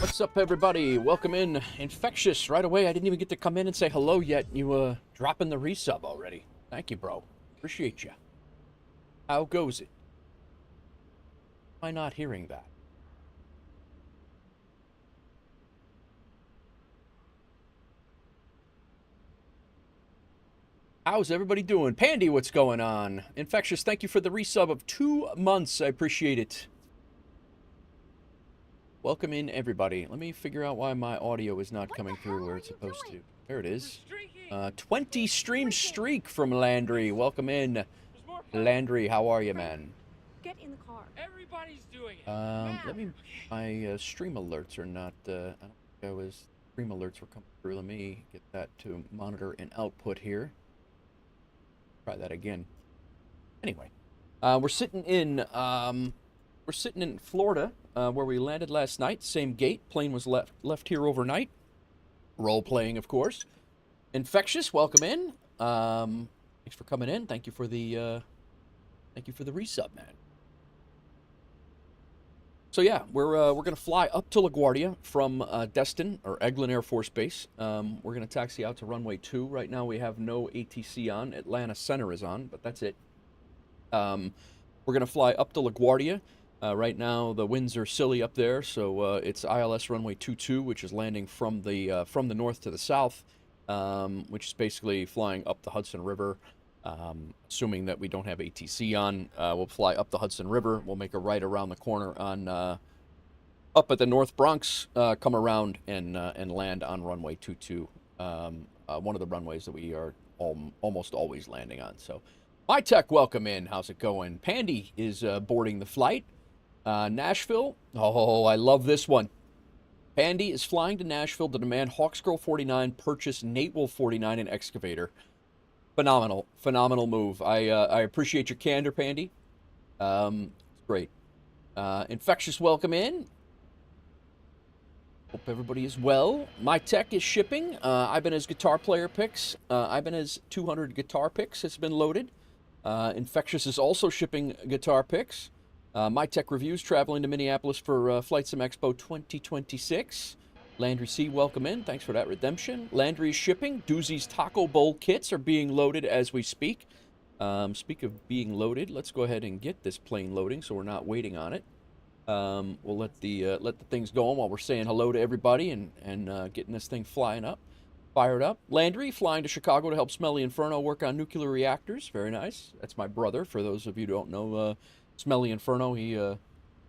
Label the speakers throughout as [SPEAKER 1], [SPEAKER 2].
[SPEAKER 1] What's up, everybody? Welcome in. Infectious, right away. I didn't even get to come in and say hello yet. You, dropping the resub already. Thank you, bro. Appreciate you. How goes it? Am I not hearing that? How's everybody doing? Pandy, what's going on? Infectious, thank you for the resub of 2 months. I appreciate it. Welcome in, everybody. Let me figure out why my audio is not coming through where it's supposed to. There it is. 20 stream streak from Landry. Welcome in. Landry, how are you, man?
[SPEAKER 2] Get in the car.
[SPEAKER 3] Everybody's doing it.
[SPEAKER 1] Let me. My stream alerts are not. I don't think I was. Stream alerts were coming through. Let me get that to monitor and output here. Try that again. Anyway, we're sitting in. We're sitting in Florida, where we landed last night. Same gate. Plane was left here overnight. Role playing, of course. Infectious, welcome in. Thanks for coming in. Thank you for the resub, man. So yeah, we're gonna fly up to LaGuardia from Destin or Eglin Air Force Base. We're gonna taxi out to runway 2. Right now we have no ATC on. Atlanta Center is on, but that's it. We're gonna fly up to LaGuardia. Right now the winds are silly up there, so it's ILS runway 22, which is landing from the north to the south, which is basically flying up the Hudson River. Assuming that we don't have ATC on, we'll fly up the Hudson River. We'll make a right around the corner on up at the North Bronx, come around and land on runway 22, one of the runways that we are almost always landing on. So, my tech, welcome in. How's it going? Pandy is boarding the flight. Nashville. Oh, I love this one. Pandy is flying to Nashville to demand Hawksgirl 49 purchase Nate Wolf 49 and excavator. Phenomenal move. I appreciate your candor, Pandy. It's great. Infectious, welcome in. Hope everybody is well. My tech is shipping. Ibanez guitar player picks. Ibanez 200 guitar picks has been loaded. Infectious is also shipping guitar picks. My tech reviews traveling to Minneapolis for Flight Sim Expo 2026. Landry C, welcome in. Thanks for that redemption. Landry's shipping. Doozy's Taco Bowl kits are being loaded as we speak. Speak of being loaded, let's go ahead and get this plane loading so we're not waiting on it. We'll let the things go on while we're saying hello to everybody and getting this thing flying up. Fired up. Landry flying to Chicago to help Smelly Inferno work on nuclear reactors. Very nice. That's my brother, for those of you who don't know. Smelly Inferno, he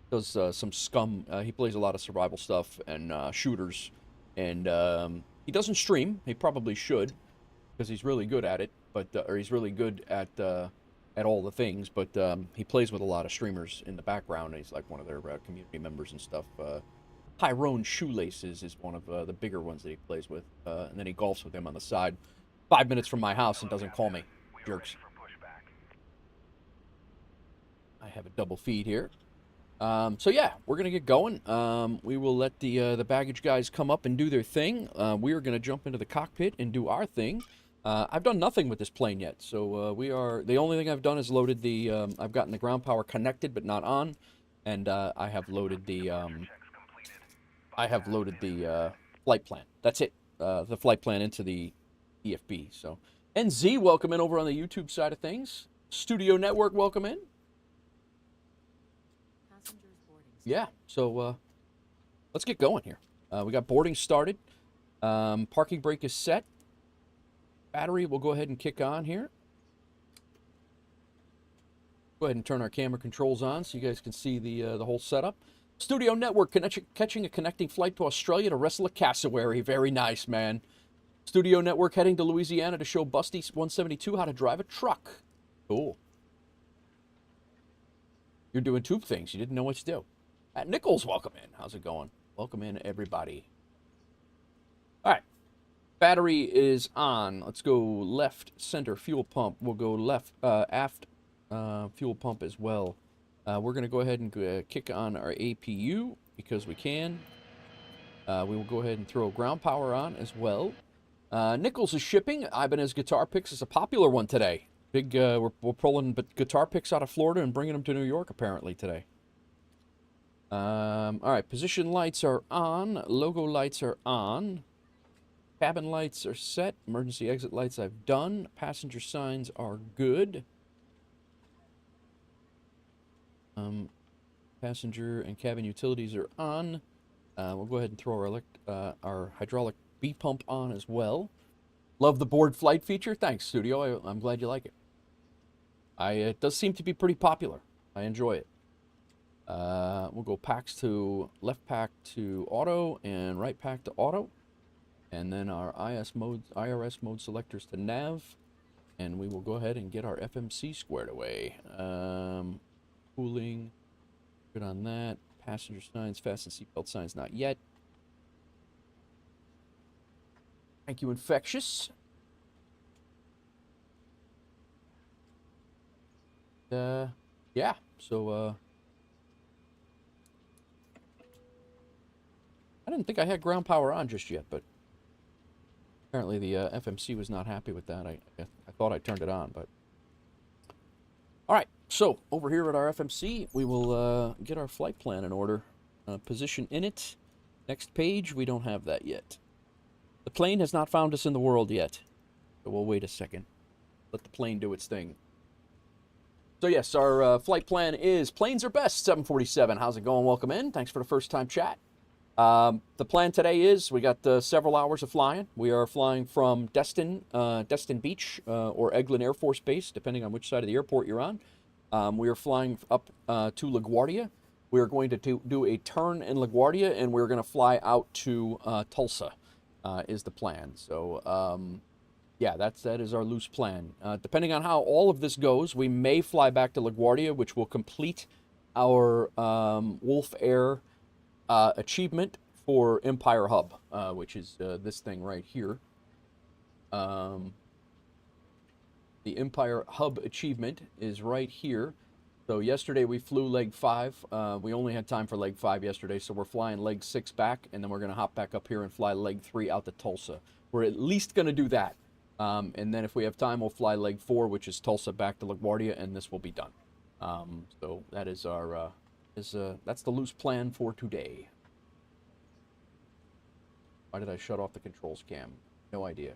[SPEAKER 1] does some scum. He plays a lot of survival stuff and shooters, and he doesn't stream. He probably should, because he's really good at it. But or he's really good at all the things. But he plays with a lot of streamers in the background. He's like one of their community members and stuff. Tyrone Shoelaces is one of the bigger ones that he plays with, and then he golfs with him on the side. 5 minutes from my house and doesn't call me. Jerks. I have a double feed here. So yeah, we're gonna get going. We will let the baggage guys come up and do their thing. We are gonna jump into the cockpit and do our thing. I've done nothing with this plane yet, so the only thing I've done is loaded the. I've gotten the ground power connected but not on, and I have loaded the. Flight plan. That's it. The flight plan into the EFB. So, NZ, welcome in over on the YouTube side of things. Studio Network, welcome in. Yeah, so let's get going here. We got boarding started. Parking brake is set. Battery will go ahead and kick on here. Go ahead and turn our camera controls on so you guys can see the whole setup. Studio Network catching a connecting flight to Australia to wrestle a cassowary. Very nice, man. Studio Network heading to Louisiana to show Busty 172 how to drive a truck. Cool. You're doing two things. You didn't know what to do. Nichols, welcome in. How's it going? Welcome in, everybody. All right. Battery is on. Let's go left, center, fuel pump. We'll go left, aft, fuel pump as well. We're going to go ahead and kick on our APU because we can. We will go ahead and throw ground power on as well. Nichols is shipping. Ibanez Guitar Picks is a popular one today. Big, we're pulling guitar picks out of Florida and bringing them to New York apparently today. All right, position lights are on. Logo lights are on. Cabin lights are set. Emergency exit lights I've done. Passenger signs are good. Passenger and cabin utilities are on. We'll go ahead and throw our hydraulic B pump on as well. Love the board flight feature. Thanks, Studio. I'm glad you like it. It does seem to be pretty popular. I enjoy it. We'll go packs to left pack to auto and right pack to auto. And then our IRS mode selectors to nav. And we will go ahead and get our FMC squared away. Cooling, good on that. Passenger signs, fasten seatbelt signs, not yet. Thank you, Infectious. Yeah, so, I didn't think I had ground power on just yet, but apparently the FMC was not happy with that. I thought I turned it on, but... All right, so over here at our FMC, we will get our flight plan in order. Position in it. Next page, we don't have that yet. The plane has not found us in the world yet, so we'll wait a second. Let the plane do its thing. So yes, our flight plan is planes are best, 747. How's it going? Welcome in. Thanks for the first time chat. The plan today is we got several hours of flying. We are flying from Destin Beach or Eglin Air Force Base, depending on which side of the airport you're on. We are flying up to LaGuardia. We are going to do a turn in LaGuardia, and we're going to fly out to Tulsa, is the plan. So, yeah, that is our loose plan. Depending on how all of this goes, we may fly back to LaGuardia, which will complete our WolfAir achievement for Empire Hub, which is this thing right here. The Empire Hub achievement is right here. So yesterday we flew leg 5. We only had time for leg 5 yesterday, so we're flying leg 6 back, and then we're going to hop back up here and fly leg 3 out to Tulsa. We're at least going to do that. And then if we have time, we'll fly leg 4, which is Tulsa back to LaGuardia, and this will be done. So that is our... that's the loose plan for today. Why did I shut off the controls cam? No idea.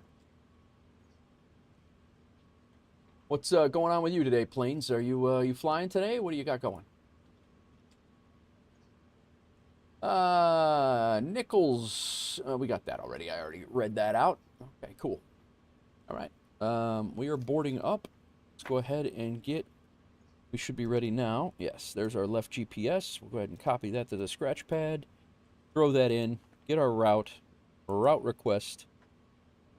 [SPEAKER 1] What's going on with you today, Planes? Are you flying today? What do you got going? Nichols. We got that already. I already read that out. Okay, cool. All right. We are boarding up. Let's go ahead and get... We should be ready now. Yes, there's our left GPS. We'll go ahead and copy that to the scratch pad. Throw that in. Get our route request.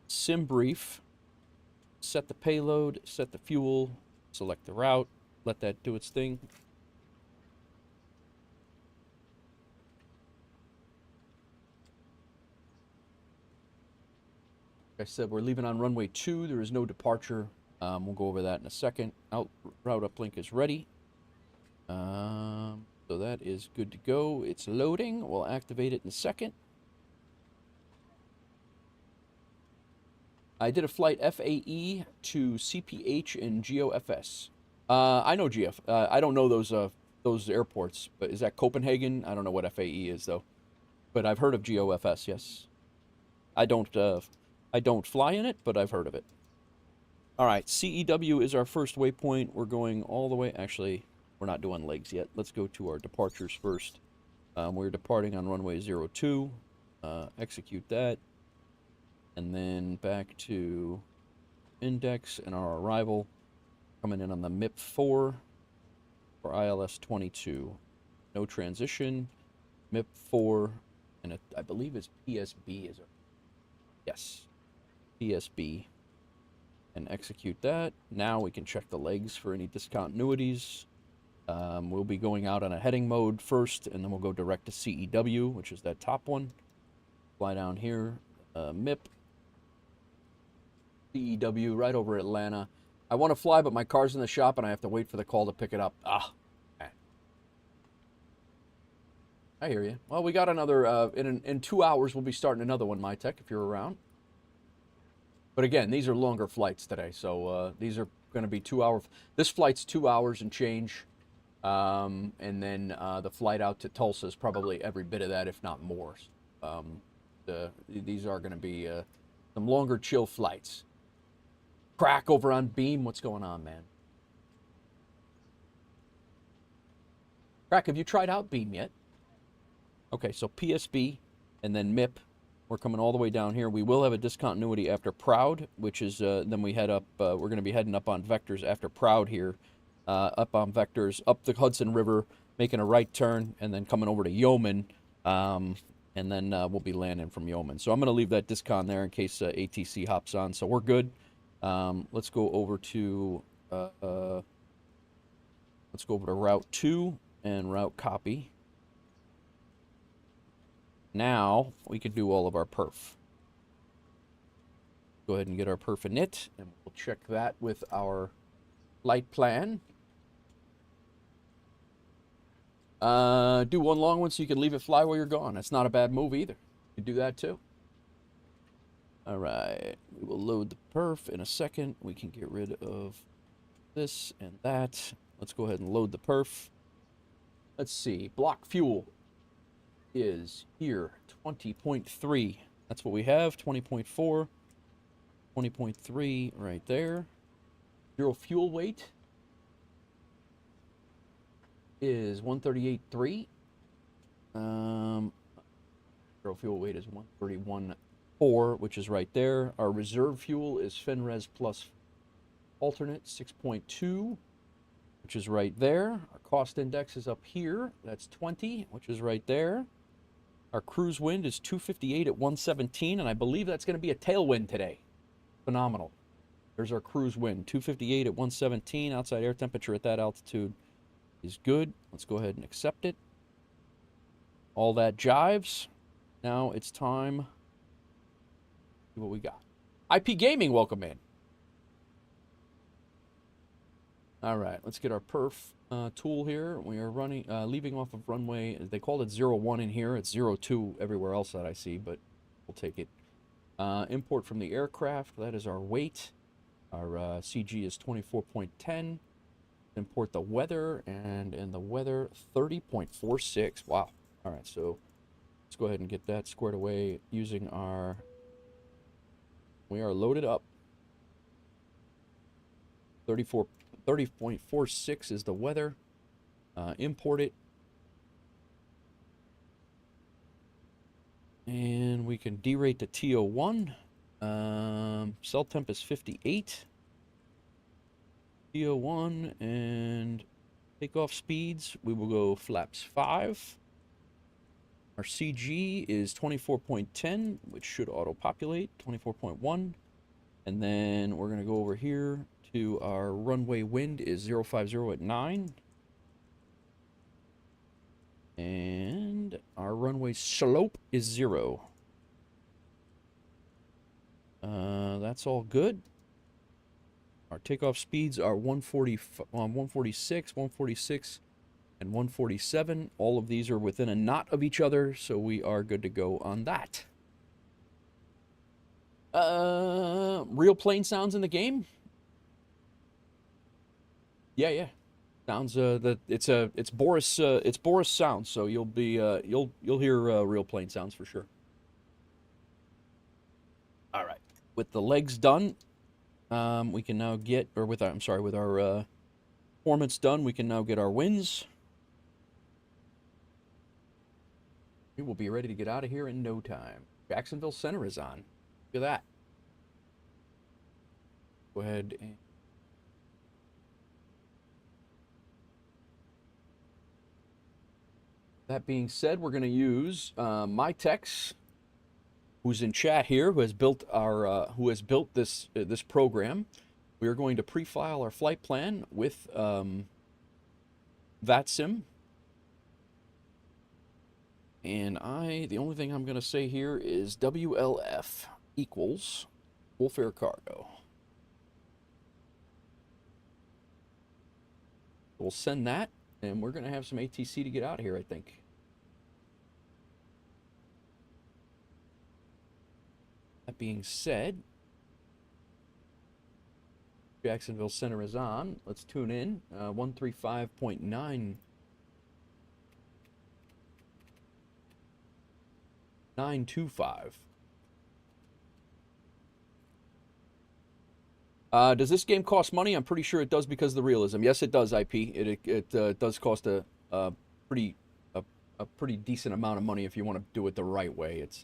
[SPEAKER 1] Sim brief. Set the payload. Set the fuel. Select the route. Let that do its thing. Like I said, we're leaving on runway 2. There is no departure. We'll go over that in a second. Route uplink is ready. So that is good to go. It's loading. We'll activate it in a second. I did a flight FAE to CPH and GOFS. I know GF. I don't know those airports, but is that Copenhagen? I don't know what FAE is though, but I've heard of GOFS. Yes, I don't fly in it, but I've heard of it. All right, CEW is our first waypoint. We're going all the way. Actually, we're not doing legs yet. Let's go to our departures first. We're departing on runway 02. Execute that. And then back to index and our arrival. Coming in on the MIP 4 for ILS 22. No transition. MIP 4. And I believe it's PSB. Is it? Yes. PSB. And execute that. Now we can check the legs for any discontinuities. We'll be going out on a heading mode first, and then we'll go direct to CEW, which is that top one. Fly down here. MIP. CEW, right over Atlanta. I want to fly, but my car's in the shop, and I have to wait for the call to pick it up. Ah. Okay. I hear you. Well, we got another... in 2 hours, we'll be starting another one, MyTech, if you're around. But again, these are longer flights today, so these are going to be 2 hour. This flight's 2 hours and change. And then the flight out to Tulsa is probably every bit of that, if not more. These are going to be some longer chill flights. Crack over on Beam, what's going on, man? Crack, have you tried out Beam yet? Okay, so PSB and then MIP. We're coming all the way down here. We will have a discontinuity after Proud, which is then we head up. We're going to be heading up on Vectors after Proud here, up on Vectors, up the Hudson River, making a right turn, and then coming over to Yeoman, and then we'll be landing from Yeoman. So I'm going to leave that discon there in case ATC hops on. So we're good. Let's go over to Route 2 and route copy. Now we can do all of our perf. Go ahead and get our perf init, and we'll check that with our flight plan. Do one long one so you can leave it fly while you're gone. That's not a bad move either. You can do that too. All right, we will load the perf in a second. We can get rid of this and that. Let's go ahead and load the perf. Let's see, block fuel is here, 20.3. That's what we have, 20.4, 20.3 right there. Zero fuel weight is 138.3. Zero fuel weight is 131.4, which is right there. Our reserve fuel is FinRes plus alternate, 6.2. which is right there. Our cost index is up here. That's 20, which is right there. Our cruise wind is 258 at 117, and I believe that's going to be a tailwind today. Phenomenal. There's our cruise wind, 258 at 117. Outside air temperature at that altitude is good. Let's go ahead and accept it. All that jives. Now it's time to see what we got. IP Gaming, welcome in. All right, let's get our perf tool here. We are running, leaving off of runway. They called it 01 in here. It's 02 everywhere else that I see, but we'll take it. Import from the aircraft. That is our weight. Our CG is 24.10. Import the weather, and in the weather, 30.46. Wow. All right, so let's go ahead and get that squared away using our... We are loaded up. 30.46 is the weather. Import it. And we can derate to TO1. Cell temp is 58. TO1 and takeoff speeds. We will go flaps 5. Our CG is 24.10, which should auto-populate. 24.1. And then we're going to go over here to our runway wind is 050 at 9. And our runway slope is 0. That's all good. Our takeoff speeds are 146, 146, and 147. All of these are within a knot of each other, so we are good to go on that. Real plane sounds in the game? Yeah. Sounds it's Boris sound, so you'll be you'll hear real plane sounds for sure. All right, with the legs done, we can now get, or with our, I'm sorry, with our performance done, we can now get our wins. We will be ready to get out of here in no time. Jacksonville Center is on. Look at that. Go ahead and that being said, we're going to use my techs, who's in chat here, who has built our this program. We are going to pre-file our flight plan with VATSIM. And the only thing I'm going to say here is WLF equals WolfAir Cargo. We'll send that, and we're going to have some ATC to get out of here, I think. That being said, Jacksonville Center is on. Let's tune in. 135.9. 925. Does this game cost money? I'm pretty sure it does because of the realism. Yes, it does, IP. It does cost a pretty decent amount of money if you want to do it the right way. It's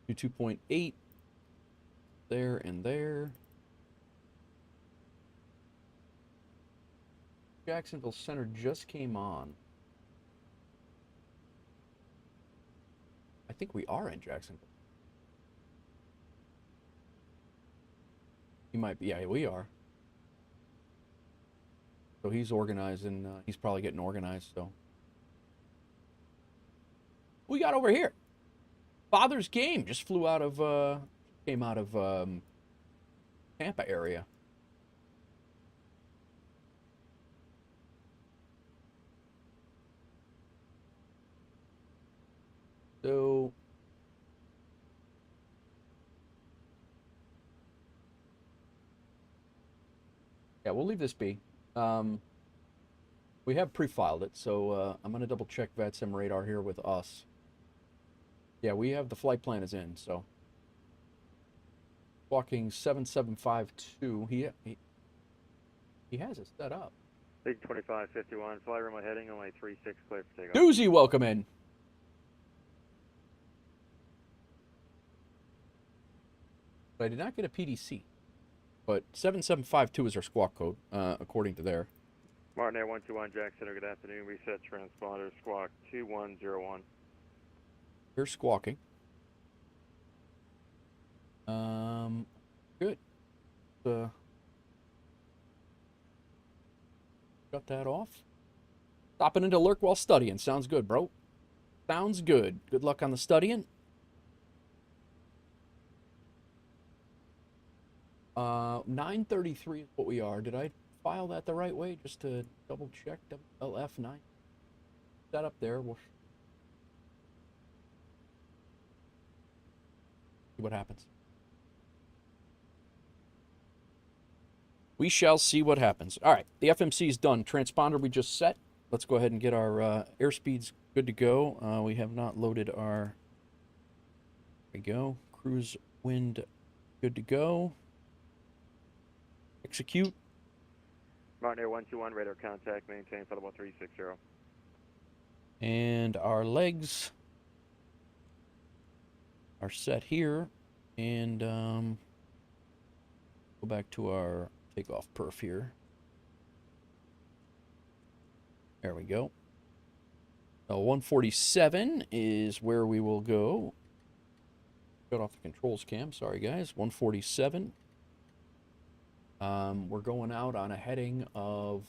[SPEAKER 1] 2.8 there and there. Jacksonville Center just came on. I think we are in Jacksonville. He might be. Yeah, we are. So he's organizing. He's probably getting organized. So we got over here. Father's Game just flew out of. Came out of Tampa area. So yeah, we'll leave this be. We have pre-filed it, so I'm gonna double check VATSIM radar here with us. Yeah, we have the flight plan is in, so walking 7752. He has it set up.
[SPEAKER 2] Big 2551, fly runway heading only 36 clear for takeoff.
[SPEAKER 1] Doozy, welcome in. But I did not get a PDC. But 7752 is our squawk code, according to there.
[SPEAKER 2] Martin Air 121, Jack Center, good afternoon. Reset transponder, squawk 2101.
[SPEAKER 1] Here's squawking. Good. Got that off. Stopping into lurk while studying. Sounds good, bro. Sounds good. Good luck on the studying. 933 is what we are. Did I file that the right way? Just to double check. LF9. That up there. We'll see what happens. We shall see what happens. All right, the FMC is done. Transponder we just set. Let's go ahead and get our airspeeds good to go. We have not loaded our. There we go. Cruise wind good to go. Execute.
[SPEAKER 2] Martin Air 121, radar contact, maintain flight level 360.
[SPEAKER 1] And our legs are set here. And go back to our takeoff perf here. There we go. 147 is where we will go. Got off the controls cam. Sorry, guys. 147. We're going out on a heading of,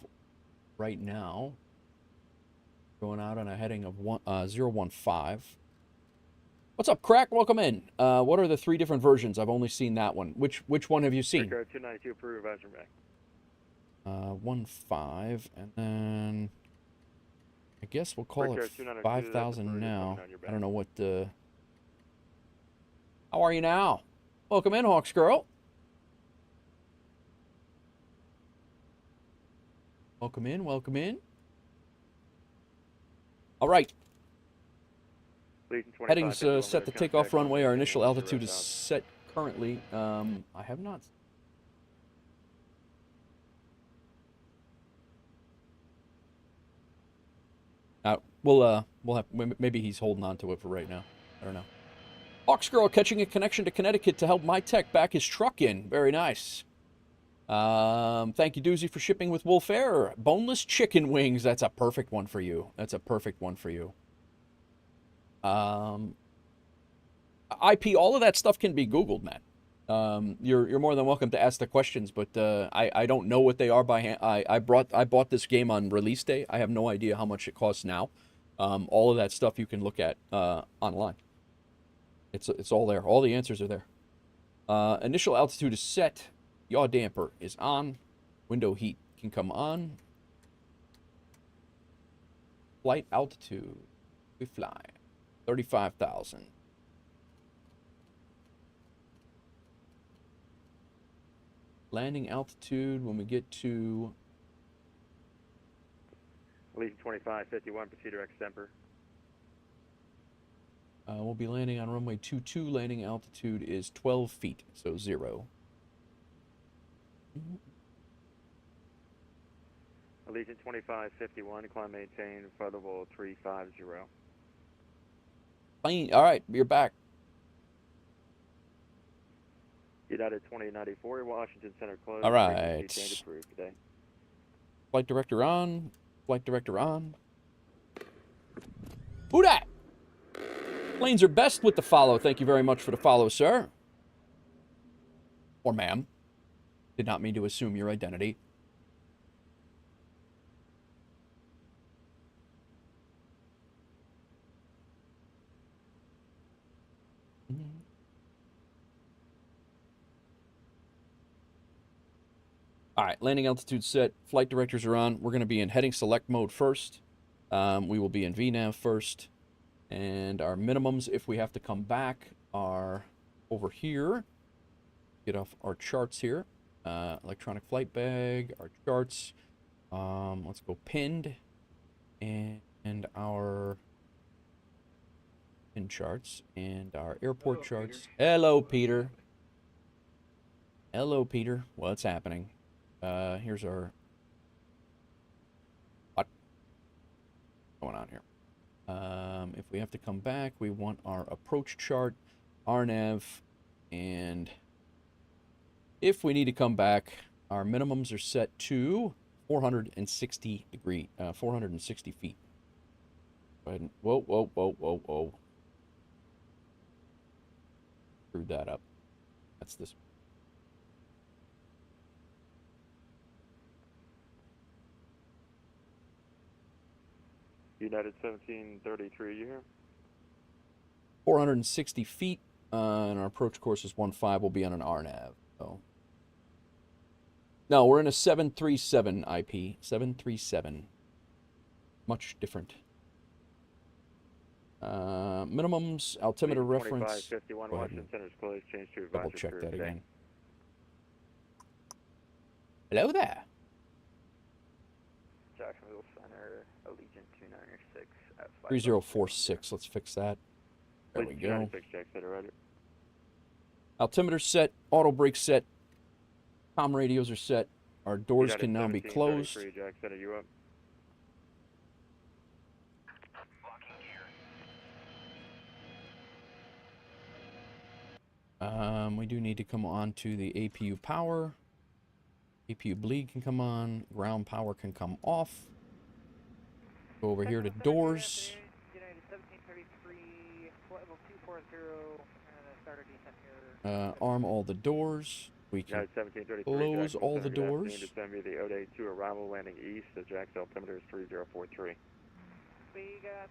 [SPEAKER 1] right now, going out on a heading of 015. What's up, Crack? Welcome in. What are the three different versions? I've only seen that one. Which one have you seen?
[SPEAKER 2] 292, approve, advisory back.
[SPEAKER 1] 15, and then I guess we'll call it 5,000 now. I don't know what the... How are you now? Welcome in, Hawks Girl. Welcome in, welcome in. All right. Headings set the takeoff runway. Our initial altitude is set currently. I have not. We'll have, maybe he's holding on to it for right now. I don't know. Hawks Girl catching a connection to Connecticut to help my tech back his truck in. Very nice. Thank you, Doozy, for shipping with WolfAir. Boneless chicken wings. That's a perfect one for you. That's a perfect one for you. IP, all of that stuff can be Googled, man. You're more than welcome to ask the questions, but I don't know what they are by hand. I bought this game on release day. I have no idea how much it costs now. All of that stuff you can look at online. It's all there. All the answers are there. Initial altitude is set. Yaw damper is on. Window heat can come on. Flight altitude. We fly. 35,000. landing altitude when we get to
[SPEAKER 2] Allegiant 2551, proceed direct Semper.
[SPEAKER 1] we'll be landing on runway 22. Landing altitude is 12 feet, so 0.
[SPEAKER 2] Allegiant 2551, climb maintain, flight level 350.
[SPEAKER 1] Plane. All right, you're back.
[SPEAKER 2] United 2094, Washington Center closed.
[SPEAKER 1] All right.
[SPEAKER 2] Frequency change approved today.
[SPEAKER 1] Flight director on. Flight director on. Who dat? Planes are best with the follow. Thank you very much for the follow, sir. Or ma'am. Did not mean to assume your identity. All right, landing altitude set. Flight directors are on. We're going to be in heading select mode first. We will be in VNAV first. And our minimums, if we have to come back, are over here. Get off our charts here. Electronic flight bag, our charts. Let's go pinned. And our pin charts. And our airport charts.
[SPEAKER 3] Peter.
[SPEAKER 1] Hello, Peter. Hello, Peter. What's happening? Here's our... What's going on here? If we have to come back, we want our approach chart, RNAV, and if we need to come back, our minimums are set to 460 feet. Go ahead and, whoa. Screwed that up. That's this.
[SPEAKER 2] United 1733, you here?
[SPEAKER 1] 460 feet, and our approach course is 15. We'll be on an RNAV. So. No, we're in a 737 IP. 737. Much different. Minimums, altimeter reference.
[SPEAKER 2] 2551, Washington Center's closed, change to
[SPEAKER 1] Double
[SPEAKER 2] advisory
[SPEAKER 1] check
[SPEAKER 2] crew
[SPEAKER 1] that
[SPEAKER 2] today.
[SPEAKER 1] again. Hello there.
[SPEAKER 3] Jacksonville Center, Allegiant 296 at
[SPEAKER 1] 3046. Let's fix that. There we go.
[SPEAKER 2] 296, Jack Center, roger.
[SPEAKER 1] Altimeter set, auto brake set, comm radios are set. Our doors
[SPEAKER 2] United
[SPEAKER 1] can now be closed.
[SPEAKER 2] 1733, Jack Center, you up?
[SPEAKER 1] We do need to come on to the APU power. APU bleed can come on. Ground power can come off. Go over here to doors.
[SPEAKER 4] United 1733, flight level 240, and start our descent here.
[SPEAKER 1] Arm all the doors. We can
[SPEAKER 2] United 1733,
[SPEAKER 1] close
[SPEAKER 2] Jacksonville
[SPEAKER 1] all the
[SPEAKER 2] Center, good
[SPEAKER 1] doors.
[SPEAKER 2] afternoon. Descend via the ODA 2 arrival, landing east. The Jack's altimeter is 3043.
[SPEAKER 4] We got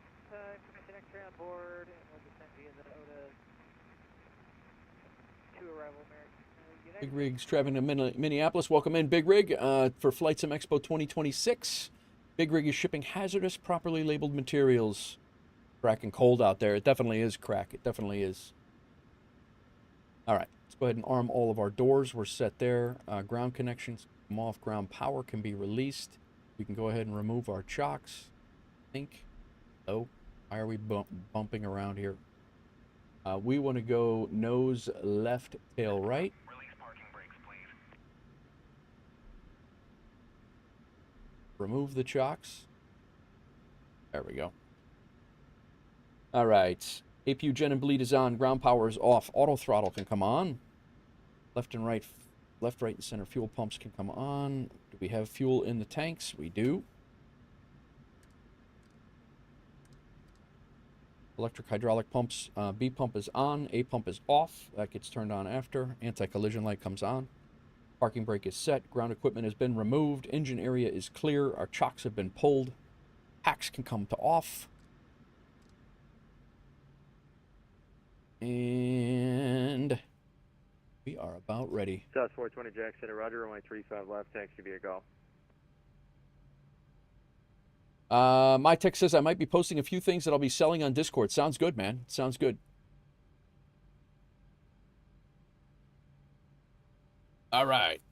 [SPEAKER 4] Commission X-ray on board, and we'll descend via the ODA 2 arrival, American.
[SPEAKER 1] Big Rig's traveling to Minneapolis. Welcome in, Big Rig, for Flight Sim Expo 2026. Big Rig is shipping hazardous, properly labeled materials. Cracking cold out there. It definitely is crack. It definitely is. All right, let's go ahead and arm all of our doors. We're set there. Ground connections come off. Ground power can be released. We can go ahead and remove our chocks. I think. Oh, why are we bumping around here? We want to go nose left, tail right.
[SPEAKER 3] Release parking brakes, please.
[SPEAKER 1] Remove the chocks. There we go. All right. APU gen and bleed is on. Ground power is off. Auto throttle can come on. Left, right, and center fuel pumps can come on. Do we have fuel in the tanks? We do. Electric hydraulic pumps. B pump is on. A pump is off. That gets turned on after. Anti-collision light comes on. Parking brake is set. Ground equipment has been removed. Engine area is clear. Our chocks have been pulled. Hacks can come to off. And we are about ready.
[SPEAKER 2] South 420, Jack Center, roger. Runway 35 left, taxi via golf.
[SPEAKER 1] My tech says I might be posting a few things that I'll be selling on Discord. Sounds good, man. Sounds good. All right.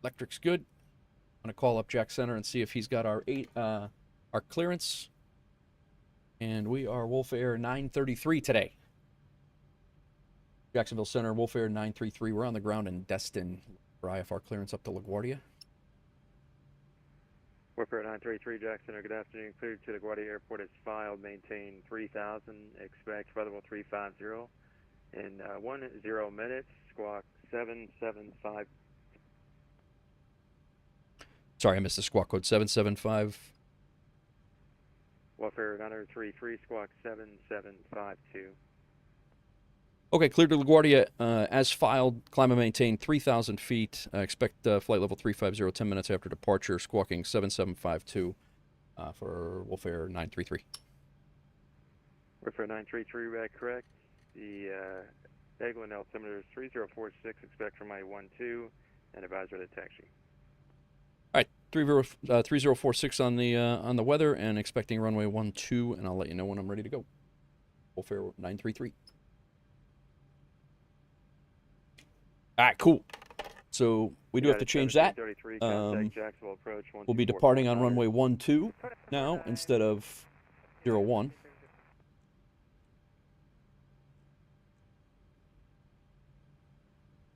[SPEAKER 1] Electric's good. I'm going to call up Jack Center and see if he's got our clearance. And we are WolfAir 933 today. Jacksonville Center, WolfAir 933. We're on the ground in Destin for IFR clearance up to LaGuardia.
[SPEAKER 2] WolfAir 933, Jack Center, good afternoon. Cleared to LaGuardia Airport is filed. Maintain 3000. Expect flight level 350 in 10 minutes. Squawk 775.
[SPEAKER 1] Sorry, I missed the squawk code. 775.
[SPEAKER 2] WolfAir 933, squawk 7752.
[SPEAKER 1] Okay, cleared to LaGuardia as filed. Climb and maintain 3,000 feet. Expect flight level 350 10 minutes after departure. Squawking 7752 for WolfAir 933.
[SPEAKER 2] WolfAir 933, correct. The Eglin altimeter is 3046. Expect from I-12 and advisor to taxi.
[SPEAKER 1] All right, 3046 on the weather and expecting runway 12, and I'll let you know when I'm ready to go. WolfAir 933. All right, cool. So we do have to change that. We'll be departing on runway 12 now instead of 01.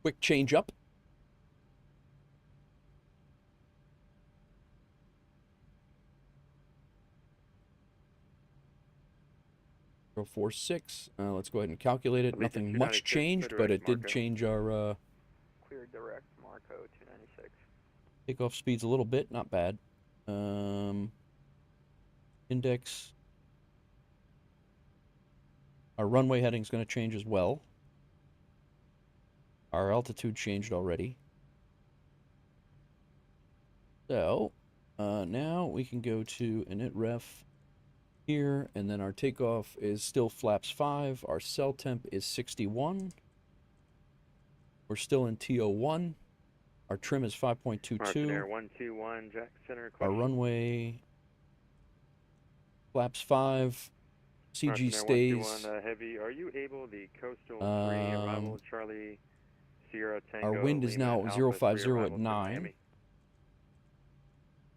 [SPEAKER 1] Quick change up. Let's go ahead and calculate it. Nothing much changed, but it did change our
[SPEAKER 3] Clear direct, Marco 296.
[SPEAKER 1] takeoff speeds a little bit. Not bad. Index. Our runway heading is going to change as well. Our altitude changed already. So now we can go to init ref here, and then our takeoff is still flaps 5. Our cell temp is 61. We're still in TO1. Our trim is 5.22.
[SPEAKER 2] Air 121, Jack Center.
[SPEAKER 1] Our runway flaps 5. CG stays.
[SPEAKER 2] Heavy. Are you able the coastal 3 arrival Charlie Sierra Tango?
[SPEAKER 1] Our wind is now
[SPEAKER 2] Lima,
[SPEAKER 1] 050
[SPEAKER 2] Alpha 3
[SPEAKER 1] at 9.
[SPEAKER 2] Miami.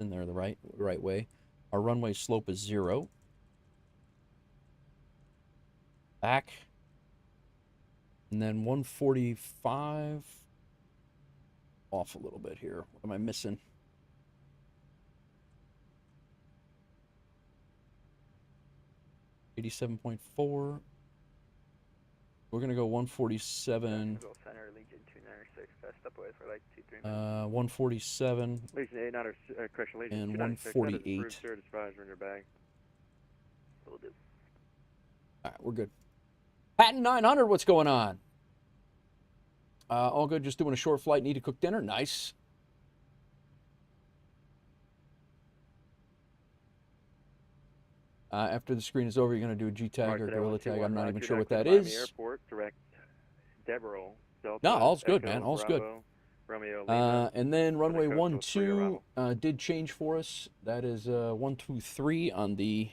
[SPEAKER 1] In there the right way. Our runway slope is 0. Back. And then 145. Off a little bit here. What am I missing? $87.4. We're going to go 147.
[SPEAKER 3] Center, Legion 296. Fast up away for like 2-3 minutes.
[SPEAKER 1] 147.
[SPEAKER 2] Legion 89, correction, Legion
[SPEAKER 1] And
[SPEAKER 2] 296.
[SPEAKER 1] 148.
[SPEAKER 2] Service advisor in your bag.
[SPEAKER 3] Will do.
[SPEAKER 1] All right, we're good. Patton 900, what's going on? All good, just doing a short flight, need to cook dinner. Nice. After the screen is over, you're going to do a G-tag or Gorilla Tag. I'm not even sure what that is.
[SPEAKER 2] Airport, direct Deverell, Delta,
[SPEAKER 1] No, all's good,
[SPEAKER 2] Echo,
[SPEAKER 1] man. All's
[SPEAKER 2] Bravo,
[SPEAKER 1] good.
[SPEAKER 2] Romeo, Lima,
[SPEAKER 1] And then runway
[SPEAKER 2] coastal
[SPEAKER 1] 12 did change for us. That is 123 on the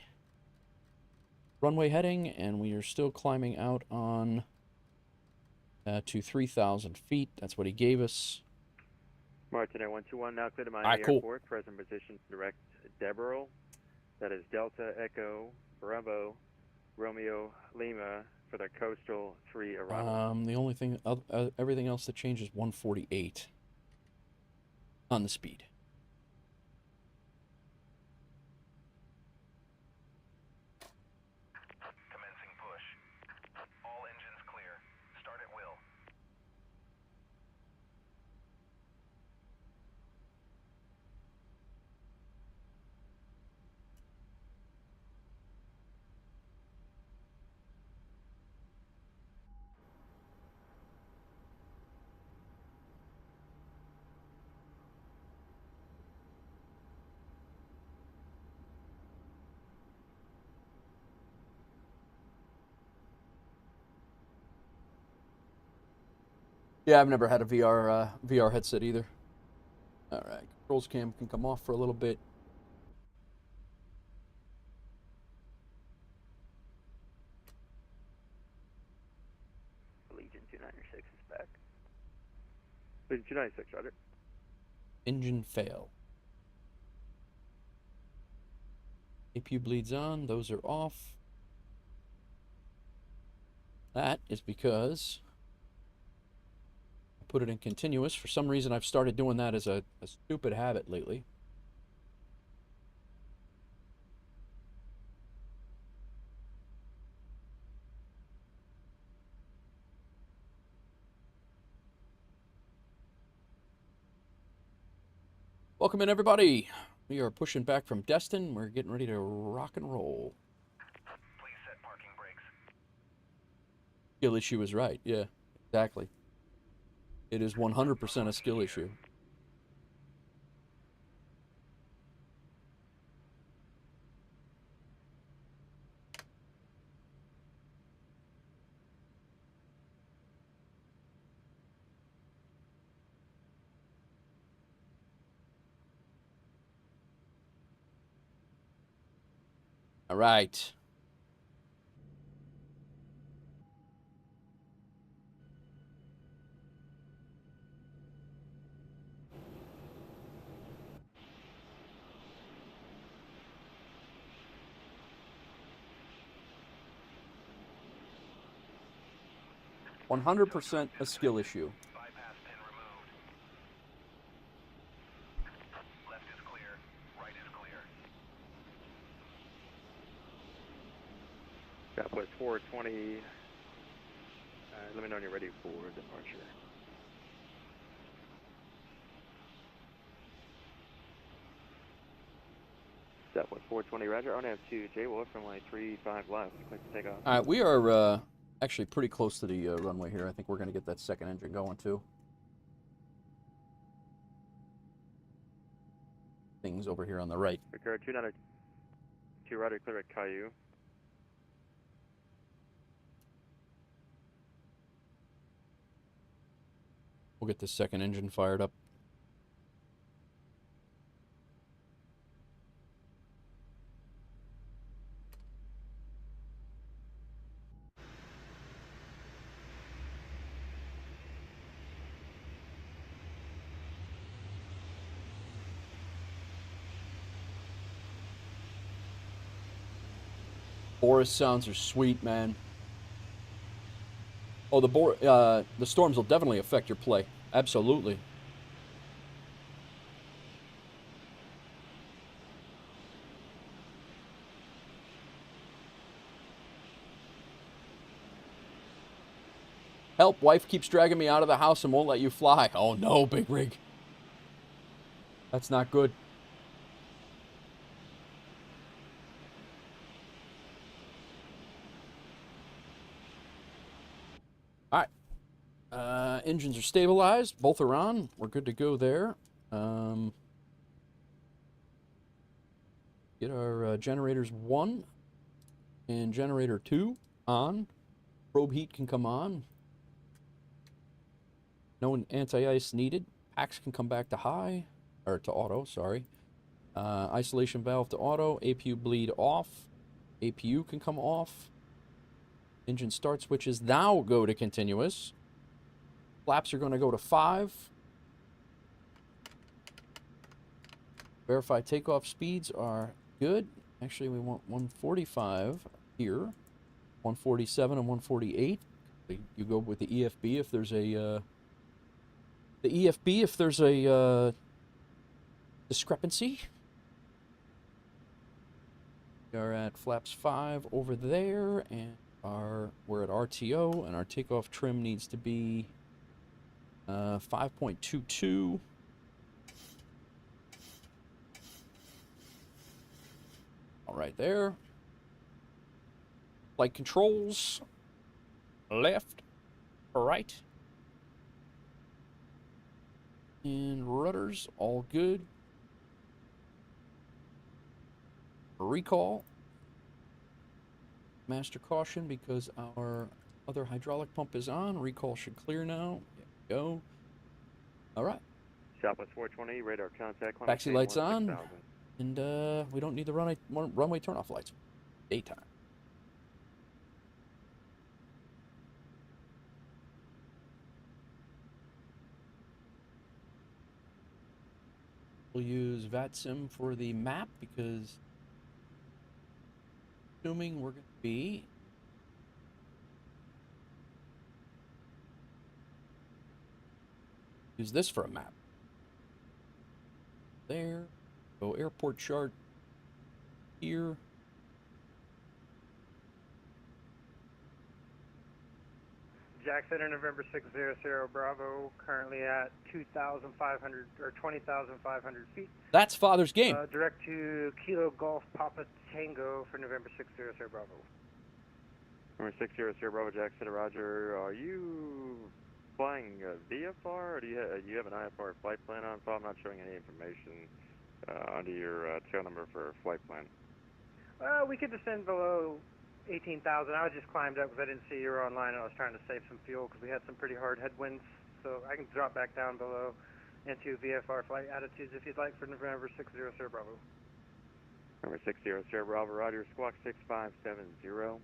[SPEAKER 1] runway heading, and we are still climbing out on to 3,000 feet. That's what he gave us.
[SPEAKER 2] Martin Air 121, now clear to Miami
[SPEAKER 1] All right, cool.
[SPEAKER 2] Airport. Present position, direct Deverell. That is Delta, Echo, Bravo, Romeo, Lima for the coastal 3 arrival.
[SPEAKER 1] The only thing, everything else that changed is 148 on the speed.
[SPEAKER 5] Commencing push. All engines clear. Start at will.
[SPEAKER 1] Yeah, I've never had a VR headset either. All right, controls cam can come off for a little bit.
[SPEAKER 3] Legion 296 is back.
[SPEAKER 2] Legion 296, Roger.
[SPEAKER 1] Engine fail. APU bleeds on. Those are off. That is because I put it in continuous. For some reason, I've started doing that as a stupid habit lately. Welcome in, everybody. We are pushing back from Destin. We're getting ready to rock and roll.
[SPEAKER 5] Please set parking brakes.
[SPEAKER 1] Skill issue is right. Yeah, exactly. It is 100% a skill issue. All right. "100% a skill issue."
[SPEAKER 5] Bypass pin removed. Left is clear. Right is clear.
[SPEAKER 2] Southwest 420. Let me know when you're ready for departure. Southwest 420, Roger. I only have 2 J-Wolf from like 35 left. Click to take off.
[SPEAKER 1] All right, we are actually pretty close to the runway here. I think we're going to get that second engine going, too. Things over here on the right.
[SPEAKER 2] Recur 292, Roger. Clear at Caillou.
[SPEAKER 1] We'll get this second engine fired up. Boris sounds are sweet, man. Oh, the storms will definitely affect your play. Absolutely. Help, wife keeps dragging me out of the house and won't let you fly. Oh no, big rig. That's not good. All right. Engines are stabilized. Both are on. We're good to go there. Get our generators 1 and generator 2 on. Probe heat can come on. No anti-ice needed. Packs can come back to high, or to auto, sorry. Isolation valve to auto. APU bleed off. APU can come off. Engine start switches now go to continuous. Flaps are going to go to 5. Verify takeoff speeds are good. Actually, we want 145 here. 147 and 148. You go with the EFB if there's a discrepancy. We are at flaps 5 over there, and we're at RTO, and our takeoff trim needs to be 5.22. All right there. Flight controls, left, right. And rudders, all good. Recall. Master caution because our other hydraulic pump is on. Recall should clear now. There we go. All right.
[SPEAKER 2] Southwest 420, radar contact.
[SPEAKER 1] Taxi lights on. And we don't need the runway turnoff lights. Daytime. We'll use VATSIM for the map because assuming we're going to be use this for a map. There. Go airport chart here.
[SPEAKER 4] Jack Center, November 600 Bravo, currently at 2,500 or 20,500 feet.
[SPEAKER 1] That's Father's game.
[SPEAKER 4] Direct to Kilo Golf Papa Tango for November 600 Bravo.
[SPEAKER 2] Number 600 Bravo, Jack Center, Roger. Are you flying VFR, or do you have an IFR flight plan on file? I'm not showing any information under your tail number for flight plan.
[SPEAKER 4] We could descend below 18,000. I was just climbed up because I didn't see you were online, and I was trying to save some fuel because we had some pretty hard headwinds. So I can drop back down below into VFR flight attitudes if you'd like for November 60 Bravo.
[SPEAKER 2] Number 60 Bravo, Roger. Squawk 6570.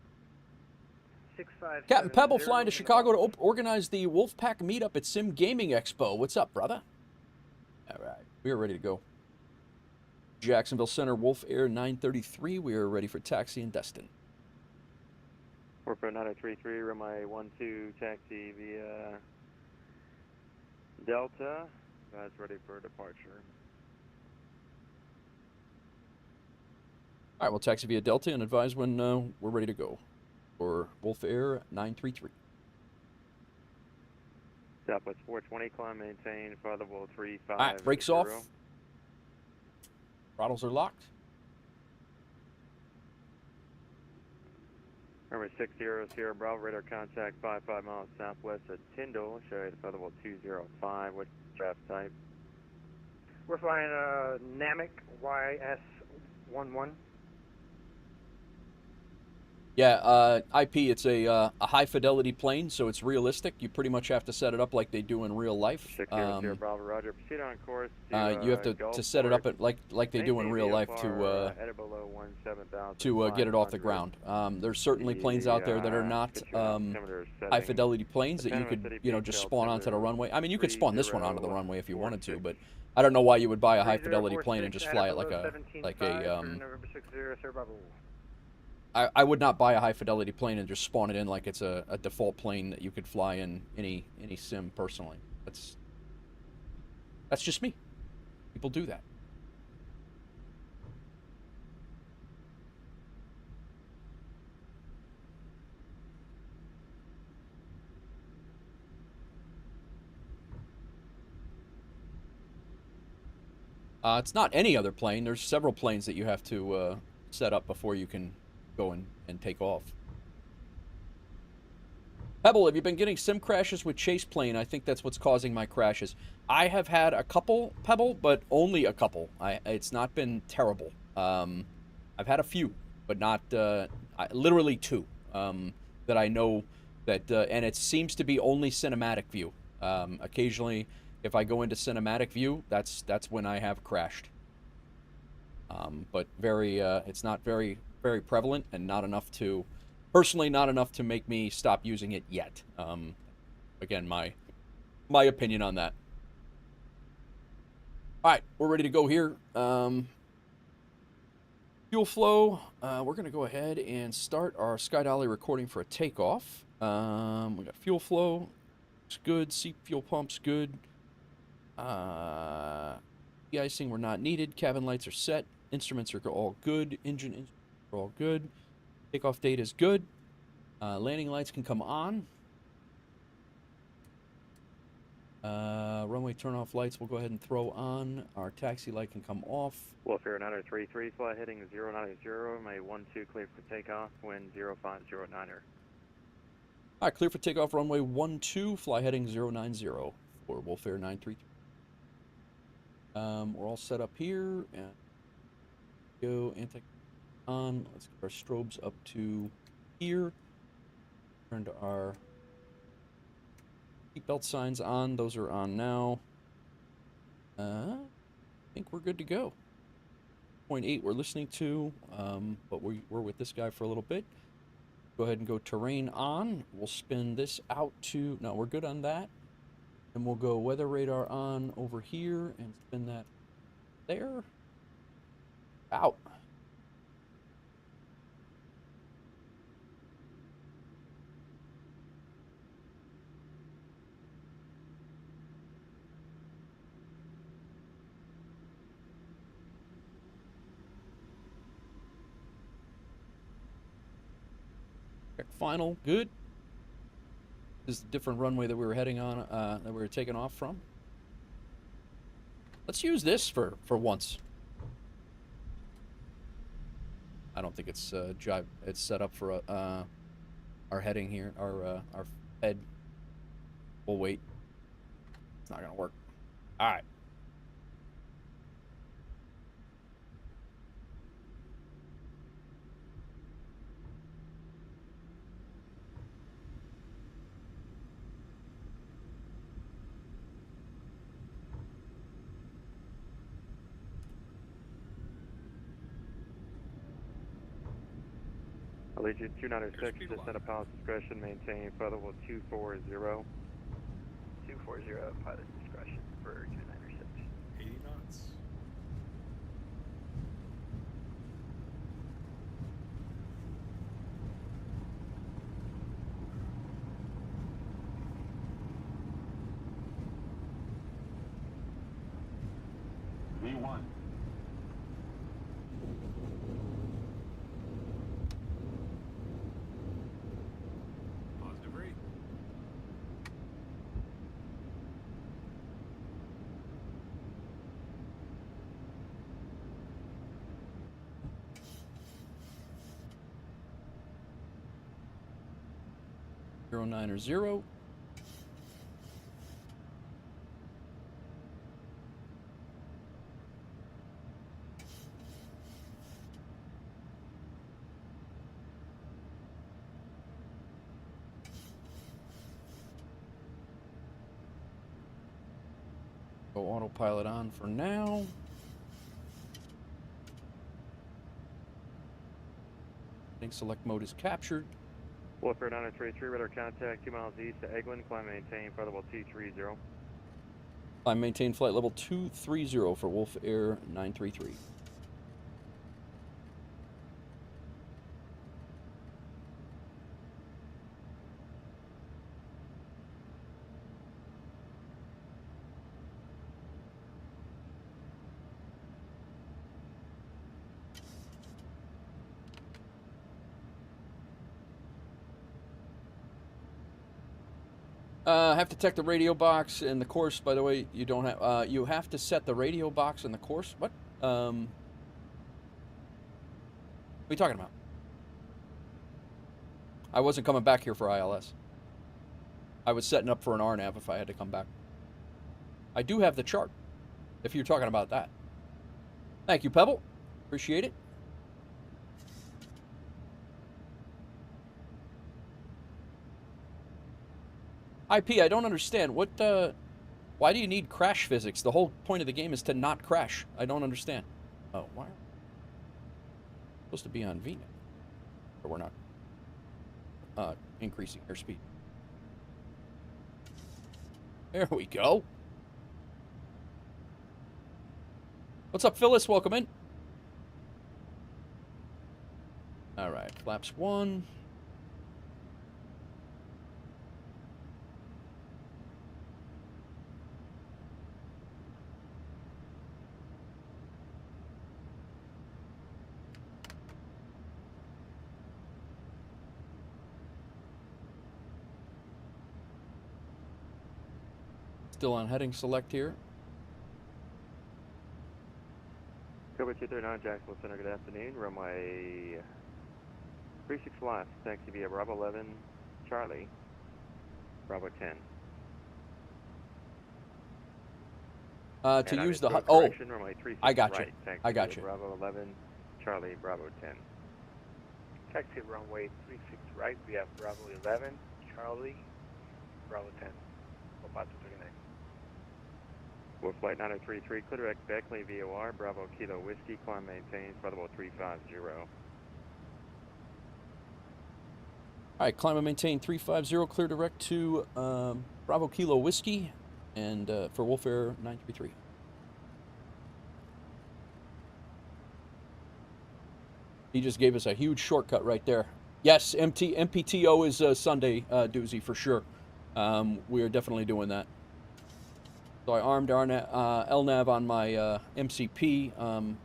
[SPEAKER 4] 657.
[SPEAKER 1] Captain Pebble flying to Chicago to organize the Wolfpack meetup at Sim Gaming Expo. What's up, brother? All right, we are ready to go. Jacksonville Center, WolfAir 933. We are ready for taxi and Destin.
[SPEAKER 2] WolfAir 933, runway 12, taxi via Delta. Guys ready for departure.
[SPEAKER 1] All right, we'll taxi via Delta and advise when we're ready to go for WolfAir 933.
[SPEAKER 2] Southwest 420, climb, maintain, flight level 350.
[SPEAKER 1] All right, brakes off. Throttles are locked.
[SPEAKER 2] Number 600 Bravo, radar contact 55 miles southwest of Tyndall. Show you the flight level 205. What's draft type?
[SPEAKER 4] We're flying a Namic YS11.
[SPEAKER 1] Yeah, IP, it's a high-fidelity plane, so it's realistic. You pretty much have to set it up like they do in real life.
[SPEAKER 2] 600 Bravo, Roger. Proceed on course
[SPEAKER 1] you have to set it up at, like they do in real life to get it off the ground. There's certainly planes out there that are not high-fidelity planes that you could, just spawn onto the runway. I mean, you could spawn this one onto the runway if you wanted to, but I don't know why you would buy a high-fidelity plane and just fly it like a I would not buy a high-fidelity plane and just spawn it in like it's a default plane that you could fly in any sim personally. That's just me. People do that. It's not any other plane. There's several planes that you have to set up before you can go and take off. Pebble, have you been getting sim crashes with Chase plane? I think that's what's causing my crashes. I have had a couple, Pebble, but only a couple. It's not been terrible. I've had a few, but not literally two that I know that, and it seems to be only cinematic view. Occasionally, if I go into cinematic view, that's when I have crashed. But it's not very prevalent and not enough to, personally, not enough to make me stop using it yet. Again, my opinion on that. All right, we're ready to go here. Fuel flow. We're going to go ahead and start our SkyDolly recording for a takeoff. We got fuel flow. It's good. Seat fuel pumps good. De-icing, we're not needed. Cabin lights are set. Instruments are all good. Engine are all good. Takeoff date is good. Landing lights can come on. Runway turn-off lights we'll go ahead and throw on. Our taxi light can come off.
[SPEAKER 2] WolfAir 933, fly heading 090, May 12, clear for takeoff, wind 050 niner.
[SPEAKER 1] All right, clear for takeoff, runway 12, fly heading 090 for WolfAir 933. We're all set up here. And go anti on. Let's get our strobes up to here. Turn to our seatbelt signs on. Those are on now. I think we're good to go. 0.8 we're listening to, but we're with this guy for a little bit. Go ahead and go terrain on. We'll spin this out to, no, we're good on that. And we'll go weather radar on over here and spin that there. Out. Check final, good. This is a different runway that we were heading on, that we were taking off from. Let's use this for once. I don't think it's it's set up for our heading here, our head. We'll wait. It's not gonna work. All right.
[SPEAKER 2] Allegiant 296, descend at pilot's discretion, maintain flight level 240.
[SPEAKER 3] 240, pilot's discretion for 296.
[SPEAKER 6] 80 knots.
[SPEAKER 5] V1.
[SPEAKER 6] Positive rate.
[SPEAKER 1] Zero 9 or 0. Go autopilot on for now. I think select mode is captured.
[SPEAKER 2] WolfAir 933, radar contact 2 miles east to Eglin, climb maintain flight level 230.
[SPEAKER 1] Climb maintain flight level 230 for WolfAir 933. Have to check the radio box and the course. By the way, you don't have. You have to set the radio box and the course. What? What are you talking about? I wasn't coming back here for ILS. I was setting up for an RNAV if I had to come back. I do have the chart, if you're talking about that. Thank you, Pebble. Appreciate it. IP, I don't understand. What, why do you need crash physics? The whole point of the game is to not crash. I don't understand. Oh, why? Supposed to be on VNet. But we're not increasing airspeed. There we go. What's up, Phyllis? Welcome in. All right, flaps 1. Still on heading select here.
[SPEAKER 2] Cobra 239, Jacksonville Center, good afternoon. Runway 36 left, taxi via Bravo 11, Charlie, Bravo 10.
[SPEAKER 1] To use the...
[SPEAKER 2] runway 36
[SPEAKER 1] I got
[SPEAKER 2] right,
[SPEAKER 1] you.
[SPEAKER 2] taxi
[SPEAKER 1] I got
[SPEAKER 2] via
[SPEAKER 1] you.
[SPEAKER 2] Bravo 11, Charlie, Bravo 10.
[SPEAKER 7] Taxi runway 36 right, we have Bravo 11, Charlie, Bravo 10. About to 39.
[SPEAKER 2] Wolf Flight 9033, clear direct Beckley VOR, Bravo Kilo Whiskey, climb maintain, flight level 350.
[SPEAKER 1] All right, climb and maintain 350, clear direct to Bravo Kilo Whiskey, and for WolfAir 933. He just gave us a huge shortcut right there. Yes, MPTO is Sunday, Doozy, for sure. We are definitely doing that. So I armed our LNAV on my MCP, on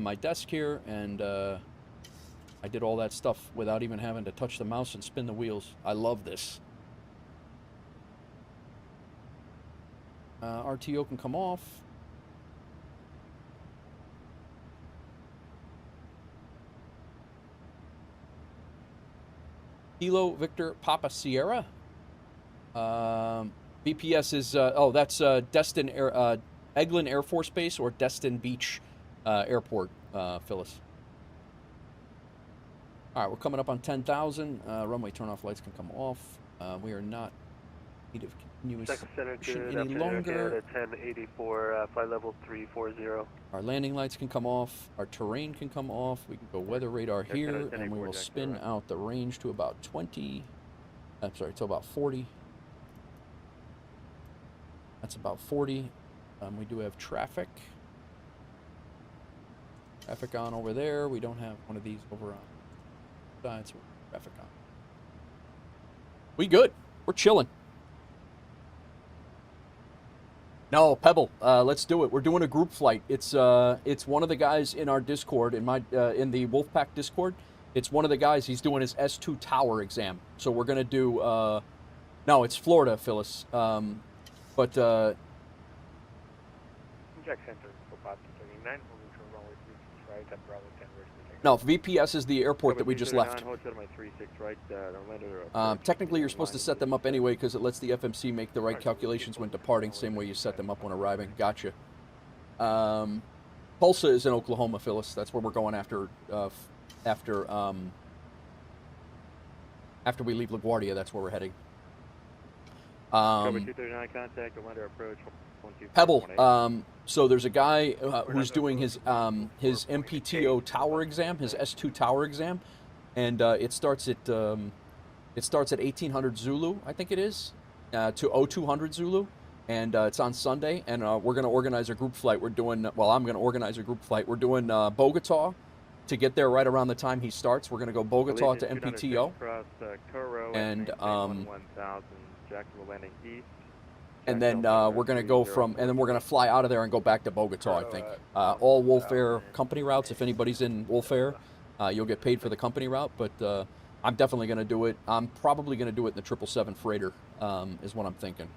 [SPEAKER 1] my desk here, and I did all that stuff without even having to touch the mouse and spin the wheels. I love this. RTO can come off. Kilo Victor Papa Sierra. VPS is that's Destin Eglin Air Force Base or Destin Beach Airport, Phyllis. All right, we're coming up on 10,000. Runway turn-off lights can come off. We are not in need of continuous any longer.
[SPEAKER 7] 1084, flight level 340.
[SPEAKER 1] Our landing lights can come off. Our terrain can come off. We can go weather radar here, and we will spin out the range to about 20. I'm sorry, to about 40. That's about 40. We do have traffic. Traffic on over there. We don't have one of these over on the side, so traffic on. We good. We're chilling. No, Pebble, let's do it. We're doing a group flight. It's one of the guys in our Discord, in the Wolfpack Discord. It's one of the guys. He's doing his S2 tower exam. So we're gonna do. No, it's Florida, Phyllis. But
[SPEAKER 7] Jack Center, Copilot 39, moving to runway 36 right at Bravo 10,
[SPEAKER 1] no, VPS is the airport that we just left. Technically, you're supposed to set them up anyway because it lets the FMC make the right calculations when departing, same way you set them up when arriving. Gotcha. Tulsa is in Oklahoma, Phyllis. That's where we're going after we leave LaGuardia. That's where we're heading. Pebble, so there's a guy who's doing his MPTO tower exam, his S2 tower exam, and it starts at 1800 Zulu, I think it is, to 0200 Zulu, and it's on Sunday, and we're going to organize a group flight. I'm going to organize a group flight. We're doing Bogota to get there right around the time he starts. We're going to go Bogota to MPTO, and
[SPEAKER 2] Jacksonville landing east.
[SPEAKER 1] And then we're going to go and then we're going to fly out of there and go back to Bogota, I think. All WolfAir company routes. If anybody's in WolfAir, you'll get paid for the company route, but I'm definitely going to do it. I'm probably going to do it in the 777 freighter, is what I'm thinking.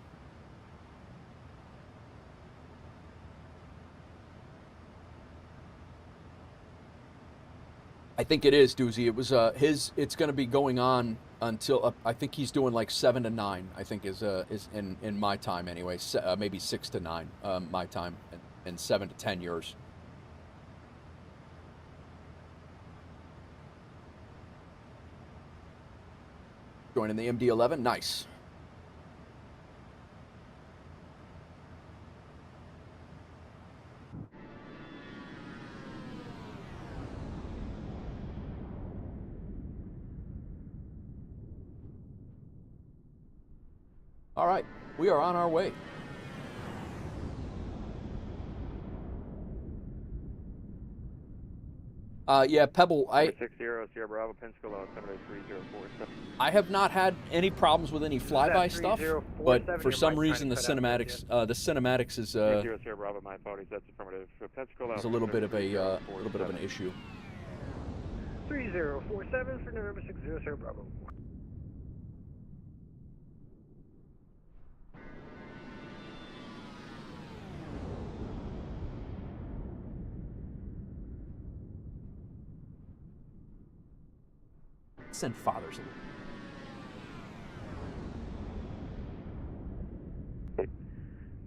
[SPEAKER 1] I think it is, Doozy. It was it's going to be going on until I think he's doing like 7 to 9. I think is in my time anyway. Maybe 6 to 9 my time, and 7 to 10 yours. Joining the MD-11, nice. All right, we are on our way. Yeah, Pebble, I have not had any problems with any flyby stuff, but for some reason the cinematics is a little bit of an issue.
[SPEAKER 4] 3047 for November 600 Bravo.
[SPEAKER 1] Send fathers.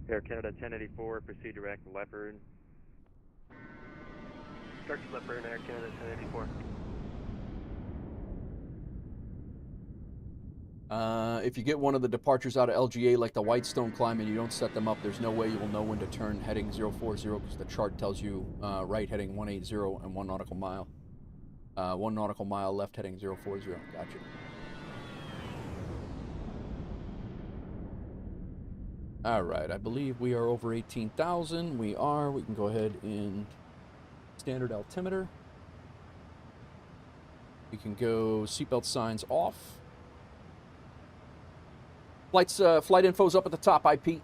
[SPEAKER 2] Air Canada 1084, proceed direct Leopard.
[SPEAKER 7] Start to Leopard and Air Canada 1084.
[SPEAKER 1] If you get one of the departures out of LGA like the Whitestone climb and you don't set them up, there's no way you will know when to turn heading 040 because the chart tells you right heading 180 and 1 nautical mile. 1 nautical mile left heading 040. Gotcha. All right, I believe we are over 18,000. We are. We can go ahead and standard altimeter. We can go seatbelt signs off. Flight info's up at the top, IP.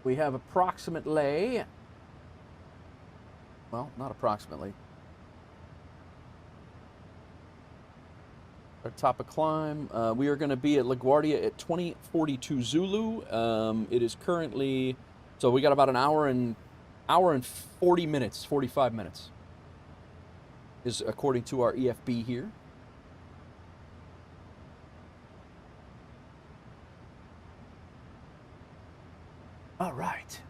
[SPEAKER 1] We have approximately, well, not approximately. Our top of climb. We are going to be at LaGuardia at 2042 Zulu. It is currently, so we got about an hour and 40 minutes, 45 minutes, is according to our EFB here. All right.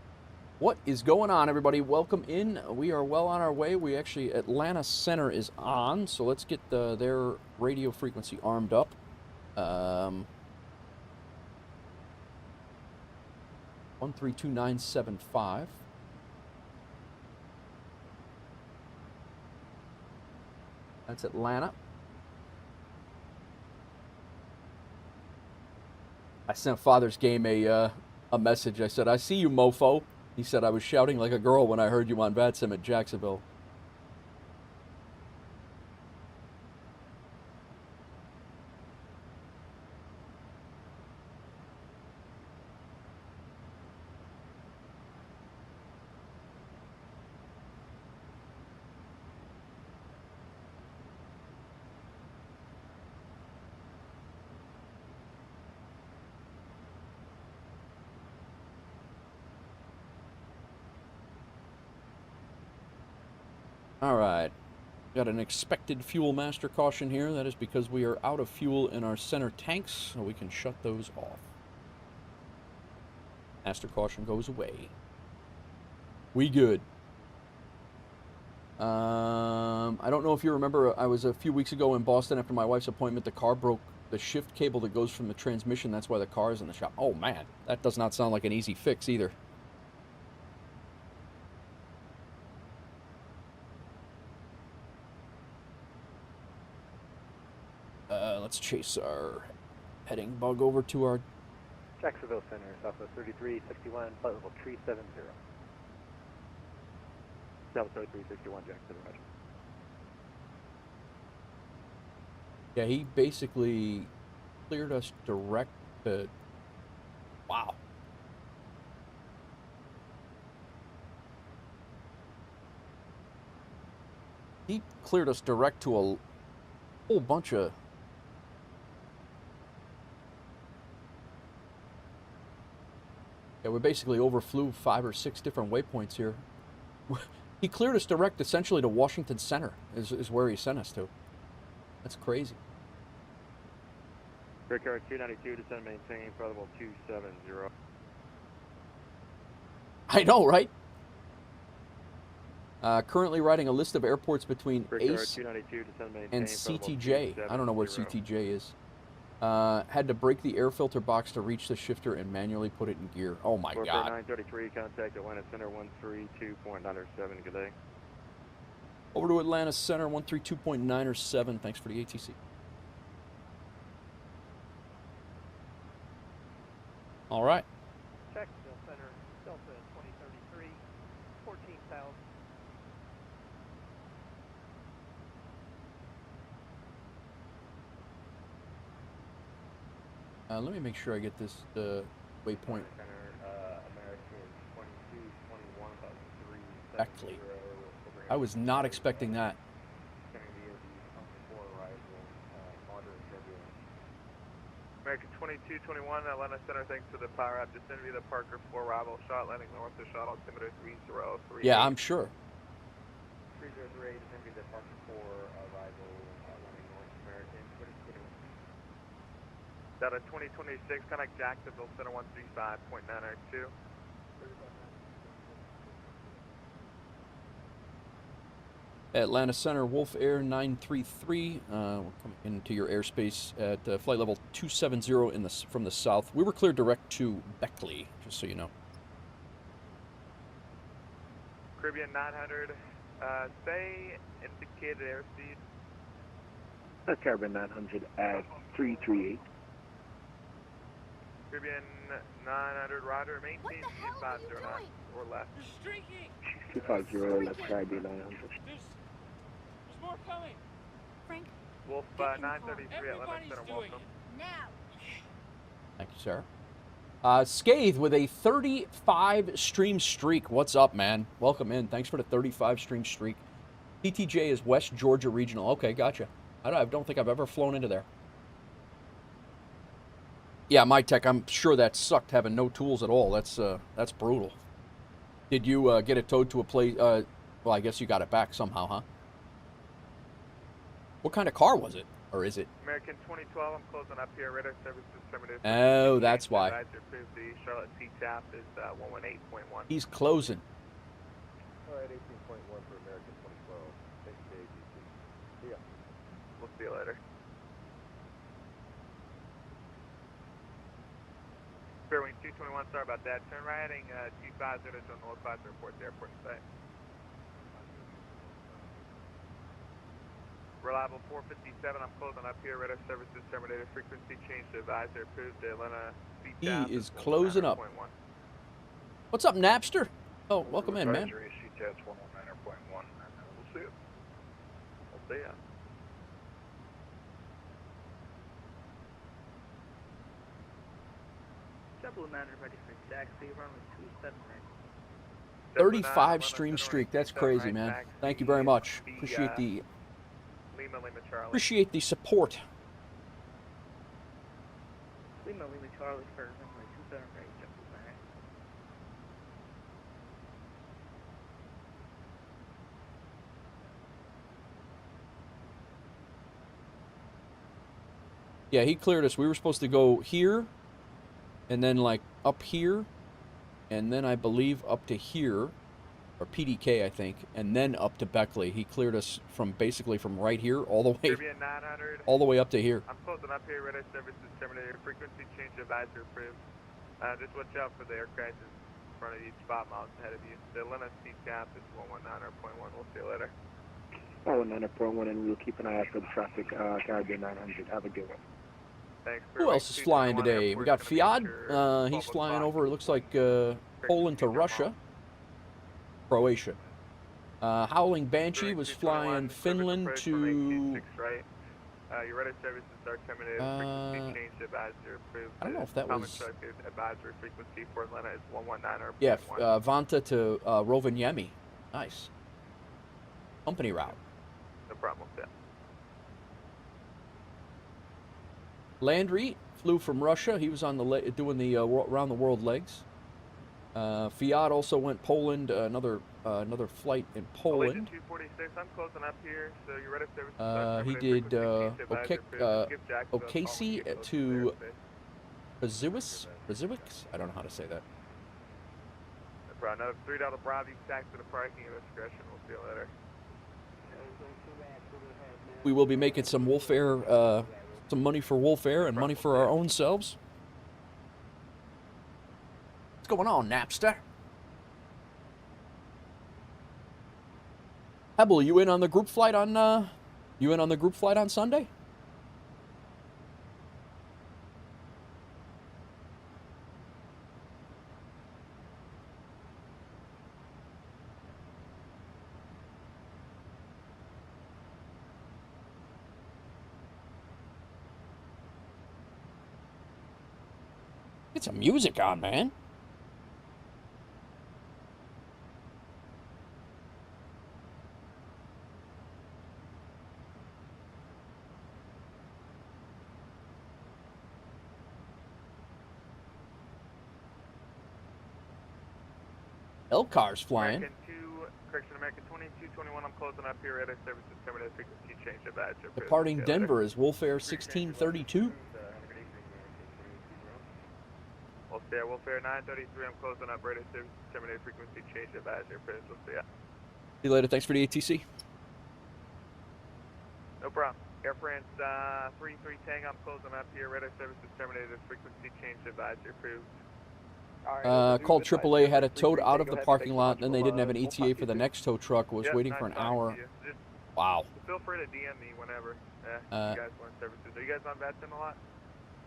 [SPEAKER 1] What is going on, everybody? Welcome in. We are well on our way. We actually, Atlanta Center is on, so let's get their radio frequency armed up. 132975. That's Atlanta. I sent Father's Game a message. I said, "I see you, mofo." He said, "I was shouting like a girl when I heard you on VATSIM at Jacksonville." All right, got an expected fuel master caution here. That is because we are out of fuel in our center tanks, so we can shut those off. Master caution goes away. We good. I don't know if you remember, I was a few weeks ago in Boston after my wife's appointment. The car broke the shift cable that goes from the transmission. That's why the car is in the shop. Oh man, that does not sound like an easy fix either. Let's chase our heading bug over to our
[SPEAKER 7] Jacksonville Center, Southwest 3361, flight level 370. Southwest 3361, Jacksonville, roger.
[SPEAKER 1] Yeah, he basically cleared us direct to, wow. He cleared us direct to a whole bunch of, yeah, we basically overflew 5 or 6 different waypoints here. He cleared us direct essentially to Washington Center is where he sent us to. That's crazy.
[SPEAKER 2] Brickyard 292, descend maintain, flight level 270.
[SPEAKER 1] I know, right? Currently writing a list of airports between
[SPEAKER 2] Brickyard
[SPEAKER 1] ACE
[SPEAKER 2] 292, descend maintain,
[SPEAKER 1] and
[SPEAKER 2] flight level
[SPEAKER 1] CTJ. I don't know what
[SPEAKER 2] 270.
[SPEAKER 1] CTJ is. Had to break the air filter box to reach the shifter and manually put it in gear. Oh my
[SPEAKER 2] WolfAir
[SPEAKER 1] god.
[SPEAKER 2] 933, contact Atlanta Center 132.907, good day.
[SPEAKER 1] Over to Atlanta Center 132.907. Thanks for the ATC. All right.
[SPEAKER 4] Jacksonville Center, Delta 2033, 14,000.
[SPEAKER 1] Let me make sure I get this waypoint. Beckley. I was not expecting that.
[SPEAKER 8] American 2221, Atlanta Center, thanks for the power up. Descend via the Parker 4 arrival shot, landing north of shot, altimeter 3038.
[SPEAKER 1] Yeah, I'm sure.
[SPEAKER 7] 303, descend via the Parker 4 arrival, landing north American 2221.
[SPEAKER 8] Delta 2026, contact Jacksonville Center 135.902.
[SPEAKER 1] Atlanta Center, WolfAir 933. We're coming into your airspace at flight level 270 from the south. We were cleared direct to Beckley, just so you know.
[SPEAKER 8] Caribbean 900, stay indicated airspeed.
[SPEAKER 7] Caribbean 900 at 338.
[SPEAKER 8] Caribbean 900, roger, maintain
[SPEAKER 9] What the hell are you
[SPEAKER 8] 2509
[SPEAKER 9] doing?
[SPEAKER 8] or less.
[SPEAKER 6] You're streaking!
[SPEAKER 7] 250 left Caribbean 900.
[SPEAKER 6] There's more coming!
[SPEAKER 9] Frank,
[SPEAKER 8] Wolf
[SPEAKER 9] Get in the car.
[SPEAKER 8] 933 Atlanta
[SPEAKER 6] Everybody's
[SPEAKER 8] Center,
[SPEAKER 6] doing
[SPEAKER 8] welcome.
[SPEAKER 9] now.
[SPEAKER 1] Thank you, sir. Scathe with a 35 stream streak. What's up, man? Welcome in. Thanks for the 35 stream streak. PTJ is West Georgia Regional. Okay, gotcha. I don't think I've ever flown into there. Yeah, my tech, I'm sure that sucked having no tools at all. That's brutal. Did you get it towed to a place? Well, I guess you got it back somehow, huh? What kind of car was it? Or is it?
[SPEAKER 8] American 2012, I'm closing up here. Radar services terminated.
[SPEAKER 1] Oh, that's why.
[SPEAKER 8] Advisor approved. The Charlotte CTAP is 118.1.
[SPEAKER 1] He's closing.
[SPEAKER 10] Alright, 18.1 for American 2012. Thank you, ABC. See ya.
[SPEAKER 8] We'll see you later. Fairwing 221, sorry about that. Turn right heading 250 to northwest report the airport in sight. Reliable 457, I'm closing up here. Radar services terminated. Frequency change to advisor approved. Atlanta
[SPEAKER 1] He
[SPEAKER 8] CTAP
[SPEAKER 1] is closing up.
[SPEAKER 8] 109.1.
[SPEAKER 1] What's up, Napster? Oh, welcome in, man.
[SPEAKER 10] Advisory CTAS 109.1. We'll see you.
[SPEAKER 8] We'll see ya.
[SPEAKER 3] JetBlue 900 ready for taxi, runway 27 right.
[SPEAKER 1] 35 stream streak. That's crazy, man. Thank you very much. Appreciate the
[SPEAKER 8] Lima Charlie.
[SPEAKER 1] appreciate the support.
[SPEAKER 3] Lima Charlie for runway 27 right, JetBlue 900.
[SPEAKER 1] Yeah, he cleared us. We were supposed to go here, and then like up here, and then I believe up to here, or PDK I think, and then up to Beckley. He cleared us from basically from right here all the way,
[SPEAKER 8] Caribbean 900.
[SPEAKER 1] all the way up to here.
[SPEAKER 8] I'm closing up here. Radar services terminated. Frequency change advisor approved. Just watch out for the aircraft in front of you, spot miles ahead of you. The Atlanta CTAP is 119.1. We'll see you later.
[SPEAKER 7] 109.1, and we'll keep an eye out for the traffic. Caribbean 900. Have a good one.
[SPEAKER 8] Thanks.
[SPEAKER 1] Who else is flying today? We got Fiat. He's flying over. It looks like Poland to Russia, Croatia. Howling Banshee was flying Finland to.
[SPEAKER 8] Your radar services are terminated. Frequency change advisor approved.
[SPEAKER 1] I don't know if that was.
[SPEAKER 8] Advisory frequency for Atlanta is 119 or.
[SPEAKER 1] Yeah, Vanta to Rovaniemi. Nice. Company route.
[SPEAKER 8] No problem with that.
[SPEAKER 1] Landry flew from Russia. He was on the doing the around the world legs. Fiat also went Poland. Another flight in Poland.
[SPEAKER 8] 246. I'm closing up here. So your radar services are
[SPEAKER 1] He
[SPEAKER 8] terminated.
[SPEAKER 1] did
[SPEAKER 8] Frequency change advisor approved. Skip
[SPEAKER 1] Okasi
[SPEAKER 8] Jacksonville,
[SPEAKER 1] to
[SPEAKER 8] airspace.
[SPEAKER 1] Pazuix. I don't know how to say that.
[SPEAKER 8] Another $3 Bravo tax to the parking at discretion. We'll see you later.
[SPEAKER 1] We will be making some WolfAir, some money for WolfAir and money for our own selves. What's going on, Napster? Hebel, you in on the group flight on? You in on the group flight on Sunday? Get some music on, man. Elcar's flying.
[SPEAKER 8] American 2, correction, American 2221, I'm closing up here. Radar services terminated. Frequency change advisor.
[SPEAKER 1] Departing Denver is WolfAir 1632.
[SPEAKER 8] WolfAir 933, I'm closing up. Radar services terminated. Frequency change advisor. We'll see ya.
[SPEAKER 1] See you later. Thanks for the ATC.
[SPEAKER 8] No problem. Air France 33 Tang, I'm closing up here. Radar services terminated. Frequency change advisor approved.
[SPEAKER 1] Called AAA, had it towed out of the parking lot, and then they didn't have an ETA for the next tow truck. Was waiting for an hour. Wow.
[SPEAKER 8] Feel free to DM me whenever you guys want services. Are you guys on Batson a lot?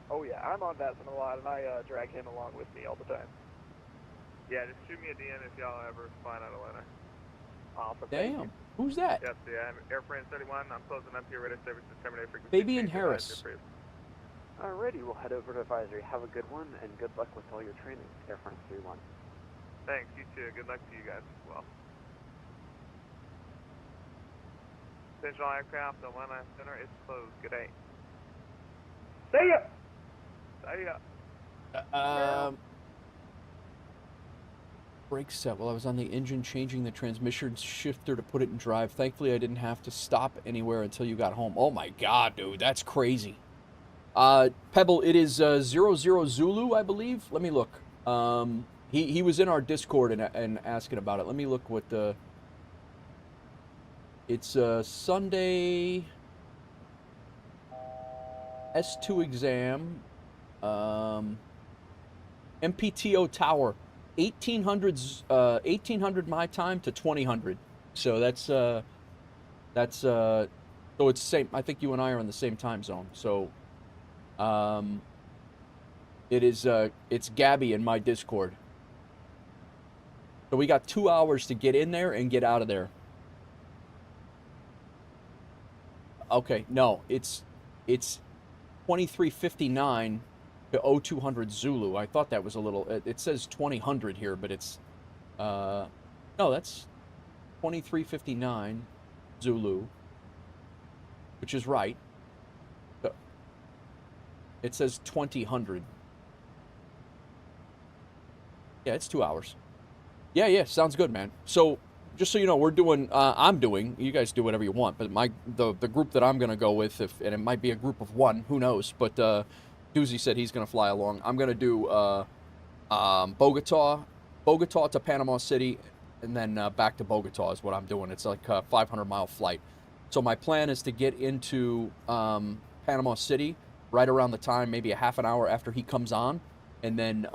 [SPEAKER 3] Oh yeah, I'm on Batson a lot, and I drag him along with me all the time.
[SPEAKER 8] Yeah, just shoot me a DM if y'all ever find out Atlanta.
[SPEAKER 3] Awesome.
[SPEAKER 1] Damn. Who's that?
[SPEAKER 8] Yep, yeah, I'm Airframe 31. I'm closing up here. Radar services terminate frequency.
[SPEAKER 1] Baby and Harris.
[SPEAKER 3] Alrighty, we'll head over to advisory. Have a good one, and good luck with all your training, Airframe 31.
[SPEAKER 8] Thanks, you too. Good luck to you guys as well. Central Aircraft, Atlanta Center is closed. Good day.
[SPEAKER 3] See ya!
[SPEAKER 8] See ya.
[SPEAKER 1] Brake set. Well, I was on the engine changing the transmission shifter to put it in drive. Thankfully, I didn't have to stop anywhere until you got home. Oh my God, dude, that's crazy. Pebble, it is 00 Zulu, I believe. Let me look. He was in our Discord and asking about it. Let me look what the... It's Sunday S2 exam, MPTO Tower, 1800 my time to 2000. So so it's same. I think you and I are in the same time zone. So it's Gabby in my Discord. So we got 2 hours to get in there and get out of there. Okay, no, it's 2359 to 0200 Zulu. I thought that was a little. It says 2000 here, but it's no, that's 2359 Zulu, which is right. It says 2000. Yeah, it's 2 hours. Yeah, sounds good, man. So, just so you know, we're doing, I'm doing, you guys do whatever you want, but the group that I'm going to go with, and it might be a group of one, who knows, but Doozy said he's going to fly along. I'm going to do Bogota to Panama City, and then back to Bogota is what I'm doing. It's like a 500-mile flight. So my plan is to get into Panama City right around the time, maybe a half an hour after he comes on, and then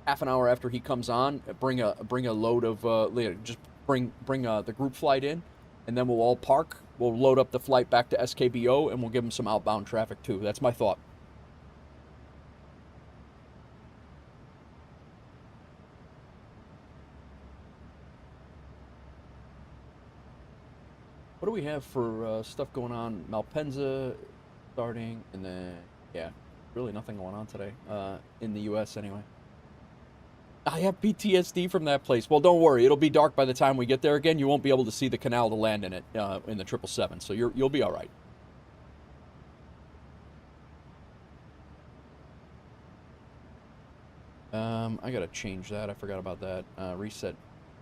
[SPEAKER 1] half an hour after he comes on, bring a load of just bring the group flight in, and then we'll all park. We'll load up the flight back to SKBO, and we'll give them some outbound traffic too. That's my thought. What do we have for stuff going on? Malpensa starting, and then yeah, really nothing going on today in the U.S. anyway. I have PTSD from that place. Well, don't worry. It'll be dark by the time we get there again. You won't be able to see the canal to land in it in the 777, so you'll be all right. I gotta change that. I forgot about that. Reset.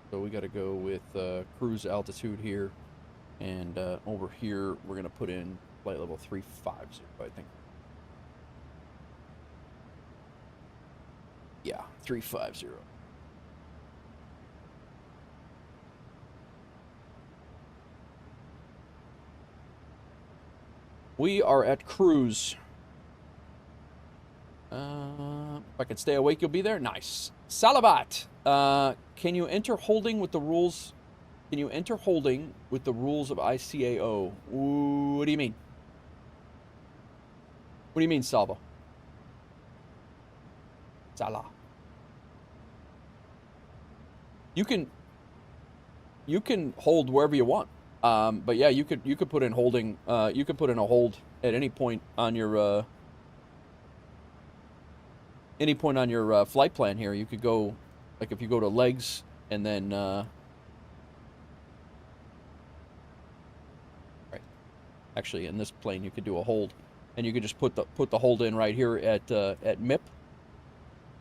[SPEAKER 1] So we gotta go with cruise altitude here, and over here we're gonna put in flight level 350, I think. Yeah, 350. We are at cruise. If I can stay awake, you'll be there. Nice. Salabat. Can you enter holding with the rules? Can you enter holding with the rules of ICAO? Ooh, what do you mean? What do you mean, Salva? Salah. You can hold wherever you want. But yeah, you could put in holding. You could put in a hold at any point on your flight plan here. You could go, like if you go to legs and then right. Actually, in this plane, you could do a hold, and you could just put the hold in right here at MIP.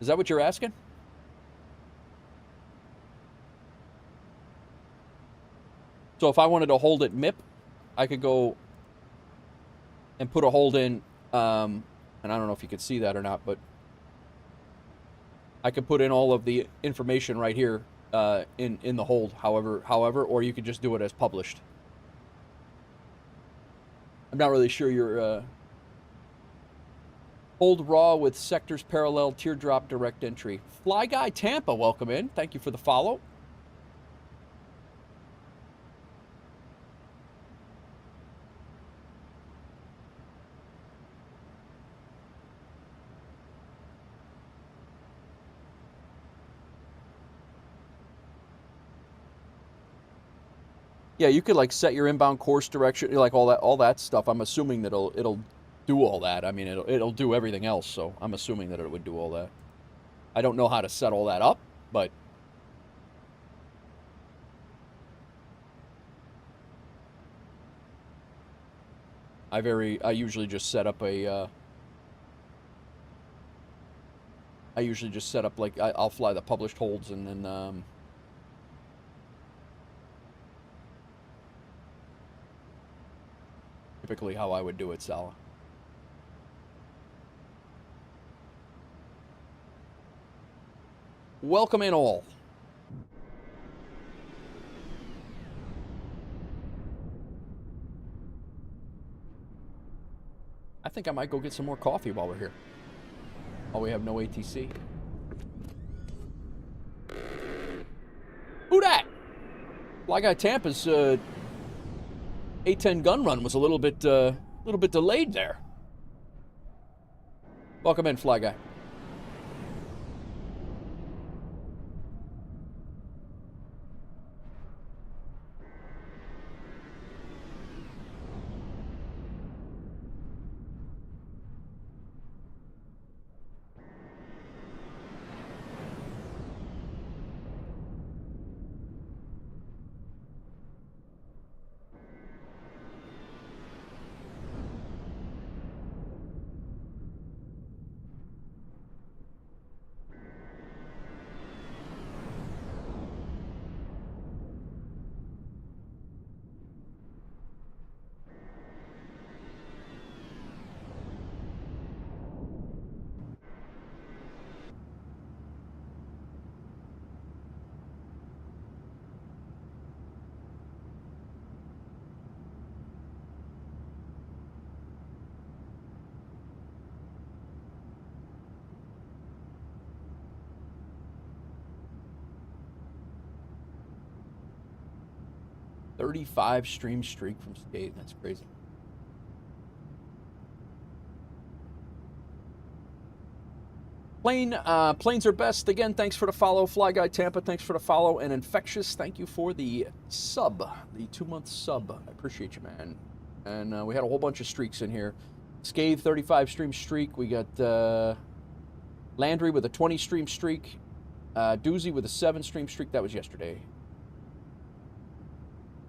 [SPEAKER 1] Is that what you're asking? So if I wanted to hold at MIP, I could go and put a hold in, and I don't know if you could see that or not, but I could put in all of the information right here in the hold, however, or you could just do it as published. I'm not really sure you're Hold raw with sectors parallel, teardrop direct entry. Fly Guy Tampa, welcome in. Thank you for the follow. Yeah, you could like set your inbound course direction, like all that stuff. I'm assuming that it'll do all that. I mean, it'll do everything else. So I'm assuming that it would do all that. I don't know how to set all that up, but I usually just set up a I usually just set up like I'll fly the published holds and then typically how I would do it, Sala. Welcome in all. I think I might go get some more coffee while we're here. Oh, we have no ATC. Who dat? Fly Guy Tampa's A-10 gun run was a little bit delayed there. Welcome in, Fly Guy. $35 stream streak from Skate. That's crazy. Planes are best. Again, thanks for the follow. Fly Guy Tampa, thanks for the follow. And Infectious, thank you for the sub, the 2-month sub. I appreciate you, man. And we had a whole bunch of streaks in here. Scathe, 35 stream streak. We got Landry with a 20 stream streak. Doozy with a 7 stream streak. That was yesterday.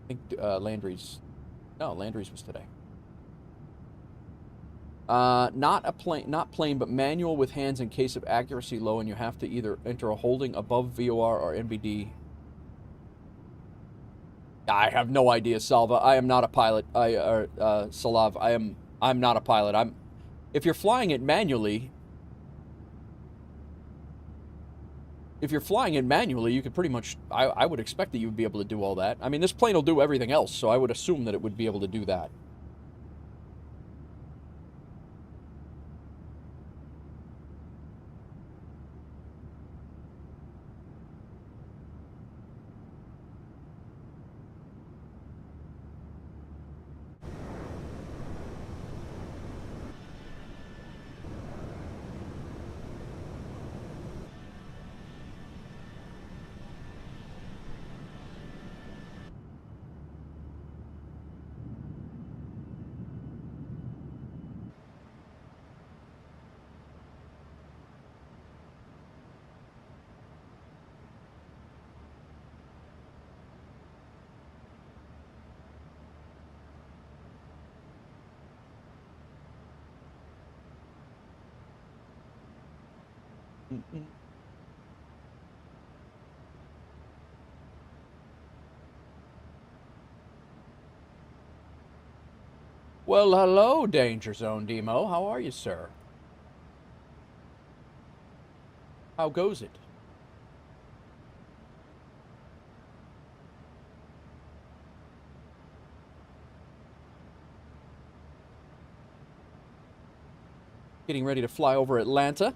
[SPEAKER 1] I think Landry's was today. Not plain, but manual with hands in case of accuracy low, and you have to either enter a holding above VOR or NBD. I have no idea, Salva. I am not a pilot. Salav. I'm not a pilot. If you're flying it manually. If you're flying it manually, you could pretty much, I would expect that you would be able to do all that. I mean, this plane will do everything else, so I would assume that it would be able to do that. Well, hello, Danger Zone Demo. How are you, sir? How goes it? Getting ready to fly over Atlanta.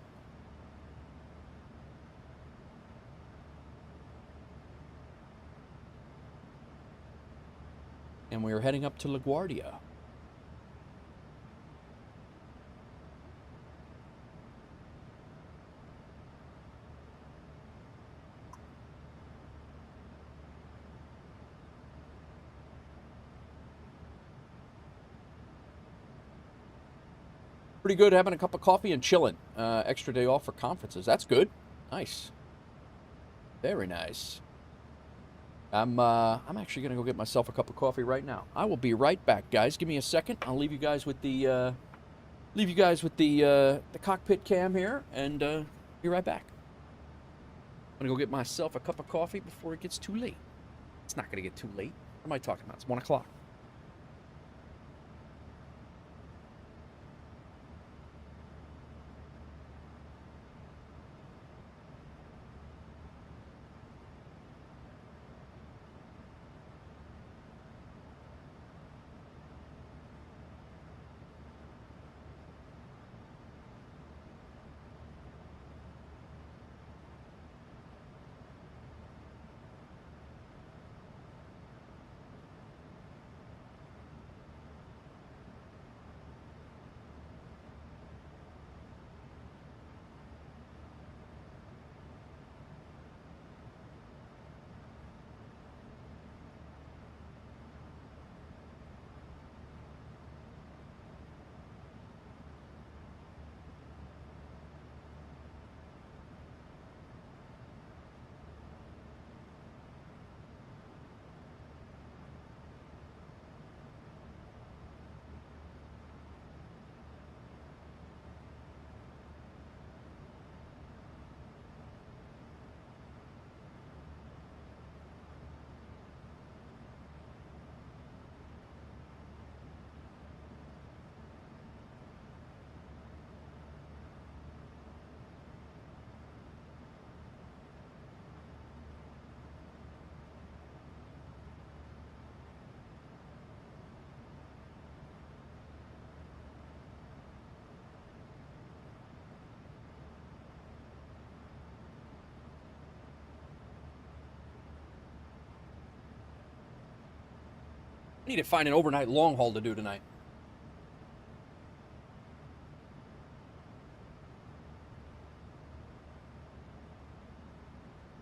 [SPEAKER 1] And we are heading up to LaGuardia. Pretty good having a cup of coffee and chilling. Extra day off for conferences. That's good. Nice. Very nice. I'm actually gonna go get myself a cup of coffee right now. I will be right back, guys. Give me a second. I'll leave you guys with the cockpit cam here, and be right back. I'm gonna go get myself a cup of coffee before it gets too late. It's not gonna get too late. What am I talking about? It's 1 o'clock. I need to find an overnight long haul to do tonight.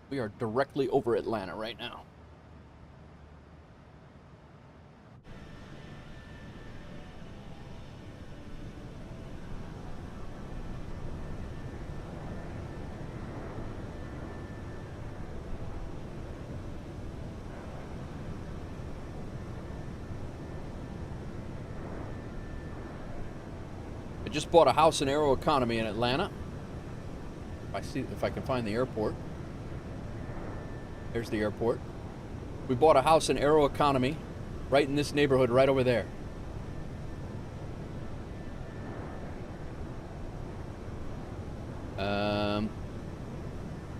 [SPEAKER 1] We are directly over Atlanta right now. I just bought a house in Aeroconomy in Atlanta. If I can find the airport. There's the airport. We bought a house in Aeroconomy, right in this neighborhood, right over there.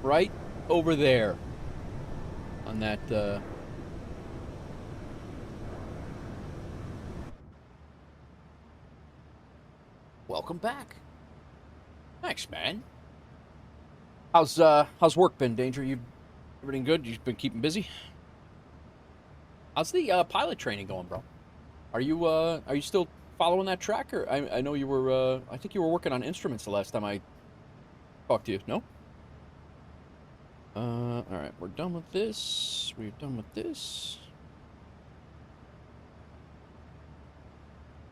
[SPEAKER 1] Right over there. On that, Welcome back. Thanks, man. How's work been, Danger? Everything good? You've been keeping busy? How's the pilot training going, bro? Are you still following that track, or I know you were I think you were working on instruments the last time I talked to you. No? All right, we're done with this. We're done with this.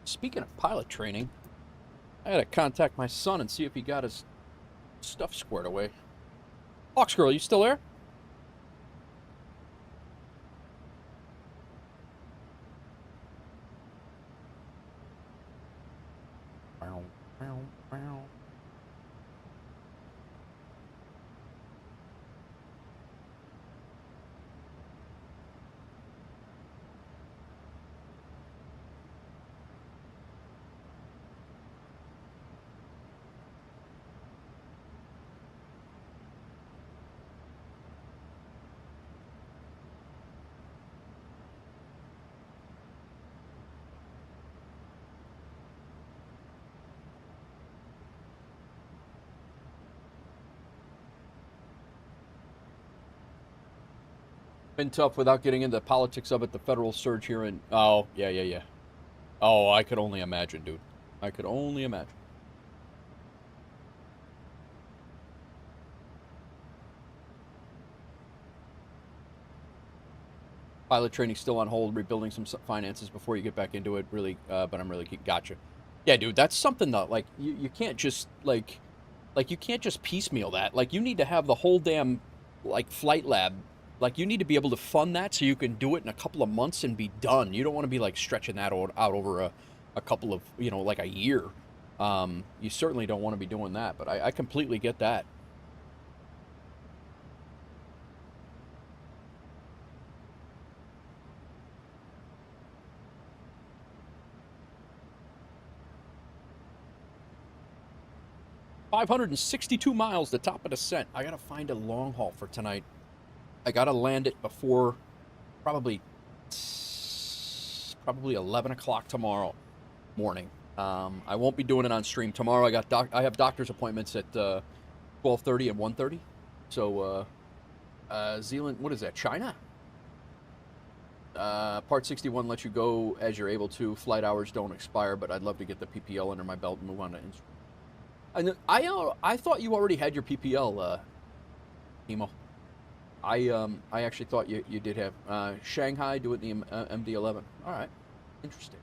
[SPEAKER 1] Speaking of pilot training, I gotta contact my son and see if he got his stuff squared away. Hawks Girl, you still there? Been tough without getting into the politics of it. The federal surge here in... Oh, yeah. Oh, I could only imagine, dude. I could only imagine. Pilot training still on hold, rebuilding some finances before you get back into it. Really, but I'm really gotcha. Yeah, dude, that's something that like you can't just like you can't just piecemeal that. Like you need to have the whole damn like flight lab. Like you need to be able to fund that so you can do it in a couple of months and be done. You don't want to be like stretching that out over a couple of like a year. You certainly don't want to be doing that. But I completely get that. $562 miles, the top of descent. I gotta find a long haul for tonight. I gotta land it before probably 11 o'clock tomorrow morning. I won't be doing it on stream tomorrow. I have doctor's appointments at 12:30 and 1:30. So Zealand, what is that? China? Part 61 lets you go as you're able to. Flight hours don't expire, but I'd love to get the PPL under my belt and move on to instrument. I thought you already had your PPL, Emo. I actually thought you did have Shanghai. Do it in the MD-11. All right, interesting.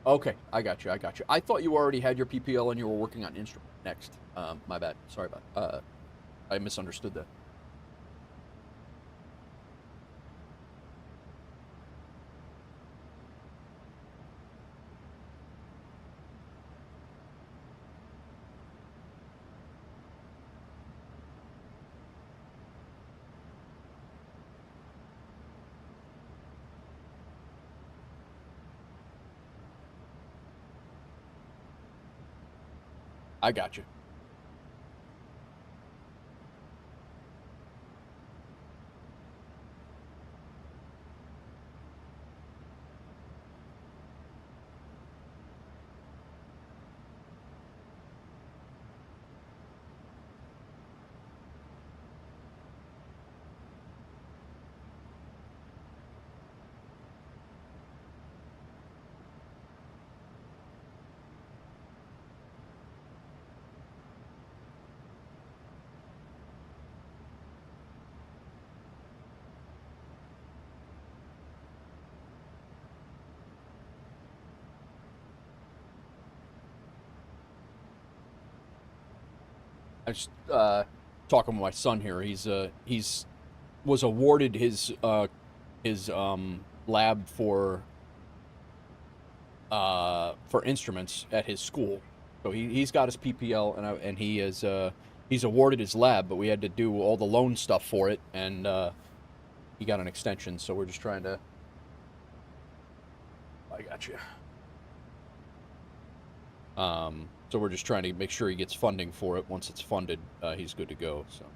[SPEAKER 1] Okay, I got you. I thought you already had your PPL and you were working on instrument next. My bad. Sorry about. I misunderstood that. I got you. I was talking with my son here. He's was awarded his lab for instruments at his school. So he's got his PPL and he is he's awarded his lab, but we had to do all the loan stuff for it, and he got an extension. So we're just trying to. I got you. So we're just trying to make sure he gets funding for it. Once it's funded, he's good to go. So.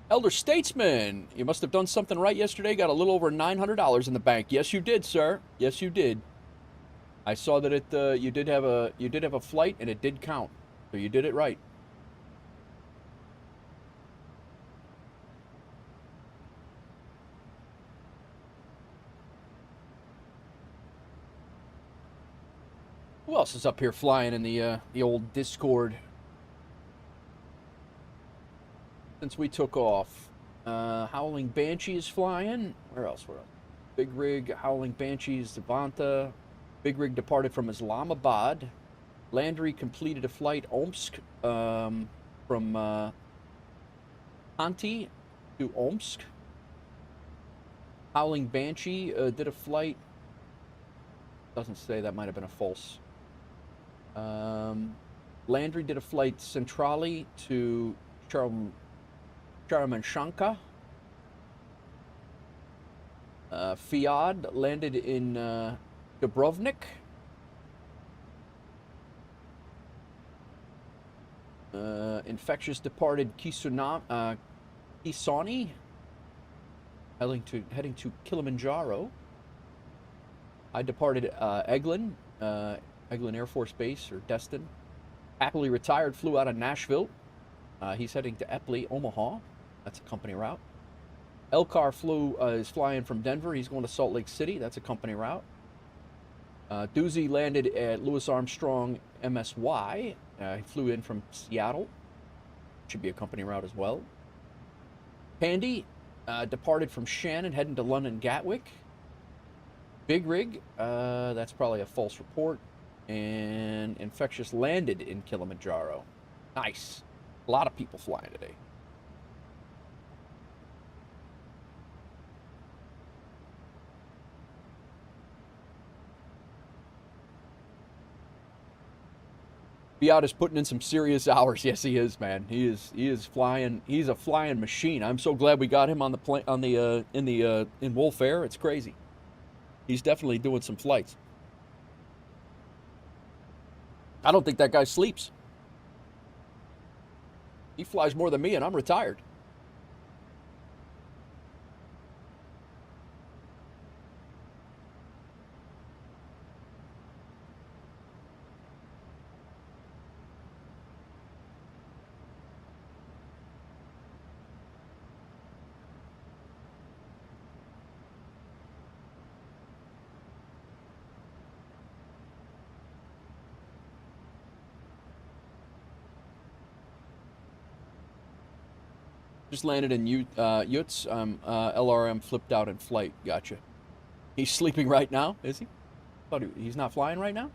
[SPEAKER 1] Elder Statesman, you must have done something right yesterday. Got a little over $900 in the bank. Yes, you did, sir. Yes, you did. I saw that you did have a flight and it did count, so you did it right. Who else is up here flying in the old Discord? Since we took off, Howling Banshee is flying. Where else? Big Rig, Howling Banshees, Zavanta. Big Rig departed from Islamabad. Landry completed a flight Omsk from Hanti to Omsk. Howling Banshee did a flight. Doesn't say, that might have been a false. Landry did a flight Centrali to Charamanshanka. Fiat landed in Dubrovnik. Infectious departed Kisani, heading to Kilimanjaro. I departed Eglin Air Force Base, or Destin. Happily retired, flew out of Nashville. He's heading to Epley, Omaha. That's a company route. Elcar is flying from Denver. He's going to Salt Lake City. That's a company route. Doozy landed at Louis Armstrong MSY. He flew in from Seattle. Should be a company route as well. Pandy departed from Shannon, heading to London Gatwick. Big Rig, that's probably a false report. And Infectious landed in Kilimanjaro. Nice. A lot of people flying today. Fiat is putting in some serious hours. Yes, he is, man. He is flying. He's a flying machine. I'm so glad we got him on the plane in WolfAir. It's crazy. He's definitely doing some flights. I don't think that guy sleeps. He flies more than me, and I'm retired. Just landed in Utes. LRM flipped out in flight. Gotcha. He's sleeping right now, is he? Thought he's not flying right now?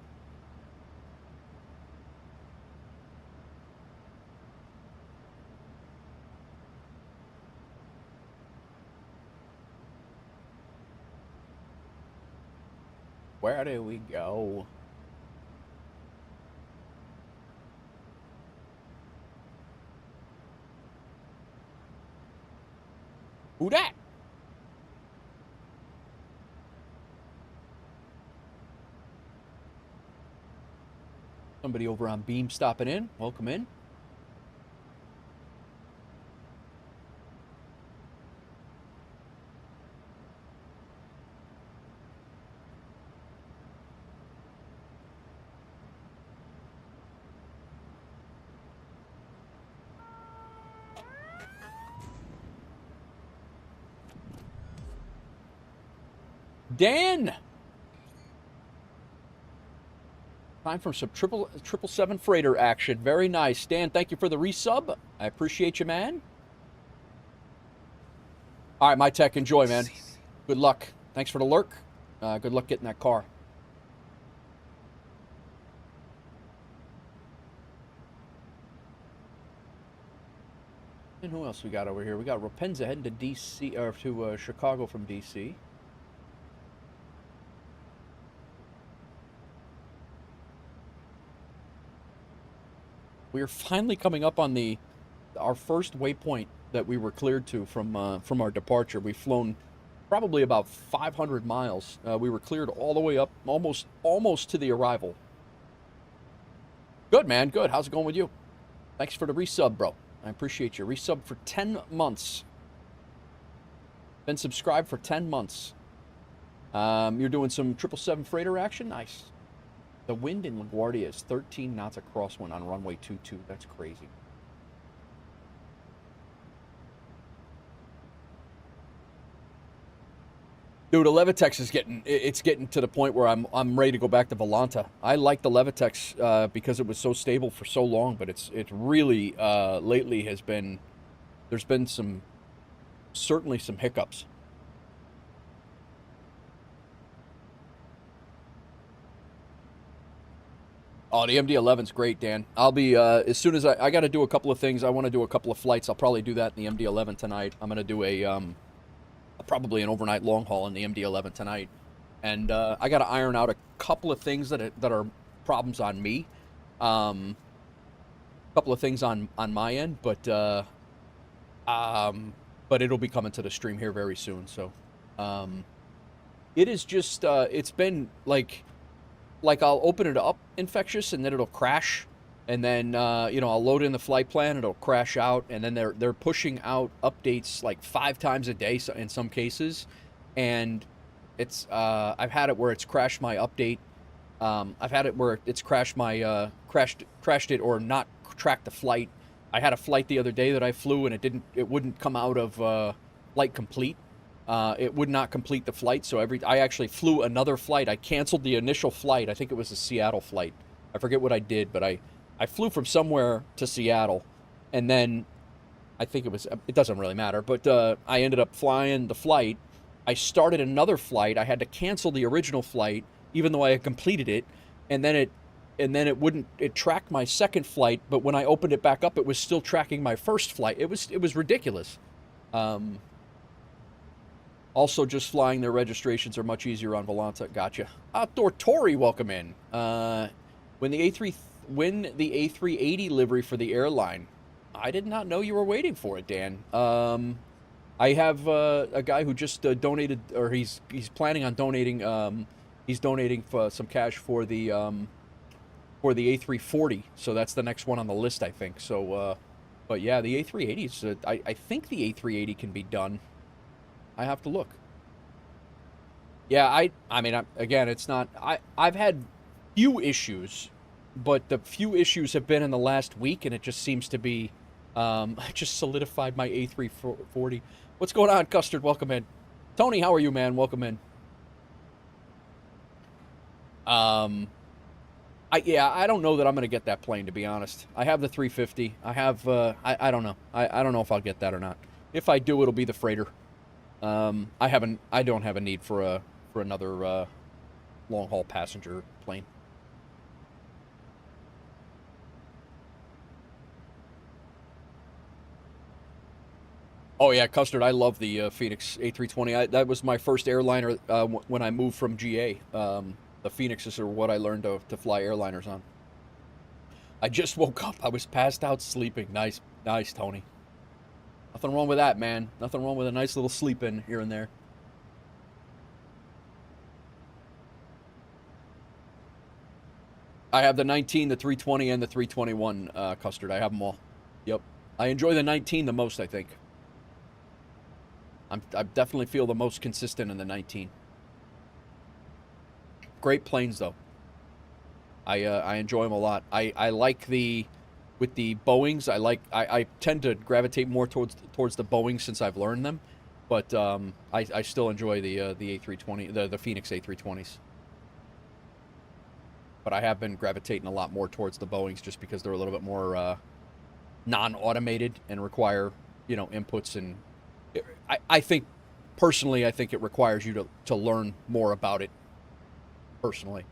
[SPEAKER 1] Where do we go? Who dat? Somebody over on Beam stopping in. Welcome in. Dan! Time for some 777 freighter action. Very nice. Dan, thank you for the resub. I appreciate you, man. All right, my tech, enjoy, man. Good luck. Thanks for the lurk. Good luck getting that car. And who else we got over here? We got Rapenza heading to DC, or to Chicago from DC. We are finally coming up on our first waypoint that we were cleared to from our departure. We've flown probably about 500 miles. We were cleared all the way up, almost to the arrival. Good, man. Good. How's it going with you? Thanks for the resub, bro. I appreciate you. Resub for 10 months. Been subscribed for 10 months. You're doing some 777 freighter action? Nice. The wind in LaGuardia is 13 knots a crosswind on runway 22. That's crazy. Dude, the Levitex is getting to the point where I'm ready to go back to Volanta. I like the Levitex because it was so stable for so long, but it's really lately there's been certainly some hiccups. Oh, the MD-11's great, Dan. I'll be, as soon as I got to do a couple of things. I want to do a couple of flights. I'll probably do that in the MD-11 tonight. I'm going to do probably an overnight long haul in the MD-11 tonight. And I got to iron out a couple of things that are problems on me. A couple of things on my end, but it'll be coming to the stream here very soon. So, It is just, it's been like I'll open it up, Infectious, and then it'll crash. And then, you know, I'll load in the flight plan, it'll crash out. And then they're pushing out updates like 5 times a day in some cases. And it's, I've had it where it's crashed my update. I've had it where it's crashed my, crashed it or not tracked the flight. I had a flight the other day that I flew and it wouldn't come out of, flight complete. It would not complete the flight, so I actually flew another flight. I canceled the initial flight. I think it was a Seattle flight. I forget what I did, but I flew from somewhere to Seattle, and then I think it doesn't really matter, but I ended up flying the flight. I started another flight. I had to cancel the original flight, even though I had completed it, and then it tracked my second flight, but when I opened it back up, it was still tracking my first flight. It was ridiculous. Also, just flying their registrations are much easier on Volanta. Gotcha. Outdoor Tory, welcome in. When the A380 livery for the airline. I did not know you were waiting for it, Dan. I have a guy who just donated, or he's planning on donating. He's donating for some cash for the A340. So that's the next one on the list, I think. So, but yeah, the A380s. I think the A380 can be done. I have to look. Yeah, I mean, again, it's not... I've had few issues, but the few issues have been in the last week, and it just seems to be... I just solidified my A340. What's going on, Custard? Welcome in. Tony, how are you, man? Welcome in. I don't know that I'm going to get that plane, to be honest. I have the 350. I have... I don't know. I don't know if I'll get that or not. If I do, it'll be the freighter. I don't have a need for another long haul passenger plane. Oh yeah, Custard. I love the Fenix A320. That was my first airliner when I moved from GA. The Phoenixes are what I learned to fly airliners on. I just woke up. I was passed out sleeping. Nice, Tony. Nothing wrong with that, man. Nothing wrong with a nice little sleep in here and there. I have the 19, the 320, and the 321, Custard. I have them all. Yep. I enjoy the 19 the most, I think. I definitely feel the most consistent in the 19. Great planes, though. I enjoy them a lot. I like the... With the Boeings, I tend to gravitate more towards the Boeing since I've learned them, but I still enjoy the A320, the Fenix A320s. But I have been gravitating a lot more towards the Boeings just because they're a little bit more non-automated and require, you know, inputs, and I think personally I think it requires you to learn more about it personally.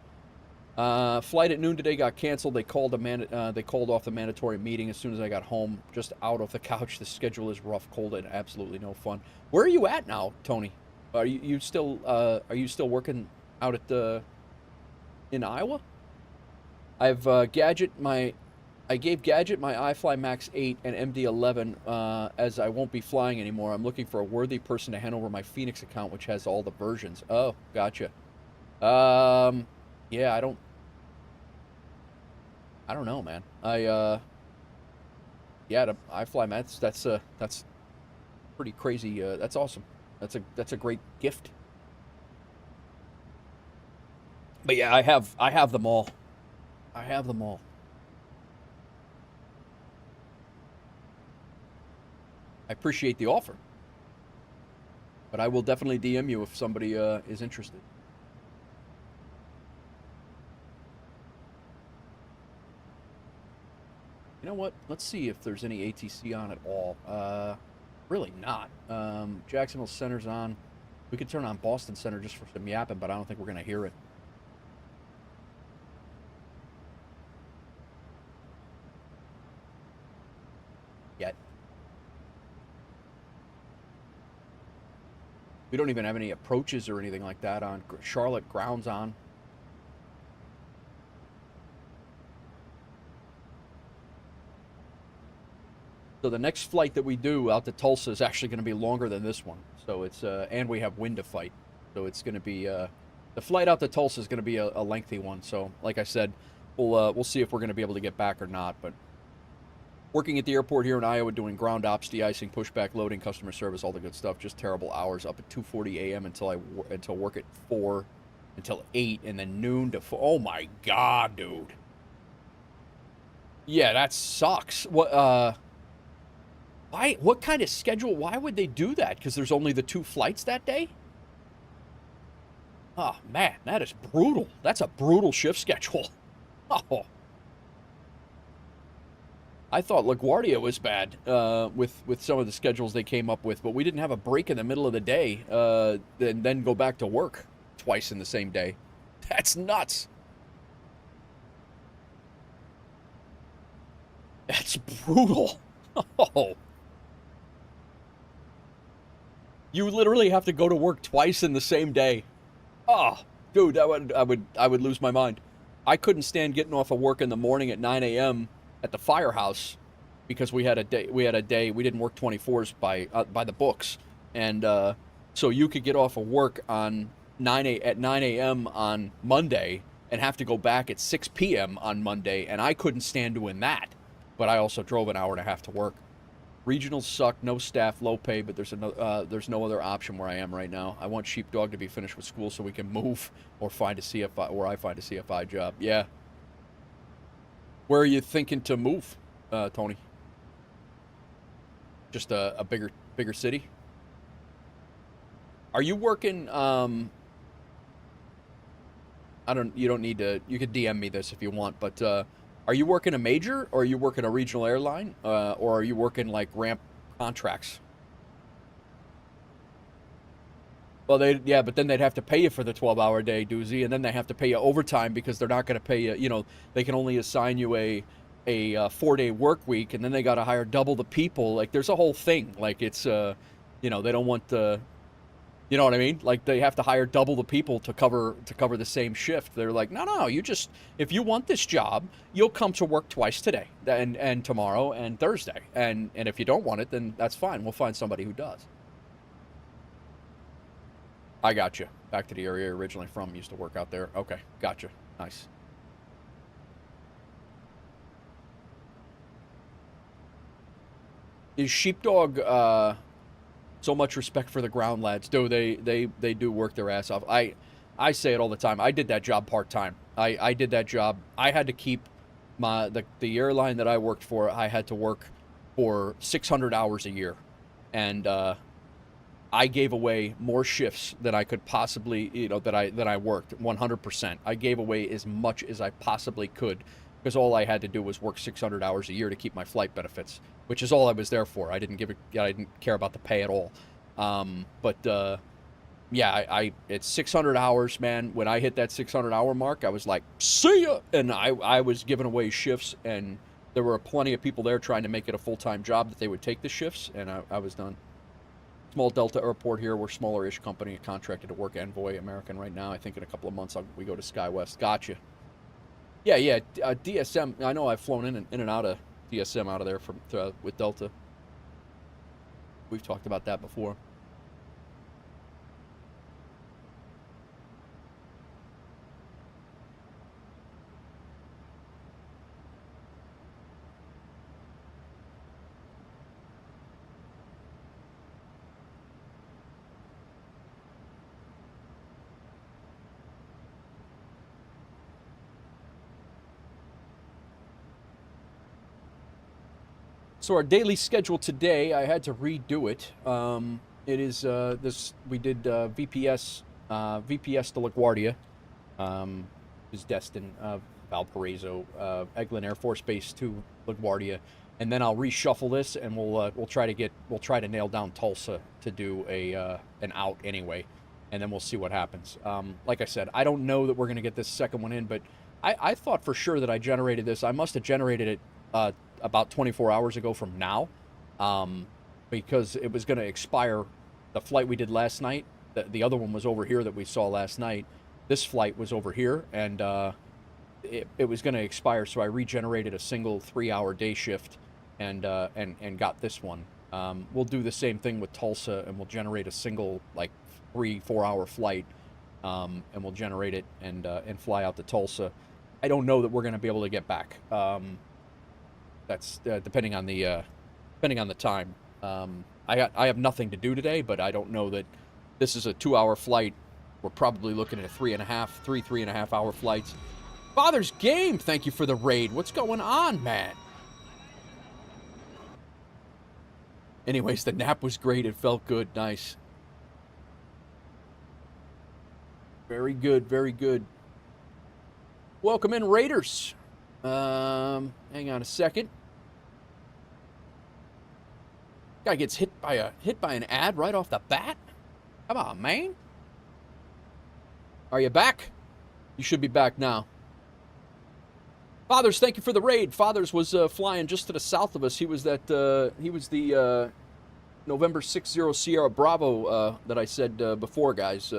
[SPEAKER 1] Flight at noon today got canceled. They called off the mandatory meeting as soon as I got home. Just out of the couch. The schedule is rough, cold, and absolutely no fun. Where are you at now, Tony? Are you still working out at in Iowa? I gave Gadget my iFly Max 8 and MD-11 as I won't be flying anymore. I'm looking for a worthy person to hand over my Phoenix account, which has all the versions. Oh, gotcha. Yeah, I don't know, man. Yeah, the iFly Max, that's pretty crazy. That's awesome. That's a great gift. But yeah, I have them all. I have them all. I appreciate the offer. But I will definitely DM you if somebody is interested. You know what? Let's see if there's any ATC on at all. Really not. Jacksonville Center's on. We could turn on Boston Center just for some yapping, but I don't think we're going to hear it. Yet. We don't even have any approaches or anything like that on. Charlotte ground's on. So the next flight that we do out to Tulsa is actually going to be longer than this one. So it's and we have wind to fight. So it's going to be the flight out to Tulsa is going to be a lengthy one. So like I said, we'll see if we're going to be able to get back or not. But working at the airport here in Iowa, doing ground ops, de-icing, pushback, loading, customer service, all the good stuff. Just terrible hours. Up at 2:40 a.m. until work at 4, until 8, and then noon to 4. Oh my God, dude. Yeah, that sucks. What? Why? What kind of schedule? Why would they do that? Because there's only the 2 flights that day? Oh, man, that is brutal. That's a brutal shift schedule. Oh. I thought LaGuardia was bad with some of the schedules they came up with, but we didn't have a break in the middle of the day and then go back to work twice in the same day. That's nuts. That's brutal. Oh. You literally have to go to work twice in the same day. Oh, dude, I would lose my mind. I couldn't stand getting off of work in the morning at 9 a.m. at the firehouse because we had a day we didn't work 24s by the books, and so you could get off of work on 9 a.m. on Monday and have to go back at 6 p.m. on Monday, and I couldn't stand doing that. But I also drove an hour and a half to work. Regionals suck, no staff, low pay, but there's no other option where I am right now. I want Sheepdog to be finished with school so we can move or find a CFI, or I find a CFI job. Yeah. Where are you thinking to move, Tony? Just a bigger city? Are you working, you don't need to, you could DM me this if you want, but, are you working a major, or are you working a regional airline, or are you working, like, ramp contracts? Well, but then they'd have to pay you for the 12-hour day, doozy, and then they have to pay you overtime because they're not going to pay you, they can only assign you a 4-day work week, and then they got to hire double the people. Like, there's a whole thing. Like, it's, they don't want the... You know what I mean? Like, they have to hire double the people to cover the same shift. They're like, no, if you want this job, you'll come to work twice today and tomorrow and Thursday. And if you don't want it, then that's fine. We'll find somebody who does. I got you. Back to the area you're originally from. Used to work out there. Okay, gotcha. Nice. Is Sheepdog... So much respect for the ground lads. Dude, they do work their ass off. I say it all the time. I did that job part-time. I did that job. I had to keep the airline that I worked for, I had to work for 600 hours a year. And I gave away more shifts than I could possibly, that I worked, 100%. I gave away as much as I possibly could because all I had to do was work 600 hours a year to keep my flight benefits, which is all I was there for. I didn't care about the pay at all. Yeah, it's 600 hours, man. When I hit that 600-hour mark, I was like, see ya! And I was giving away shifts, and there were plenty of people there trying to make it a full-time job that they would take the shifts, and I was done. Small Delta airport here. We're a smaller-ish company, contracted to work Envoy American right now. I think in a couple of months we go to SkyWest. Gotcha. Yeah, DSM. I know I've flown in and out of DSM out of there with Delta. We've talked about that before. So our daily schedule today, I had to redo it. It is we did VPS to LaGuardia, is Destin, Valparaiso, Eglin Air Force Base to LaGuardia, and then I'll reshuffle this, and we'll try to nail down Tulsa to do an out anyway, and then we'll see what happens. Like I said, I don't know that we're gonna get this second one in, but I thought for sure that I generated this. I must have generated it about 24 hours ago from now, because it was going to expire. The flight we did last night, the other one was over here that we saw last night. This flight was over here, and it was going to expire, so I regenerated a single 3-hour day shift and got this one. We'll do the same thing with Tulsa, and we'll generate a single, like, 3-4 hour flight, and we'll generate it and fly out to Tulsa. I don't know that we're going to be able to get back. That's depending on the time. I have nothing to do today, but I don't know that this is a 2-hour flight. We're probably looking at 3.5 hour flights. Father's Game, thank you for the raid. What's going on, man? Anyways, the nap was great. It felt good. Nice. Very good, very good. Welcome in, Raiders. Hang on a second. Guy gets hit by an ad right off the bat. Come on, man. Are you back? You should be back now. Fathers, thank you for the raid. Fathers was flying just to the south of us. He was the November 60 Sierra Bravo that I said before, guys.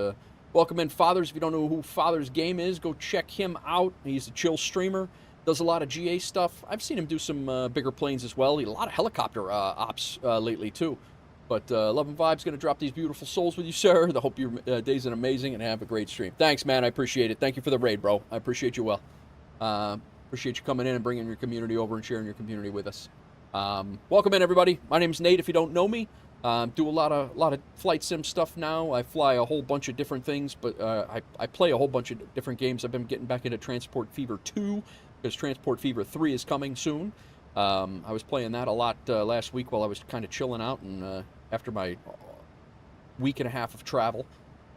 [SPEAKER 1] Welcome in, Fathers. If you don't know who Father's Game is, go check him out. He's a chill streamer. Does a lot of GA stuff. I've seen him do some bigger planes as well. He did a lot of helicopter ops lately, too. But Love and Vibe's going to drop these beautiful souls with you, sir. I hope your day's an amazing and have a great stream. Thanks, man. I appreciate it. Thank you for the raid, bro. I appreciate you well. Appreciate you coming in and bringing your community over and sharing your community with us. Welcome in, everybody. My name's Nate, if you don't know me. Do a lot of flight sim stuff now. I fly a whole bunch of different things, but I play a whole bunch of different games. I've been getting back into Transport Fever 2, because Transport Fever 3 is coming soon. I was playing that a lot last week while I was kind of chilling out and after my week and a half of travel.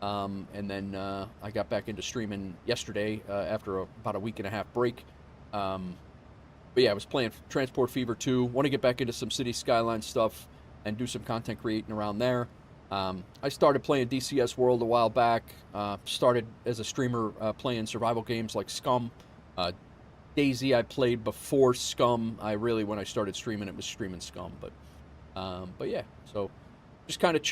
[SPEAKER 1] And then I got back into streaming yesterday after about a week and a half break. But yeah, I was playing Transport Fever 2. Want to get back into some City Skyline stuff and do some content creating around there. I started playing DCS World a while back. Started as a streamer playing survival games like Scum. Daisy I played before Scum. When I started streaming, it was streaming Scum. But yeah, so just kind of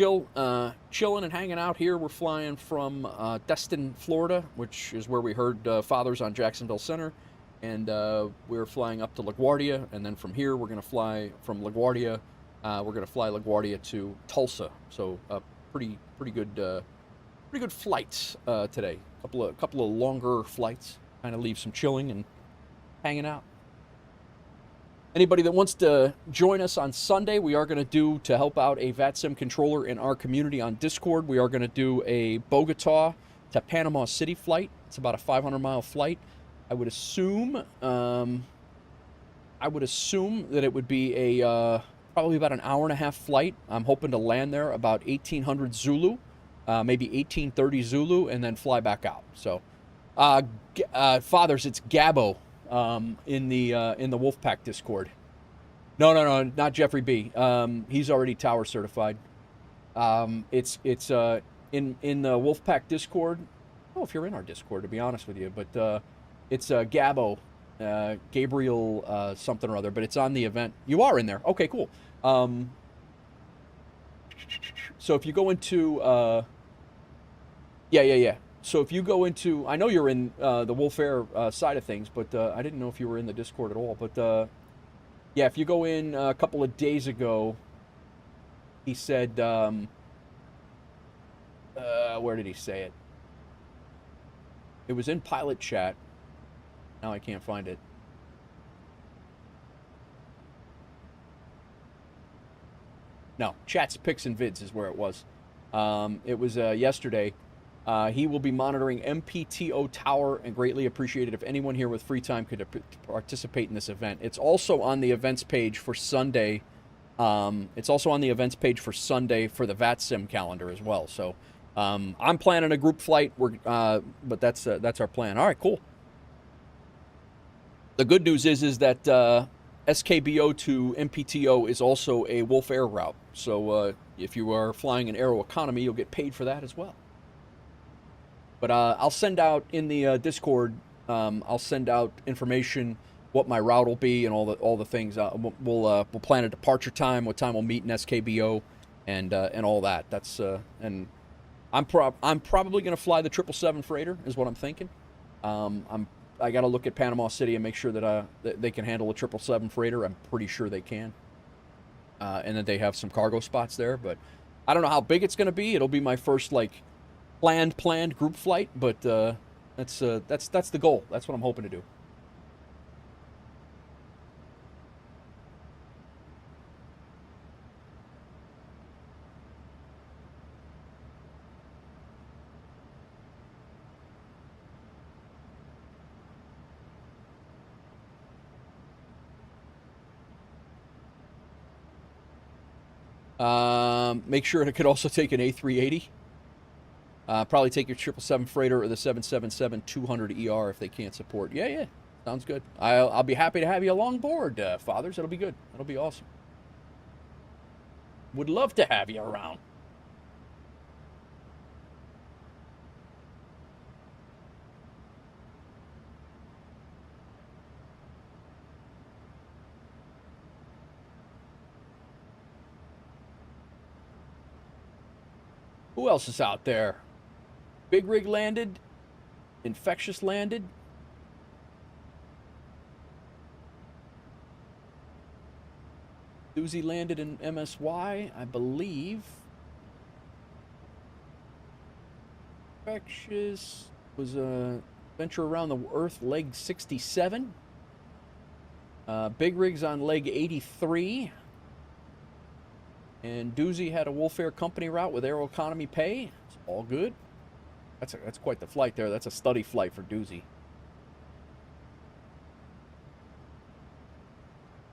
[SPEAKER 1] chilling and hanging out here. We're flying from Destin, Florida, which is where we heard Fathers on Jacksonville Center. And we're flying up to LaGuardia, and then from here we're going to fly from LaGuardia. We're going to fly LaGuardia to Tulsa. So pretty good flights today. Couple of longer flights. Kind of leave some chilling and hanging out. Anybody that wants to join us on Sunday, we are going to do, to help out a VATSIM controller in our community on Discord, we are going to do a Bogota to Panama City flight. It's about a 500-mile flight. I would assume that it would be a probably about an hour-and-a-half flight. I'm hoping to land there about 1800 Zulu, maybe 1830 Zulu, and then fly back out. So, Fathers, it's Gabo. In the Wolfpack Discord. No, not Jeffrey B. He's already tower certified. It's in the Wolfpack Discord. Oh, if you're in our Discord, to be honest with you, but it's Gabo, Gabriel something or other. But it's on the event. You are in there. Okay, cool. So if you go into yeah. So if you go into, I know you're in the WolfAir side of things, but I didn't know if you were in the Discord at all. But yeah, if you go in a couple of days ago, he said, where did he say it? It was in pilot chat. Now I can't find it. No, chats, pics, and vids is where it was. It was yesterday. He will be monitoring MPTO Tower and greatly appreciate it if anyone here with free time could participate in this event. It's also on the events page for Sunday. It's also on the events page for Sunday for the VATSIM calendar as well. So I'm planning a group flight, but that's our plan. All right, cool. The good news is that SKBO to MPTO is also a WolfAir route. So if you are flying an Aeroconomy, you'll get paid for that as well. But I'll send out in the Discord. I'll send out information, what my route will be, and all the things. We'll plan a departure time, what time we'll meet in SKBO, and all that. That's and I'm probably going to fly the 777 freighter, is what I'm thinking. I got to look at Panama City and make sure that they can handle a 777 freighter. I'm pretty sure they can, and that they have some cargo spots there. But I don't know how big it's going to be. It'll be my first planned group flight, but that's the goal. That's what I'm hoping to do. Make sure it could also take an A380. Probably take your 777 freighter or the 777-200 ER if they can't support. Yeah. Sounds good. I'll be happy to have you along board, fathers. It'll be good. It'll be awesome. Would love to have you around. Who else is out there? Big Rig landed. Infectious landed. Doozy landed in MSY, I believe. Infectious was a venture around the Earth, leg 67. Big Rig's on leg 83. And Doozy had a WolfAir company route with Aeroconomy pay. It's all good. That's quite the flight there. That's a study flight for Doozy.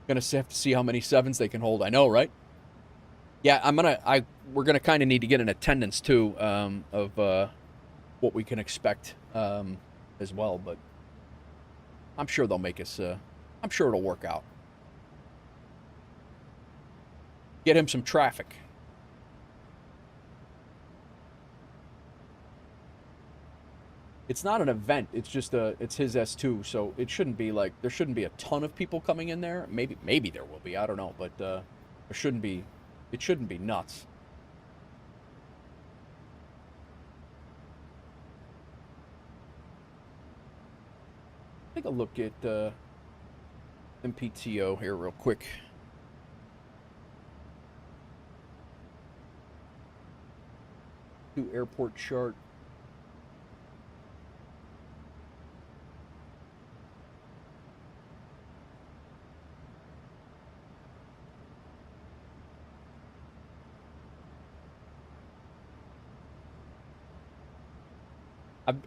[SPEAKER 1] Gonna have to see how many 7s they can hold. I know, right? Yeah, we're gonna kind of need to get an attendance too of what we can expect as well. But I'm sure they'll make us. I'm sure it'll work out. Get him some traffic. It's not an event. It's just it's his S2, so it shouldn't be like there shouldn't be a ton of people coming in there. Maybe there will be. I don't know, but there shouldn't be. It shouldn't be nuts. Take a look at MPTO here real quick. Do airport chart.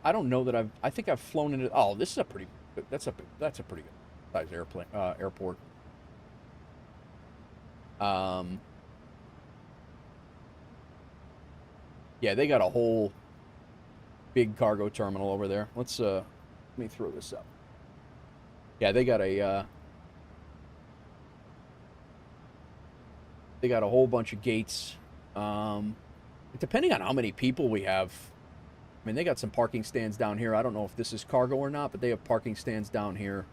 [SPEAKER 1] I don't know that I think I've flown into. Oh, this is a pretty. That's a pretty good size airplane airport. Yeah, they got a whole big cargo terminal over there. Let me throw this up. Yeah, they got a whole bunch of gates. Depending on how many people we have. I mean, they got some parking stands down here. I don't know if this is cargo or not, but they have parking stands down here.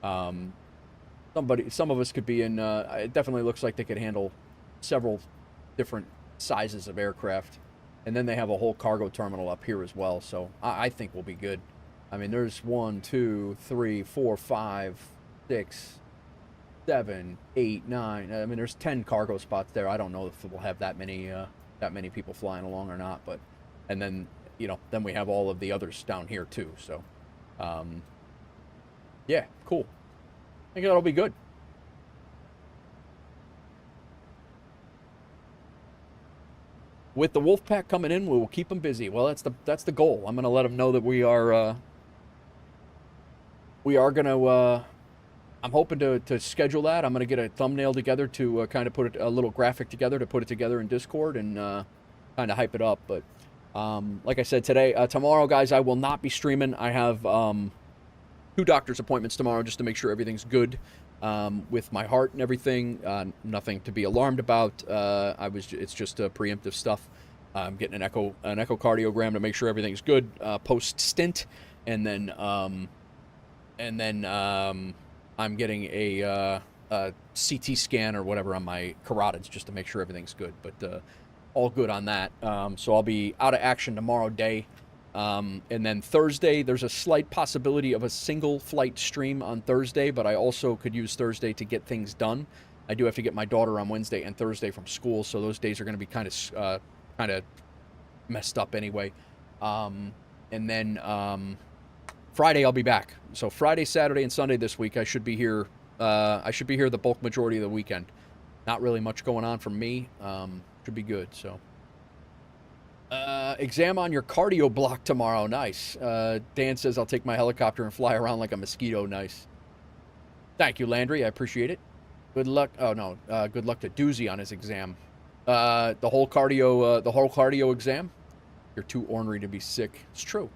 [SPEAKER 1] Some of us could be in. It definitely looks like they could handle several different sizes of aircraft. And then they have a whole cargo terminal up here as well. So I think we'll be good. I mean, there's 1, 2, 3, 4, 5, 6, 7, 8, 9. I mean, there's 10 cargo spots there. I don't know if we'll have that many people flying along or not. But and then then we have all of the others down here too. So, yeah, cool. I think that'll be good. With the Wolfpack coming in, we will keep them busy. Well, that's the goal. I'm going to let them know that we are going to. I'm hoping to schedule that. I'm going to get a thumbnail together to kind of put a little graphic together to put it together in Discord and kind of hype it up. But like I said tomorrow, guys, I will not be streaming. I have 2 doctor's appointments tomorrow just to make sure everything's good with my heart and everything. Nothing to be alarmed about. It's just preemptive stuff. I'm getting an echocardiogram to make sure everything's good post stint, and then I'm getting a CT scan or whatever on my carotids just to make sure everything's good. But all good on that. So I'll be out of action tomorrow day. And then Thursday, there's a slight possibility of a single flight stream on Thursday, but I also could use Thursday to get things done. I do have to get my daughter on Wednesday and Thursday from school, so those days are going to be kind of messed up anyway. And then Friday I'll be back. So Friday, Saturday, and Sunday this week I should be here. I should be here the bulk majority of the weekend. Not really much going on for me. Should be good. So exam on your cardio block tomorrow. Nice. Dan says I'll take my helicopter and fly around like a mosquito. Nice. Thank you, Landry. I appreciate it. Good luck. Oh no. Good luck to Doozy on his exam. The whole cardio exam. You're too ornery to be sick. It's true.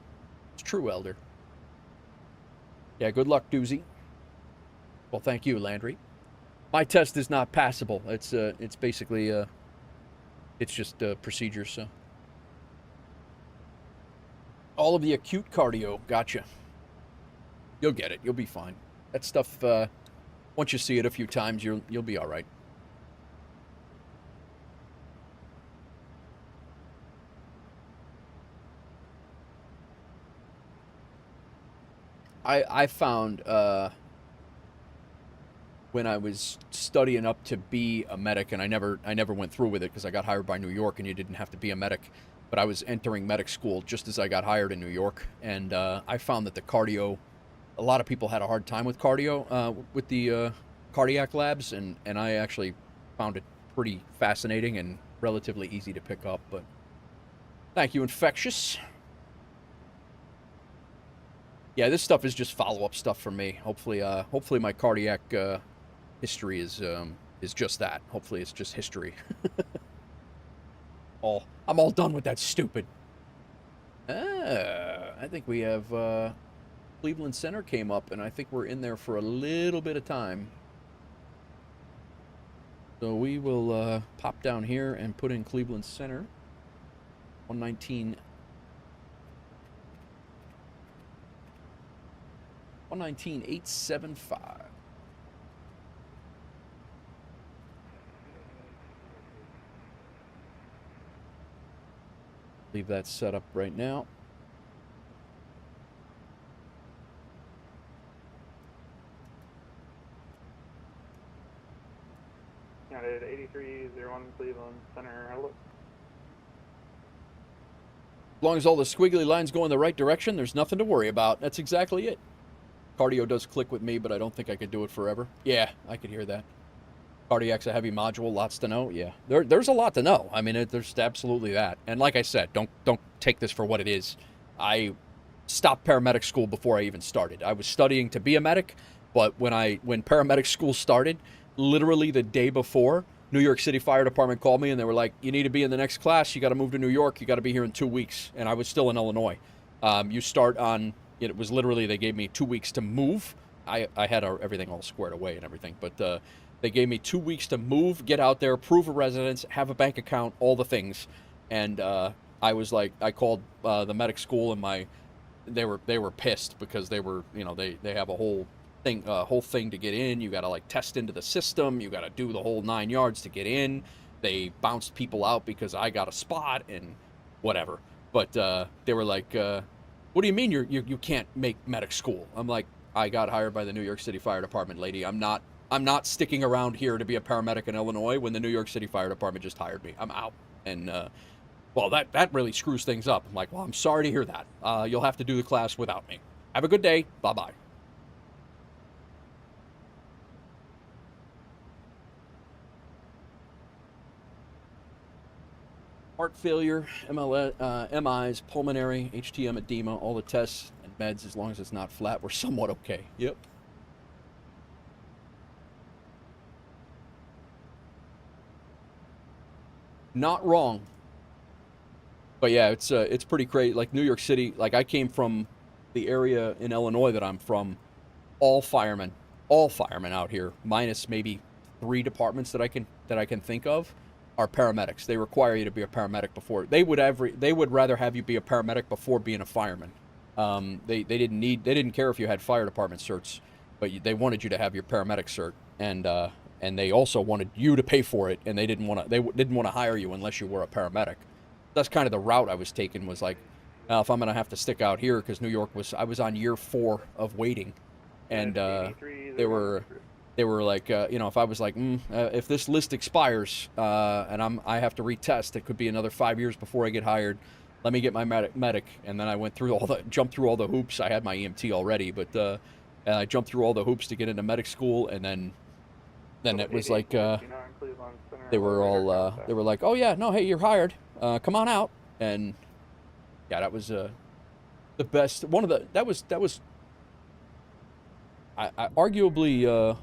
[SPEAKER 1] It's true, Elder. Yeah, good luck, Doozy. Well, thank you, Landry. My test is not passable. It's basically, it's just procedure, so. All of the acute cardio, gotcha. You'll get it. You'll be fine. That stuff, once you see it a few times, you'll be all right. I found when I was studying up to be a medic, and I never went through with it because I got hired by New York, and you didn't have to be a medic. But I was entering medic school just as I got hired in New York, and I found that the cardio, a lot of people had a hard time with cardio with the cardiac labs, and I actually found it pretty fascinating and relatively easy to pick up. But thank you, Infectious. Yeah, this stuff is just follow-up stuff for me. Hopefully my cardiac history is just that. Hopefully it's just history. I'm all done with that stupid. I think we have Cleveland Center came up, and I think we're in there for a little bit of time. So we will pop down here and put in Cleveland Center. 119. 119.875. Leave that set up right now.
[SPEAKER 9] United 8301 Cleveland Center. Hello.
[SPEAKER 1] As long as all the squiggly lines go in the right direction, there's nothing to worry about. That's exactly it. Cardio does click with me, but I don't think I could do it forever. Yeah, I could hear that. Cardiac's a heavy module, lots to know. Yeah, there's a lot to know. I mean, there's absolutely that. And like I said, don't take this for what it is. I stopped paramedic school before I even started. I was studying to be a medic, but when paramedic school started, literally the day before, New York City Fire Department called me and they were like, "You need to be in the next class. You got to move to New York. You got to be here in 2 weeks." And I was still in Illinois. You start on. It was literally, they gave me 2 weeks to move. I had everything all squared away and everything, but they gave me 2 weeks to move, get out there, prove a residence, have a bank account, all the things. And I was like, I called the medic school, and they were pissed because they were, they have a whole thing to get in. You got to like test into the system. You got to do the whole 9 yards to get in. They bounced people out because I got a spot and whatever. But they were like, "What do you mean you can't make medic school?" I'm like, "I got hired by the New York City Fire Department, lady. I'm not sticking around here to be a paramedic in Illinois when the New York City Fire Department just hired me. I'm out." And well, that really screws things up. I'm like, "Well, I'm sorry to hear that. You'll have to do the class without me. Have a good day. Bye-bye." Heart failure, MIs, pulmonary, HTM edema, all the tests and meds, as long as it's not flat, we're somewhat okay. Yep. Not wrong. But yeah, it's pretty crazy. Like New York City, like I came from the area in Illinois that I'm from, all firemen out here, minus maybe 3 departments that I can think of, are paramedics. They require you to be a paramedic before. They would rather have you be a paramedic before being a fireman. They didn't care if you had fire department certs, but they wanted you to have your paramedic cert, and they also wanted you to pay for it, and they didn't want to hire you unless you were a paramedic. That's kind of the route I was taking, was like, if I'm gonna have to stick out here, because New York I was on year 4 of waiting, and they were like, if I was like, if this list expires and I have to retest, it could be another 5 years before I get hired. let me get my medic. And then I jumped through all the hoops. I had my EMT already, but I jumped through all the hoops to get into medic school, and then it was like, they were like, oh yeah, no, hey, you're hired. Come on out. And yeah, that was the best. That was arguably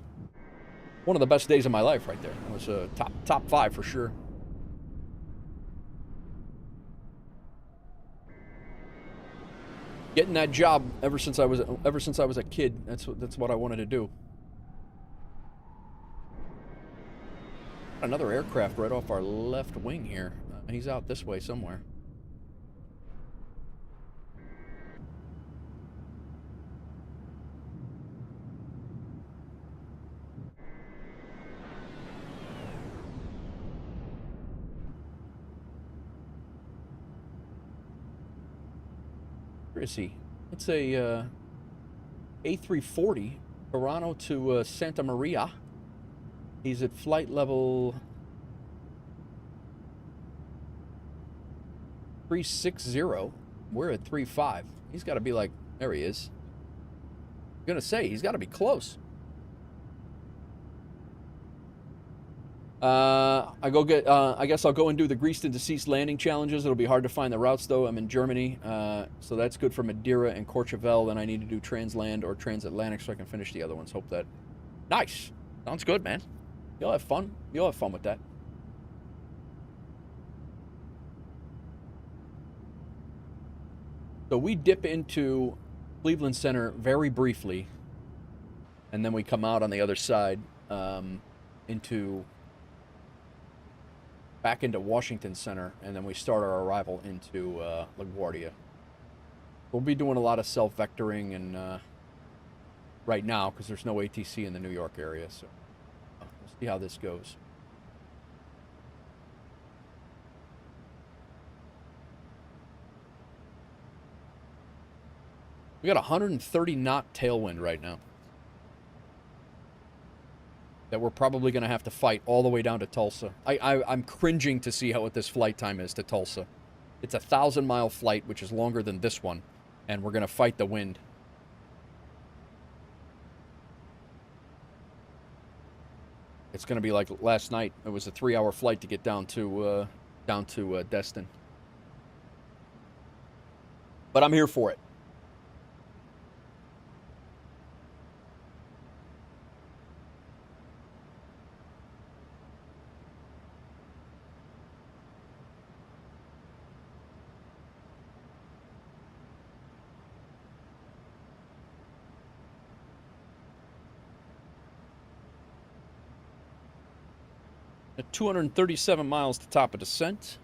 [SPEAKER 1] one of the best days of my life right there. It was top 5 for sure. Getting that job ever since I was a kid. That's what I wanted to do. Another aircraft right off our left wing here. He's out this way somewhere. Where is he? It's a A340 Toronto to Santa Maria. He's at flight level 360. We're at 35. He's got to be like, there he is. I'm gonna say he's got to be close. I guess I'll go and do the greased and deceased landing challenges. It'll be hard to find the routes though. I'm in Germany, so that's good for Madeira and Courchevel. Then I need to do transland or transatlantic so I can finish the other ones. Hope that. Nice. Sounds good, man. You'll have fun. You'll have fun with that. So we dip into Cleveland Center very briefly, and then we come out on the other side back into Washington Center, and then we start our arrival into LaGuardia. We'll be doing a lot of self-vectoring and right now because there's no ATC in the New York area, so we'll see how this goes. We got 130 knot tailwind right now that we're probably going to have to fight all the way down to Tulsa. I'm cringing to see what this flight time is to Tulsa. It's a 1,000-mile flight, which is longer than this one, and we're going to fight the wind. It's going to be like last night. It was a 3-hour flight to get down to Destin. But I'm here for it. At 237 miles to top of descent.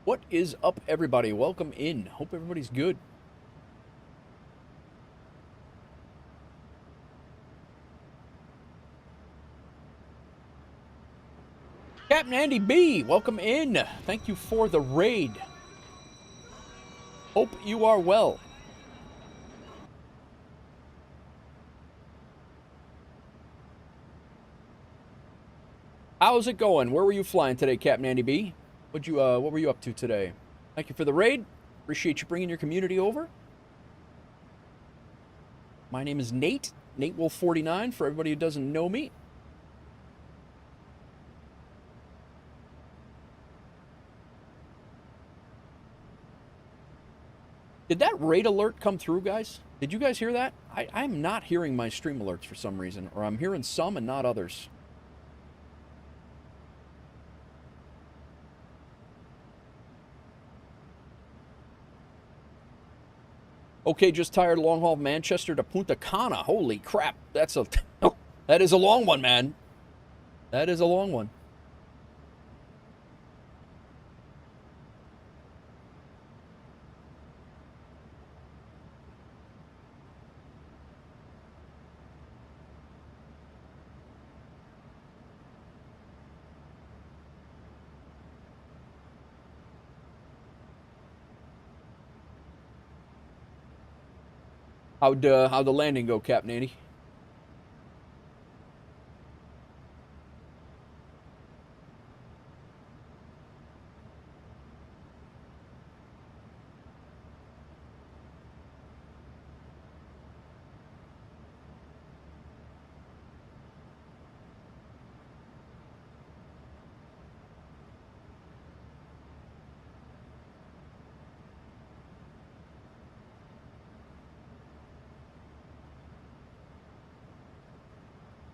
[SPEAKER 1] What is up, everybody? Welcome in. Hope everybody's good. Captain Andy B, welcome in. Thank you for the raid. Hope you are well. How's it going? Where were you flying today, Captain Andy B? What were you up to today? Thank you for the raid. Appreciate you bringing your community over. My name is Nate. Nate Wolf 49 for everybody who doesn't know me. Did that raid alert come through, guys? Did you guys hear that? I'm not hearing my stream alerts for some reason, or I'm hearing some and not others. Okay, just tired long haul Manchester to Punta Cana. Holy crap. That is a long one, man. That is a long one. How'd the landing go, Captain Andy?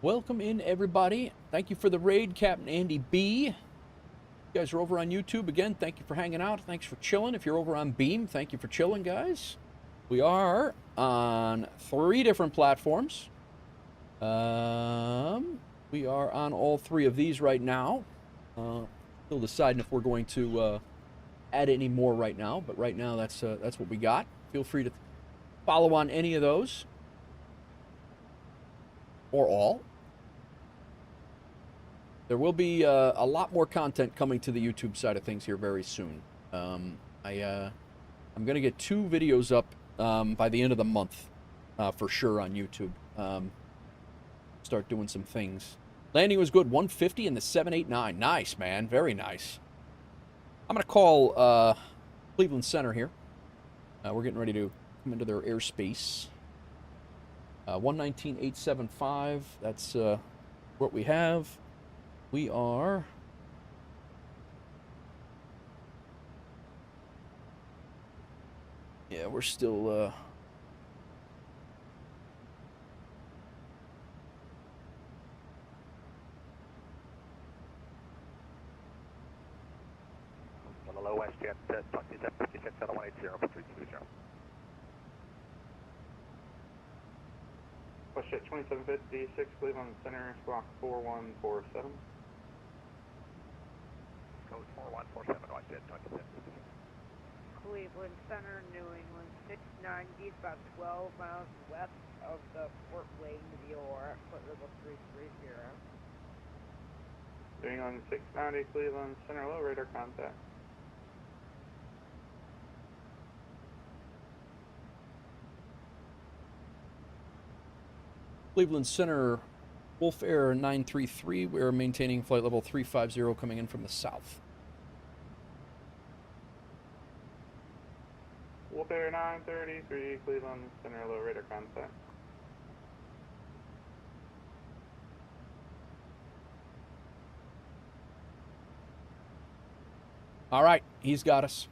[SPEAKER 1] Welcome in, everybody. Thank you for the raid, Captain Andy B. You guys are over on YouTube again. Thank you for hanging out. Thanks for chilling. If you're over on Beam, thank you for chilling, guys. We are on 3 different platforms. We are on all 3 of these right now. Still deciding if we're going to add any more right now, but right now that's what we got. Feel free to follow on any of those or all. There will be a lot more content coming to the YouTube side of things here very soon. I'm going to get 2 videos up by the end of the month for sure on YouTube. Start doing some things. Landing was good, 150 in the 789. Nice, man. Very nice. I'm going to call Cleveland Center here. We're getting ready to come into their airspace. 119.875. That's what we have. We are we're still
[SPEAKER 7] on the low west jet, 2756-7180 for 320.
[SPEAKER 9] West Jet 2756, Cleveland Center, squawk 4147.
[SPEAKER 7] Code 4147, West Jet 2756.
[SPEAKER 11] Cleveland Center, New England 690, about 12 miles west of the Fort Wayne Aurora, foot level 330.
[SPEAKER 9] New England 690, Cleveland Center, low radar contact.
[SPEAKER 1] Cleveland Center, WolfAir 933. We're maintaining flight level 350 coming in from the south.
[SPEAKER 9] WolfAir 933, Cleveland Center, low radar contact.
[SPEAKER 1] All right, he's got us.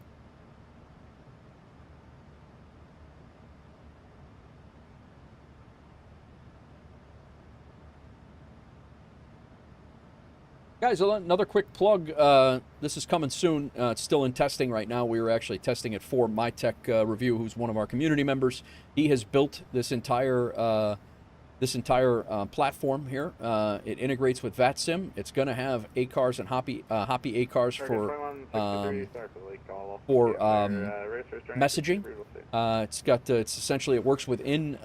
[SPEAKER 1] Guys, another quick plug. This is coming soon. It's still in testing right now. We were actually testing it for MyTech Review, who's one of our community members. He has built this entire platform here. It integrates with VATSIM. It's going to have ACARs and Hoppy ACARs for messaging. It's essentially, it works within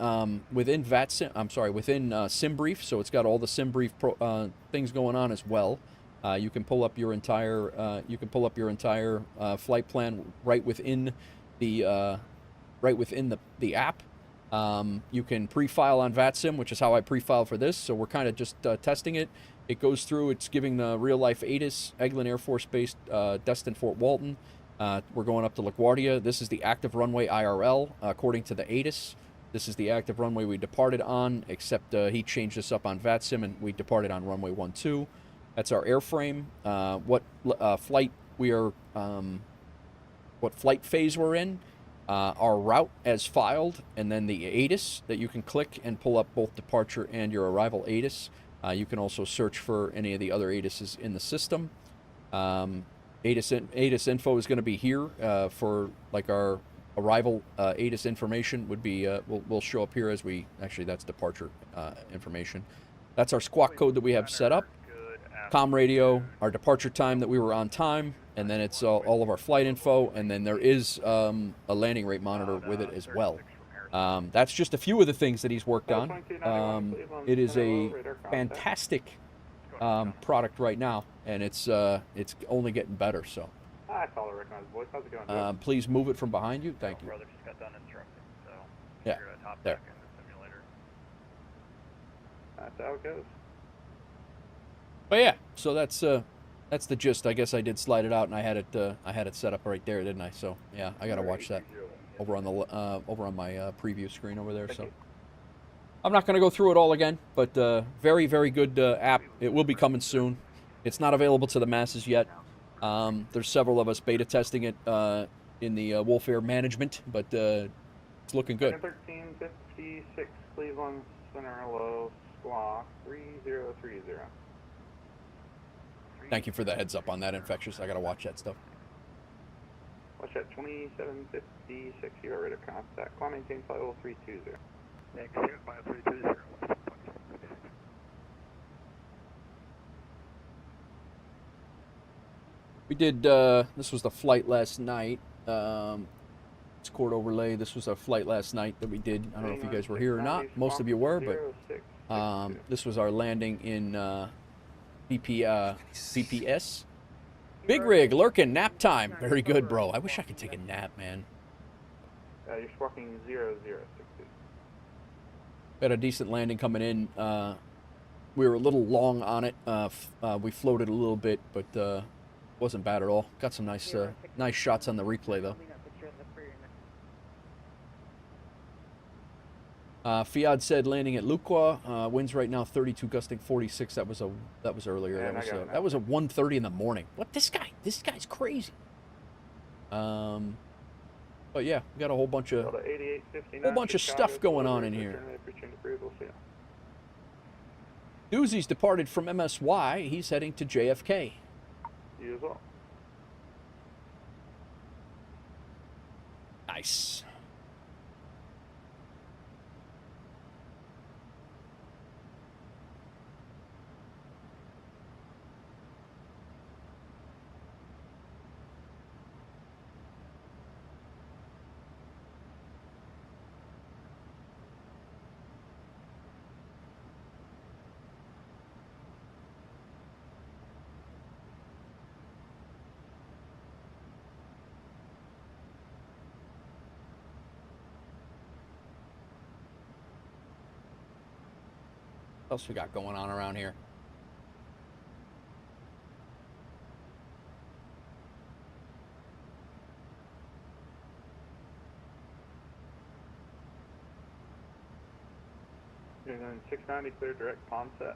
[SPEAKER 1] VATSIM. I'm sorry, within SimBrief. So it's got all the SimBrief things going on as well. You can pull up your entire flight plan right within the app. You can pre-file on VATSIM, which is how I pre-file for this. So we're kind of just testing it. It goes through. It's giving the real-life ATIS, Eglin Air Force Base, Destin Fort Walton. We're going up to LaGuardia. This is the active runway IRL, according to the ATIS. This is the active runway we departed on, except he changed this up on VATSIM, and we departed on runway 12. That's our airframe. What flight phase we're in. our route as filed, and then the ATIS that you can click and pull up both departure and your arrival ATIS. You can also search for any of the other ATISs in the system. ATIS info is going to be here for like our arrival ATIS information would be will show up here as we actually that's departure information. That's our squawk code that we have set up. Com radio, our departure time that we were on time, and then it's all of our flight info, and then there is a landing rate monitor with it as well. That's just a few of the things that he's worked on. It is a fantastic product right now, and it's only getting better. So,
[SPEAKER 9] I follow recognized voice. How's it going?
[SPEAKER 1] please move it from behind you. Thank you.
[SPEAKER 2] Brother just got done instructing, so
[SPEAKER 1] Yeah,
[SPEAKER 2] you're a top
[SPEAKER 1] there.
[SPEAKER 2] deck in the simulator.
[SPEAKER 9] That's how it goes.
[SPEAKER 1] But yeah, so that's the gist. I guess I did slide it out, and I had it set up right there, didn't I? So yeah, I gotta watch that over on the over on my preview screen over there. So I'm not gonna go through it all again, but very very good app. It will be coming soon. It's not available to the masses yet. There's several of us beta testing it in the WolfAir management, but it's looking good.
[SPEAKER 9] 1356 Cleveland Center Low Squawk 3030.
[SPEAKER 1] Thank you for the heads up on that, Infectious. I gotta watch that stuff.
[SPEAKER 9] Watch that 2756 Euro radar contact. Climb maintain flight level 320.
[SPEAKER 2] Next, flight 320.
[SPEAKER 1] We did, this was the flight last night. It's court overlay. This was a flight last night that we did. I don't know if you guys were here or not. Most of you were, but this was our landing in BPS. Big rig, lurking, nap time. Very good, bro. I wish I could take a nap, man.
[SPEAKER 9] You're squawking 0062.
[SPEAKER 1] We had a decent landing coming in. We were a little long on it. We floated a little bit, but wasn't bad at all. Got some nice nice shots on the replay, though. Fiad said landing at Luqua. Winds right now 32, gusting 46. That was earlier.
[SPEAKER 9] Yeah,
[SPEAKER 1] That was a 1:30 in the morning. What this guy's crazy. But yeah, we got a whole bunch of stuff going on in here. Doozy's departed from MSY. He's heading to JFK.
[SPEAKER 9] You as well.
[SPEAKER 1] Nice. What else we got going on around here?
[SPEAKER 9] You're going 690 clear direct palm set.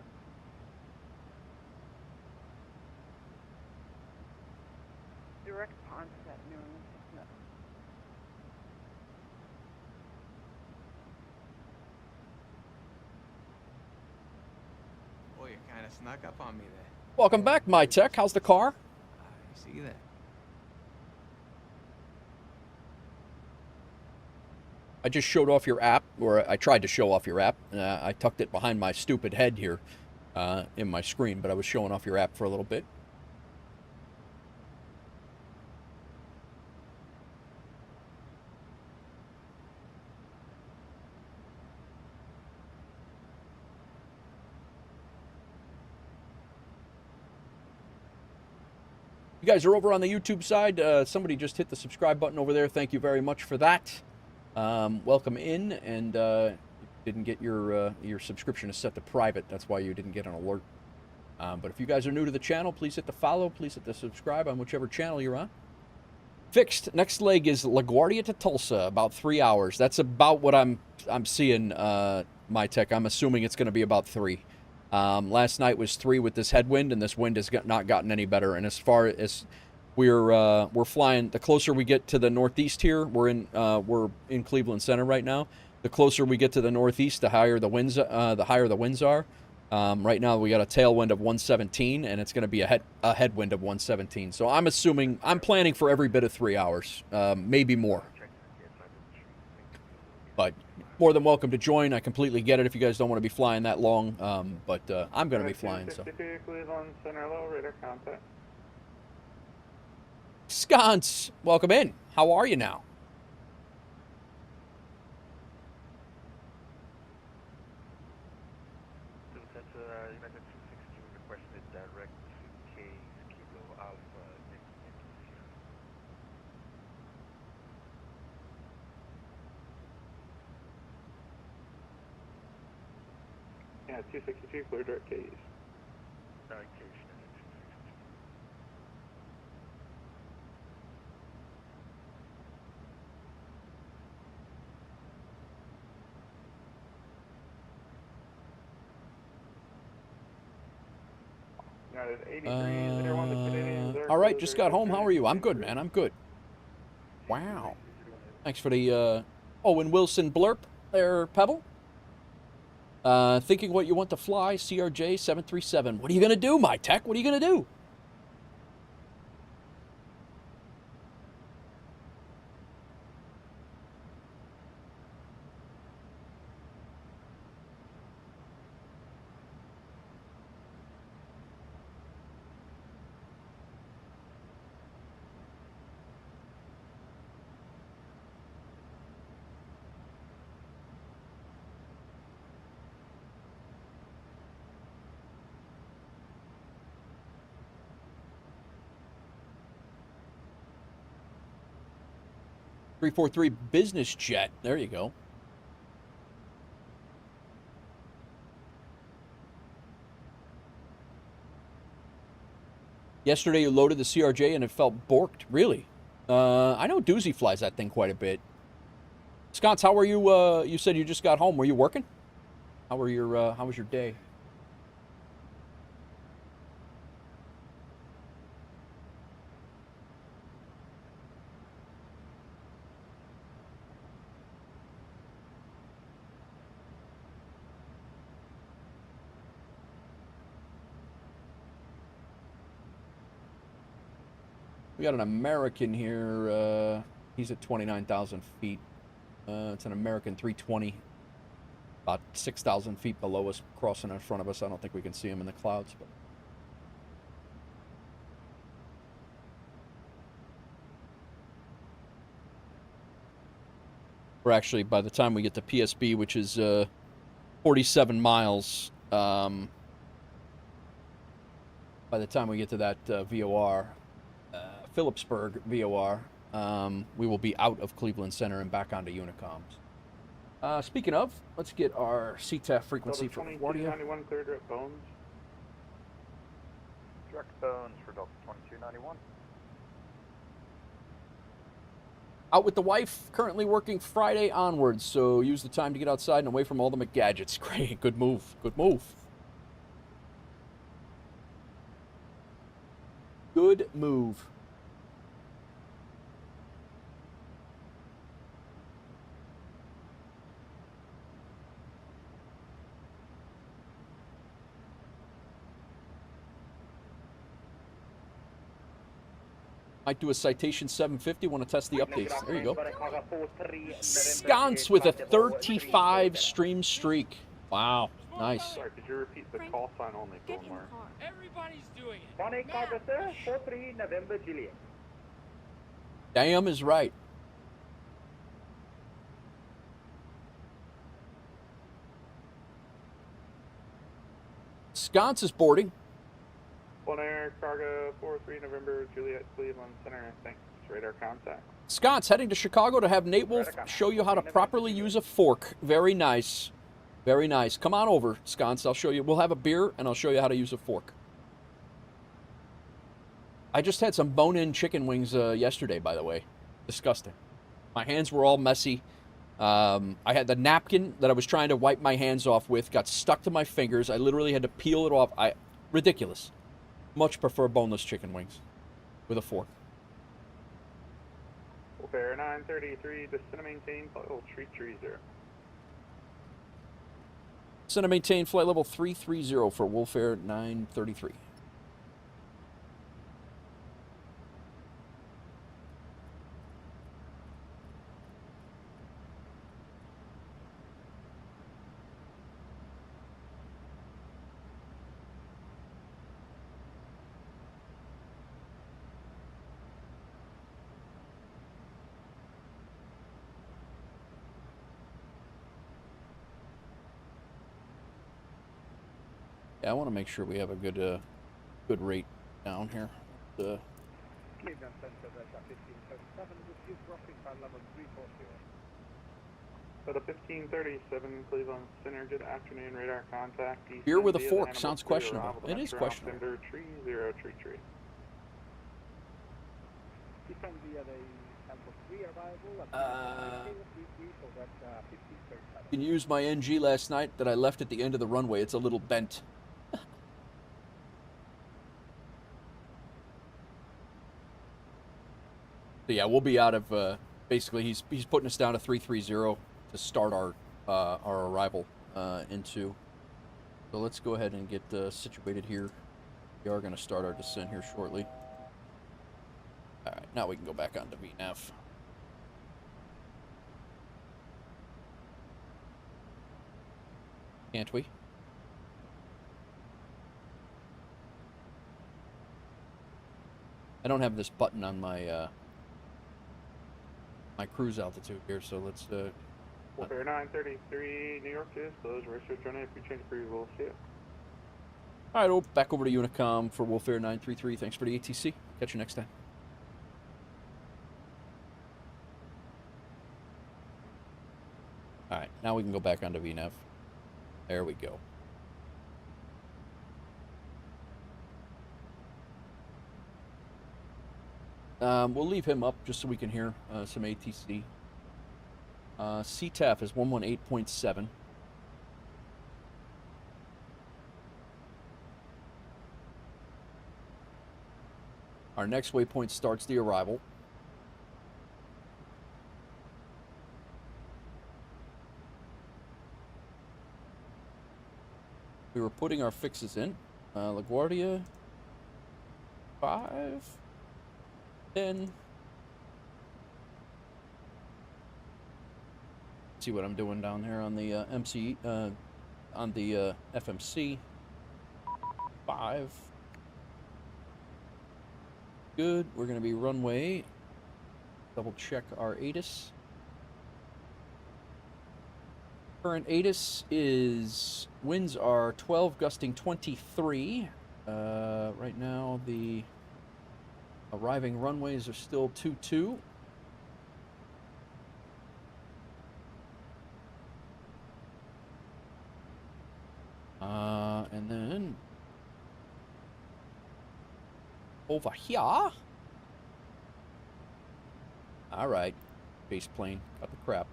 [SPEAKER 11] Direct pond set, no.
[SPEAKER 12] Boy, you kind of snuck up on me there.
[SPEAKER 1] Welcome back, my tech. How's the car?
[SPEAKER 12] I see that.
[SPEAKER 1] I just showed off your app, or I tried to show off your app. I tucked it behind my stupid head here in my screen, but I was showing off your app for a little bit. You guys are over on the YouTube side. Somebody just hit the subscribe button over there. Thank you very much for that. Welcome in, and you didn't get your subscription is set to private. That's why you didn't get an alert. But if you guys are new to the channel, please hit the follow. Please hit the subscribe on whichever channel you're on. Fixed. Next leg is LaGuardia to Tulsa, about 3 hours. That's about what I'm seeing. My tech. I'm assuming it's going to be about 3. Last night was 3 with this headwind, and this wind has not gotten any better. And as far as we're flying. The closer we get to the northeast here, we're in Cleveland Center right now. The closer we get to the northeast, the higher the winds are. Right now we got a tailwind of 117, and it's going to be a headwind of 117. So I'm planning for every bit of 3 hours, maybe more. But more than welcome to join. I completely get it if you guys don't want to be flying that long, but I'm going to be flying. So.
[SPEAKER 9] Cleveland Center, low radar contact.
[SPEAKER 1] Sconce, welcome in. How are you now?
[SPEAKER 10] United 216 requested direct to Kilo Alpha next
[SPEAKER 9] Yeah, 262, clear direct Ks.
[SPEAKER 10] Direct Ks, United 216.
[SPEAKER 9] United 83, there one, the Canadians are
[SPEAKER 1] all right,
[SPEAKER 9] clear
[SPEAKER 1] just
[SPEAKER 9] direct
[SPEAKER 1] got home. How are you? I'm good,
[SPEAKER 9] Ks.
[SPEAKER 1] man. I'm good. Wow. Thanks for the Owen Wilson blurb there, Pebble. Thinking what you want to fly, CRJ-737. What are you going to do, my tech? What are you going to do? .343 business jet. There you go. Yesterday you loaded the CRJ and it felt borked. Really? I know Doozy flies that thing quite a bit. Sconce, how are you? You said you just got home. Were you working? How was your day? We got an American here. He's at 29,000 feet. It's an American 320. About 6,000 feet below us, crossing in front of us. I don't think we can see him in the clouds. But we're actually, by the time we get to PSB, which is 47 miles, by the time we get to that VOR, Phillipsburg VOR, we will be out of Cleveland Center and back onto Unicoms. Speaking of, let's get our CTAF frequency for LaGuardia.
[SPEAKER 9] 2291 clear direct Bones.
[SPEAKER 3] Direct Bones for Delta 2291.
[SPEAKER 1] Out with the wife, currently working Friday onwards, so use the time to get outside and away from all the McGadgets. Great, good move, good move. Good move. Might do a Citation 750. Want to test the updates. There you go. Sconce with a 35 stream streak. Wow, nice.
[SPEAKER 9] Sorry, could you repeat the call sign only for one more?
[SPEAKER 6] Everybody's doing it.
[SPEAKER 4] Morning, Officer. 43 November, Juliet.
[SPEAKER 1] Damn is right. Sconce is boarding.
[SPEAKER 9] WolfAir Cargo 43 November, Juliet, Cleveland Center. Thanks. Radar contact.
[SPEAKER 1] Sconce heading to Chicago to have Nate Wolf show you how to properly use a fork. Very nice. Very nice. Come on over, Sconce. I'll show you. We'll have a beer, and I'll show you how to use a fork. I just had some bone-in chicken wings yesterday, by the way. Disgusting. My hands were all messy. I had the napkin that I was trying to wipe my hands off with, got stuck to my fingers. I literally had to peel it off. Ridiculous. Much prefer boneless chicken wings with a fork.
[SPEAKER 9] WolfAir 933, descend and maintain flight level 330.
[SPEAKER 1] Descend and maintain flight level 330 for WolfAir 933. Yeah, I want to make sure we have a good good rate down here.
[SPEAKER 10] Cleveland Center, Delta 1537, receive crossing by level 340.
[SPEAKER 9] Delta 1537, Cleveland Center, good afternoon, radar contact.
[SPEAKER 1] Beer with a
[SPEAKER 9] via the
[SPEAKER 1] fork
[SPEAKER 9] Hannibal
[SPEAKER 1] sounds
[SPEAKER 9] 3,
[SPEAKER 1] questionable.
[SPEAKER 9] arrival to
[SPEAKER 1] It is
[SPEAKER 9] Metro
[SPEAKER 1] questionable.
[SPEAKER 9] Altimeter 3033.
[SPEAKER 10] Descend via the Hannibal 3 arrival at 1533 for Delta 1537.
[SPEAKER 1] You can use my NG last night that I left at the end of the runway. It's a little bent. So yeah, we'll be out of. Basically, he's putting us down to 330 to start our arrival into. So let's go ahead and get situated here. We are going to start our descent here shortly. All right, now we can go back onto VNAV. Can't we? I don't have this button on my my cruise altitude here, so let's
[SPEAKER 9] WolfAir 933, New York to disclose, research on it, pre-change approval, see ya.
[SPEAKER 1] Alright, back over to Unicom for WolfAir 933. Thanks for the ATC. Catch you next time. Alright, now we can go back onto VNAV. There we go. We'll leave him up just so we can hear some ATC. CTAF is 118.7. Our next waypoint starts the arrival. We were putting our fixes in. LaGuardia, 5, 10. See what I'm doing down there on the MC, on the FMC. 5. Good. We're going to be runway. Double check our ATIS. Current ATIS is winds are 12, gusting 23. Right now the arriving runways are still 22. And then over here. All right, base plane, cut the crap.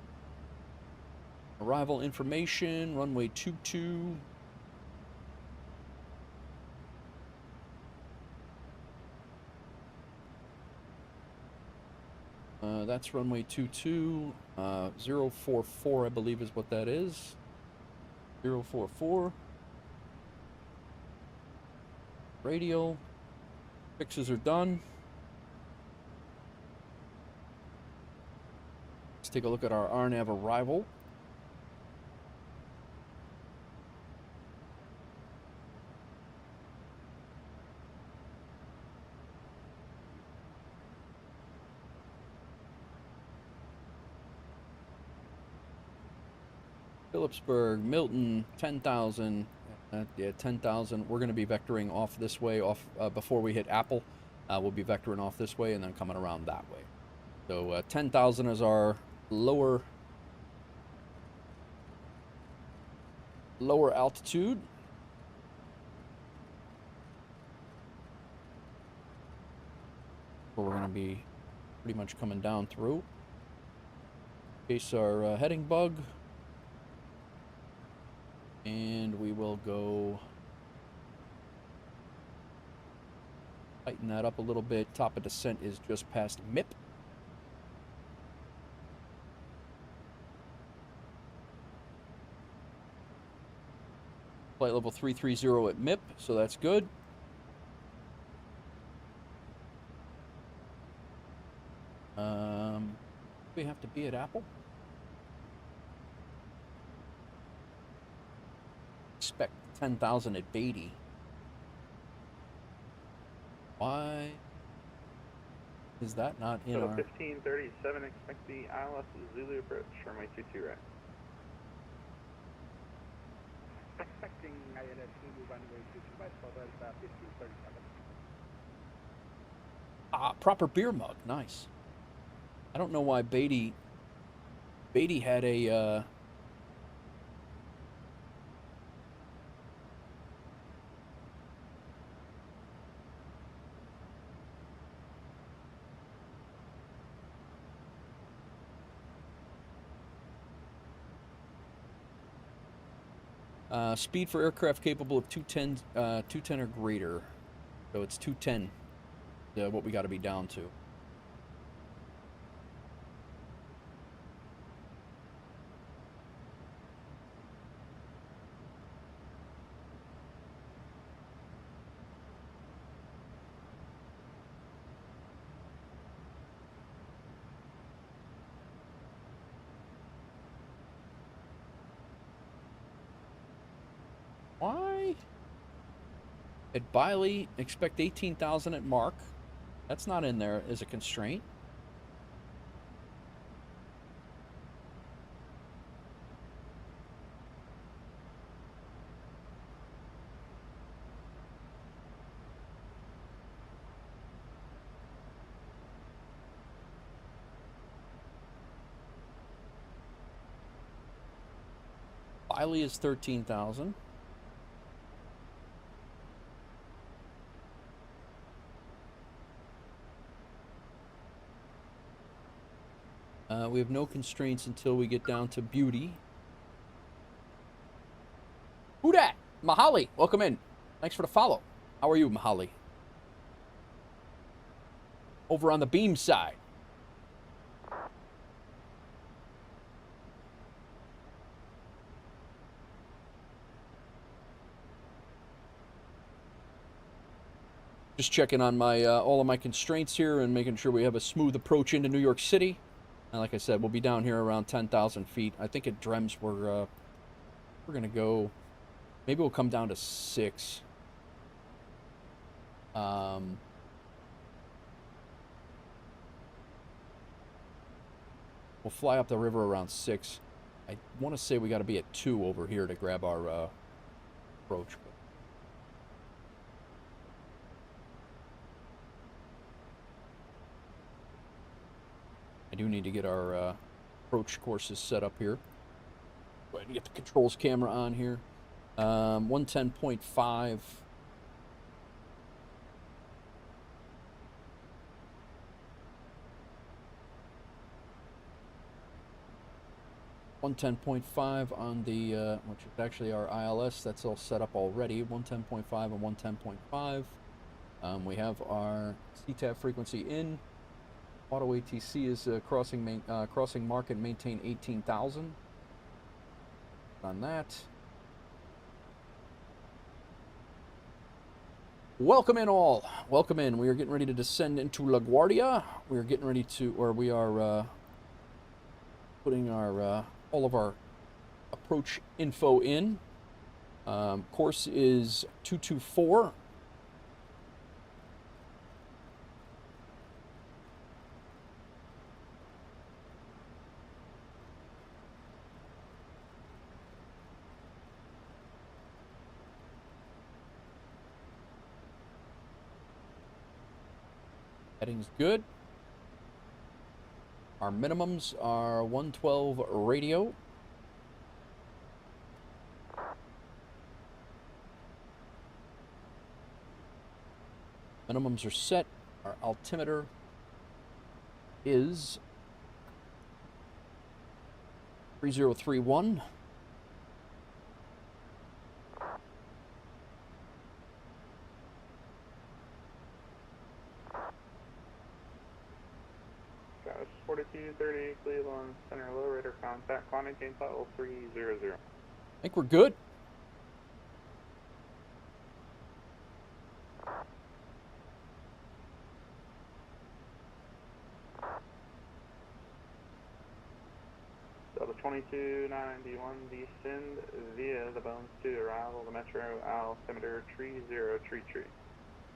[SPEAKER 1] Arrival information, runway 22. That's runway 22. 044, I believe is what that is. 044. Radial. Fixes are done. Let's take a look at our RNAV arrival. Phillipsburg, Milton, 10,000. Yeah, 10,000. We're going to be vectoring off this way, before we hit Apple. We'll be vectoring off this way and then coming around that way. So 10,000 is our lower altitude. Where we're going to be pretty much coming down through. Chase our heading bug. And we will go tighten that up a little bit. Top of descent is just past MIP. flight level 330 at MIP, so that's good. We have to be at Apple. Expect 10,000 at Beatty. Why is that not in
[SPEAKER 9] so
[SPEAKER 1] our...
[SPEAKER 9] 1537, expect the ILS Zulu approach, runway 22 right.
[SPEAKER 10] Expecting ILS Zulu runway 22 right for the 1537.
[SPEAKER 1] Ah, proper beer mug, nice. I don't know why Beatty had a... speed for aircraft capable of 210 or greater. So it's 210, what we got to be down to. Why? At Biley, expect 18,000 at Mark. That's not in there as a constraint. Biley is 13,000. We have no constraints until we get down to Beauty. Who dat? Mahali, welcome in. Thanks for the follow. How are you, Mahali? Over on the beam side. Just checking on my all of my constraints here and making sure we have a smooth approach into New York City. And like I said, we'll be down here around 10,000 feet. I think at Drems we're gonna go. Maybe we'll come down to 6. We'll fly up the river around 6. I want to say we got to be at 2 over here to grab our approach. I do need to get our approach courses set up here. Go ahead and get the controls camera on here. 110.5. On the, which is actually our ILS, that's all set up already. 110.5 and 110.5. We have our CTAF frequency in. Auto ATC is crossing mark and maintain 18,000. On that. Welcome in all. Welcome in. We are getting ready to descend into LaGuardia. We are getting ready to, or we are putting our all of our approach info in. Course is 224. Heading's good. Our minimums are 112 radio. Minimums are set. Our altimeter is 3031.
[SPEAKER 9] Travis 4230, Cleveland Center low radar contact, climb maintain flight level 300.
[SPEAKER 1] I think we're good.
[SPEAKER 9] Delta 2291, descend via the Bones 2, arrival to Metro altimeter 3033.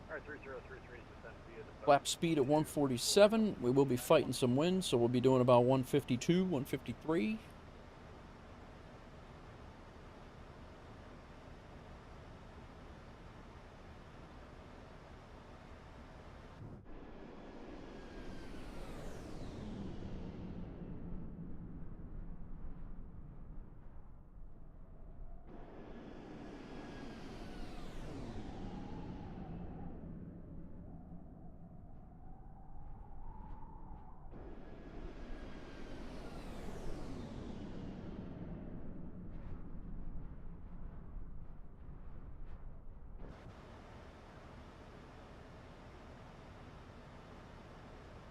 [SPEAKER 3] Alright, 3033 is descend via the
[SPEAKER 1] Flap speed at 147. We will be fighting some wind, so we'll be doing about 152, 153.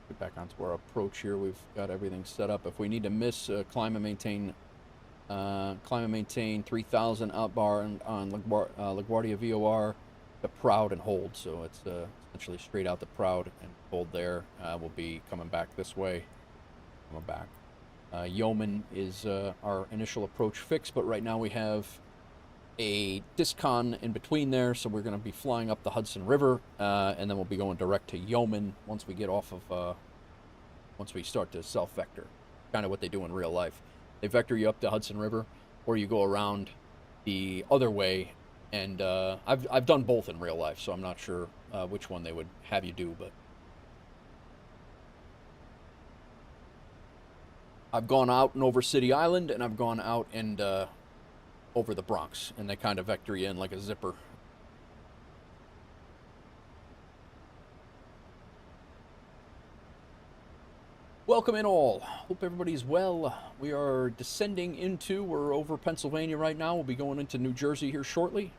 [SPEAKER 1] Get back onto our approach here. We've got everything set up. If we need to miss climb and maintain 3000 outbound on LaGuardia VOR, the proud and hold. So it's essentially straight out the proud and hold there. We'll be coming back this way. Coming back. Yeoman is our initial approach fix, but right now we have a discon in between there, so we're going to be flying up the Hudson River, and then we'll be going direct to Yeoman once we get off of, once we start to self-vector. Kind of what they do in real life. They vector you up the Hudson River, or you go around the other way, and I've done both in real life, so I'm not sure which one they would have you do, but I've gone out and over City Island, and I've gone out and over the Bronx, and they kind of vector you in like a zipper. Welcome in all. Hope everybody's well. We are descending into, we're over Pennsylvania right now. We'll be going into New Jersey here shortly.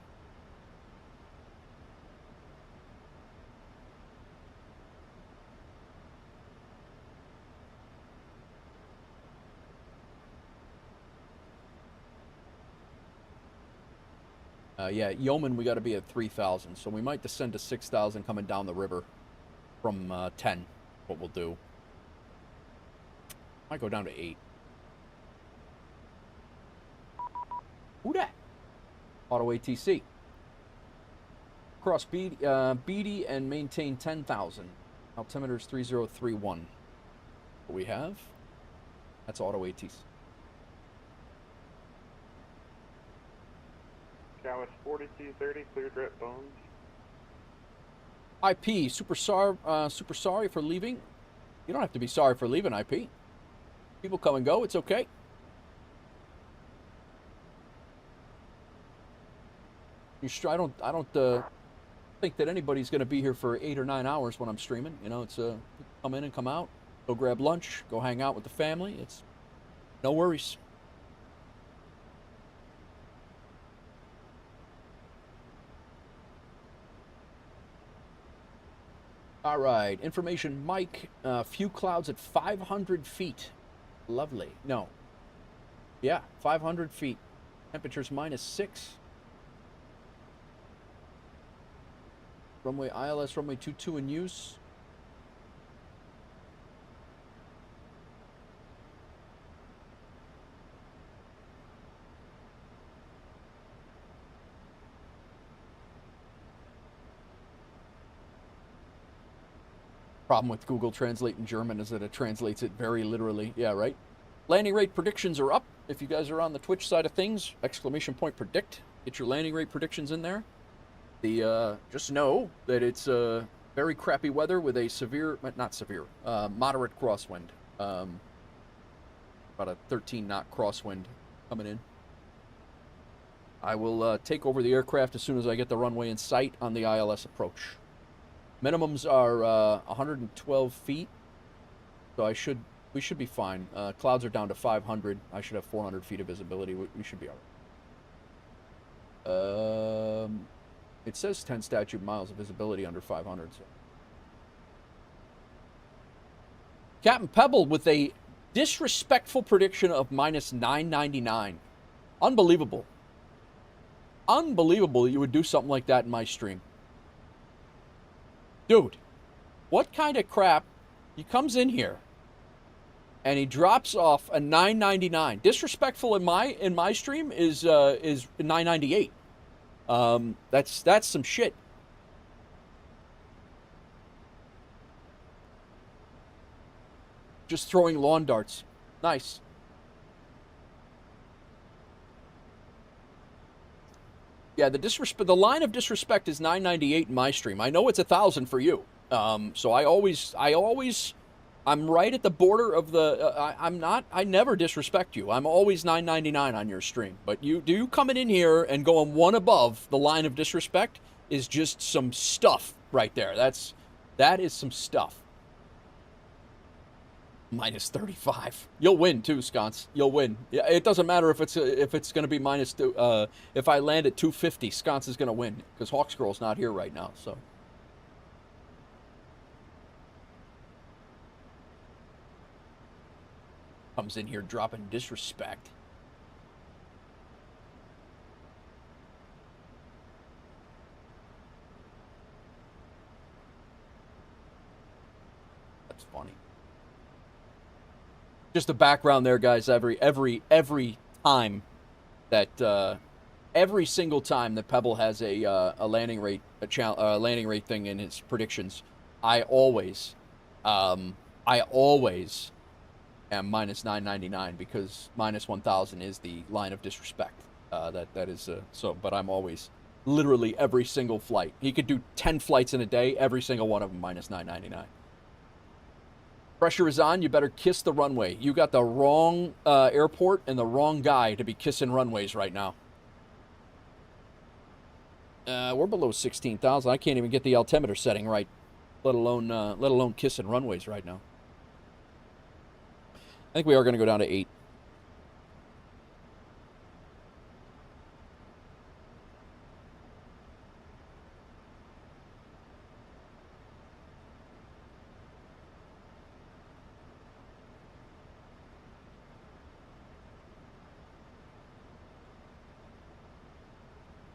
[SPEAKER 1] Yeah, Yeoman, we got to be at 3,000, so we might descend to 6,000 coming down the river from 10, what we'll do. Might go down to 8. Who dat? Auto ATC. Cross Beatty and maintain 10,000. Altimeter's 3031. What we have? That's Auto ATC.
[SPEAKER 9] Cow is 4230, clear direct Bones.
[SPEAKER 1] IP, super sorry for leaving. You don't have to be sorry for leaving, IP. People come and go, it's okay. I don't think that anybody's going to be here for 8 or 9 hours when I'm streaming. You know, it's come in and come out, go grab lunch, go hang out with the family. It's no worries. All right, information, Mike. Few clouds at 500 feet. Lovely. No. Yeah, 500 feet. Temperature's -6. Runway ILS, runway 22 in use. Problem with Google Translate in German is that it translates it very literally. Yeah, right? Landing rate predictions are up. If you guys are on the Twitch side of things, exclamation point predict. Get your landing rate predictions in there. Just know that it's very crappy weather with a severe, not severe, moderate crosswind. About a 13-knot crosswind coming in. I will take over the aircraft as soon as I get the runway in sight on the ILS approach. Minimums are 112 feet, so we should be fine. Clouds are down to 500. I should have 400 feet of visibility. We should be all right. It says 10 statute miles of visibility under 500. So. Captain Pebble with a disrespectful prediction of -999. Unbelievable. Unbelievable that you would do something like that in my stream. Dude, what kind of crap? He comes in here and he drops off a 999. Disrespectful in my stream is 998. That's some shit. Just throwing lawn darts. Nice. Yeah, the line of disrespect is 998 in my stream. I know it's 1,000 for you. So I'm right at the border of the. I never disrespect you. I'm always 999 on your stream. But you coming in here and going one above the line of disrespect is just some stuff right there. That is some stuff. Minus 35. You'll win too, Sconce. You'll win. Yeah, it doesn't matter if it's going to be minus two. If I land at 250, Sconce is going to win because Hawksgirl's not here right now. So. Comes in here dropping disrespect. That's funny. Just the background there, guys. Every time that every single time that Pebble has a landing rate landing rate thing in its predictions, I always am minus 999 because minus 1,000 is the line of disrespect. That is so. But I'm always literally every single flight. He could do 10 flights in a day. Every single one of them minus 999. Pressure is on. You better kiss the runway. You got the wrong airport and the wrong guy to be kissing runways right now. We're below 16,000. I can't even get the altimeter setting right, let alone kissing runways right now. I think we are going to go down to 8.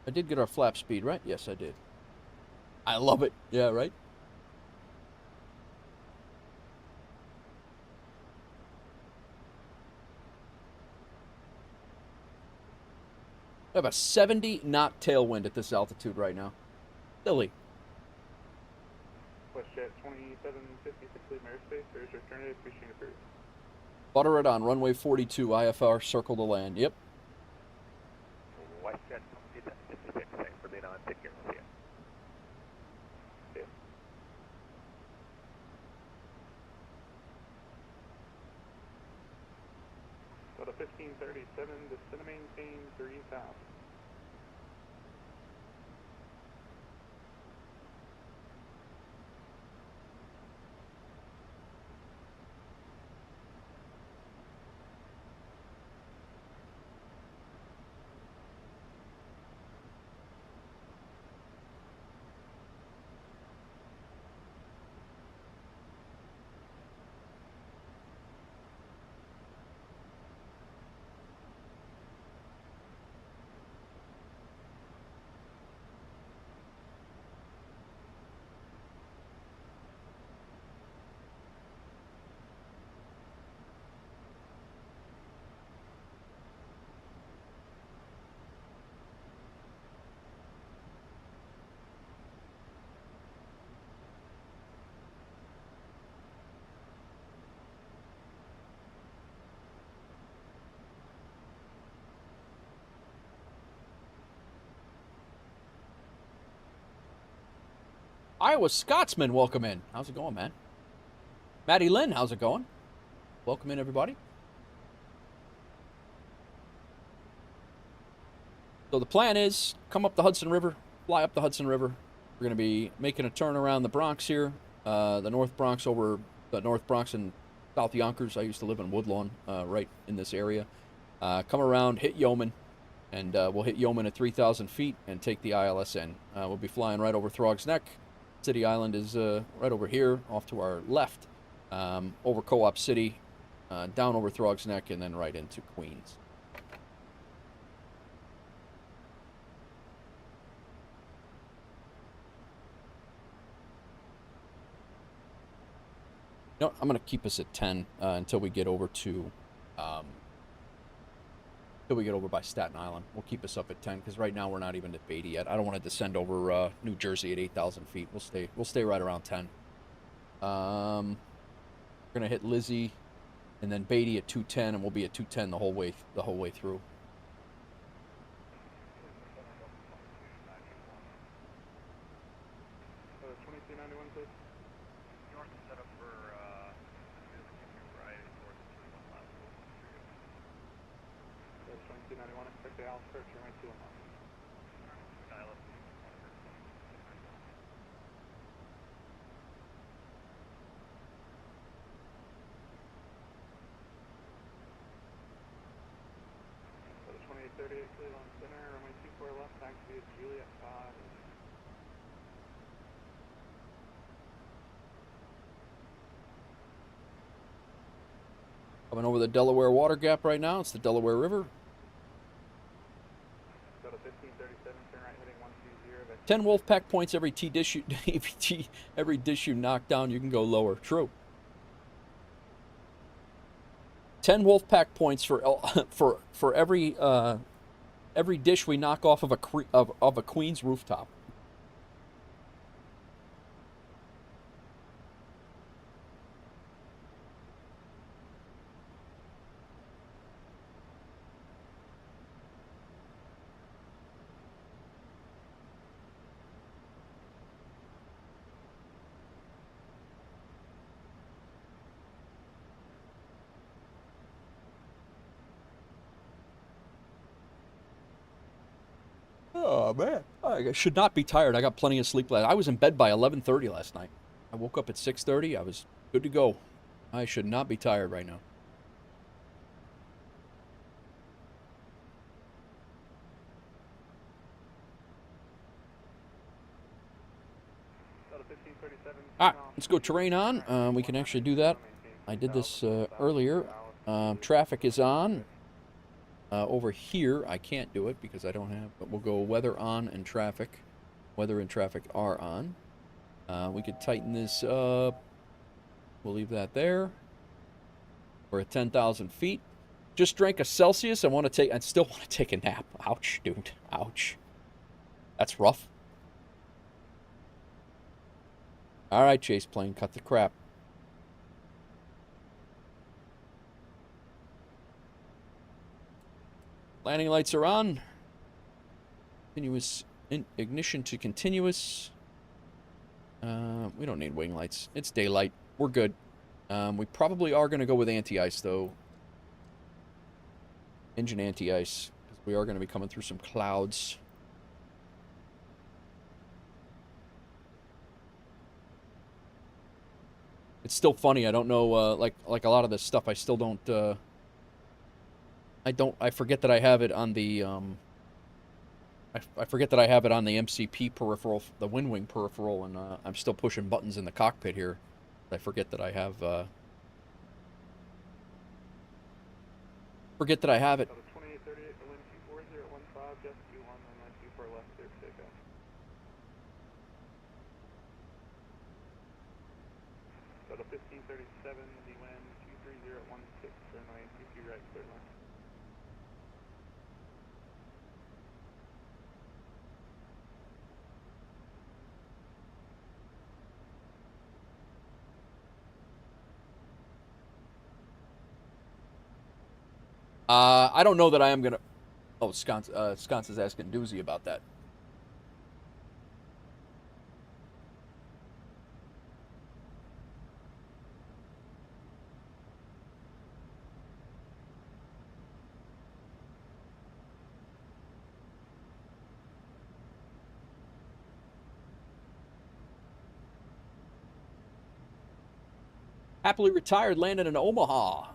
[SPEAKER 1] I did get our flap speed, right? Yes, I did. I love it. Yeah, right? I have a 70-knot tailwind at this altitude right now. Silly.
[SPEAKER 9] WestJet 2756 Leave airspace. There's your alternative. Pushing approved.
[SPEAKER 1] Butter it on runway 42, IFR, circle to land. Yep.
[SPEAKER 5] WestJet 2756, thanks for being on. Take care. See ya.
[SPEAKER 9] See ya. Got a 1537, descend and maintain 3000.
[SPEAKER 1] Iowa Scotsman, welcome in. How's it going, man? Maddie Lynn, how's it going? Welcome in, everybody. So the plan is come up the Hudson River, fly up the Hudson River. We're going to be making a turn around the Bronx here, the North Bronx over the North Bronx and South Yonkers. I used to live in Woodlawn, right in this area. Come around, hit Yeoman, and we'll hit Yeoman at 3,000 feet and take the ILSN. We'll be flying right over Throg's Neck. City Island is right over here, off to our left, over Co-op City, down over Throg's Neck, and then right into Queens. No, I'm going to keep us at 10 until we get over to, until we get over by Staten Island. We'll keep us up at 10 because right now we're not even at Beatty yet. I don't want to descend over New Jersey at 8,000 feet. We'll stay right around 10. We're going to hit Lizzie and then Beatty at 210, and we'll be at 210 the whole way through. Coming over the Delaware Water Gap right now. It's the Delaware River. 10 Wolfpack points every dish you knock down. You can go lower. True. 10 Wolfpack points for every dish we knock off of a Queen's rooftop. Oh, man. I should not be tired. I got plenty of sleep last night. I was in bed by 11:30 last night. I woke up at 6:30. I was good to go. I should not be tired right now. All right, let's go terrain on. We can actually do that. I did this earlier. Traffic is on. Over here, I can't do it because I don't have, but we'll go weather on and traffic. Weather and traffic are on. We could tighten this up. We'll leave that there. We're at 10,000 feet. Just drank a Celsius. I still want to take a nap. Ouch, dude. Ouch. That's rough. All right, Chase plane, cut the crap. Landing lights are on. Continuous ignition to continuous. We don't need wing lights. It's daylight. We're good. We probably are going to go with anti-ice, though. Engine anti-ice. Because we are going to be coming through some clouds. It's still funny. I don't know, like a lot of this stuff, I still don't, I forget that I have it on the, I forget that I have it on the MCP peripheral, the wind wing peripheral, and I'm still pushing buttons in the cockpit here. I forget that I have, forget that I have it.
[SPEAKER 9] So the 1537, the wind 230 at 16, runway 22 right, clear line.
[SPEAKER 1] I don't know that I am gonna. Oh, Sconce is asking Doozy about that. Happily retired landed in Omaha.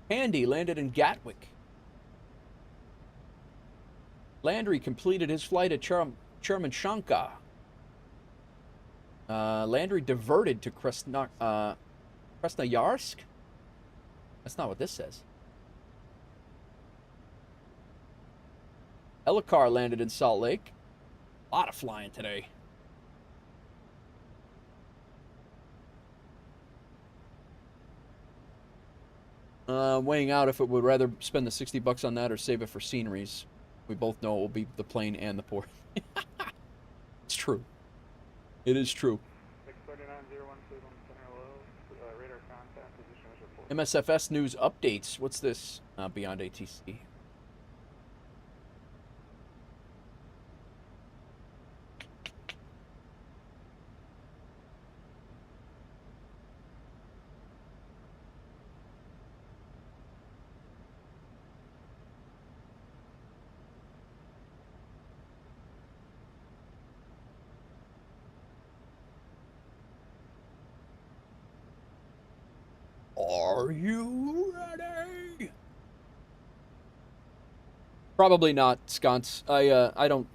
[SPEAKER 1] Andy landed in Gatwick. Landry completed his flight at Chermenshanka. Landry diverted to Krasnoyarsk. That's not what this says. Ellikar landed in Salt Lake. A lot of flying today. weighing out if it would rather spend the $60 on that or save it for sceneries. We both know it will be the plane and the port. It's true. It is true.
[SPEAKER 9] 639-01 radar contact position is reported.
[SPEAKER 1] MSFS news updates. What's this? Beyond ATC. Are you ready? Probably not, Sconce. I don't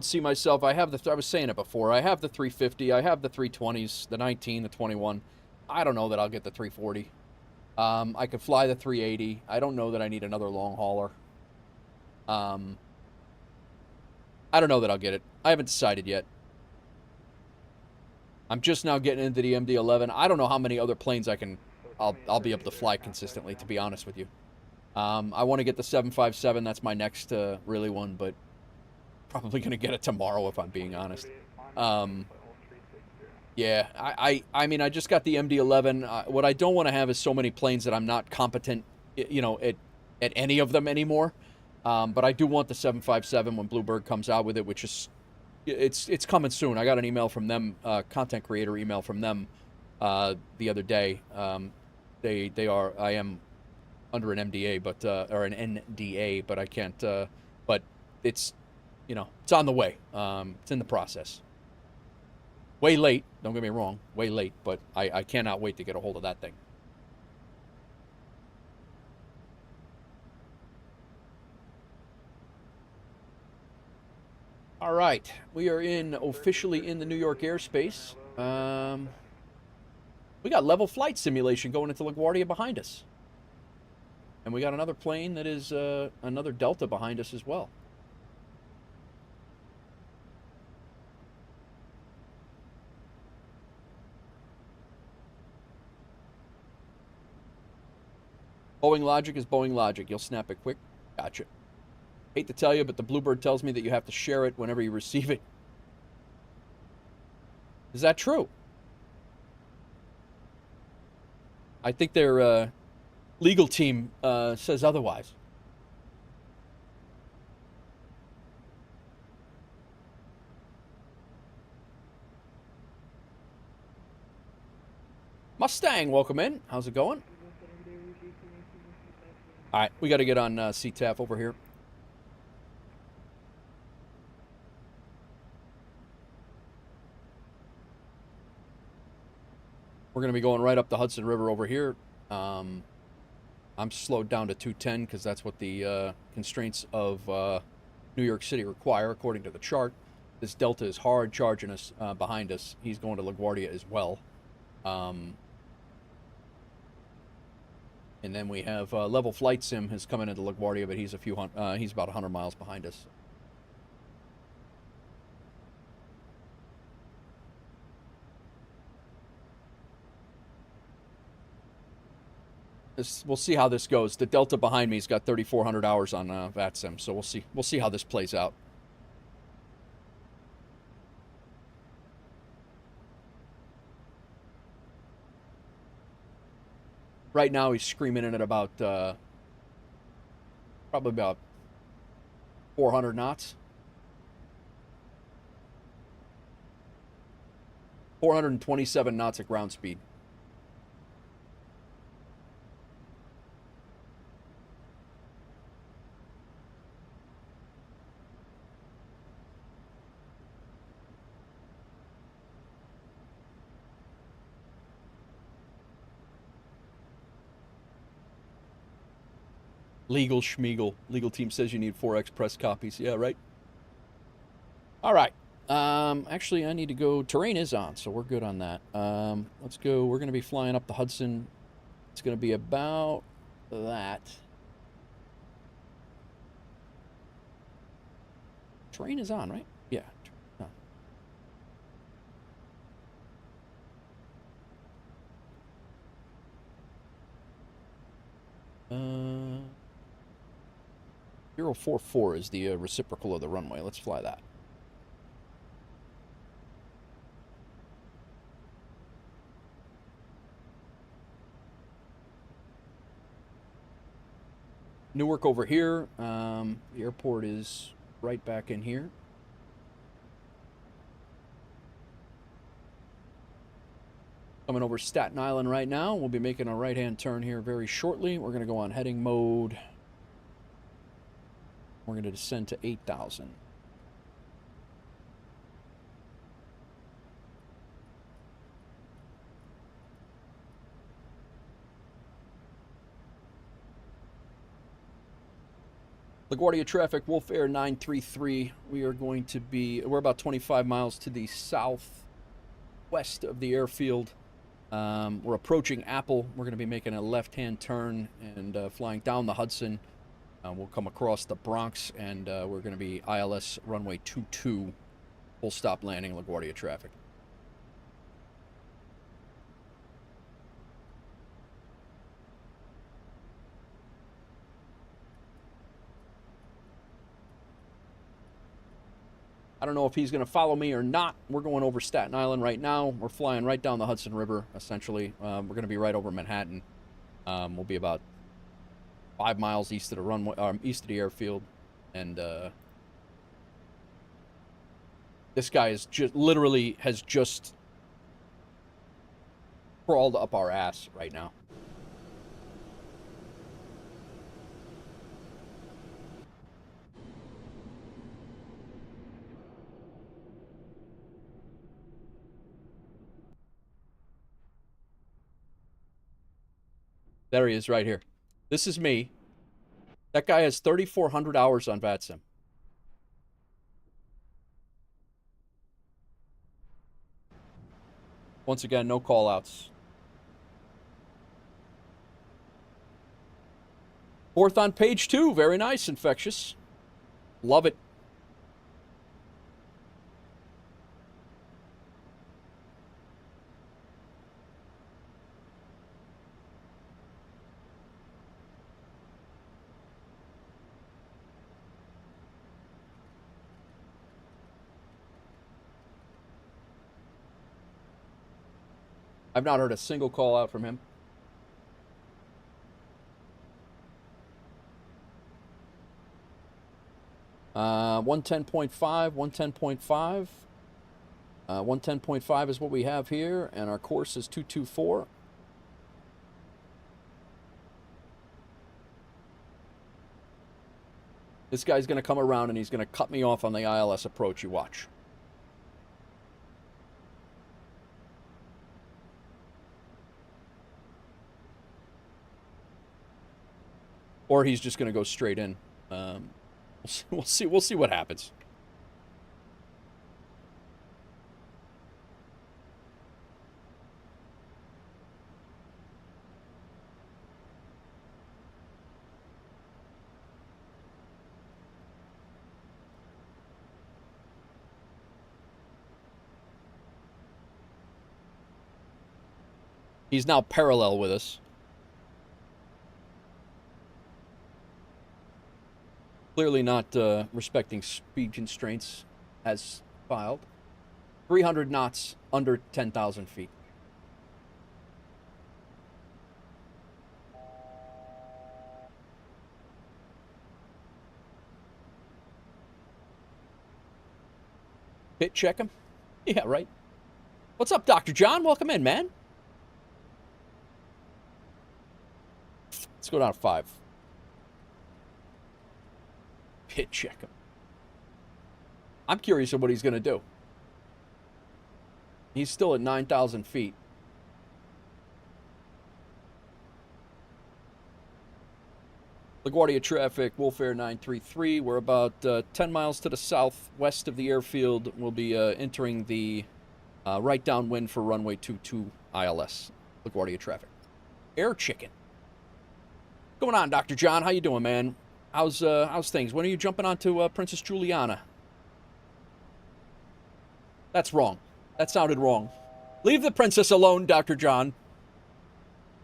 [SPEAKER 1] see myself. I have the. I was saying it before. I have the 350. I have the 320s, the 19, the 21. I don't know that I'll get the 340. I could fly the 380. I don't know that I need another long hauler. I don't know that I'll get it. I haven't decided yet. I'm just now getting into the MD-11. I don't know how many other planes I'll be able to fly consistently, to be honest with you. I want to get the 757. That's my next really one, but probably going to get it tomorrow if I'm being honest. Yeah, I mean, I just got the MD-11. What I don't want to have is so many planes that I'm not competent, you know, at any of them anymore. But I do want the 757 when Bluebird comes out with it, which is, it's coming soon. I got an email from them, content creator email from them the other day. I am under an MDA, but or an NDA, but I can't. But it's, you know, it's on the way. It's in the process. Way late. Don't get me wrong. Way late, but I cannot wait to get a hold of that thing. All right, we are officially in the New York airspace. We got level flight simulation going into LaGuardia behind us. And we got another plane that is another Delta behind us as well. Boeing logic is Boeing logic. You'll snap it quick. Gotcha. Hate to tell you, but the Bluebird tells me that you have to share it whenever you receive it. Is that true? I think their legal team says otherwise. Mustang, welcome in. How's it going? All right, we got to get on CTAF over here. We're going to be going right up the Hudson River over here. I'm slowed down to 210 because that's what the constraints of New York City require, according to the chart. This Delta is hard charging us behind us. He's going to LaGuardia as well. And then we have Level Flight Sim has come into LaGuardia, but he's he's about 100 miles behind us. We'll see how this goes. The Delta behind me's got 3,400 hours on VATSIM, so we'll see. We'll see how this plays out. Right now, he's screaming in at about probably about 400 knots. 427 knots at ground speed. Legal Schmiegel. Legal team says you need 4x press copies. Yeah, right? All right. Actually, I need to go. Terrain is on, so we're good on that. Let's go. We're going to be flying up the Hudson. It's going to be about that. Terrain is on, right? Yeah. 044 is the reciprocal of the runway. Let's fly that. Newark over here. The airport is right back in here. Coming over Staten Island right now. We'll be making a right-hand turn here very shortly. We're going to go on heading mode. We're going to descend to 8,000. LaGuardia traffic, WolfAir 933. We're about 25 miles to the southwest of the airfield. We're approaching Apple. We're going to be making a left-hand turn and flying down the Hudson. We'll come across the Bronx, and we're going to be ILS runway 22, full stop landing LaGuardia traffic. I don't know if he's going to follow me or not. We're going over Staten Island right now. We're flying right down the Hudson River, essentially. We're going to be right over Manhattan. We'll be about 5 miles east of the runway, east of the airfield, and this guy is literally has just crawled up our ass right now. There he is right here. This is me. That guy has 3,400 hours on VATSIM. Once again, no call-outs. Fourth on page 2. Very nice, Infectious. Love it. I've not heard a single call out from him. Uh, 110.5, 110.5. 110.5 is what we have here, and our course is 224. This guy's going to come around and he's going to cut me off on the ILS approach. You watch. Or he's just going to go straight in. We'll see what happens. He's now parallel with us. Clearly not respecting speed constraints as filed. 300 knots under 10,000 feet. Hit check him? Yeah, right. What's up, Dr. John? Welcome in, man. Let's go down to 5. Hit check him. I'm curious of what he's going to do. He's still at 9,000 feet. LaGuardia traffic, WolfAir 933. We're about 10 miles to the southwest of the airfield. We'll be entering the right downwind for runway 22 ILS. LaGuardia traffic. Air chicken. What's going on, Dr. John? How you doing, man? How's things? When are you jumping onto Princess Juliana? That's wrong. That sounded wrong. Leave the princess alone, Dr. John.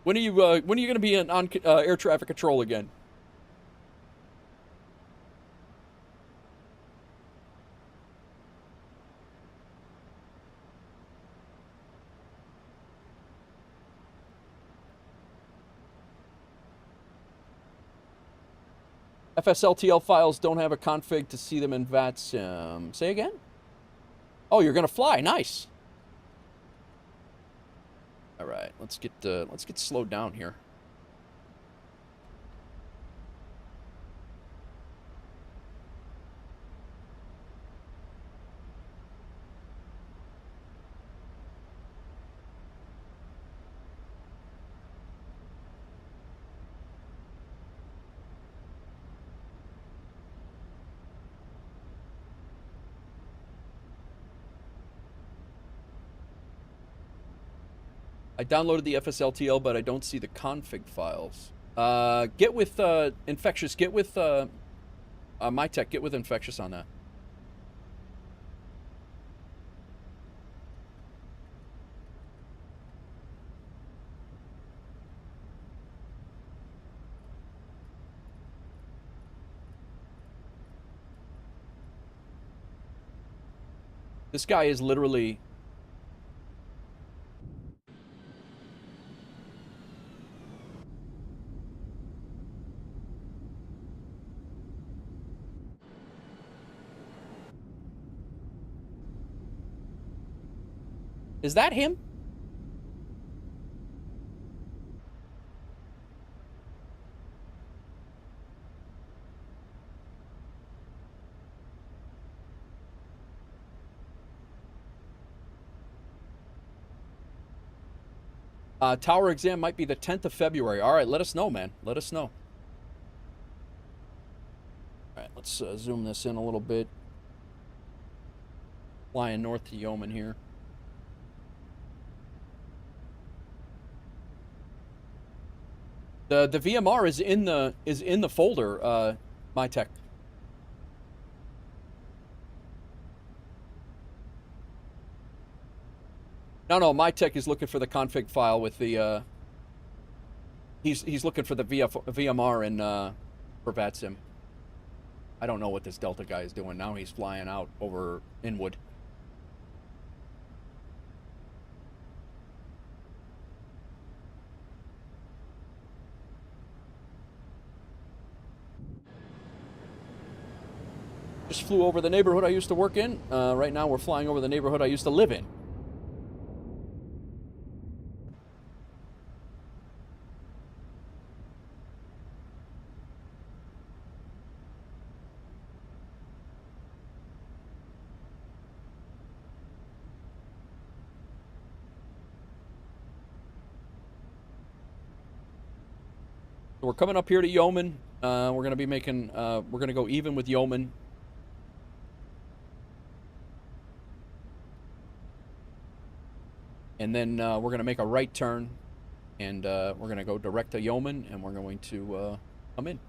[SPEAKER 1] When are you going to be on air traffic control again? FSLTL files don't have a config to see them in VATSIM. Say again? Oh, you're gonna fly. Nice. All right, let's get slowed down here. I downloaded the FSLTL, but I don't see the config files. Get with Infectious. Get with MyTech. Get with Infectious on that. This guy is literally... Is that him? Tower exam might be the 10th of February. All right, let us know, man. Let us know. All right, let's zoom this in a little bit. Flying north to Yeoman here. The VMR is in the folder, MyTech. No, MyTech is looking for the config file with the he's looking for the VMR in for VATSIM. I don't know what this Delta guy is doing now. He's flying out over Inwood. Just flew over the neighborhood I used to work in. Right now we're flying over the neighborhood I used to live in. So we're coming up here to Yeoman. We're going to be making, we're going to go even with Yeoman. And then we're going to make a right turn, and we're going to go direct to Yeoman, and we're going to come in.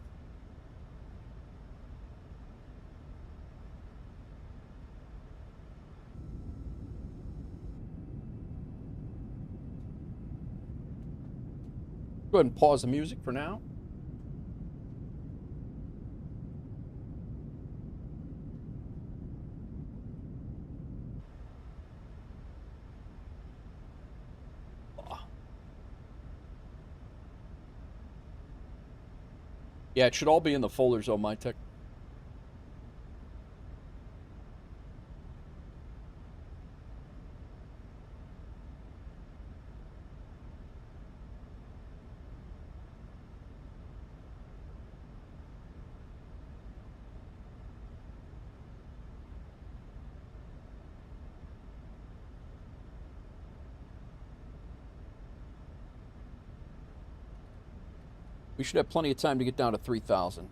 [SPEAKER 1] Go ahead and pause the music for now. Yeah, it should all be in the folders on MyTech. We should have plenty of time to get down to 3,000.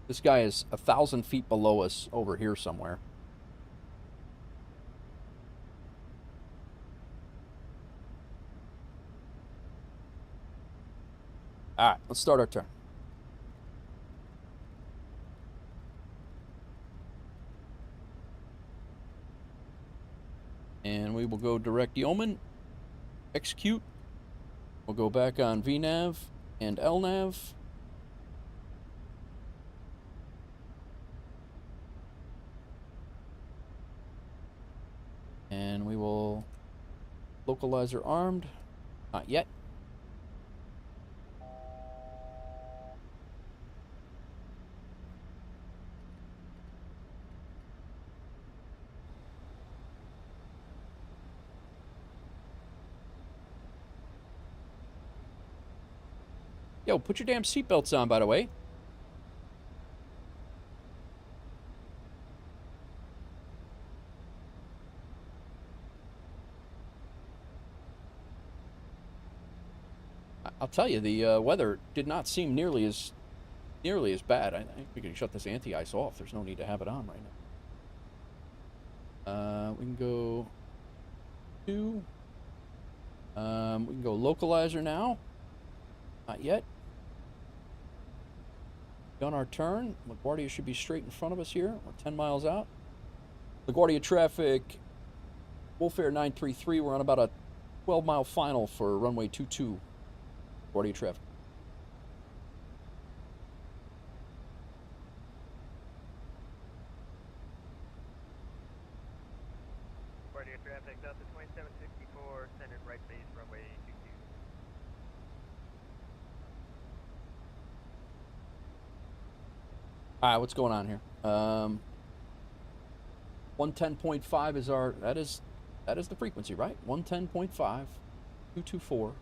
[SPEAKER 1] This guy is 1,000 feet below us over here somewhere. All right, let's start our turn. we will go direct yeoman, execute. We'll go back on VNav and LNav. And we will localizer armed. Not yet. Yo, put your damn seatbelts on, by the way. I'll tell you, the weather did not seem nearly as bad. I think we can shut this anti-ice off. There's no need to have it on right now. We can go to. We can go localizer now. Not yet. On our turn, LaGuardia should be straight in front of us here. We're 10 miles out. LaGuardia traffic, WolfAir 933. We're on about a 12-mile final for runway 22. LaGuardia traffic.
[SPEAKER 3] LaGuardia traffic, Delta 2764, standard right base, runway 22.
[SPEAKER 1] All right, what's going on here? 110.5 is our, that is the frequency, right? 110.5, 224.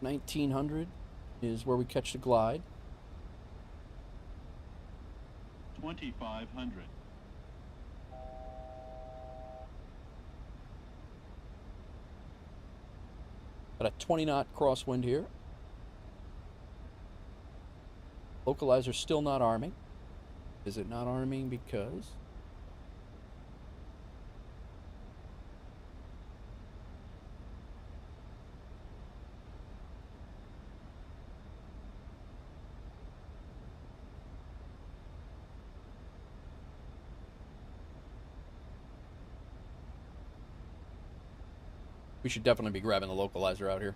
[SPEAKER 1] $1,900 is where we catch the glide.
[SPEAKER 13] 2,500.
[SPEAKER 1] Got a 20-knot crosswind here. Localizer still not arming. Is it not arming because? We should definitely be grabbing the localizer out here.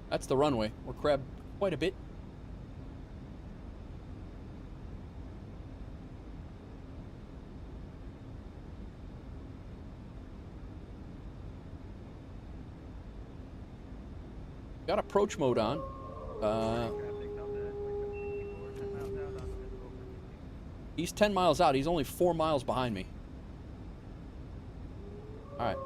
[SPEAKER 1] That's the runway. We're crabbed quite a bit. Got approach mode on. He's 10 miles out. He's only 4 miles behind me. All right.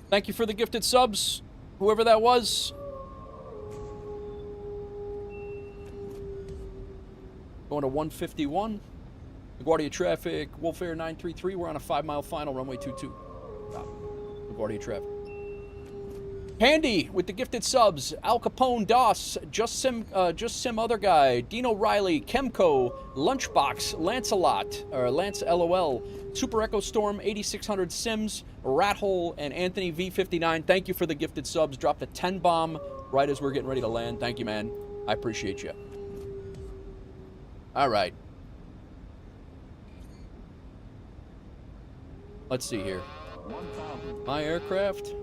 [SPEAKER 1] Thank you for the gifted subs, whoever that was. Going to 151. LaGuardia traffic, WolfAir 933. We're on a 5-mile final, runway 22. Stop. LaGuardia traffic. Handy with the gifted subs. Al Capone DOS, Just Sim Other Guy, Dino Riley, Chemco, Lunchbox, Lancelot, or Lance LOL, Super Echo Storm, 8600 Sims, Rathole, and Anthony V59. Thank you for the gifted subs. Dropped a 10 bomb right as we're getting ready to land. Thank you, man. I appreciate you. All right. Let's see here. My aircraft.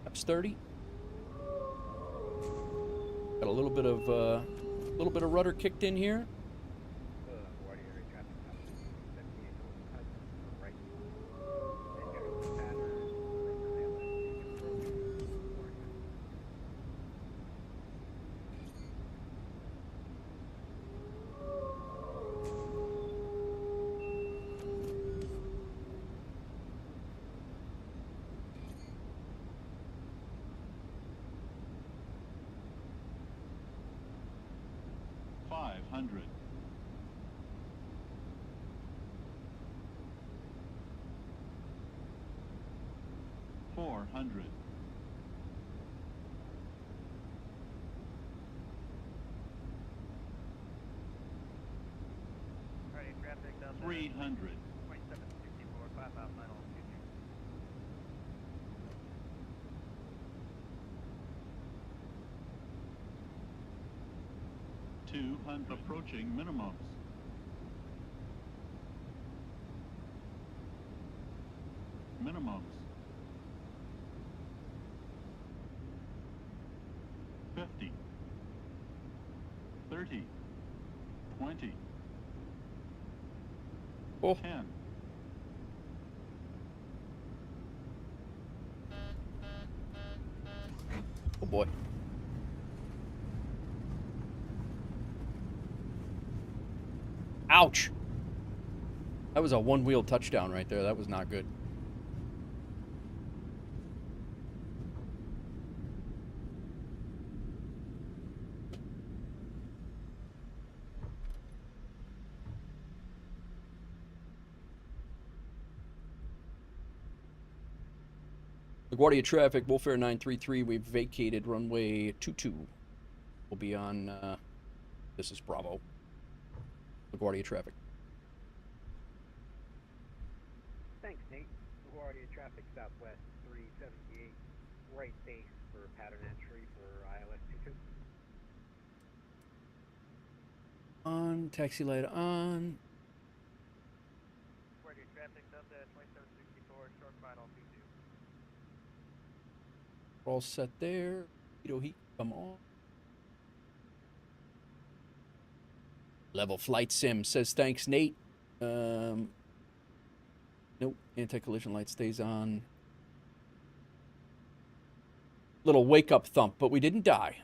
[SPEAKER 1] Eps 30. Got a little bit of rudder kicked in here.
[SPEAKER 13] 400. 400. 300. 200. Approaching minimums. Minimums. 50. 30. 20.
[SPEAKER 1] Oh.
[SPEAKER 13] 10.
[SPEAKER 1] Oh boy. Ouch. That was a one-wheel touchdown right there. That was not good. LaGuardia traffic, WolfAir 933, we've vacated runway 22. We'll be on, this is Bravo. LaGuardia traffic.
[SPEAKER 10] Thanks, Nate. LaGuardia traffic southwest 378, right base for pattern entry for ILS 22.
[SPEAKER 1] On, taxi light on.
[SPEAKER 8] LaGuardia traffic Delta 2764, short final 22.
[SPEAKER 1] All set there. Heat, come on. Level flight sim says thanks, Nate. Nope, anti-collision light stays on. Little wake-up thump, but we didn't die.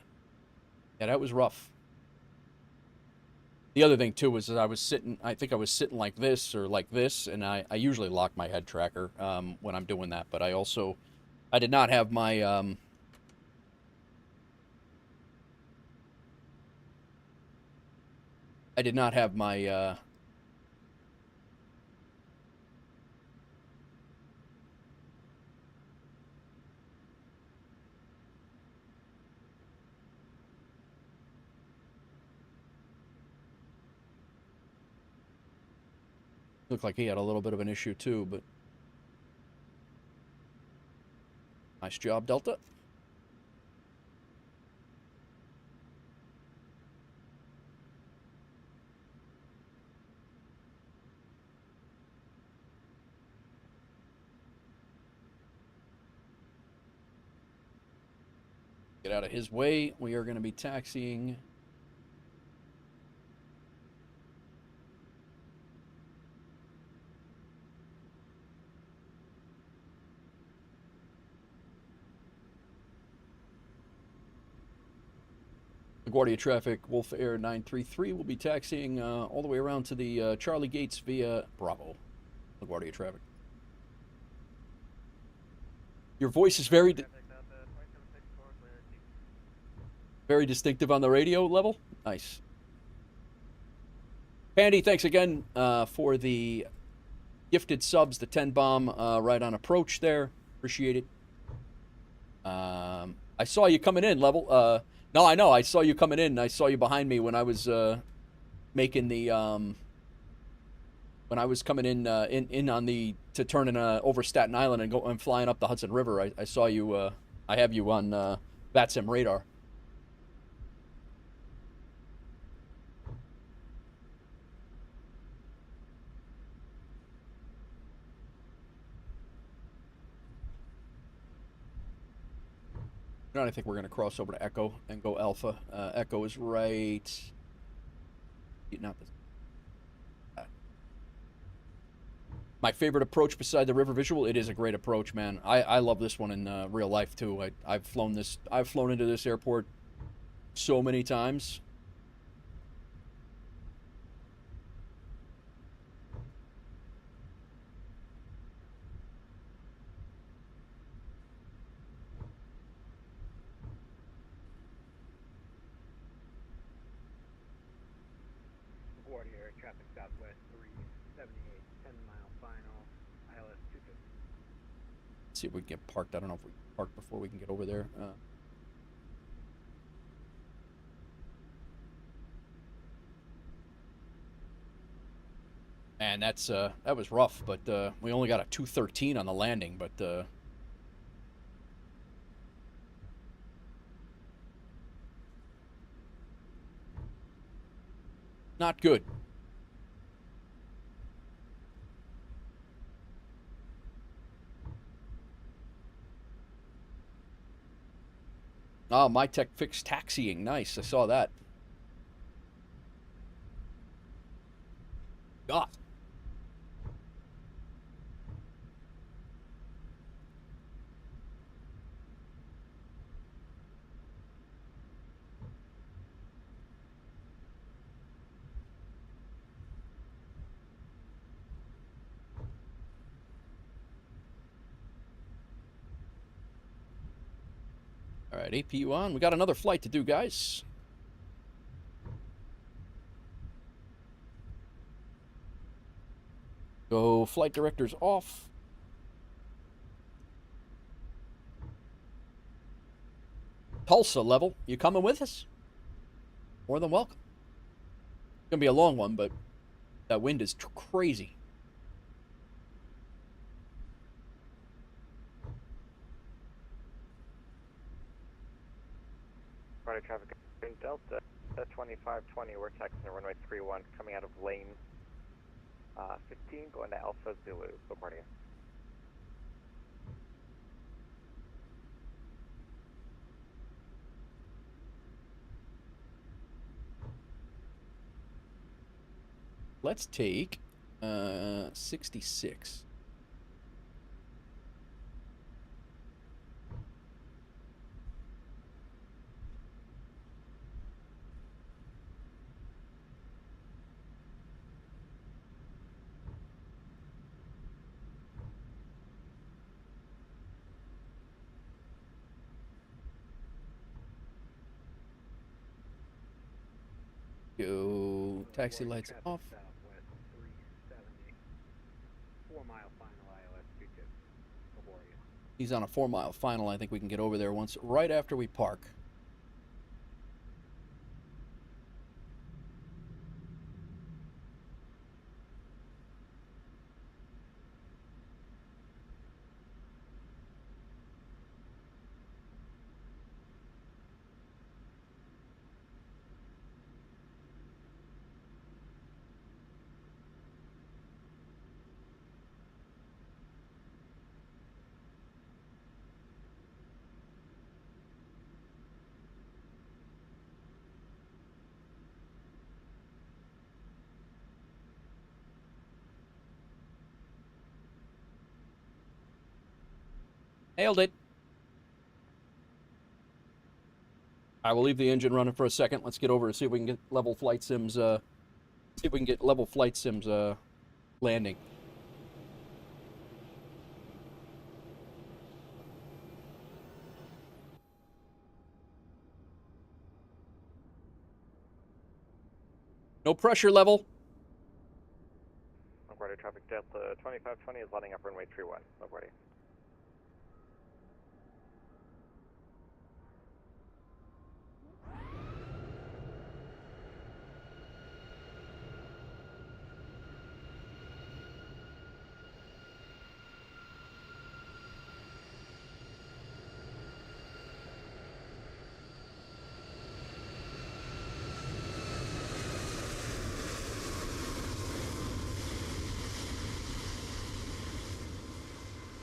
[SPEAKER 1] Yeah, that was rough. The other thing, too, was that I was sitting, I think I was sitting like this or like this, and I usually lock my head tracker when I'm doing that, but I did not have my, looked like he had a little bit of an issue, too, but nice job, Delta. Get out of his way. We are going to be taxiing. LaGuardia traffic, WolfAir 933 will be taxiing all the way around to the Charlie Gates via Bravo. LaGuardia traffic. Your voice is very distinctive on the radio level. Nice. Pandy, thanks again for the gifted subs, the 10 bomb right on approach there. Appreciate it. I saw you coming in, Level. No, I know. I saw you coming in. I saw you behind me when I was making the when I was coming in on the to turn in over Staten Island and flying up the Hudson River. I saw you. I have you on VATSIM radar. I think we're going to cross over to Echo and go Alpha. Echo is right. Not this. My favorite approach beside the river visual. It is a great approach, man. I love this one in real life too. I've flown into this airport so many times. Let's see if we can get parked. I don't know if we can park before we can get over there. And that's that was rough, but we only got a 213 on the landing, but not good. Oh, my tech fixed taxiing. Nice. I saw that. God. All right, APU on. We got another flight to do, guys. Go flight directors off. Tulsa level. You coming with us? More than welcome. It's going to be a long one, but that wind is crazy.
[SPEAKER 3] Runway traffic in Delta, 2520, we're taxiing runway 31, coming out of lane 15, going to Alpha Zulu. Reporting.
[SPEAKER 1] Let's take 66. Go taxi lights off.
[SPEAKER 10] Southwest 370. 4-mile final ILS 22. Aboard you.
[SPEAKER 1] He's on a 4-mile final. I think we can get over there once right after we park. Hailed it. I will leave the engine running for a second. Let's get over and see if we can get level flight sims. Landing. No pressure level.
[SPEAKER 3] LaGuardia traffic Delta 2520 is lighting up runway 31. LaGuardia.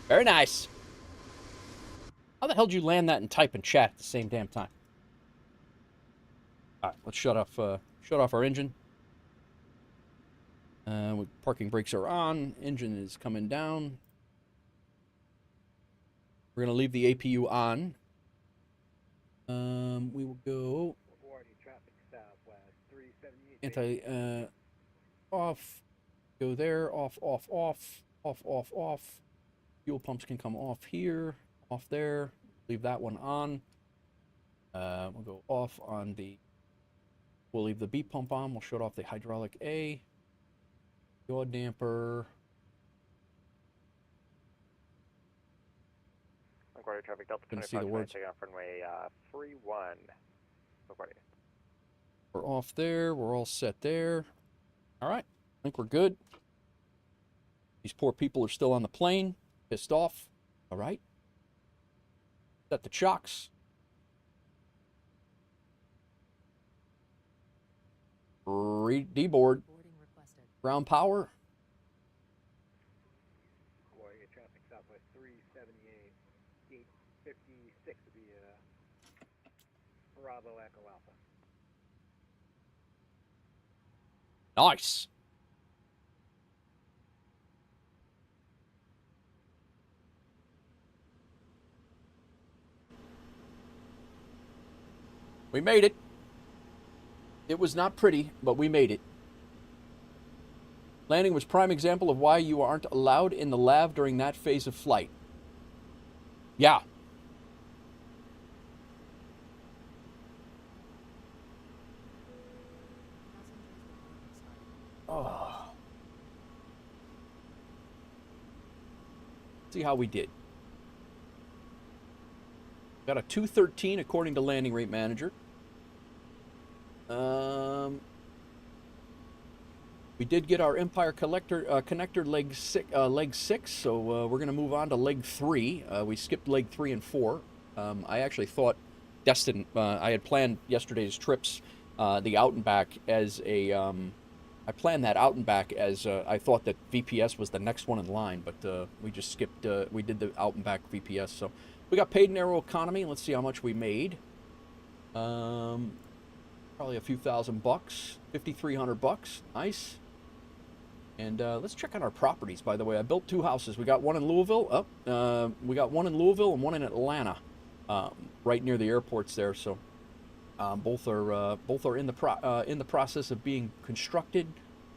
[SPEAKER 1] Very nice. How the hell did you land that and type and chat at the same damn time? All right, let's shut off our engine. Parking brakes are on. Engine is coming down. We're gonna leave the APU on. We will go
[SPEAKER 10] traffic Southwest 378.
[SPEAKER 1] Off. Go there. Off. Off. Off. Off. Off. Off. Fuel pumps can come off here. Off there. Leave that one on. We'll go off on the. We'll leave the B pump on. We'll shut off the hydraulic A. Yaw damper.
[SPEAKER 3] LaGuardia traffic, Delta
[SPEAKER 1] Couldn't see the
[SPEAKER 3] 25,
[SPEAKER 1] words.
[SPEAKER 3] taking off runway 31. LaGuardia.
[SPEAKER 1] We're off there. We're all set there. All right. I think we're good. These poor people are still on the plane, pissed off. All right. Set the chocks. D-board. Ground power.
[SPEAKER 10] LaGuardia traffic Southwest 378, gate 56 would be Bravo Echo Alpha.
[SPEAKER 1] Nice. We made it. It was not pretty, but we made it. Landing was prime example of why you aren't allowed in the LAV during that phase of flight. Yeah. Oh. See how we did. Got a 213 according to landing rate manager. We did get our Empire connector leg 6, so we're going to move on to leg 3. We skipped leg 3 and 4. I actually thought I had planned yesterday's trips, the out and back, as a... I planned that out and back as I thought that VPS was the next one in line, but we just skipped... we did the out and back VPS, so... We got paid in Aeroconomy. Let's see how much we made. Probably a few $1,000. $5,300. Nice. And let's check on our properties, by the way. I built 2 houses. We got one in Louisville. We got one in Louisville and one in Atlanta, right near the airports there. So both are in the process of being constructed.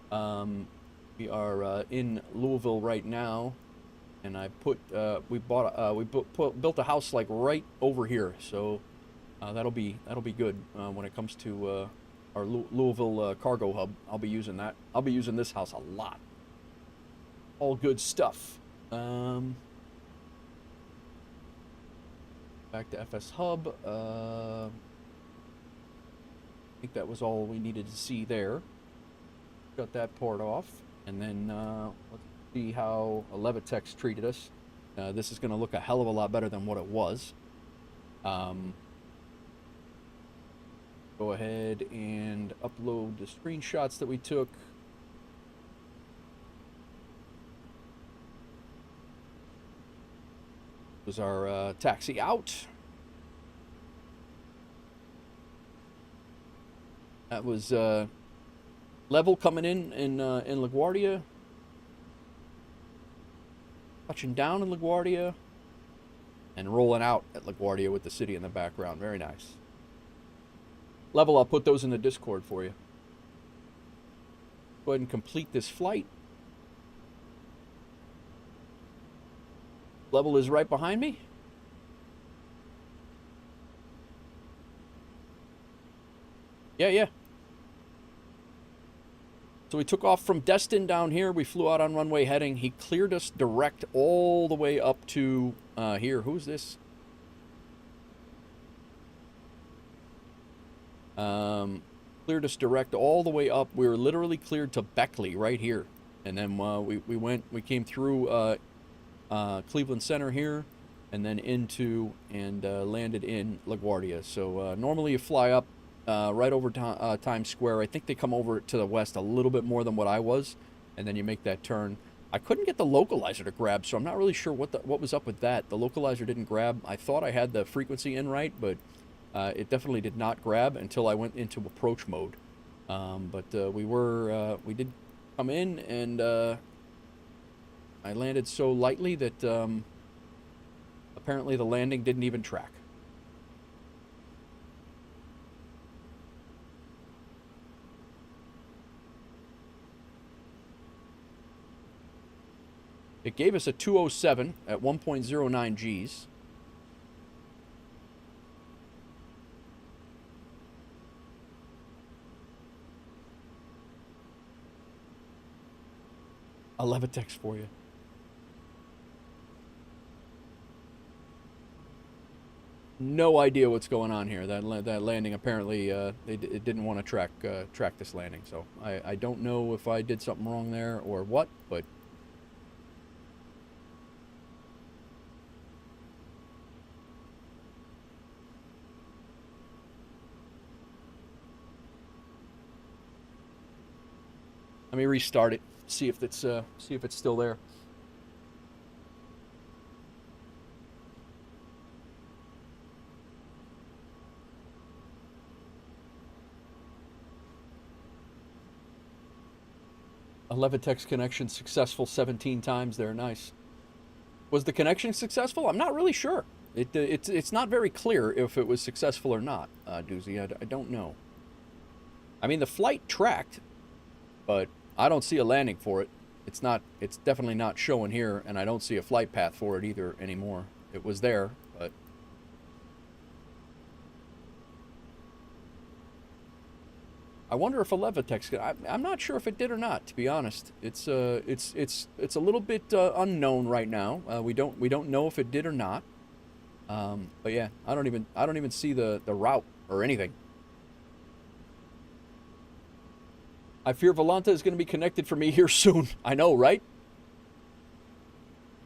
[SPEAKER 1] We are in Louisville right now, and I built a house like right over here. So that'll be good when it comes to our Louisville cargo hub. I'll be using that. I'll be using this house a lot. All good stuff. Back to FSHub. I think that was all we needed to see there. Got that part off, and then let's see how Levitex treated us. This is going to look a hell of a lot better than what it was. Go ahead and upload the screenshots that we took. Was our taxi out. That was level coming in LaGuardia. Touching down in LaGuardia. And rolling out at LaGuardia with the city in the background. Very nice. Level, I'll put those in the Discord for you. Go ahead and complete this flight. Level is right behind me. Yeah. So we took off from Destin down here. We flew out on runway heading. He cleared us direct all the way up to here. Who's this? Cleared us direct all the way up. We were literally cleared to Beckley right here. And then we came through Cleveland Center here, and then into and landed in LaGuardia. So normally you fly up right over Times Square. I think they come over to the west a little bit more than what I was, and then you make that turn. I couldn't get the localizer to grab, so I'm not really sure what was up with that. The localizer didn't grab. I thought I had the frequency in right, but it definitely did not grab until I went into approach mode. But we did come in, and I landed so lightly that apparently the landing didn't even track. It gave us a 207 at 1.09 Gs. I'll Levitex for you. No idea what's going on here. That landing apparently it didn't want to track this landing. So I don't know if I did something wrong there or what, but. Let me restart it. See if it's still there. Levitex connection successful 17 times there. Nice. Was the connection successful? I'm not really sure. It's not very clear if it was successful or not, Doozy. I don't know. I mean, the flight tracked, but I don't see a landing for it. It's definitely not showing here, and I don't see a flight path for it either anymore. It was there, but. I wonder if a Levitex. I'm not sure if it did or not. To be honest, it's a little bit unknown right now. We don't know if it did or not. But yeah, I don't even see the route or anything. I fear Volanta is going to be connected for me here soon. I know, right?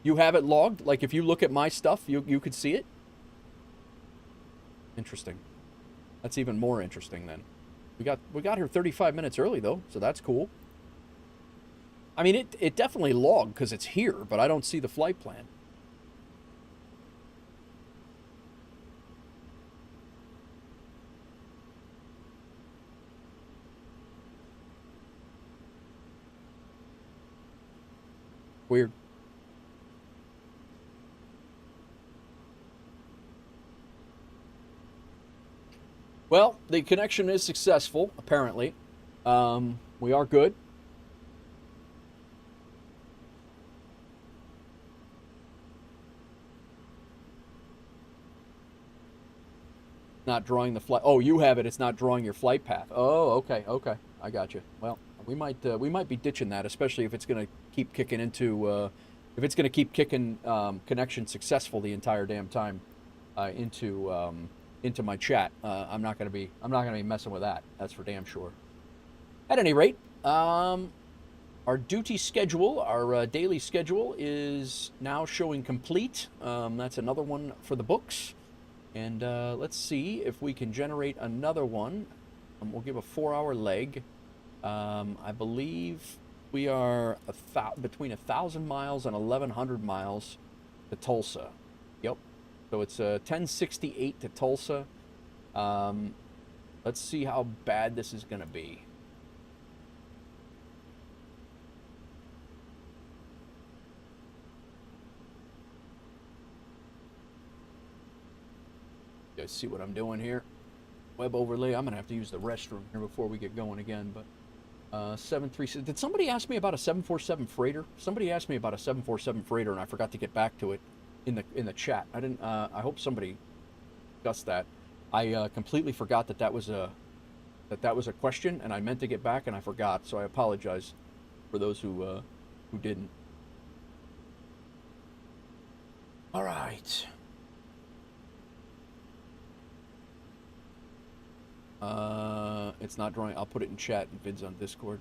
[SPEAKER 1] You have it logged. Like if you look at my stuff, you could see it. Interesting. That's even more interesting then. We got here 35 minutes early though, so that's cool. I mean, it definitely logged because it's here, but I don't see the flight plan. Weird. Well, the connection is successful, apparently. We are good. Not drawing the flight. Oh, you have it. It's not drawing your flight path. Oh, okay, okay. I got you. Well, we might be ditching that, especially if it's going to keep kicking into if it's going to keep kicking connection successful the entire damn time into my chat. I'm not gonna be messing with that. That's for damn sure. At any rate, our duty schedule, our daily schedule, is now showing complete. That's another one for the books. And let's see if we can generate another one. We'll give a 4-hour leg. I believe we are between 1,000 miles and 1,100 miles to Tulsa. Yep. So it's 1068 to Tulsa. Let's see how bad this is going to be. You guys see what I'm doing here? Web overlay. I'm going to have to use the restroom here before we get going again. But 737. Did somebody ask me about a 747 freighter? Somebody asked me about a 747 freighter, and I forgot to get back to it in the chat. I didn't. I hope somebody discussed that. I completely forgot that was a question, and I meant to get back, and I forgot. So I apologize for those who didn't. All right. It's not drawing. I'll put it in chat and vids on Discord.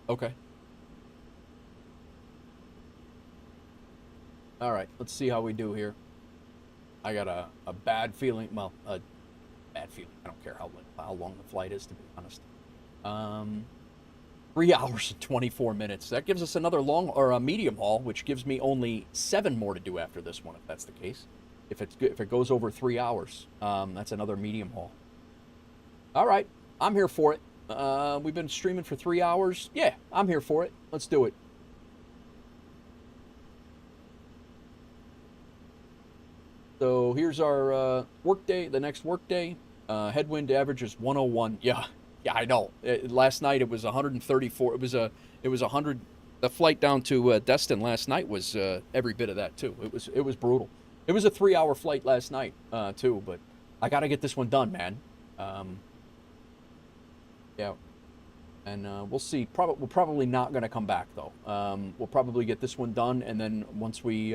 [SPEAKER 1] Okay. All right, let's see how we do here. I got a bad feeling. Well, a bad feeling. I don't care how long the flight is, to be honest. 3 hours and 24 minutes. That gives us another long or a medium haul, which gives me only 7 more to do after this one, if that's the case. If it goes over 3 hours, that's another medium haul. All right, I'm here for it. We've been streaming for 3 hours. Yeah, I'm here for it. Let's do it. So here's our workday, the next workday. Headwind average is 101. Yeah, I know. Last night it was 134. It was 100. The flight down to Destin last night was every bit of that too. It was brutal. It was a 3-hour flight last night too, but I got to get this one done, man. Yeah, and we'll see. We're probably not going to come back though. We'll probably get this one done, and then once we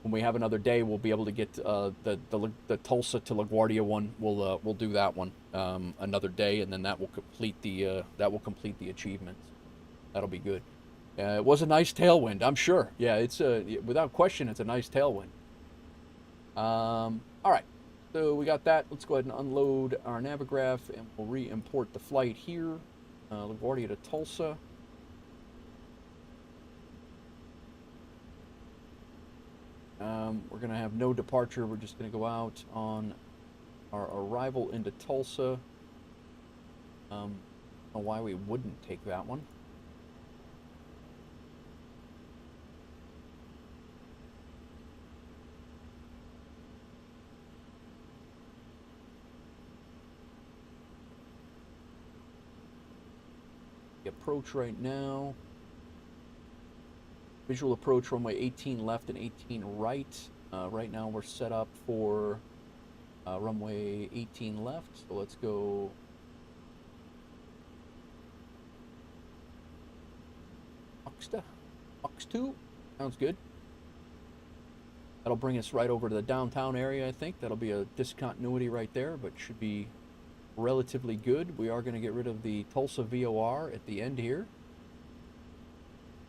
[SPEAKER 1] when we have another day, we'll be able to get the Tulsa to LaGuardia one. We'll do that one another day, and then that will complete the achievements. That'll be good. It was a nice tailwind, I'm sure. Yeah, it's without question, it's a nice tailwind. All right, so we got that. Let's go ahead and unload our Navigraph, and we'll re-import the flight here, LaGuardia to Tulsa. We're going to have no departure. We're just going to go out on our arrival into Tulsa. I don't know why we wouldn't take that one. The approach right now. Visual approach, runway 18 left and 18 right. Right now we're set up for runway 18 left, so let's go Mux 2. Sounds good. That'll bring us right over to the downtown area, I think. That'll be a discontinuity right there, but should be relatively good. We are going to get rid of the Tulsa VOR at the end here,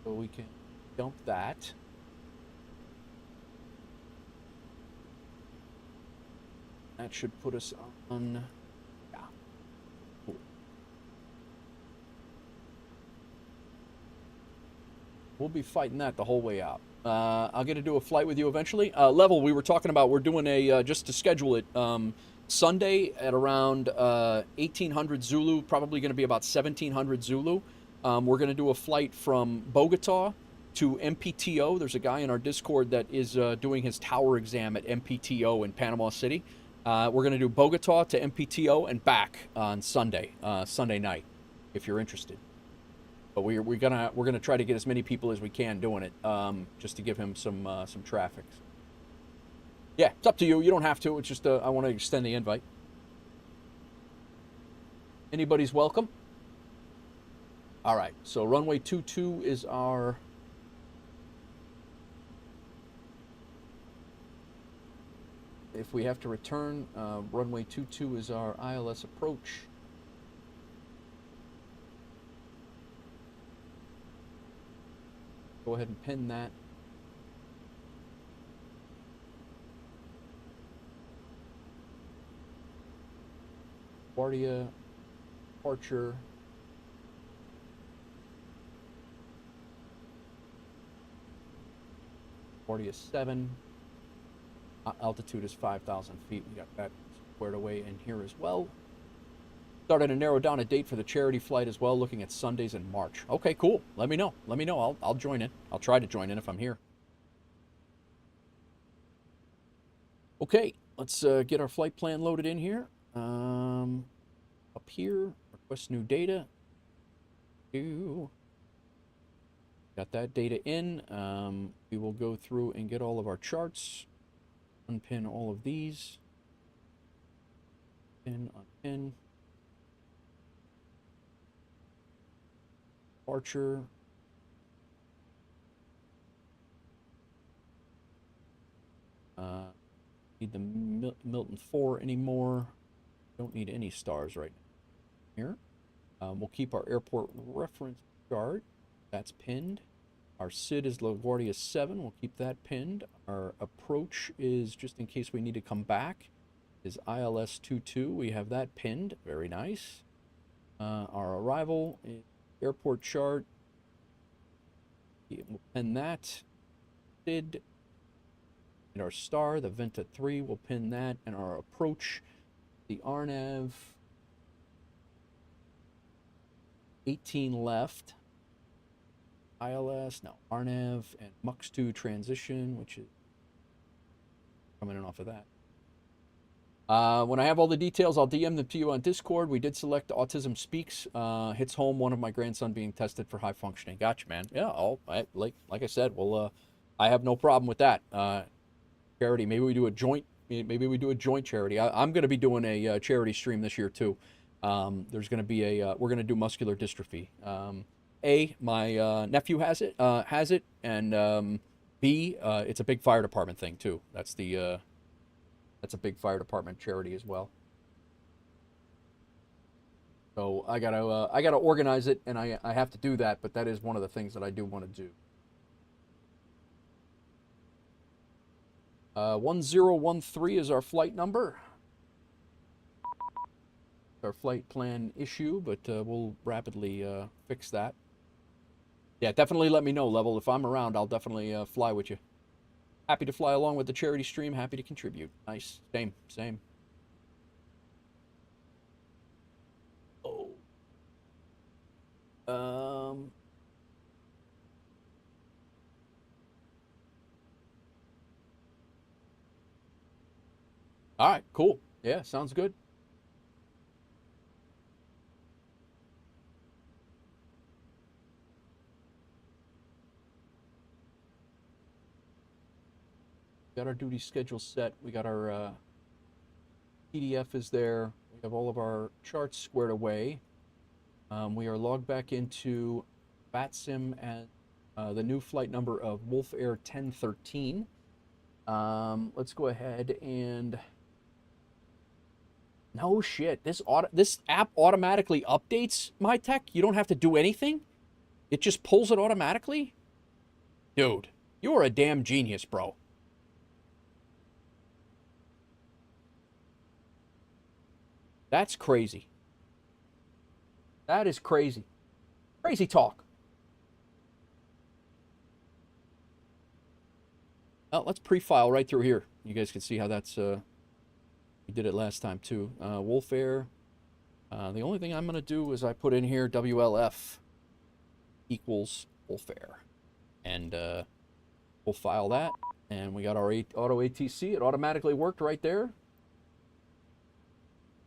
[SPEAKER 1] so we can dump that. That should put us on, yeah, cool. We'll be fighting that the whole way out. I'll get to do a flight with you eventually. Level, we were talking about, we're doing a, just to schedule it, Sunday at around 1800 Zulu, probably going to be about 1700 Zulu. We're going to do a flight from Bogota to MPTO. There's a guy in our Discord that is doing his tower exam at MPTO in Panama City. We're going to do Bogota to MPTO and back on Sunday night, if you're interested. But we're gonna try to get as many people as we can doing it, just to give him some traffic. Yeah, it's up to you. You don't have to. It's just I want to extend the invite. Anybody's welcome. All right. So runway 22 is our. If we have to return, runway 22 is our ILS approach. Go ahead and pin that. LaGuardia, departure. LaGuardia 7. Altitude is 5,000 feet. We got that squared away in here as well. Starting to narrow down a date for the charity flight as well, looking at Sundays in March. Okay, cool. Let me know. Let me know. I'll join in. I'll try to join in if I'm here. Okay, let's get our flight plan loaded in here. Up here, request new data. Got that data in. We will go through and get all of our charts. Unpin all of these. Pin, unpin. Departure. Need the Milton 4 anymore. Don't need any stars right now. Here. We'll keep our airport reference chart. That's pinned. Our SID is LaGuardia 7. We'll keep that pinned. Our approach is, just in case we need to come back, is ILS 22. We have that pinned. Very nice. Our arrival is airport chart. We'll pin that. SID. And our star, the Venta 3, we'll pin that. And our approach, the RNAV 18 left. ILS, no, RNAV, and MUX 2 transition, which is coming in off of that. When I have all the details, I'll DM them to you on Discord. We did select Autism Speaks. Hits home, one of my grandson being tested for high functioning. Gotcha, man. Yeah, like I said, well, I have no problem with that. Charity, maybe we do a joint. Maybe we do a joint charity. I'm going to be doing a charity stream this year too. There's going to be we're going to do muscular dystrophy. My nephew has it, and B, it's a big fire department thing too. That's the that's a big fire department charity as well. So I gotta organize it, and I have to do that. But that is one of the things that I do want to do. 1013 is our flight number. Our flight plan issue, but we'll rapidly fix that. Yeah, definitely let me know, Level. If I'm around, I'll definitely fly with you. Happy to fly along with the charity stream. Happy to contribute. Nice. Same. Oh. All right, cool. Yeah, sounds good. Got our duty schedule set. We got our PDF is there. We have all of our charts squared away. We are logged back into VATSIM and the new flight number of WolfAir 1013. Let's go ahead and... No shit. This app automatically updates my tech? You don't have to do anything? It just pulls it automatically? Dude, you're a damn genius, bro. That's crazy. That is crazy. Crazy talk. Oh, let's pre-file right through here. You guys can see how that's... We did it last time, too. WolfAir. The only thing I'm going to do is I put in here WLF equals WolfAir. And we'll file that. And we got our auto ATC. It automatically worked right there.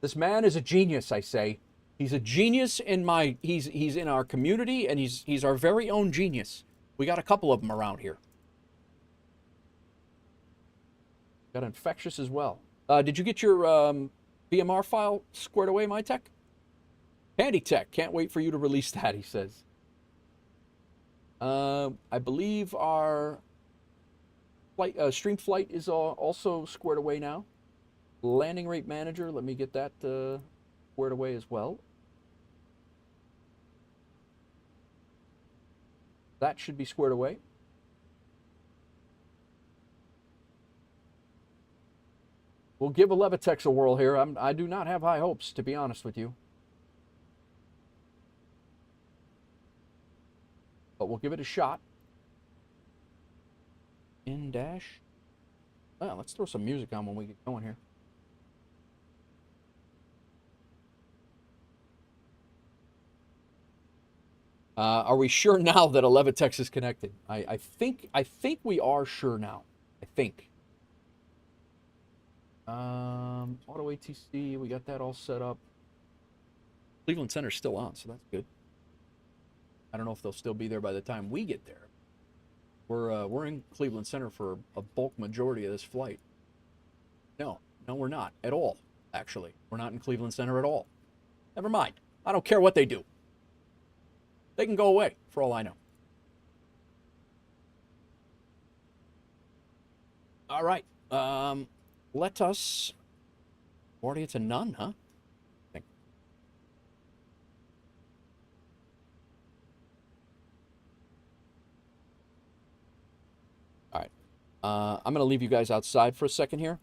[SPEAKER 1] This man is a genius, I say. He's a genius in my... He's in our community, and he's our very own genius. We got a couple of them around here. Got infectious as well. Did you get your BMR file squared away, my tech? Handy Tech, can't wait for you to release that, he says. I believe our flight, stream flight is also squared away now. Landing rate manager, let me get that squared away as well. That should be squared away. We'll give Levitex a whirl here. I do not have high hopes, to be honest with you. But we'll give it a shot. In dash. Well, let's throw some music on when we get going here. Are we sure now that a Levitex is connected? I think we are sure now. I think. Auto ATC, we got that all set up. Cleveland Center's still on, so that's good. I don't know if they'll still be there by the time we get there. We're in Cleveland Center for a bulk majority of this flight. No, we're not at all, actually. We're not in Cleveland Center at all. Never mind. I don't care what they do. They can go away, for all I know. All right. Let us... Already it's a none, huh? All right. I'm going to leave you guys outside for a second here.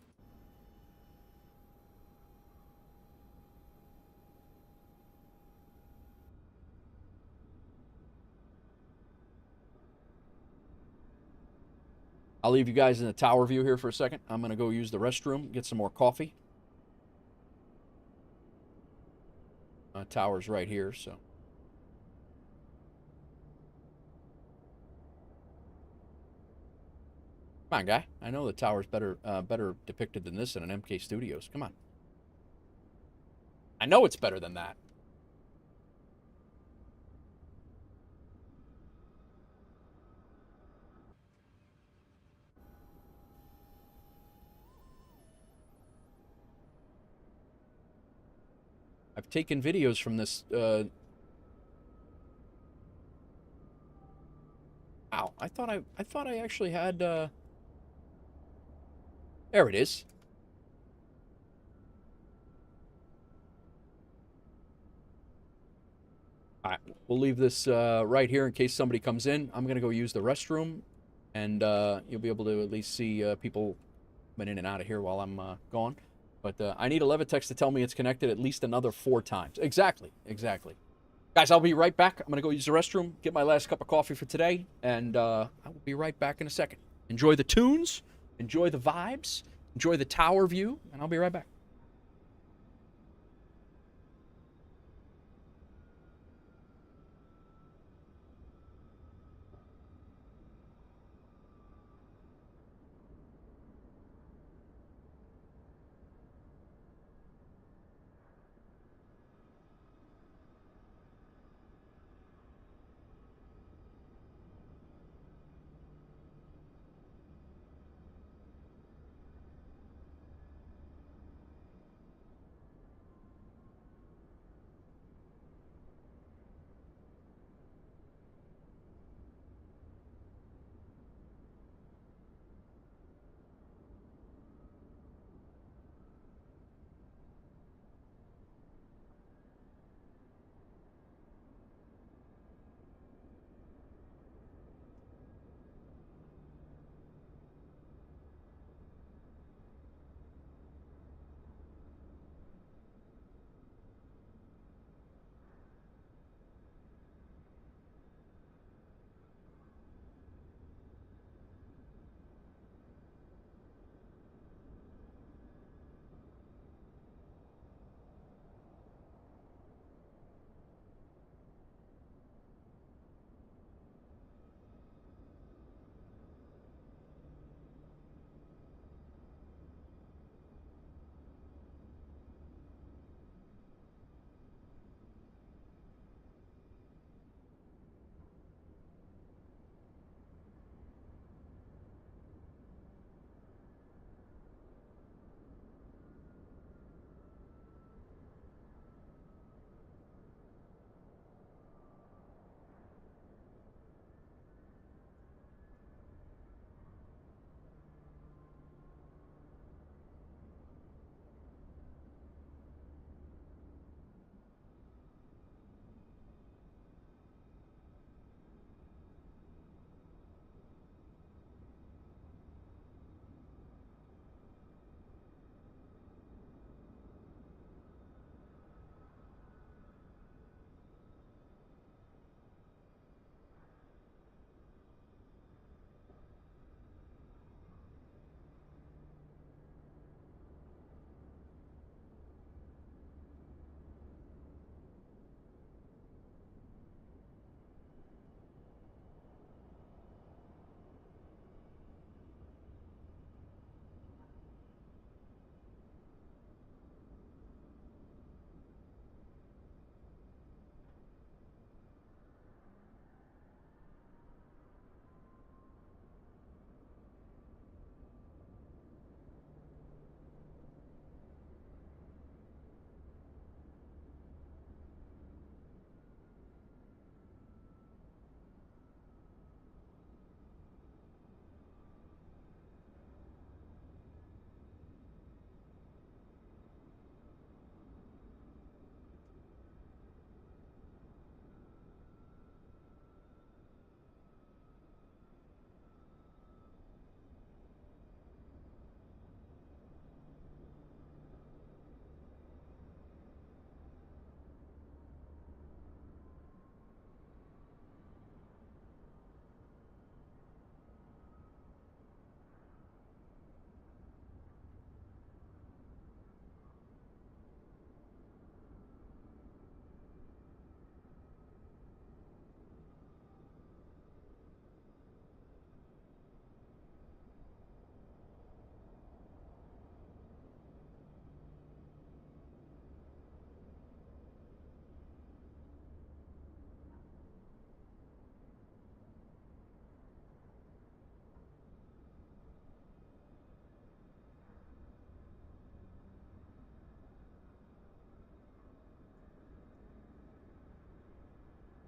[SPEAKER 1] I'll leave you guys in the tower view here for a second. I'm going to go use the restroom, get some more coffee. Tower's right here, so. Come on, guy. I know the tower's better depicted than this in an MK Studios. Come on. I know it's better than that. I've taken videos from this. Ow, I thought I actually had. There it is. All right, we'll leave this right here in case somebody comes in. I'm gonna go use the restroom, and you'll be able to at least see people coming in and out of here while I'm gone. But I need a Levitex to tell me it's connected at least another 4 times. Exactly. Guys, I'll be right back. I'm gonna go use the restroom, get my last cup of coffee for today, and I will be right back in a second. Enjoy the tunes, enjoy the vibes, enjoy the tower view, and I'll be right back.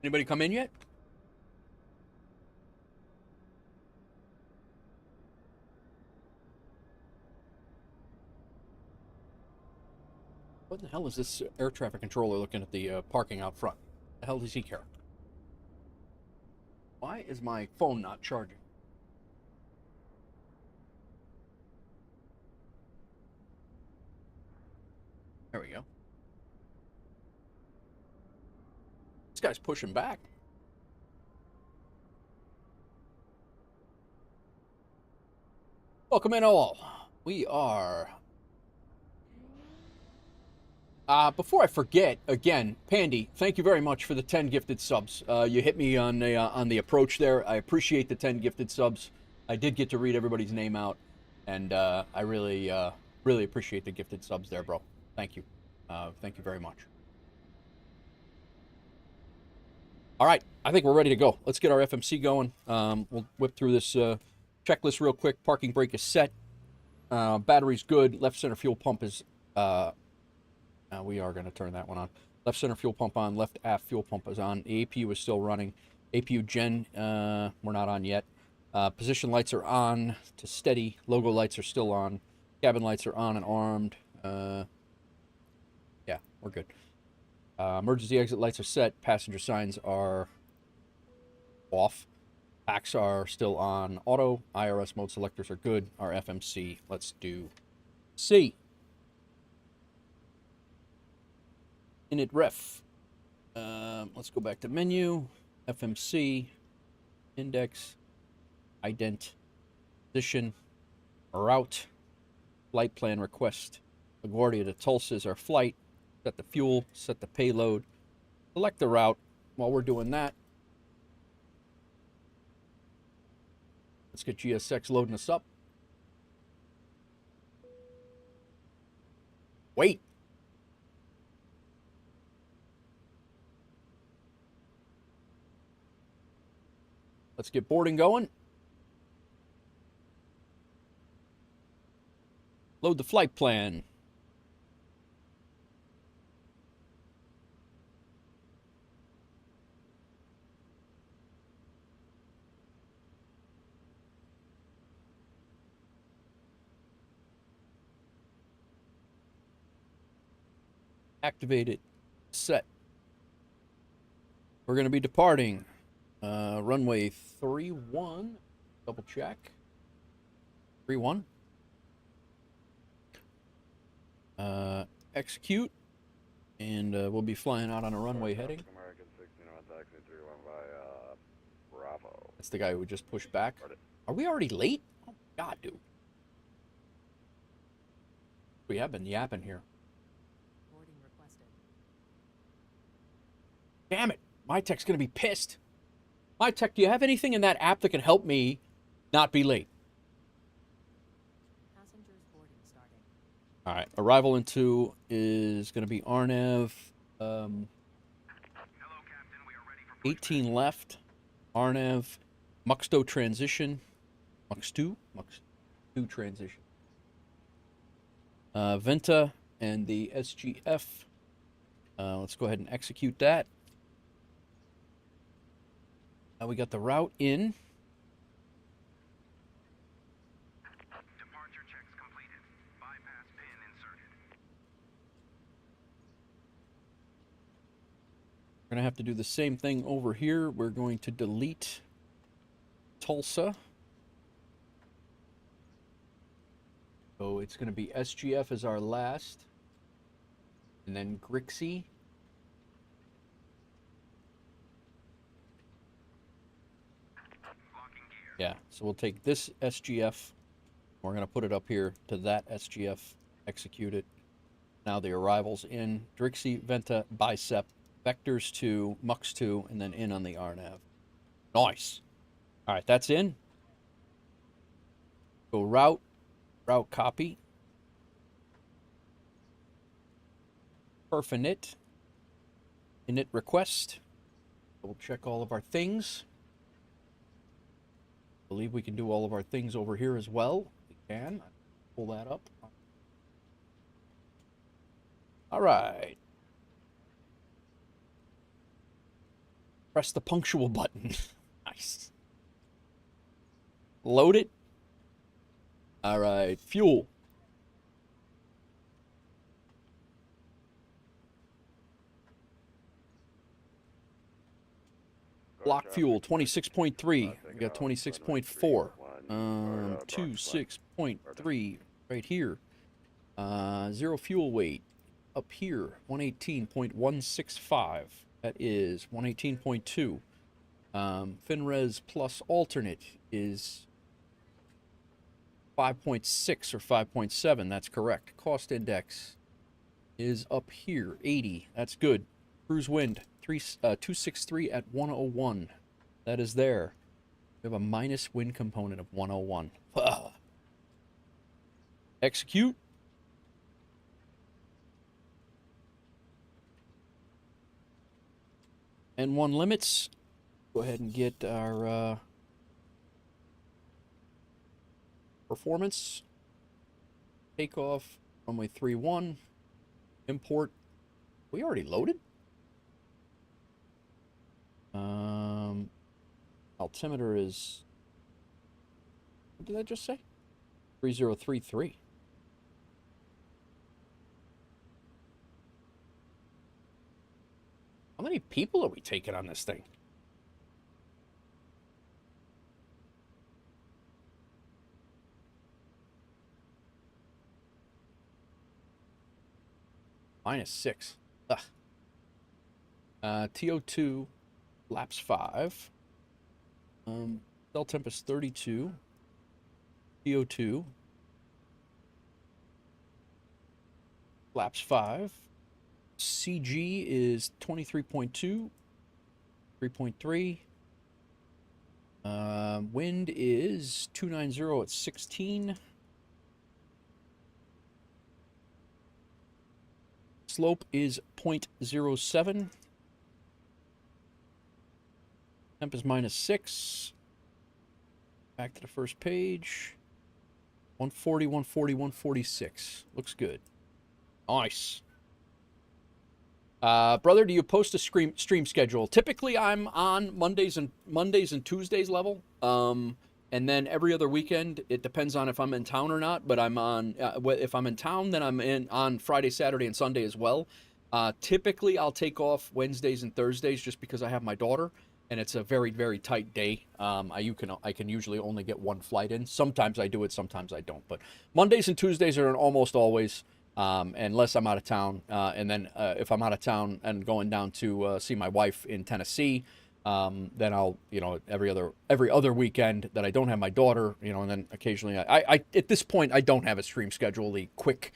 [SPEAKER 1] Anybody come in yet? What the hell is this air traffic controller looking at the parking out front? The hell does he care? Why is my phone not charging? There we go. This guy's pushing back. Welcome in all. We are... before I forget, again, Pandy, thank you very much for the 10 gifted subs. You hit me on the approach there. I appreciate the 10 gifted subs. I did get to read everybody's name out, and I really appreciate the gifted subs there, bro. Thank you. Thank you very much. All right, I think we're ready to go. Let's get our FMC going. We'll whip through this checklist real quick. Parking brake is set. Battery's good. Left center fuel pump is... we are going to turn that one on. Left center fuel pump on. Left aft fuel pump is on. The APU is still running. APU gen, we're not on yet. Position lights are on to steady. Logo lights are still on. Cabin lights are on and armed. Yeah, we're good. Emergency exit lights are set. Passenger signs are off. Packs are still on auto. IRS mode selectors are good. Our FMC, let's do C. Init ref. Let's go back to menu. FMC. Index. Ident. Position. Route. Flight plan request. LaGuardia to Tulsa is our flight. Set the fuel. Set the payload. Select the route. While we're doing that, let's get GSX loading us up. Wait. Let's get boarding going. Load the flight plan. Activated. Set. We're going to be departing. Runway 31. Double check. 31. Execute. And we'll be flying out on a runway heading.
[SPEAKER 14] American 1601 taxi 31 by Bravo.
[SPEAKER 1] That's the guy who just pushed back. Are we already late? Oh, God, dude. We have been yapping here.
[SPEAKER 15] Boarding requested.
[SPEAKER 1] Damn it. My tech's going to be pissed. My tech, do you have anything in that app that can help me not be late?
[SPEAKER 15] Passengers boarding starting.
[SPEAKER 1] All right. Arrival into is going to be RNAV. 18 left. RNAV. Muxto transition. Mux2 transition. Venta and the SGF. Let's go ahead and execute that. We got the route in.
[SPEAKER 5] Departure checks completed. Bypass pin inserted.
[SPEAKER 1] We're going to have to do the same thing over here. We're going to delete Tulsa. So it's going to be SGF as our last. And then Grixie. Yeah, so we'll take this SGF. We're going to put it up here to that SGF. Execute it. Now the arrival's in. Drixie, Venta, Bicep. Vectors to Mux 2, and then in on the RNAV. Nice. All right, that's in. Go route. Route copy. Perfinit. Init request. We'll check all of our things. I believe we can do all of our things over here as well. We can. Pull that up. All right. Press the punctual button. Nice. Load it. All right. Fuel. Block fuel 26.3. We got 26.4. 26.3 right here. Zero fuel weight up here 118.165. That is 118.2. FinRes plus alternate is 5.6 or 5.7. That's correct. Cost index is up here 80. That's good. Cruise wind 263 at 101. That is there. We have a minus wind component of 101. Ugh. Execute. N1 limits. Go ahead and get our performance. Takeoff, runway 31. Import. We already loaded? Altimeter is... What did I just say? 3033. How many people are we taking on this thing? -6. Ugh. TO2, laps 5. Cell temp is 32. TO2. Laps 5. CG is 23.2. 3.3. Wind is 290 at 16. Slope is 0.07. Temp is -6. Back to the first page. 140, 140, 146. Looks good. Nice. Brother, do you post a stream schedule? Typically, I'm on Mondays and Tuesdays level. And then every other weekend, it depends on if I'm in town or not. But I'm on. If I'm in town, then I'm on Friday, Saturday, and Sunday as well. Typically, I'll take off Wednesdays and Thursdays just because I have my daughter, and it's a very, very tight day. I can usually only get one flight in. Sometimes I do it, sometimes I don't. But Mondays and Tuesdays are almost always. Unless I'm out of town, and then if I'm out of town and going down to see my wife in Tennessee, then I'll, every other weekend that I don't have my daughter, and then occasionally I at this point I don't have a stream schedule. The quick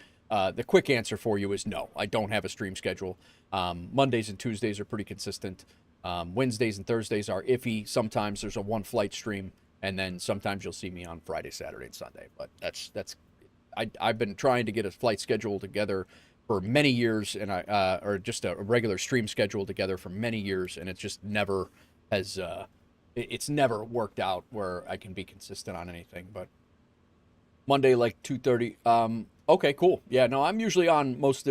[SPEAKER 1] answer for you is no, I don't have a stream schedule. Mondays and Tuesdays are pretty consistent. Wednesdays and Thursdays are iffy. Sometimes there's a one flight stream, and then sometimes you'll see me on Friday, Saturday, and Sunday. But that's. I've been trying to get a flight schedule together for many years, and or just a regular stream schedule together for many years, and it just never has. It's never worked out where I can be consistent on anything. But Monday, like 2:30. Okay, cool. Yeah, no, I'm usually on most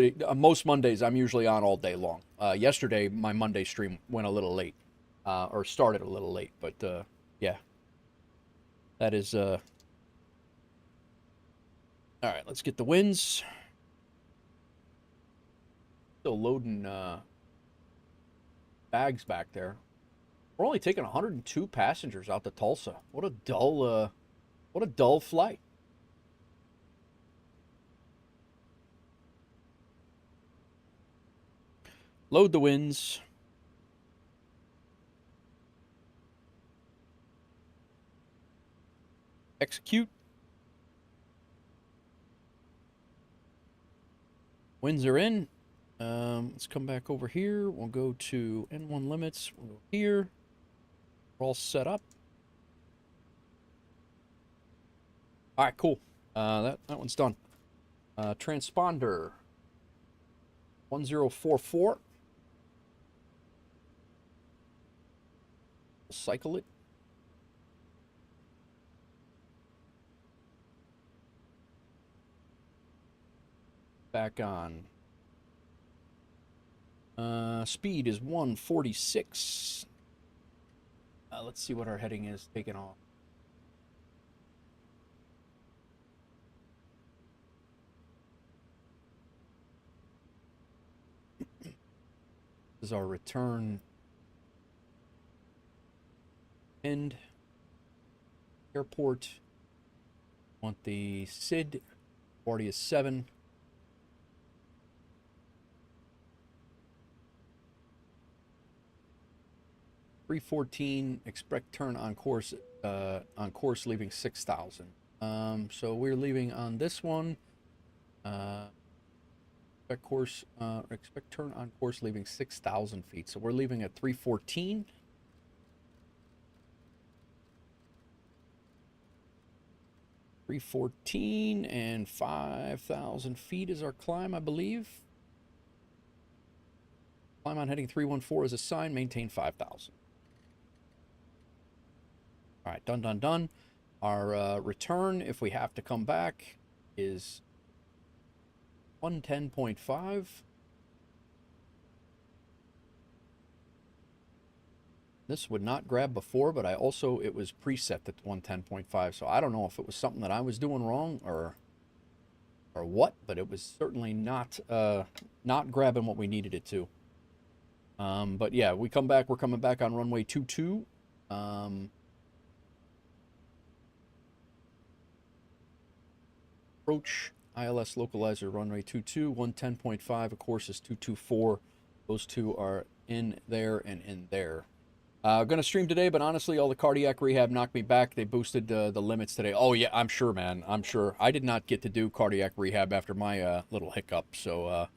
[SPEAKER 1] Mondays. I'm usually on all day long. Yesterday, my Monday stream went a little late, or started a little late, but yeah, that is. All right, let's get the winds. Still loading bags back there. We're only taking 102 passengers out to Tulsa. What a dull flight. Load the winds. Execute. Winds are in. Let's come back over here. We'll go to N1 limits. We'll go here. We're all set up. All right, cool. That one's done. Transponder 1044. We'll cycle it. Back on. Speed is 146. Let's see what our heading is taking off. This is our return End. Airport. Want the SID. Already is 7. .314. Expect turn on course leaving 6,000. So we're leaving on this one. Expect turn on course leaving 6,000 feet. So we're leaving at 314. And 5,000 feet is our climb, I believe. Climb on heading 314 is assigned. Maintain 5,000. All right, done. Our return, if we have to come back, is 110.5. This would not grab before, but it was preset at 110.5, so I don't know if it was something that I was doing wrong or what, but it was certainly not grabbing what we needed it to. But yeah, we're coming back on runway 22. Approach ILS localizer runway 22, 110.5, of course, is 224. Those two are in there and in there. Going to stream today, but honestly, all the cardiac rehab knocked me back. They boosted the limits today. Oh, yeah, I'm sure, man. I'm sure. I did not get to do cardiac rehab after my little hiccup. So,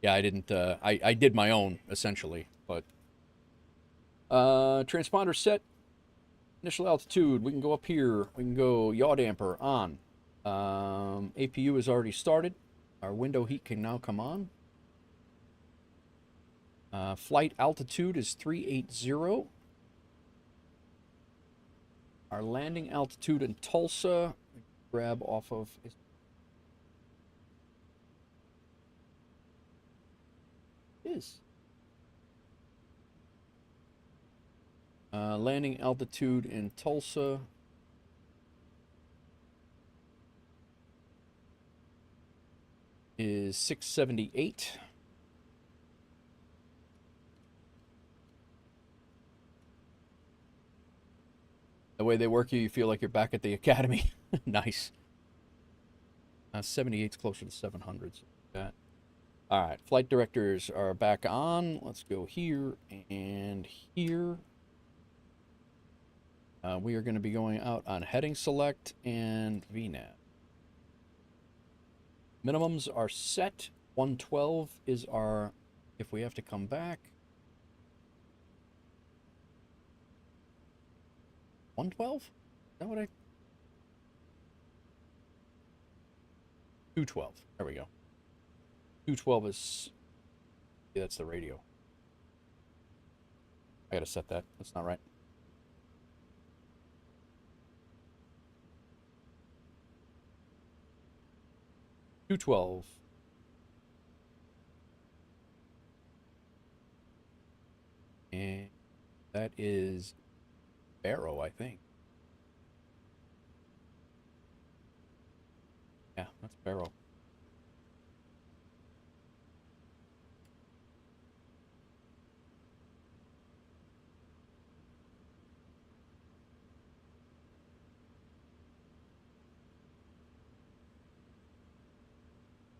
[SPEAKER 1] yeah, I didn't. I did my own, essentially. But transponder set. Initial altitude. We can go up here. We can go yaw damper on. APU is already started. Our window heat can now come on. Flight altitude is 380. Our landing altitude in Tulsa, grab off of landing altitude in Tulsa is 678. The way they work you, you feel like you're back at the academy. Nice. 78's closer to 700. So all right, flight directors are back on. Let's go here and here. We are going to be going out on heading select and VNAV. Minimums are set. 112 is our, if we have to come back. 112? Is that what 212. There we go. 212 is, yeah, that's the radio. I gotta set that. That's not right. $212. And that is Barrow, I think. Yeah, that's Barrow.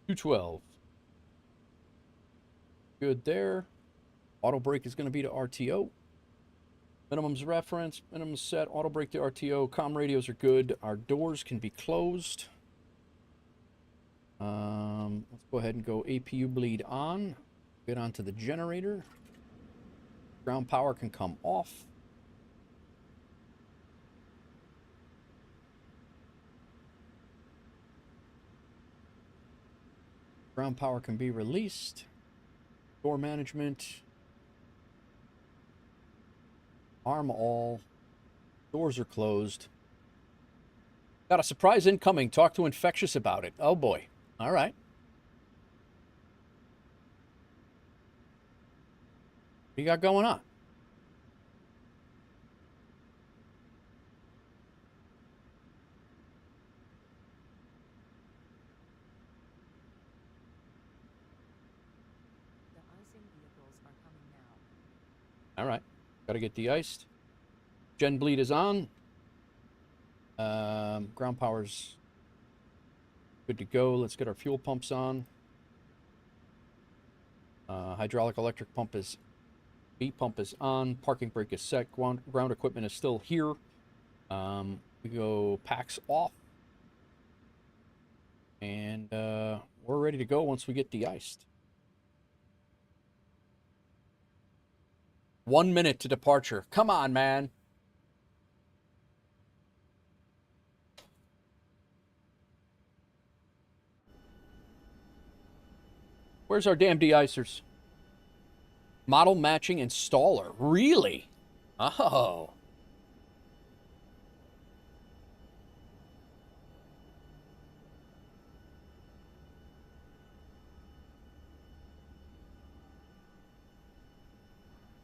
[SPEAKER 1] $212. Good there. Auto brake is going to be to RTO. Minimums reference, minimum set, auto brake to RTO. Comm radios are good. Our doors can be closed. Let's go ahead and go APU bleed on. Get onto the generator. Ground power can come off. Ground power can be released. Door management. Arm all. Doors are closed. Got a surprise incoming. Talk to Infectious about it. Oh boy. All right. What you got going on?
[SPEAKER 15] The icing vehicles are coming now.
[SPEAKER 1] All right. Got to get de-iced. Gen bleed is on. Ground power's good to go. Let's get our fuel pumps on. Hydraulic electric pump is... B pump is on. Parking brake is set. Ground equipment is still here. We go packs off. And we're ready to go once we get de-iced. 1 minute to departure. Come on, man. Where's our damn de-icers? Model matching installer. Really? Oh.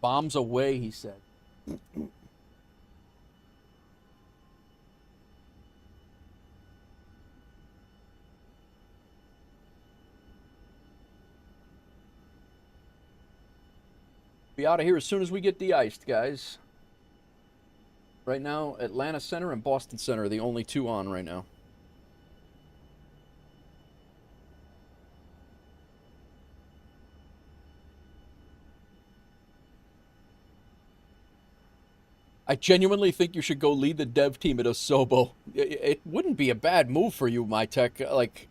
[SPEAKER 1] Bombs away, he said. Be out of here as soon as we get de-iced, guys. Right now, Atlanta Center and Boston Center are the only two on right now. I genuinely think you should go lead the dev team at Osobo. It wouldn't be a bad move for you, my tech. Like,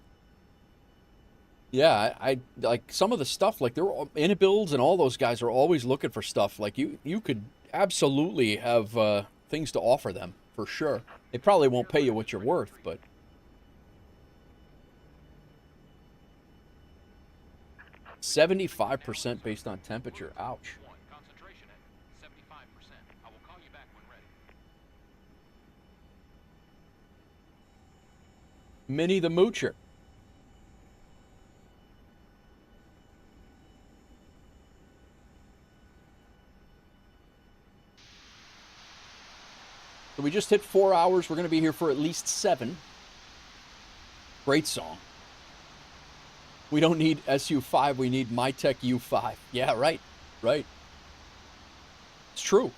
[SPEAKER 1] yeah, I like some of the stuff. Like, they're IniBuilds and all those guys are always looking for stuff. Like, you could absolutely have things to offer them for sure. They probably won't pay you what you're worth, but 75% based on temperature. Ouch. Minnie the Moocher. So we just hit 4 hours. We're going to be here for at least 7. Great song. We don't need SU5. We need MyTech U5. Yeah, right. Right. It's true.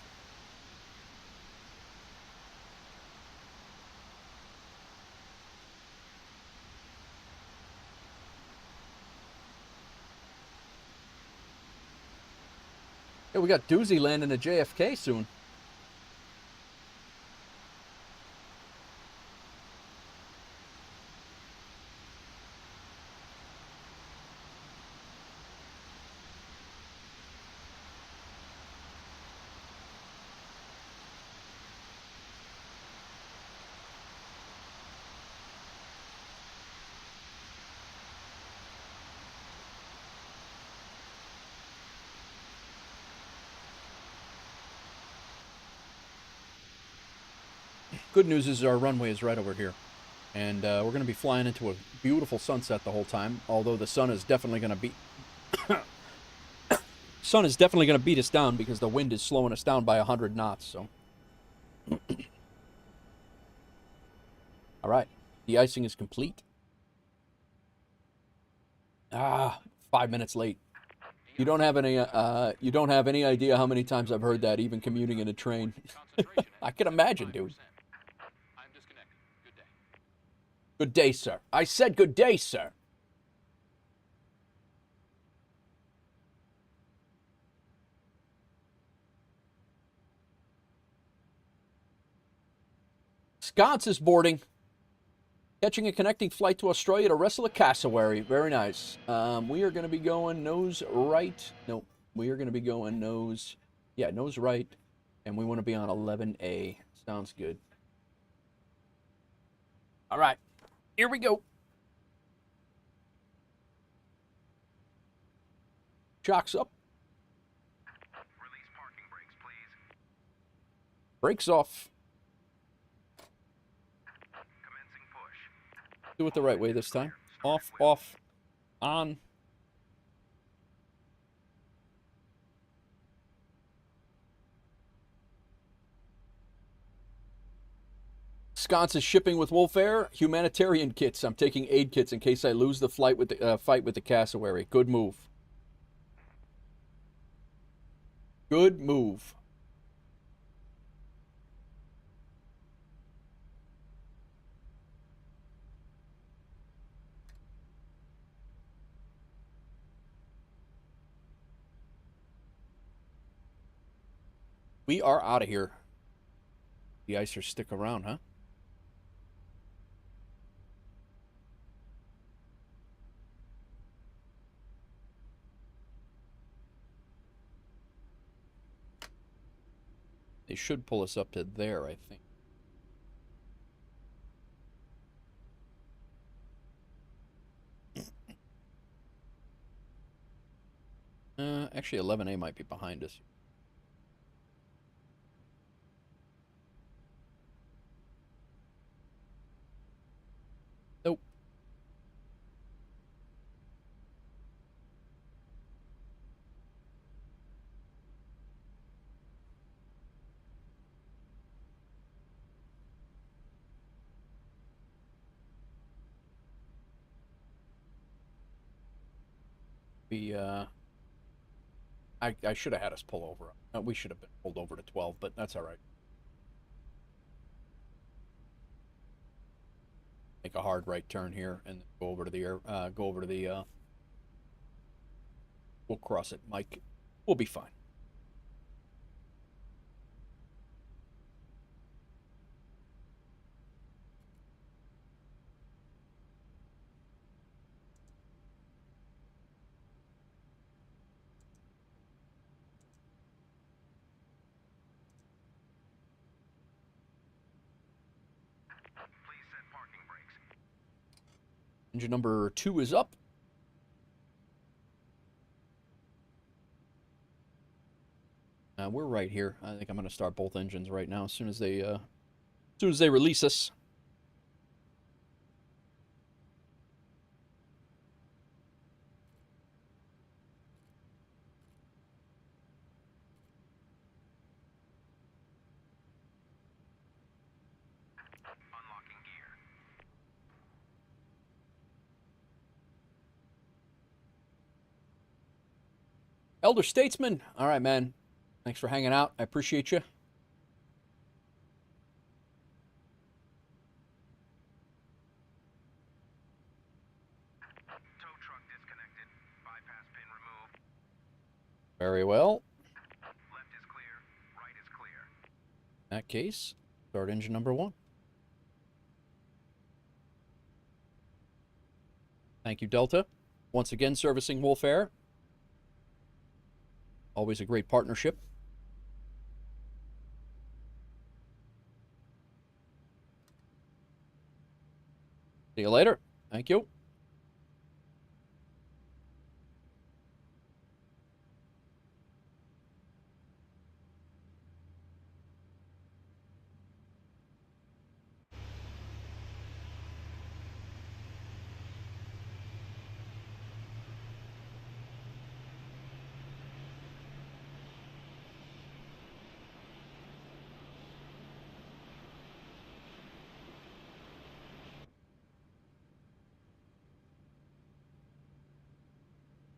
[SPEAKER 1] Yeah, we got Doozy landing at JFK soon. Good news is our runway is right over here. And we're going to be flying into a beautiful sunset the whole time, although the sun is definitely going to beat... sun is definitely going to beat us down because the wind is slowing us down by 100 knots, so... All right. The icing is complete. 5 minutes late. You don't have any idea how many times I've heard that, even commuting in a train. I can imagine, dude. Good day, sir. I said good day, sir. Sconce is boarding. Catching a connecting flight to Australia to wrestle a cassowary. Very nice. We are going to be going nose right. No, we are going to be going nose... Yeah, nose right. And we want to be on 11A. Sounds good. All right. Here we go. Shocks up.
[SPEAKER 5] Release parking brakes, please.
[SPEAKER 1] Brakes off.
[SPEAKER 5] Commencing push.
[SPEAKER 1] Do it the right way this time. Off, off, on. Sconce is shipping with WolfAir humanitarian kits. I'm taking aid kits in case I lose the fight with the cassowary. Good move. Good move. We are out of here. The icers stick around, huh? They should pull us up to there, I think. Actually, 11A might be behind us. Nope. I should have had us pull over. We should have been pulled over to 12, but that's all right. Make a hard right turn here and go over to the we'll cross it, Mike. We'll be fine. Engine number 2 is up. We're right here. I think I'm going to start both engines right now as soon as they release us. Elder Statesman. All right, man. Thanks for hanging out. I appreciate you.
[SPEAKER 5] Tow truck disconnected. Bypass pin removed.
[SPEAKER 1] Very well.
[SPEAKER 5] Left is clear. Right is clear.
[SPEAKER 1] In that case, start engine number 1. Thank you, Delta. Once again, servicing WolfAir. Always a great partnership. See you later. Thank you.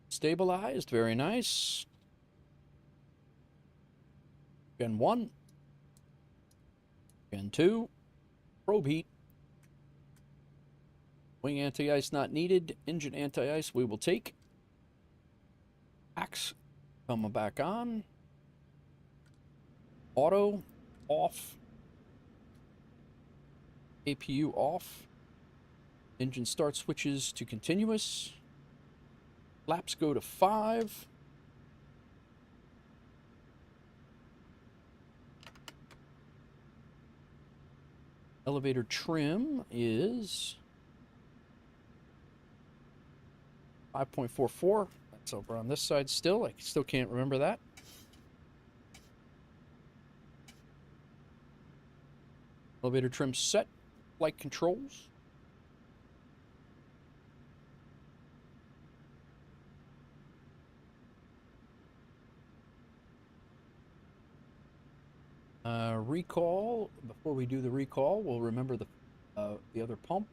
[SPEAKER 1] Stabilized, very nice. Gen 1. Gen 2. Probe heat. Wing anti-ice not needed. Engine anti-ice we will take. Axe coming back on. Auto off. APU off. Engine start switches to continuous. Flaps go to 5. Elevator trim is 5.44. That's over on this side still. I still can't remember that. Elevator trim set. Flight controls. Recall. Before we do the recall, we'll remember the other pump.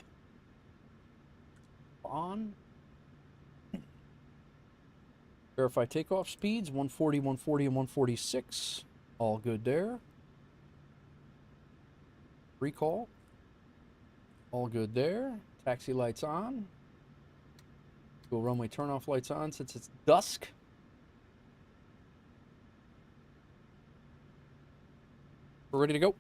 [SPEAKER 1] On. Verify takeoff speeds, 140, 140, and 146. All good there. Recall. All good there. Taxi lights on. Go runway turnoff lights on since it's dusk. We're ready to go.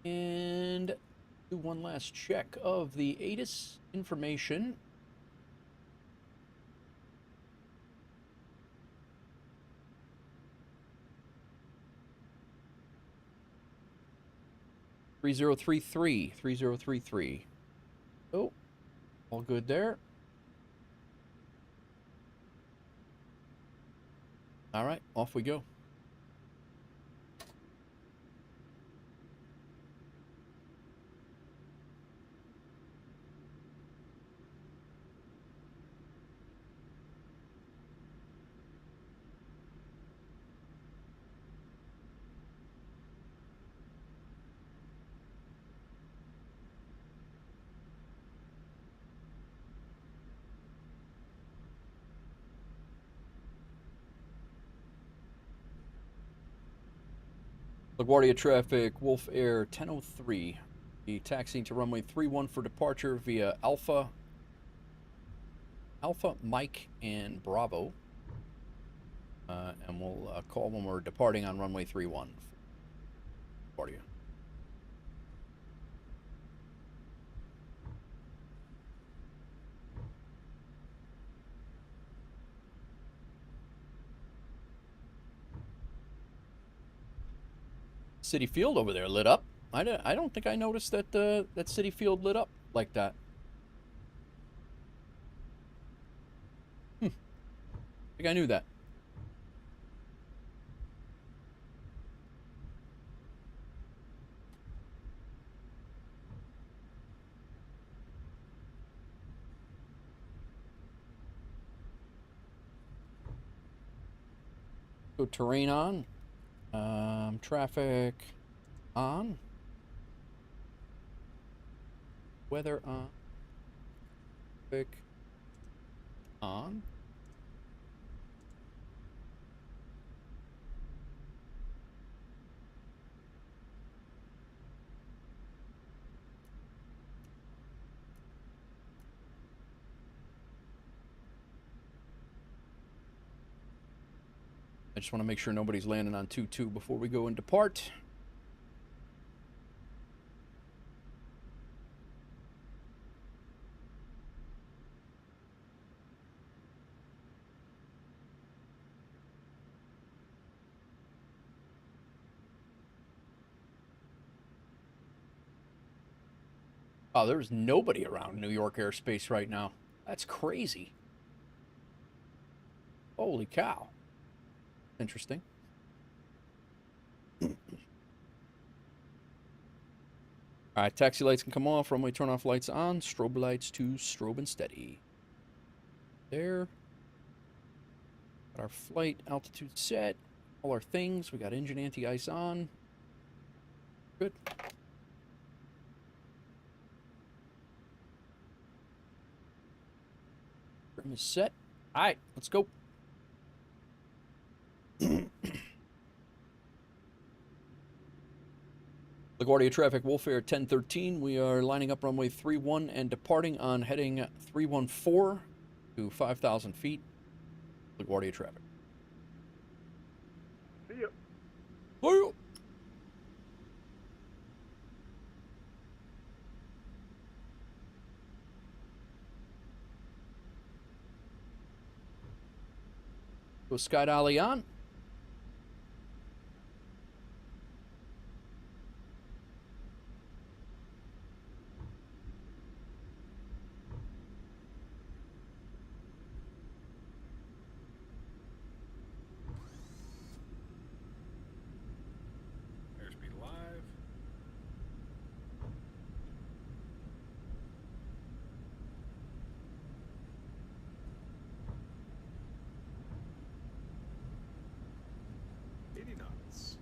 [SPEAKER 1] And do one last check of the ATIS information. $3033. Oh, all good there. All right, off we go. LaGuardia traffic, WolfAir 1003. The taxiing to runway 31 for departure via Alpha, Mike, and Bravo. And we'll call when we're departing on runway 31. LaGuardia. City Field over there lit up. I don't think I noticed that that City Field lit up like that. I think I knew that. Go terrain on. Traffic on. Weather on. Traffic on. I just want to make sure nobody's landing on 2-2 before we go and depart. Oh, there's nobody around New York airspace right now. That's crazy. Holy cow. Interesting. All right, taxi lights can come off. Runway turn off lights on. Strobe lights to strobe and steady. There. Got our flight altitude set. All our things. We got engine anti-ice on. Good. Trim is set. All right, let's go. LaGuardia traffic, WolfAir 1013. We are lining up runway 31 and departing on heading 314 to 5,000 feet. LaGuardia traffic.
[SPEAKER 8] See ya.
[SPEAKER 1] See ya. Go Sky Dolly on.
[SPEAKER 16] Airspeed live. Knots.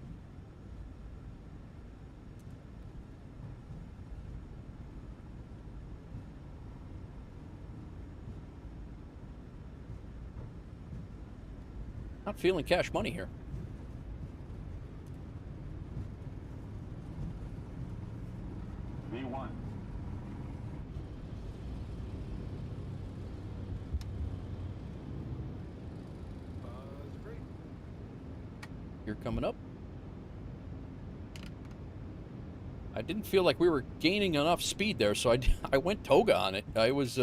[SPEAKER 1] Not feeling cash money here.
[SPEAKER 13] V1.
[SPEAKER 1] You're coming up. I didn't feel like we were gaining enough speed there, so I went toga on it. I was,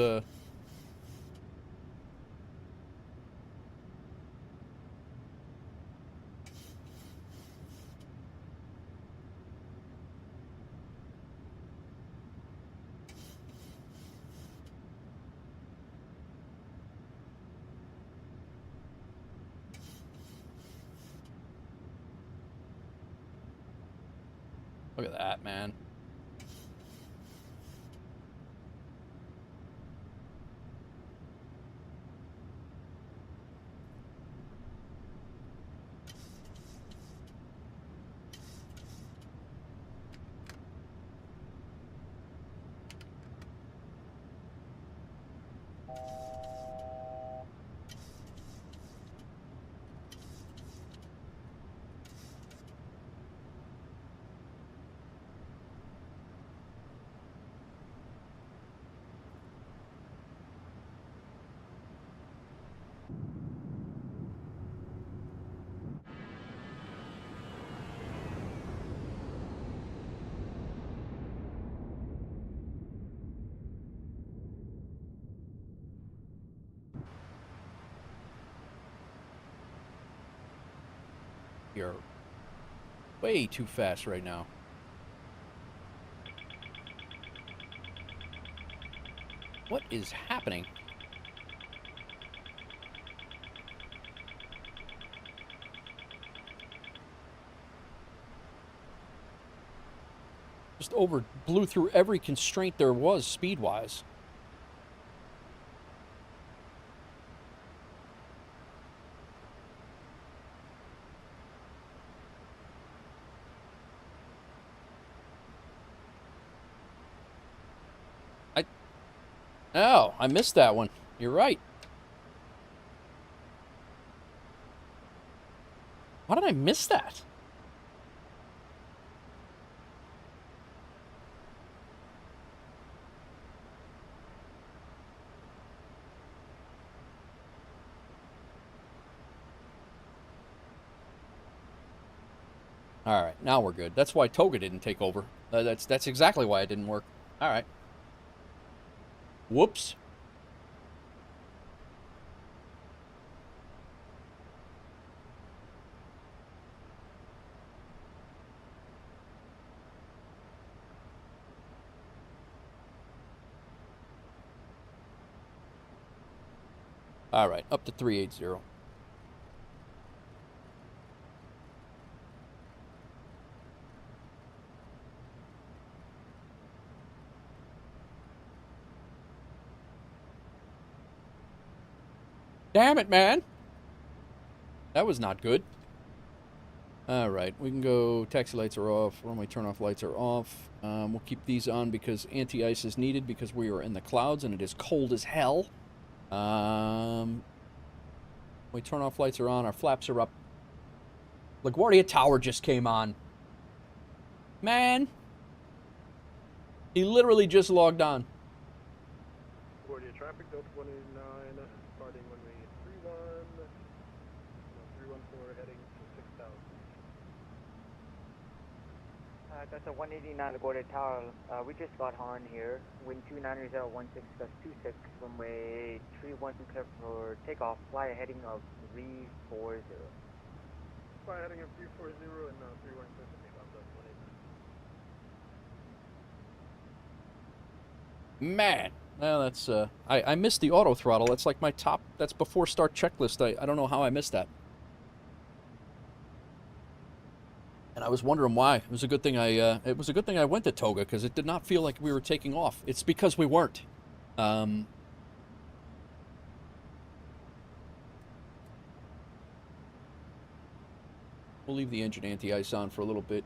[SPEAKER 1] Look at that, man. You're way too fast right now. What is happening? Just blew through every constraint there was speed-wise. Oh, I missed that one. You're right. Why did I miss that? All right, now we're good. That's why toga didn't take over. That's exactly why it didn't work. All right. Whoops. All right, up to 380. Damn it, man. That was not good. All right, we can go. Taxi lights are off. Runway turn-off lights are off. We'll keep these on because anti-ice is needed because we are in the clouds and it is cold as hell. We turn-off lights are on. Our flaps are up. LaGuardia Tower just came on. Man. He literally just logged on.
[SPEAKER 17] LaGuardia traffic, Delta 189, departing runway 31, 314 heading to 6,000.
[SPEAKER 3] That's a 189 LaGuardia Tower. We just got on here. Wind 29016 gust 26, runway 31 clear for takeoff. Fly a heading of 340.
[SPEAKER 17] Fly heading of 340 and 31 clear for takeoff. That's 189.
[SPEAKER 1] Man. Well, that's, I missed the auto throttle. That's like my top, that's before start checklist. I don't know how I missed that. And I was wondering why. It was a good thing I went to toga because it did not feel like we were taking off. It's because we weren't. We'll leave the engine anti-ice on for a little bit.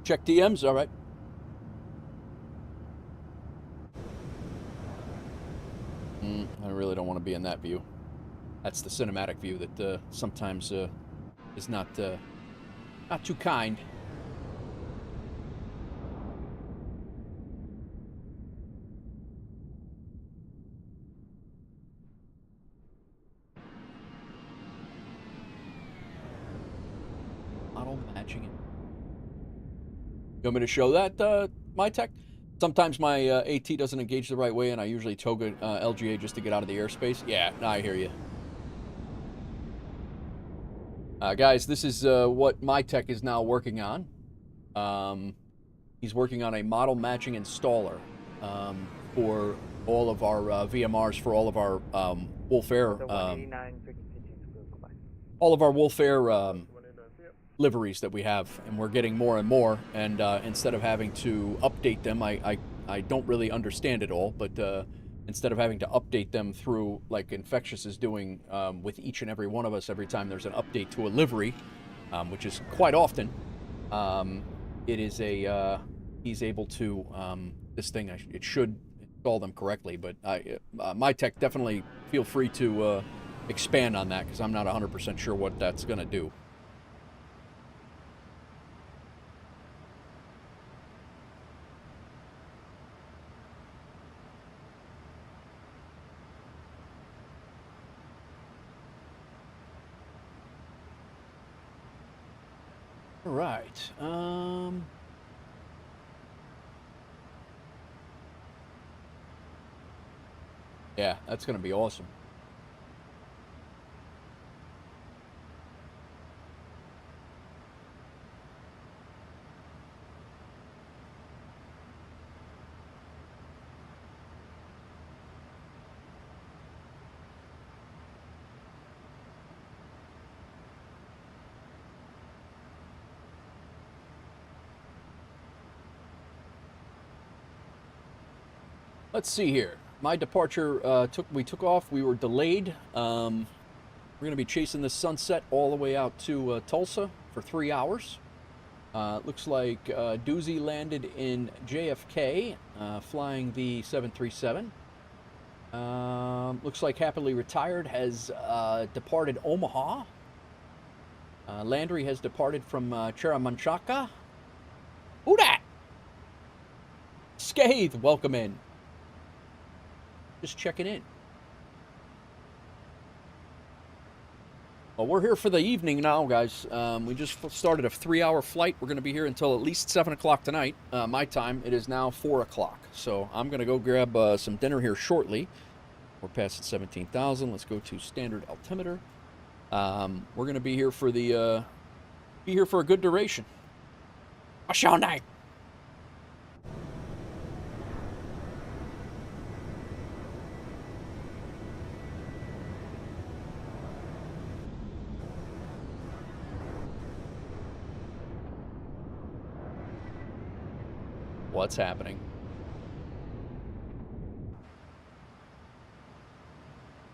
[SPEAKER 1] Check DMs, all right. I really don't want to be in that view. That's the cinematic view that sometimes is not too kind. Model matching it. You want me to show that, my tech? Sometimes my AT doesn't engage the right way, and I usually toga LGA just to get out of the airspace. Yeah, no, I hear you. Guys, this is what my tech is now working on. He's working on a model matching installer for all of our VMRs, for all of our WolfAir, all of our WolfAir liveries that we have, and we're getting more and more. And instead of having to update them, I don't really understand it all, but instead of having to update them through like Infectious is doing with each and every one of us every time there's an update to a livery, which is quite often, it is a he's able to this thing it should install them correctly, but my tech definitely feel free to expand on that because I'm not 100% sure what that's gonna do. All right. Yeah, that's going to be awesome. Let's see here. My departure we took off. We were delayed. We're going to be chasing the sunset all the way out to Tulsa for 3 hours. Looks like Doozy landed in JFK, flying the 737. Looks like Happily Retired has departed Omaha. Landry has departed from Cheramanchaca. Who dat? Scathe, welcome in. Just checking in. Well, we're here for the evening now, guys. We just started a 3-hour flight. We're going to be here until at least 7 o'clock tonight. My time. It is now 4 o'clock. So I'm going to go grab some dinner here shortly. We're past 17,000. Let's go to standard altimeter. We're going to be here for the a good duration. Ashana. What's happening?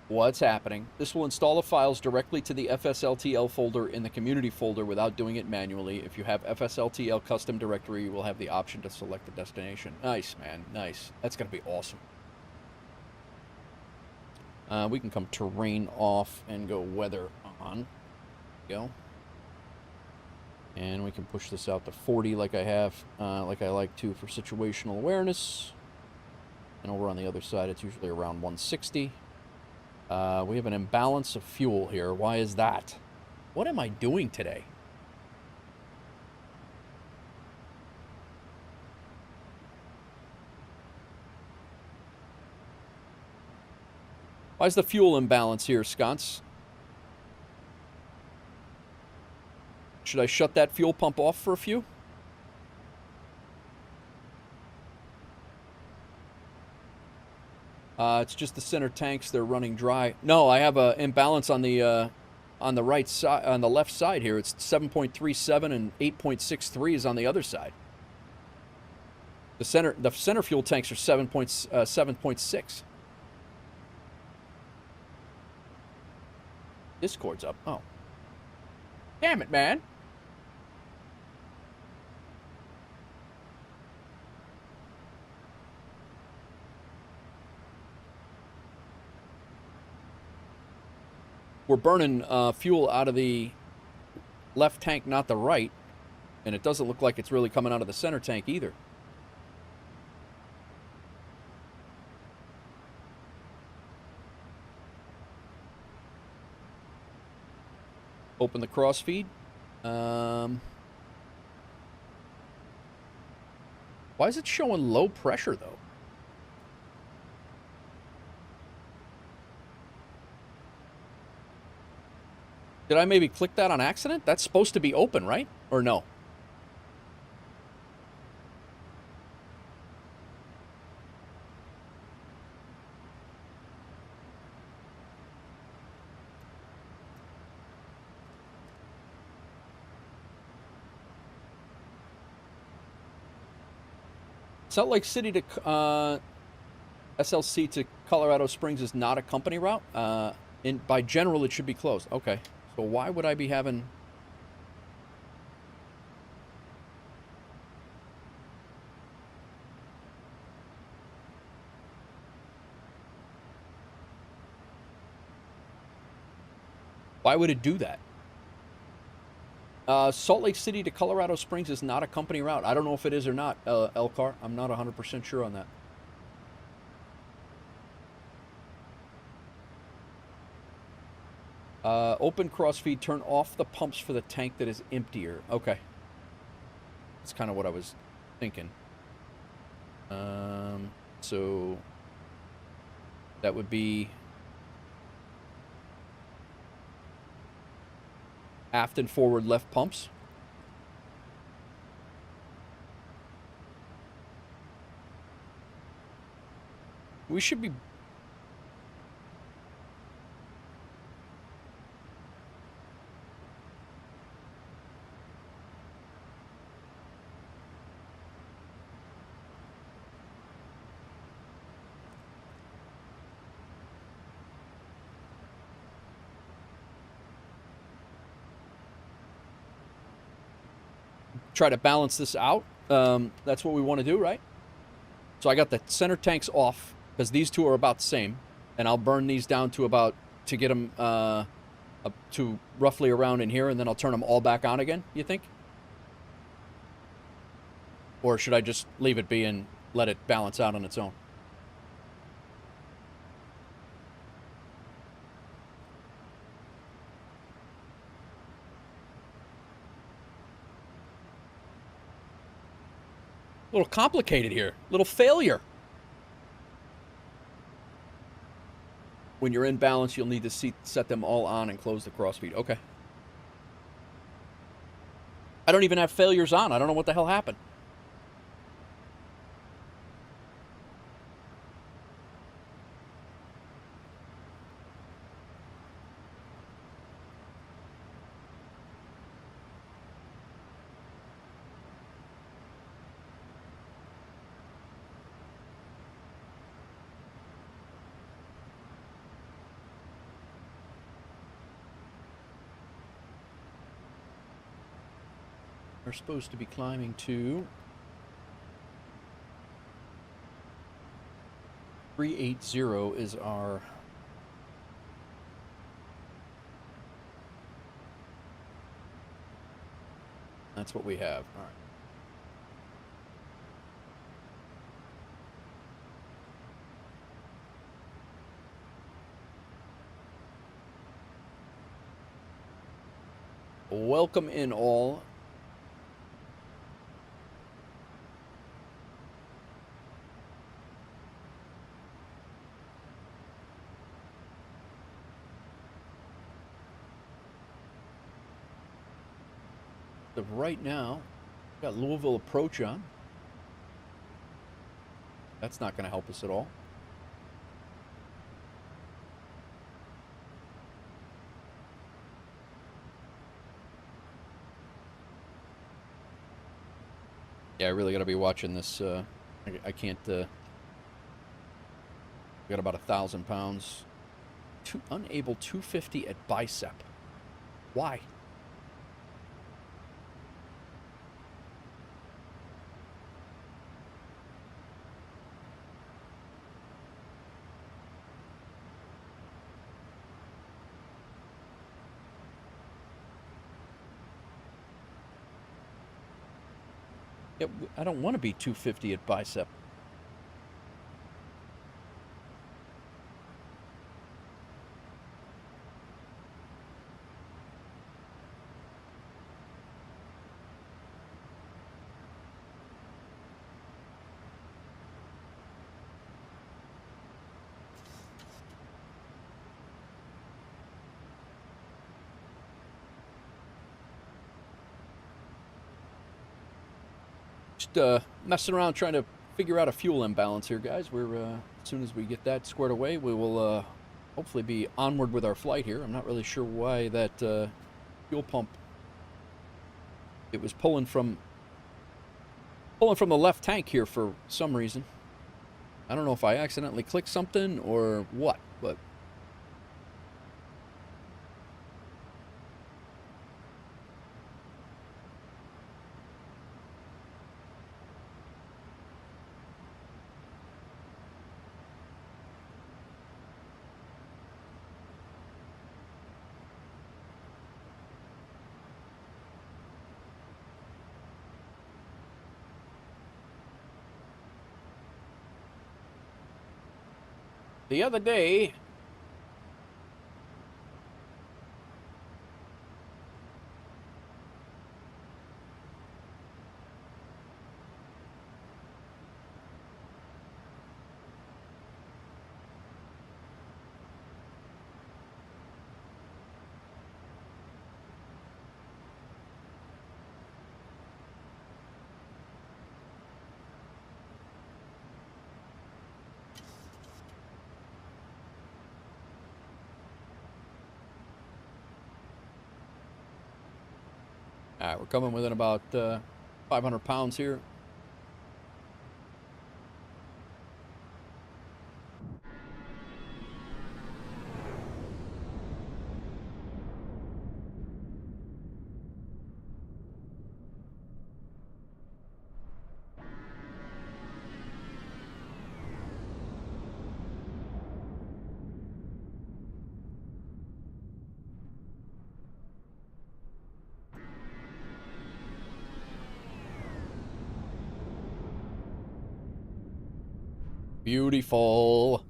[SPEAKER 1] What's happening? This will install the files directly to the FSLTL folder in the community folder without doing it manually. If you have FSLTL custom directory, you will have the option to select the destination. Nice, man. Nice. That's going to be awesome. We can come terrain off and go weather on. Go. And we can push this out to 40 like I have, like I like to for situational awareness. And over on the other side, it's usually around 160. We have an imbalance of fuel here. Why is that? What am I doing today? Why is the fuel imbalance here, Sconce? Should I shut that fuel pump off for a few? It's just the center tanks, they're running dry. No, I have an imbalance on the right side, on the left side here. It's 7.37 and 8.63 is on the other side. The center fuel tanks are 7.6. Discord's up. Oh. Damn it, man. we're burning fuel out of the left tank, not the right. And it doesn't look like it's really coming out of the center tank either. Open the crossfeed. Why is it showing low pressure, though? Did I maybe click that on accident? That's supposed to be open, right? Or no? Salt Lake City to SLC to Colorado Springs is not a company route. By general, it should be closed. Okay. So why would I be having... Why would it do that? Salt Lake City to Colorado Springs is not a company route. I don't know if it is or not, Elcar. I'm not 100% sure on that. Open crossfeed, turn off the pumps for the tank that is emptier. Okay. That's kind of what I was thinking. So that would be aft and forward left pumps. We should be... try to balance this out. That's what we want to do, right? So I got the center tanks off because these two are about the same, and I'll burn these down to about, to get them up to roughly around in here, and then I'll turn them all back on again, you think? Or should I just leave it be and let it balance out on its own? A little complicated here. Little failure. When you're in balance, you'll need to set them all on and close the crossfeed. Okay. I don't even have failures on. I don't know what the hell happened. We're supposed to be climbing to 380 is our that's what we have. All right. Welcome in all. Of right now, got Louisville approach on. That's not going to help us at all. Yeah, I really got to be watching this. I can't. Got about 1,000 pounds. Unable 250 at bicep. Why? Yeah, I don't want to be 250 at bicep. Just messing around trying to figure out a fuel imbalance here, guys. We're as soon as we get that squared away, we will hopefully be onward with our flight here. I'm not really sure why that fuel pump, it was pulling from the left tank here for some reason. I don't know if I accidentally clicked something or what, but the other day, all right, we're coming within about 500 pounds here. Beautiful.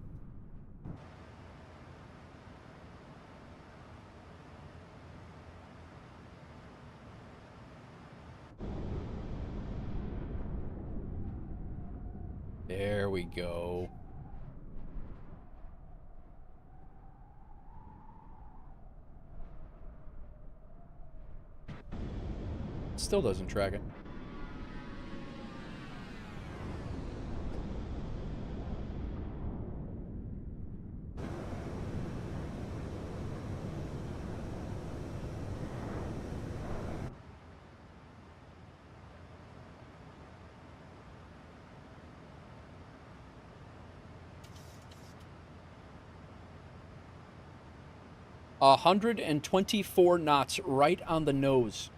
[SPEAKER 1] There we go. Still doesn't track it. A 124 knots right on the nose.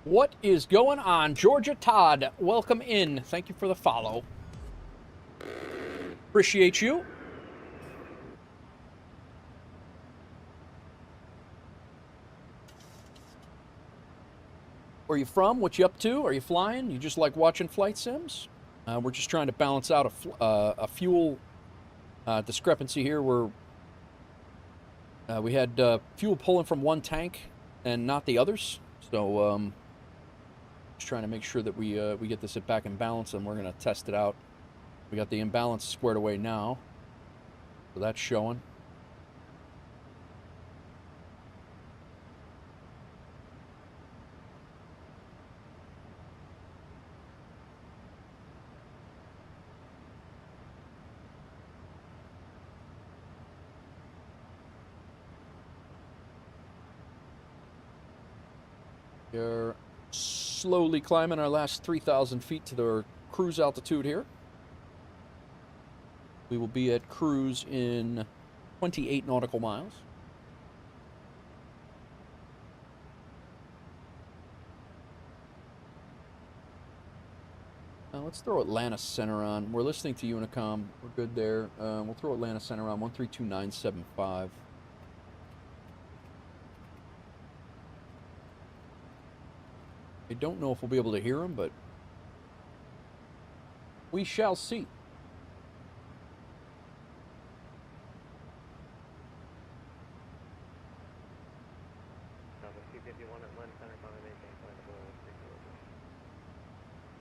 [SPEAKER 1] What is going on? Georgia Todd, welcome in. Thank you for the follow. Appreciate you. Where are you from? What you up to? Are you flying? You just like watching flight sims? We're just trying to balance out a fuel discrepancy here. We're We had fuel pulling from one tank and not the others, so just trying to make sure that we get this back in balance, and we're going to test it out. We got the imbalance squared away now, so that's showing. We're slowly climbing our last 3,000 feet to the cruise altitude here. We will be at cruise in 28 nautical miles. Now let's throw Atlanta Center on. We're listening to Unicom. We're good there. We'll throw Atlanta Center on 132975. I don't know if we'll be able to hear him, but we shall see.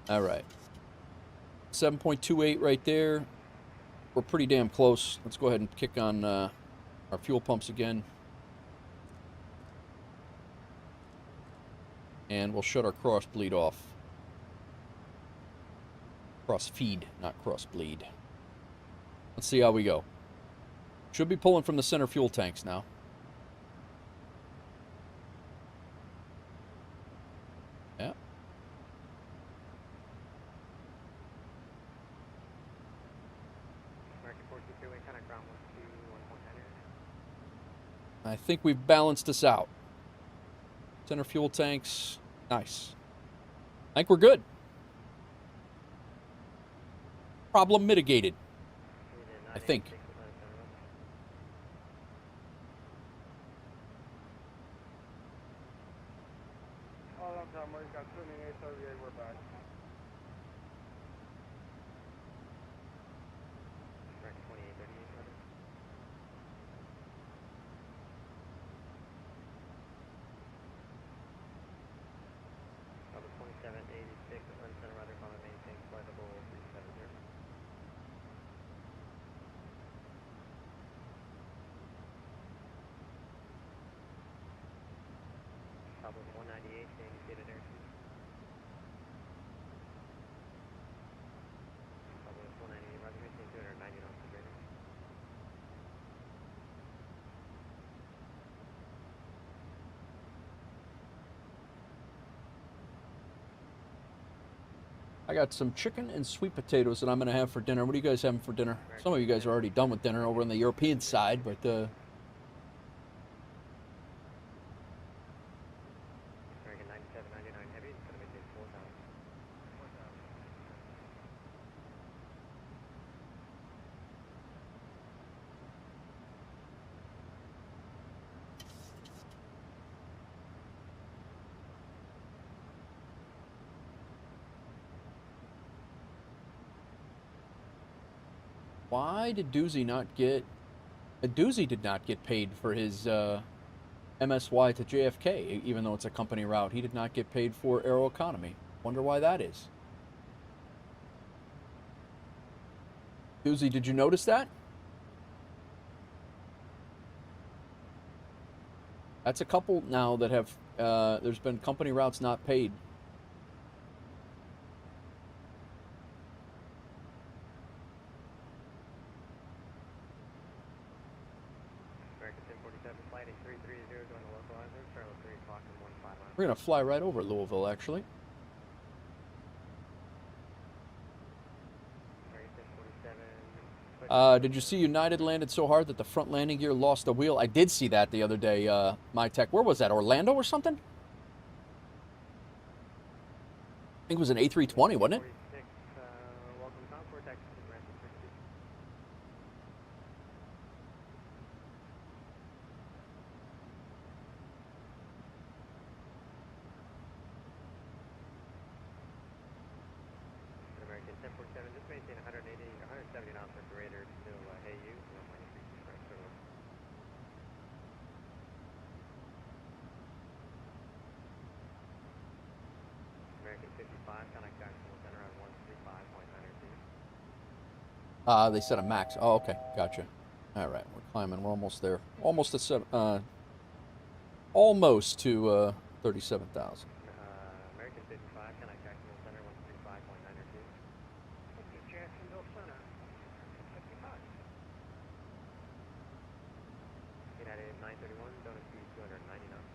[SPEAKER 1] All right. 7.28 right there. We're pretty damn close. Let's go ahead and kick on our fuel pumps again. And we'll shut our cross bleed off. Cross feed, not cross bleed. Let's see how we go. Should be pulling from the center fuel tanks now. Yeah. I think we've balanced this out. Center fuel tanks, nice. I think we're good. Problem mitigated, I think.
[SPEAKER 17] All on time, we've got 2838, we're back.
[SPEAKER 1] I got some chicken and sweet potatoes that I'm going to have for dinner. What are you guys having for dinner? Some of you guys are already done with dinner over on the European side, but why did Doozy not get... Doozy did not get paid for his MSY to JFK, even though it's a company route. He did not get paid for Aeroconomy. Wonder why that is. Doozy, did you notice that? That's a couple now that have... there's been company routes not paid. We're going to fly right over Louisville, actually. Did you see United landed so hard that the front landing gear lost a wheel? I did see that the other day, my tech. Where was that? Orlando or something? I think it was an A320, wasn't it?
[SPEAKER 3] American 55, contact Jacksonville Center on 135.902.
[SPEAKER 1] They set a max. Oh, okay, gotcha. All right, we're climbing. We're almost there. Almost to almost to 37,000.
[SPEAKER 3] American 55, contact Jacksonville Center 135.902.
[SPEAKER 10] Okay, Jacksonville Center. 55.
[SPEAKER 3] United 931, don't exceed 290 knots.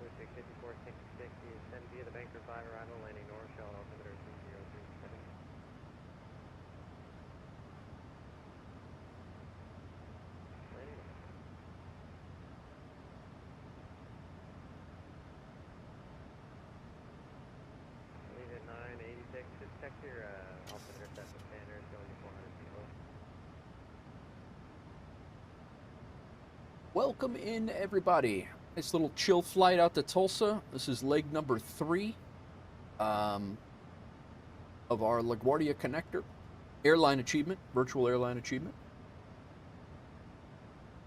[SPEAKER 3] Swiss 654, 660, send via the Banker 5 arrival, landing north, shell altimeter 3037. Landing north. Leave at 986, just check your altimeter set to standard, showing you 400 feet low.
[SPEAKER 1] Welcome in, everybody. Nice little chill flight out to Tulsa. This is leg number 3 of our LaGuardia connector. Airline achievement, virtual airline achievement.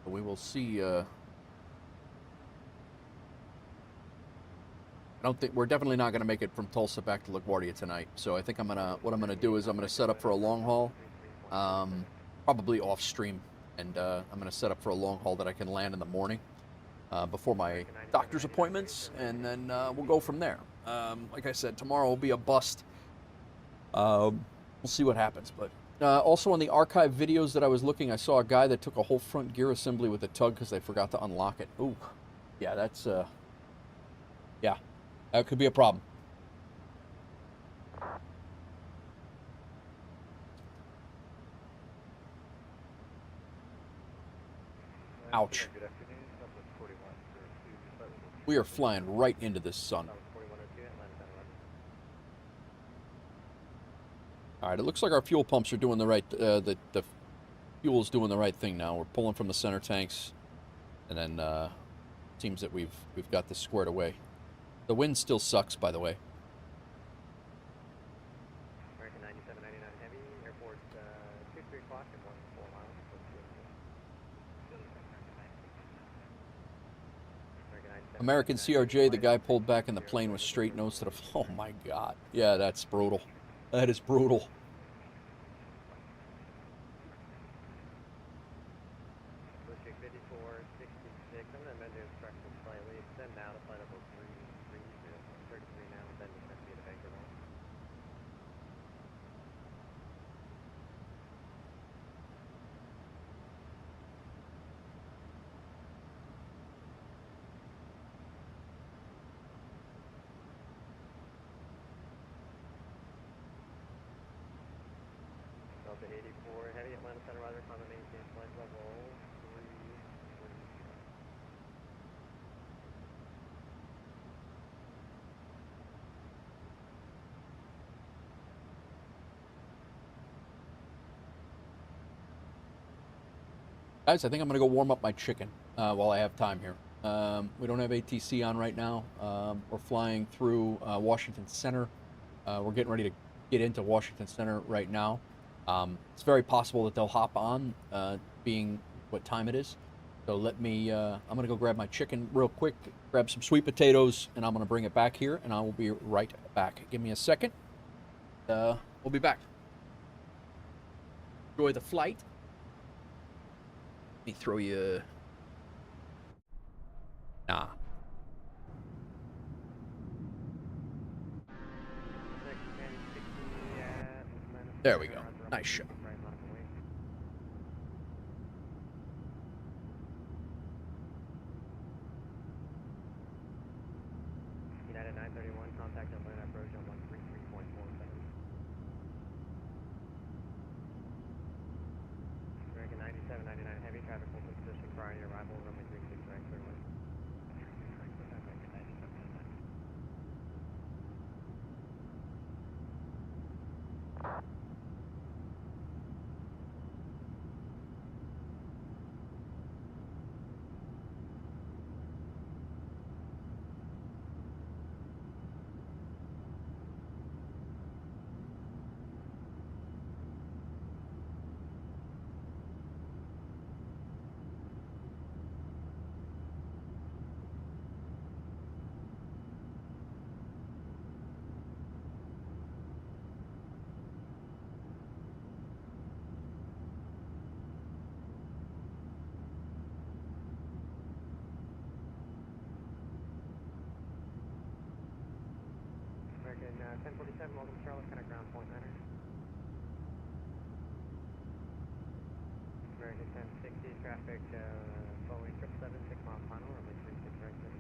[SPEAKER 1] We will see. I don't think we're definitely not going to make it from Tulsa back to LaGuardia tonight. So I think what I'm gonna do is I'm gonna set up for a long haul, probably off stream, and I'm gonna set up for a long haul that I can land in the morning before my doctor's appointments, and then we'll go from there. Like I said, tomorrow will be a bust. We'll see what happens. But also on the archive videos that I was looking, I saw a guy that took a whole front gear assembly with a tug because they forgot to unlock it. Ooh, yeah, that's yeah, that could be a problem. Ouch.
[SPEAKER 2] Good afternoon, Southwest 41, sir.
[SPEAKER 1] We are flying right into this sun. All right, it looks like our fuel pumps are doing the right, the fuel's doing the right thing now. We're pulling from the center tanks, and then seems that we've got this squared away. The wind still sucks, by the way.
[SPEAKER 3] American 9799 heavy, airport 2-3 o'clock and 1 4 miles.
[SPEAKER 1] American CRJ, the guy pulled back in the plane with straight nose to the... Oh, my God. Yeah, that's brutal. That is brutal.
[SPEAKER 3] Swiss 54, 66, I'm going to amend the instructions slightly. Extend now to flight level 33, 33 now, and then descend via the Banker 1. Delta 84, heavy Atlanta Center rider, common maintain flight level 3.
[SPEAKER 1] Guys, I think I'm going to go warm up my chicken while I have time here. We don't have ATC on right now. We're flying through Washington Center. We're getting ready to get into Washington Center right now. It's very possible that they'll hop on, being what time it is. So let me, I'm going to go grab my chicken real quick, grab some sweet potatoes, and I'm going to bring it back here, and I will be right back. Give me a second. We'll be back. Enjoy the flight. Let me throw you... Nah. There we go. Nice shot.
[SPEAKER 3] United 931, contact Atlanta approach on 133.47. American 9799 heavy traffic hold position prior to arrival, runway 36 right, clear one. American 9799. American 1047, welcome Charlotte, kind of ground point niner. American 1060, traffic Boeing 777, 6 miles final, runway 36 right 7.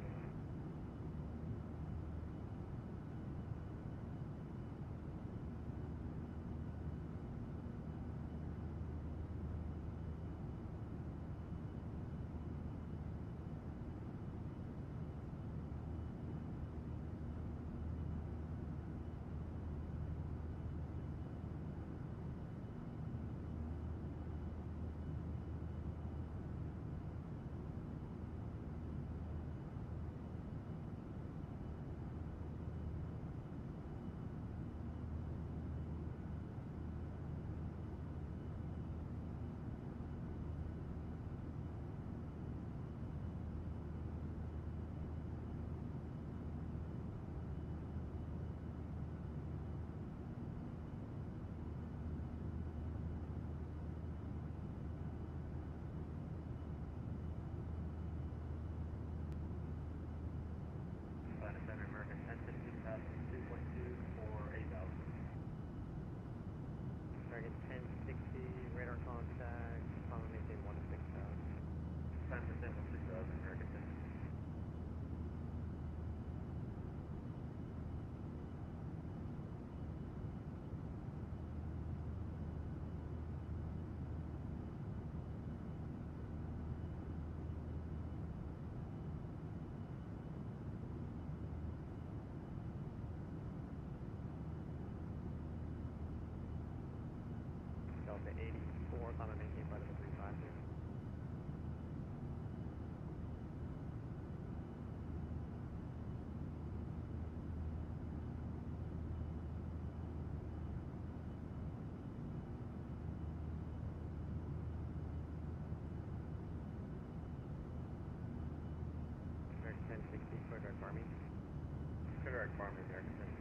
[SPEAKER 3] Delta 84, climb and maintain flight level 350. American 1060, clear direct farming. Clear direct farming, American 1060.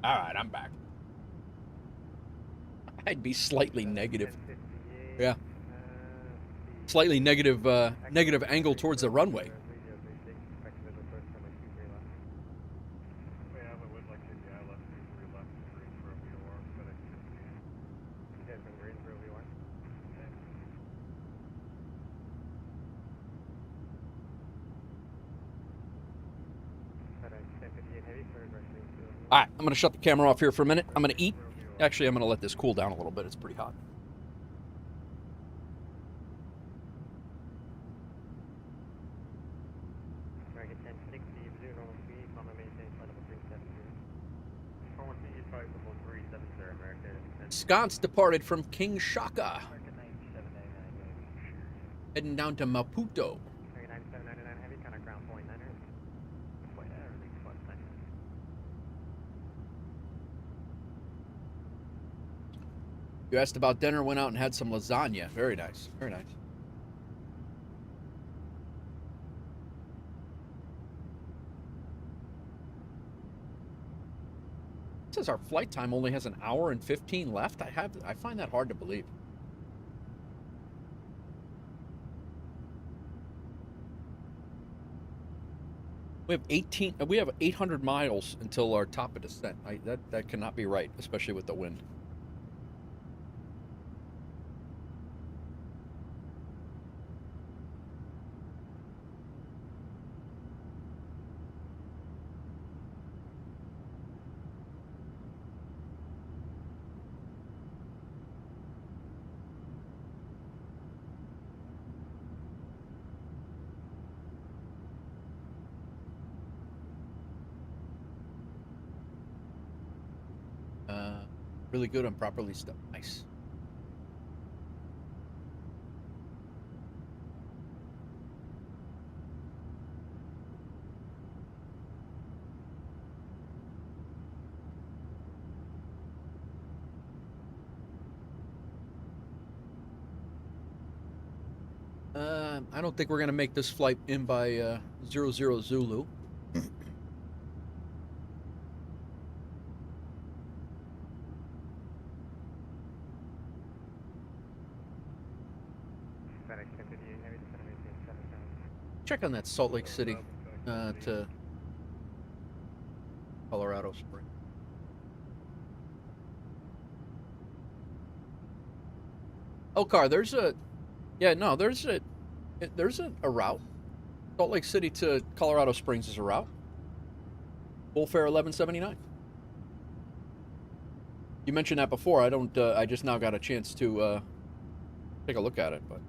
[SPEAKER 1] All right, I'm back. I'd be slightly negative. Yeah. Slightly negative, negative angle towards the runway. All right, I'm going to shut the camera off here for a minute. I'm going to eat. Actually, I'm going to let this cool down a little bit. It's pretty hot.
[SPEAKER 3] American 1060, blue normal speed, climb and maintain flight level 370. Continue flight level 370, American.
[SPEAKER 1] Sconce departed from King Shaka.
[SPEAKER 3] American 9799,
[SPEAKER 1] Heading down to Maputo.
[SPEAKER 3] American 9799 heavy, kind of ground point niner. Point everything plus niner.
[SPEAKER 1] You asked about dinner, went out and had some lasagna. Very nice. Very nice. It says our flight time only has an hour and 15 left. I find that hard to believe. We have 800 miles until our top of descent. That cannot be right, especially with the wind. Really good on properly stuff. Nice. I don't think we're going to make this flight in by 00 Zulu. Check on that Salt Lake City to Colorado Springs. Oh, car, there's a route. Salt Lake City to Colorado Springs is a route. WolfAir 1179. You mentioned that before. I just now got a chance to take a look at it, but.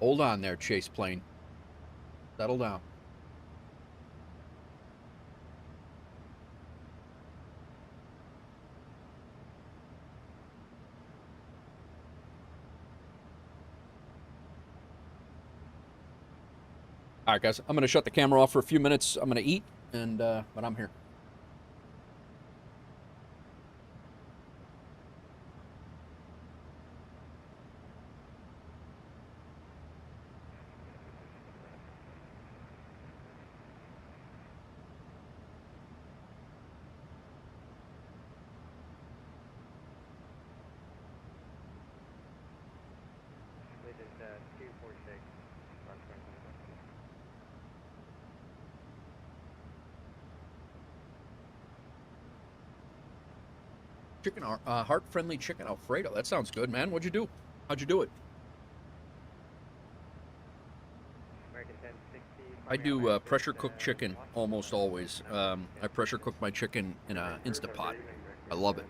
[SPEAKER 1] Hold on there, Chase plane. Settle down. All right, guys. I'm going to shut the camera off for a few minutes. I'm going to eat, but I'm here. Heart-friendly chicken Alfredo. That sounds good, man. What'd you do? How'd you do it? I do pressure-cooked chicken almost always. I pressure-cook my chicken in an Instapot. I love it.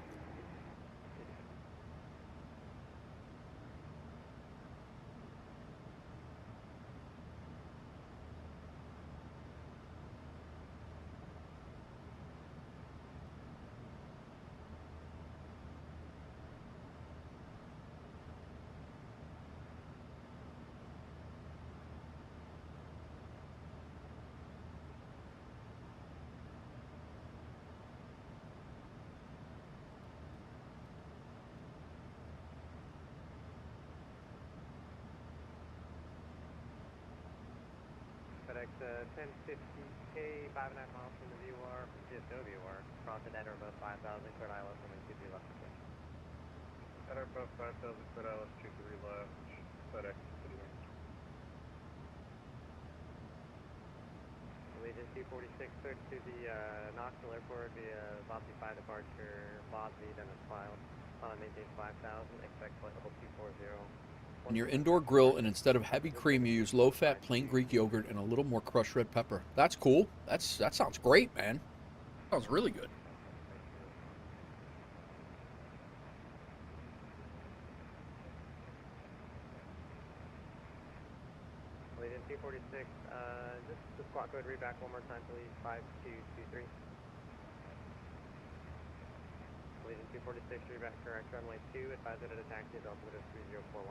[SPEAKER 18] FedEx 1050K, 5.5 miles from the VOR, from GSO VOR, crossing at or above 5,000, cleared ILS, and 23 left.
[SPEAKER 17] At or above 5,000, cleared ILS, 23 left, FedEx City Wing.
[SPEAKER 18] Allegiance 246, cleared to the Knoxville Airport via Bosby 5 departure, Bosby, then it's filed. Maintains 5,000, expect flight level 240.
[SPEAKER 1] In your indoor grill, and instead of heavy cream, you use low-fat plain Greek yogurt and a little more crushed red pepper. That's cool. That sounds great, man. Sounds really good.
[SPEAKER 18] Allegiance 246, just the squawk code, read back one more time, please. 5223. Allegiance 246, read back correct, runway 2, advise that a taxi is altimeter 3041.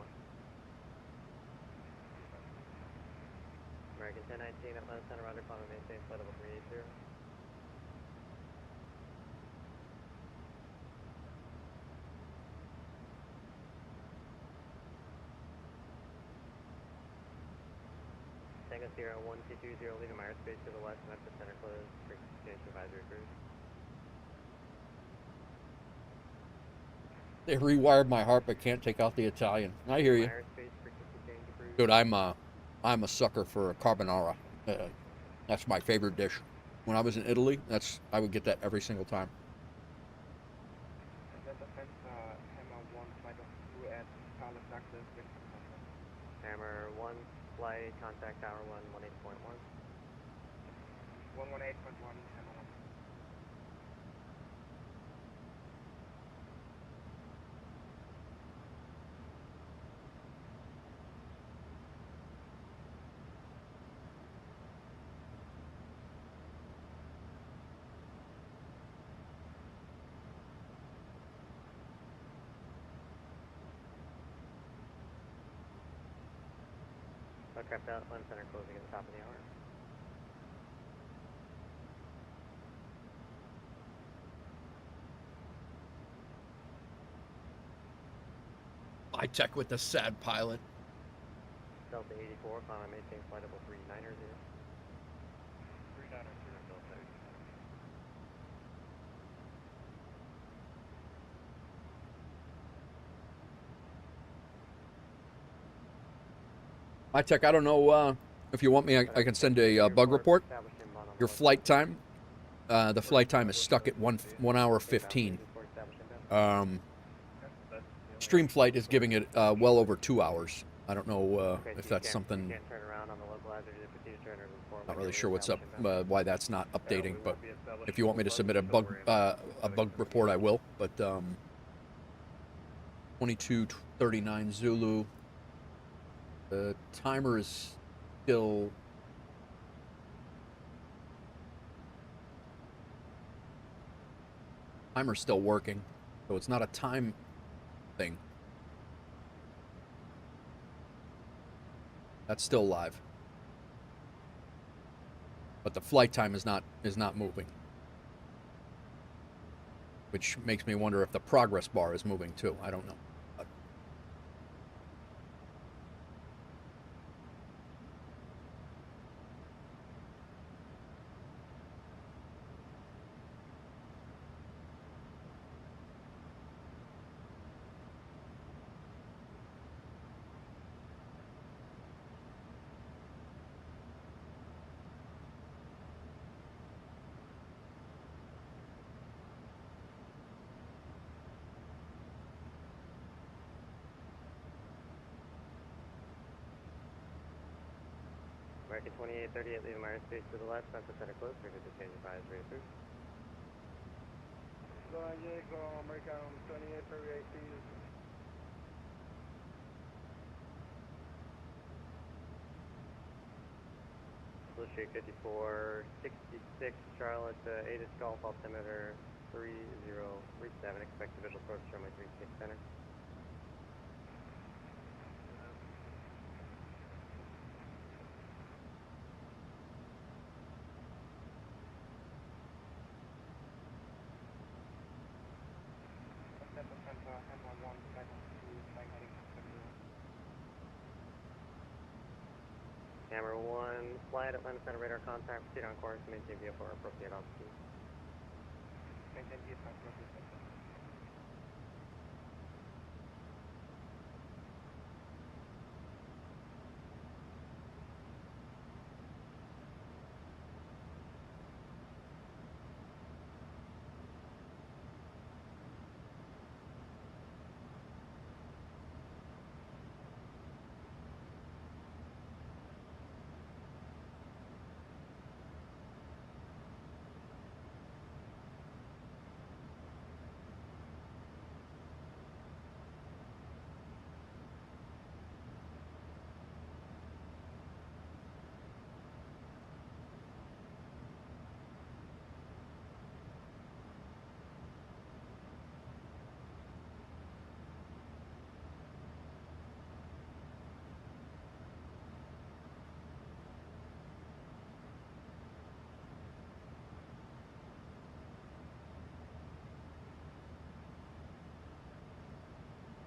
[SPEAKER 18] American 1019, Atlanta Center, Roger, climb and maintain flight level 380. Tango Sierra 1220, leaving my airspace to the west, Memphis Center closed, frequency change to advisory approved.
[SPEAKER 1] They rewired my heart, but can't take out the Italian. I hear you.
[SPEAKER 18] Airspace frequency change approved.
[SPEAKER 1] Dude, I'm a sucker for carbonara. That's my favorite dish. When I was in Italy, I would get that every single time.
[SPEAKER 18] Hammer 1, flight, contact tower 1, 18.1.
[SPEAKER 10] 118.1, Hammer 1.
[SPEAKER 18] Aircraft outline center closing at the top of the hour.
[SPEAKER 1] I tech with the sad pilot.
[SPEAKER 18] Delta 84, climb and maintain flight level 390.
[SPEAKER 2] 390, Delta 84.
[SPEAKER 1] My tech, I don't know if you want me, I can send a bug report. Your flight time, the flight time is stuck at 1 hour 15. Streamflight is giving it well over 2 hours. I don't know if that's something. Not really sure what's up, why that's not updating. But if you want me to submit a bug report, I will. But 2239 Zulu. The timer is still. Timer's still working, so it's not a time thing. That's still live, but the flight time is not moving, which makes me wonder if the progress bar is moving too. I don't know.
[SPEAKER 18] American 2838, leaving my airspace to the left, Central Center close, ready to change advisory approved.
[SPEAKER 17] San Diego, American 2838, please.
[SPEAKER 18] Blue Street 5466, Charlotte, 8 is Golf, altimeter 3037, expect visual approach runway 36 center. Hammer 1, flight Atlanta Center radar contact, proceed on course, maintain VFR, appropriate altitude.
[SPEAKER 10] Maintain VFR, appropriate altitude.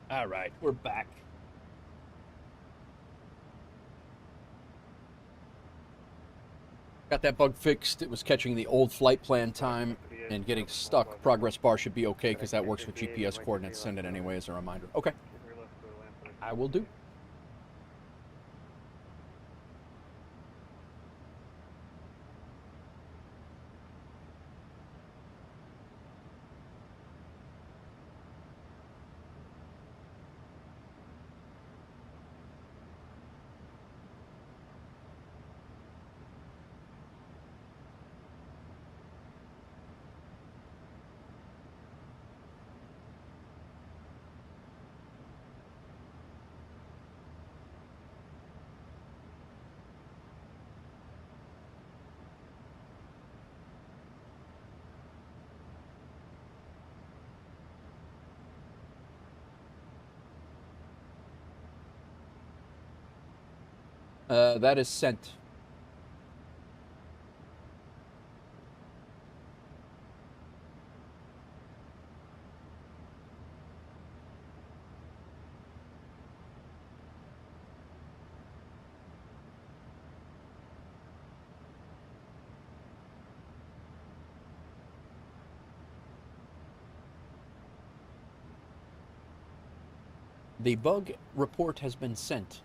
[SPEAKER 1] All right, we're back. Got that bug fixed. It was catching the old flight plan time and getting stuck. Progress bar should be okay because that works with GPS coordinates. Send it anyway as a reminder. Okay. I will do. That is sent. The bug report has been sent.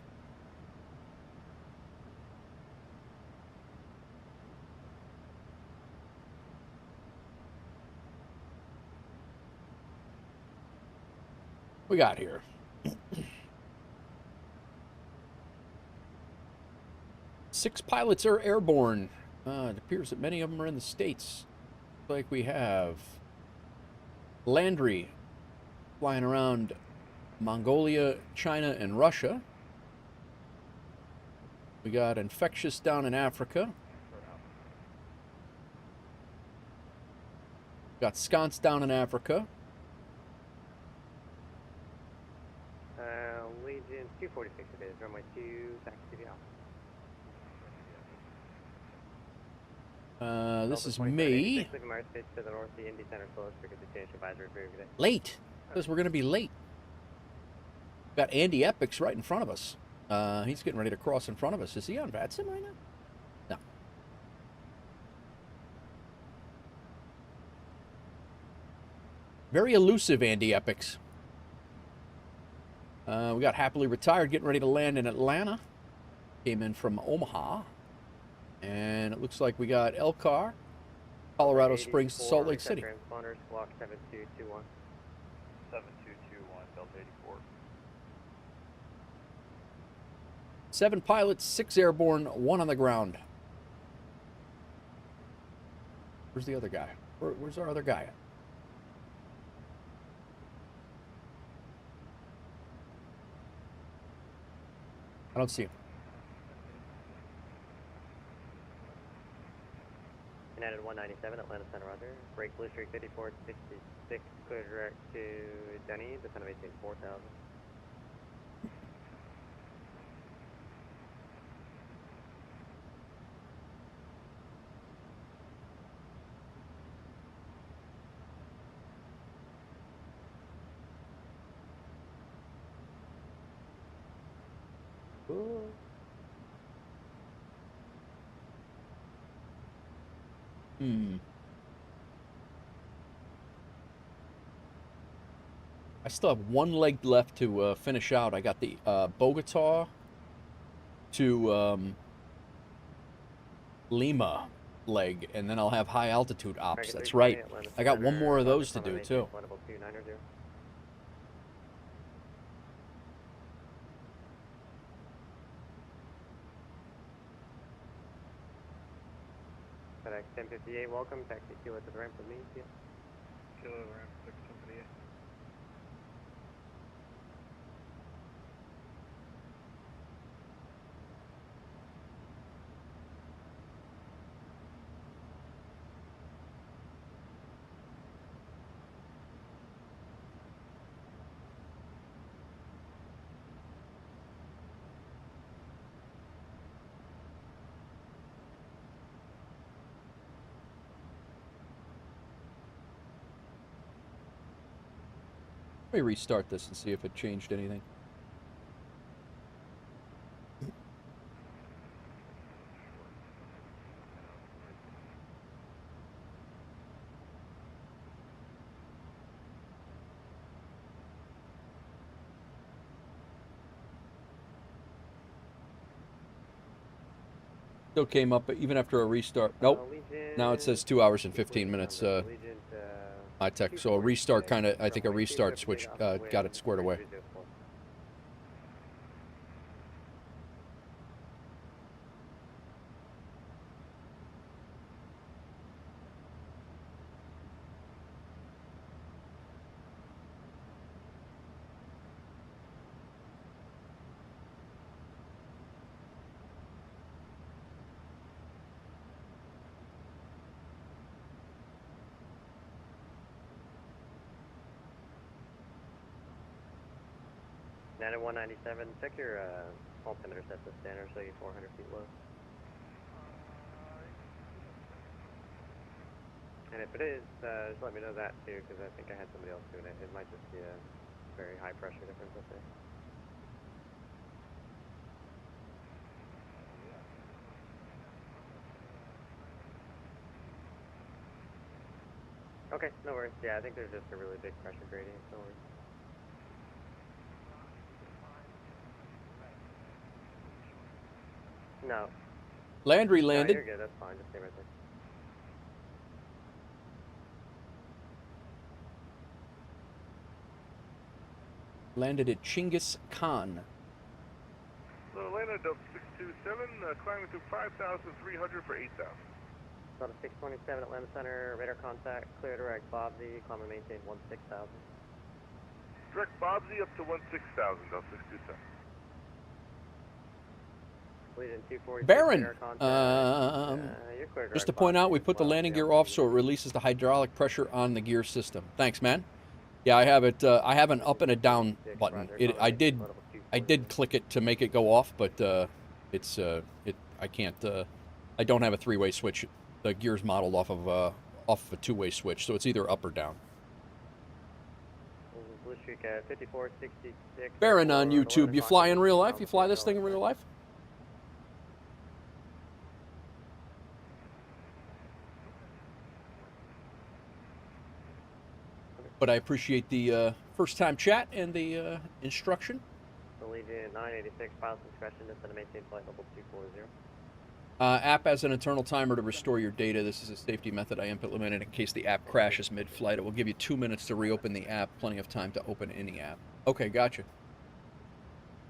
[SPEAKER 1] We got here. 6 pilots are airborne. It appears that many of them are in the States. Like we have Landry flying around Mongolia, China, and Russia. We got Infectious down in Africa. Got Sconce down in Africa.
[SPEAKER 18] Legion 246 it is, runway 2, taxi to
[SPEAKER 1] This is me. Late. Because we're going to be late. Got Andy Epix right in front of us. He's getting ready to cross in front of us. Is he on VATSIM right now? No. Very elusive Andy Epix. We got Happily Retired getting ready to land in Atlanta. Came in from Omaha. And it looks like we got Elcar, Colorado Springs to Salt Lake City.
[SPEAKER 18] Transponders, block 7221.
[SPEAKER 14] 7221, Delta 84.
[SPEAKER 1] 7 pilots, 6 airborne, 1 on the ground. Where's the other guy? Where's our other guy? I don't see him.
[SPEAKER 18] United 197, Atlanta Center, Roger. Break Blue Streak 5466, clear direct to Denny, descent of 184000.
[SPEAKER 1] I still have 1 leg left to finish out. I got the Bogota to Lima leg, and then I'll have high altitude ops. That's right. I got 1 more of those to do too.
[SPEAKER 18] FedEx 1058, welcome. Taxi Kilo to the ramp with me.
[SPEAKER 17] Kilo ramp 678.
[SPEAKER 1] Let me restart this and see if it changed anything. Still came up even after a restart. Nope. Now it says 2 hours and 15 minutes. My tech. So a restart kind of, I think a restart switch got it squared away.
[SPEAKER 18] At 197, check your altimeter set to standard, so you're 400 feet low. And if it is, just let me know that too, because I think I had somebody else doing it. It might just be a very high pressure difference up there. Okay, no worries. Yeah, I think there's just a really big pressure gradient, no worries. No.
[SPEAKER 1] Landry landed.
[SPEAKER 18] No, you're good, that's fine, just stay right there.
[SPEAKER 1] Landed at Chinggis Khan.
[SPEAKER 8] So landed up 627, climbing through 5,300 for 8,000.
[SPEAKER 18] So to 627 Atlanta Center, radar contact, clear direct Bobsy, climb and maintain 16,000.
[SPEAKER 8] Direct Bobsy up to 16,000, Delta 627.
[SPEAKER 1] Baron, just to point out, we put the landing gear off so it releases the hydraulic pressure on the gear system. Thanks, man. Yeah, I have it. I have an up and a down button. I did click it to make it go off, but I can't. I don't have a three-way switch. The gear's modeled off of a two-way switch, so it's either up or down. Baron on YouTube. You fly in real life? You fly this thing in real life? But I appreciate the first-time chat and the instruction.
[SPEAKER 18] Allegiant 986, pilot discretion, descend to maintain flight level 240.
[SPEAKER 1] App has an internal timer to restore your data. This is a safety method I implemented in case the app crashes mid-flight. It will give you 2 minutes to reopen the app, plenty of time to open any app. Okay, gotcha.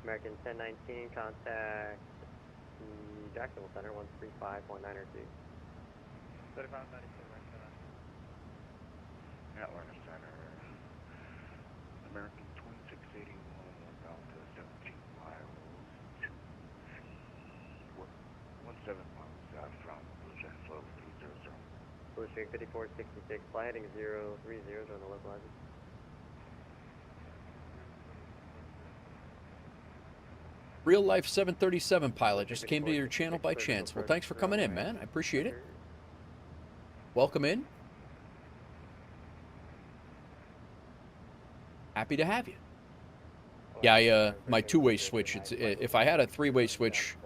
[SPEAKER 18] American 1019, contact the Jacksonville Center, 135.902. 3592,
[SPEAKER 14] Atlanta Center. American 2681, Delta 17 miles, 17 miles out from Blue Jet Flow 300.
[SPEAKER 18] Blue Streak 5466, fly heading 030 on the localizer.
[SPEAKER 1] Real life 737 pilot just came to your channel by chance. Well, thanks for coming in, man. I appreciate it. Welcome in. Happy to have you. Yeah, my two-way switch. If I had a three-way switch,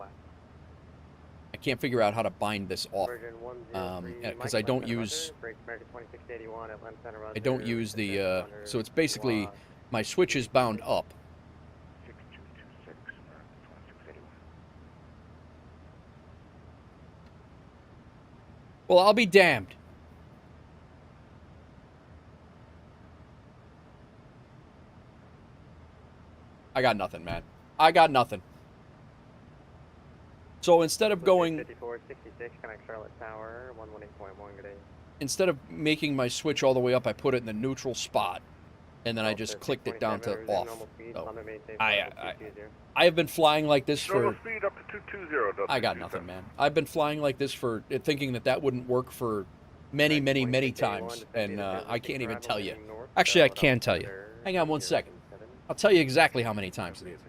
[SPEAKER 1] I can't figure out how to bind this off because I don't use the. So it's basically my switch is bound up. Well, I'll be damned. I got nothing, man. I got nothing. So instead of going...
[SPEAKER 18] 5466, connect Charlotte Tower, 118.1, good day.
[SPEAKER 1] Instead of making my switch all the way up, I put it in the neutral spot. And then I just clicked it down to off. So I have been flying like this for... I got nothing, man. I've been flying like this for... thinking that wouldn't work for many, many, many times. And I can't even tell you. Actually, I can tell you. Hang on one second. I'll tell you exactly how many times it is.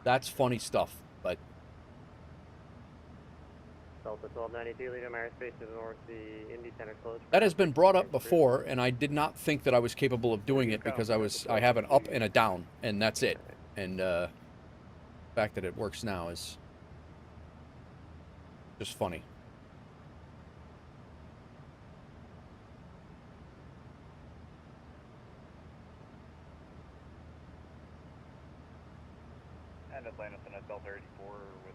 [SPEAKER 1] That's funny stuff, but...
[SPEAKER 18] Delta 1292, lead airspace to the north, the Indy Center closed.
[SPEAKER 1] That has been brought up before, and I did not think that I was capable of doing it because I have an up and a down, and that's it. And the fact that it works now is just funny.
[SPEAKER 19] And Atlanta Center Delta 84 with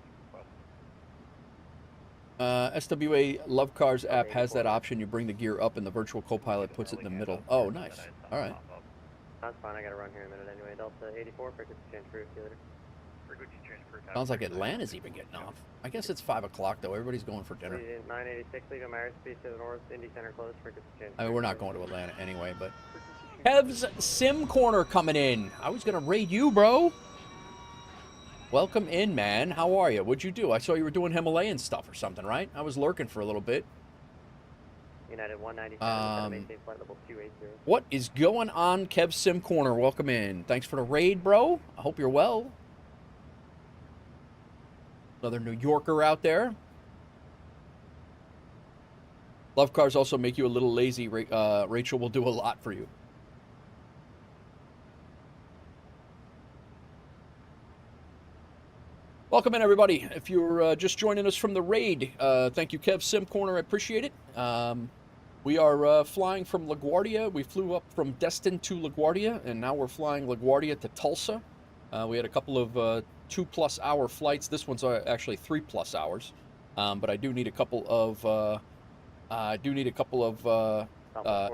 [SPEAKER 1] SWA Love Cars app has that option. You bring the gear up and the virtual co-pilot puts it in the middle. Oh, nice. All right.
[SPEAKER 18] That's fine, I gotta run here in a minute anyway. Delta 84, frequency change for you later.
[SPEAKER 14] Frequency change for
[SPEAKER 1] Sounds like Atlanta's even getting off. I guess it's 5 o'clock, though. Everybody's going for dinner.
[SPEAKER 18] 986, leaving my airspace to the north, Indy Center closed, frequency change.
[SPEAKER 1] I mean, we're not going to Atlanta anyway, but... Kev's Sim Corner coming in. I was going to raid you, bro. Welcome in, man. How are you? What'd you do? I saw you were doing Himalayan stuff or something, right? I was lurking for a little bit.
[SPEAKER 18] United 197, maintain flight level 280.
[SPEAKER 1] What is going on, Kev's Sim Corner? Welcome in. Thanks for the raid, bro. I hope you're well. Another New Yorker out there. Love cars also make you a little lazy. Rachel will do a lot for you. Welcome in, everybody. If you're just joining us from the raid, thank you, Kev Sim Corner. I appreciate it. We are flying from LaGuardia. We flew up from Destin to LaGuardia, and now we're flying LaGuardia to Tulsa. We had a couple of 2+ hour flights. This one's actually 3+ hours, but I do need a couple of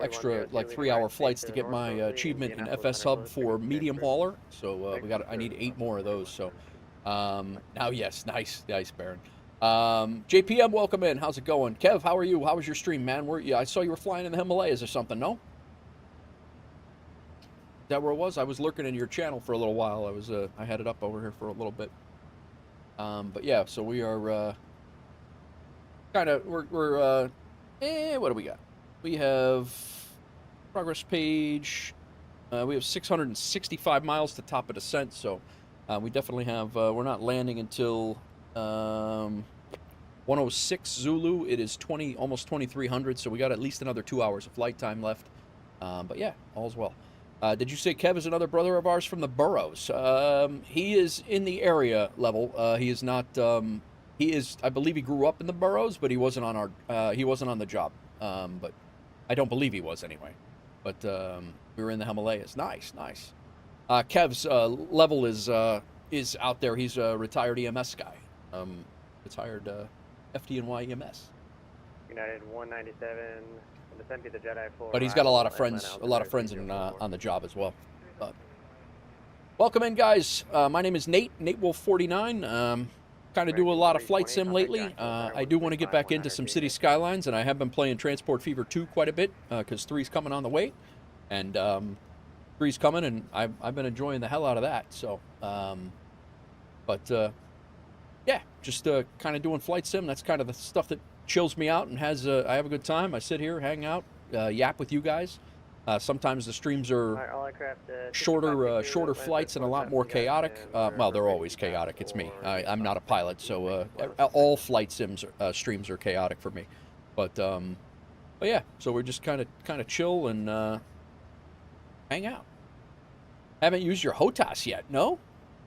[SPEAKER 1] extra like 3-hour flights to get my achievement in FSHub for medium hauler. So I need 8 more of those. So. Now, yes, nice, Baron. JPM, welcome in. How's it going? Kev, how are you? How was your stream, man? I saw you were flying in the Himalayas or something, no? Is that where it was? I was lurking in your channel for a little while. I had it up over here for a little bit. But yeah, so we are, what do we got? We have progress page. We have 665 miles to top of descent, so we definitely have, we're not landing until 106 Zulu. It is almost 2300, so we got at least another 2 hours of flight time left. But yeah, all's well. Did you say Kev is another brother of ours from the boroughs? He is in the area level. He is not, I believe he grew up in the boroughs, but he wasn't on he wasn't on the job. But I don't believe he was anyway. But we were in the Himalayas. Nice. Kev's level is out there. He's a retired EMS guy. Retired FDNY EMS.
[SPEAKER 18] United 197, descend to the Jedi floor.
[SPEAKER 1] But he's got a lot of friends on the job as well. But welcome in, guys. My name is Nate Wolf49. Kind of do a lot of flight sim lately. I do want to get back into some City Skylines, and I have been playing Transport Fever 2 quite a bit because 3's coming on the way. And 3's coming, and I've been enjoying the hell out of that. So, yeah, just kind of doing flight sim. That's kind of the stuff that chills me out and I have a good time. I sit here, hang out, yap with you guys. Sometimes the streams are shorter flights and a lot more chaotic. Well, they're always chaotic. It's me. I'm not a pilot, so all flight sims streams are chaotic for me. But yeah, so we're just kind of chill and hang out. Haven't used your HOTAS yet, no?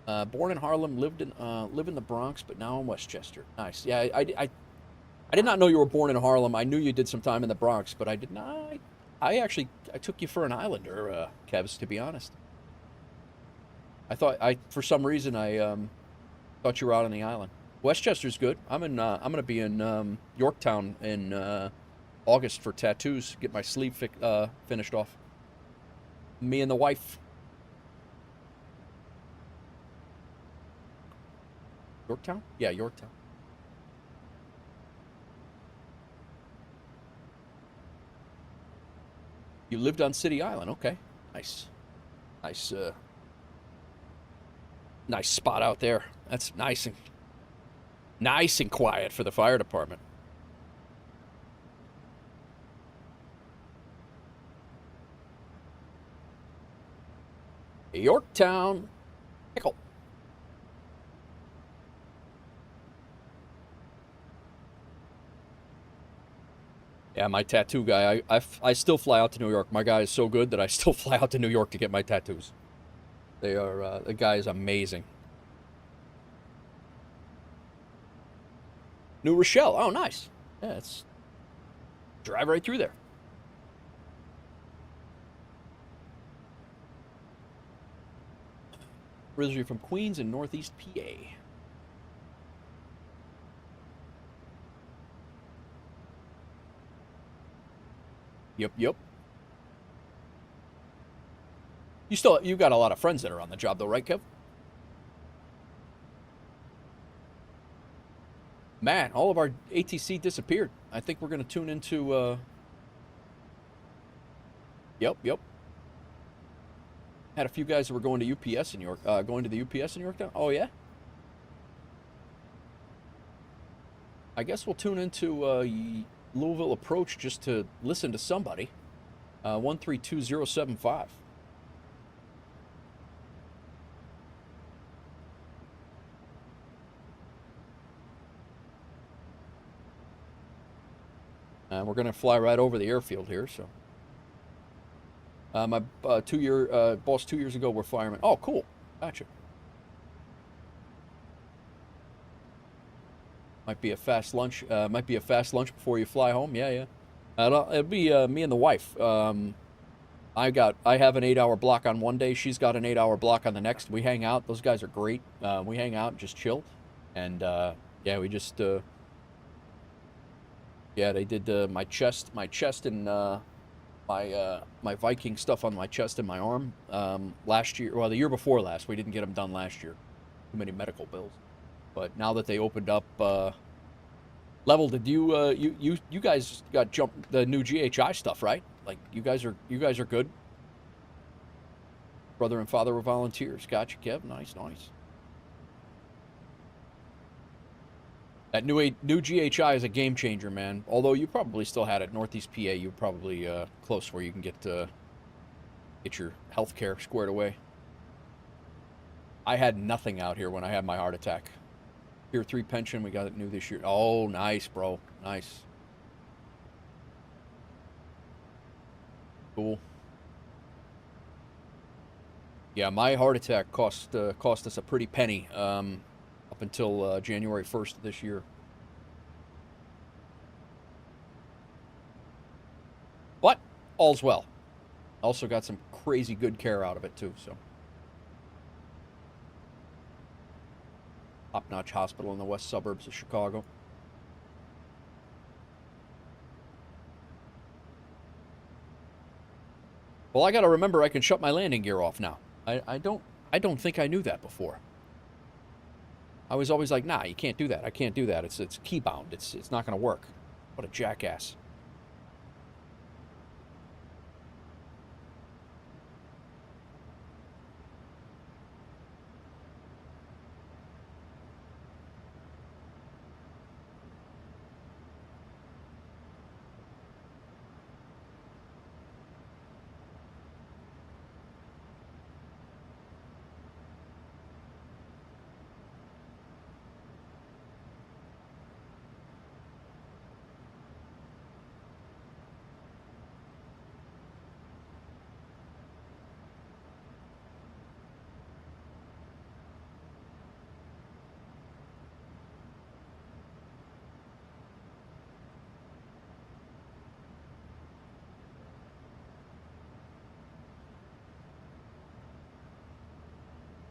[SPEAKER 1] Born in Harlem, live in the Bronx, but now in Westchester. Nice. Yeah, I did not know you were born in Harlem. I knew you did some time in the Bronx, but I did not. I took you for an islander, Kevs, to be honest. For some reason, I thought you were out on the island. Westchester's good. I'm gonna be in Yorktown in August for tattoos. Get my sleeve finished off. Me and the wife. Yorktown? Yeah, Yorktown. You lived on City Island, okay. Nice. Nice spot out there. That's nice and quiet for the fire department. Yorktown. Pickle. Yeah, my tattoo guy, I still fly out to New York. My guy is so good that I still fly out to New York to get my tattoos. They are, the guy is amazing. New Rochelle, oh nice. Yeah, it's drive right through there. Originally from Queens in Northeast PA. Yep, yep. You got a lot of friends that are on the job though, right, Kev? Man, all of our ATC disappeared. I think we're gonna tune into Yep, yep. Had a few guys that were going to UPS in York, going to the UPS in Yorktown. Oh yeah. I guess we'll tune into Louisville Approach just to listen to somebody. 132075. We're going to fly right over the airfield here, so. My boss 2 years ago were firemen. Oh, cool. Gotcha. Might be a fast lunch. Might be a fast lunch before you fly home. Yeah, yeah. It'll be me and the wife. I have an 8-hour block on one day. She's got an 8-hour block on the next. We hang out. Those guys are great. We hang out and just chill. And yeah, we just yeah, they did my chest and my Viking stuff on my chest and my arm last year. Well, the year before last. We didn't get them done last year. Too many medical bills. But now that they opened up, Level, did you guys got jumped the new GHI stuff, right? Like you guys are good. Brother and father were volunteers. Gotcha, Kev. Nice, nice. That new GHI is a game changer, man. Although you probably still had it Northeast PA. You're probably close where you can get your health care squared away. I had nothing out here when I had my heart attack. Tier 3 pension, we got it new this year. Oh, nice, bro. Nice. Cool. Yeah, my heart attack cost us a pretty penny up until January 1st of this year. But all's well. Also got some crazy good care out of it too, so. Top-notch hospital in the west suburbs of Chicago. Well, I got to remember I can shut my landing gear off now. I don't think I knew that before. I was always like, nah, you can't do that. I can't do that. It's key bound. It's not going to work. What a jackass.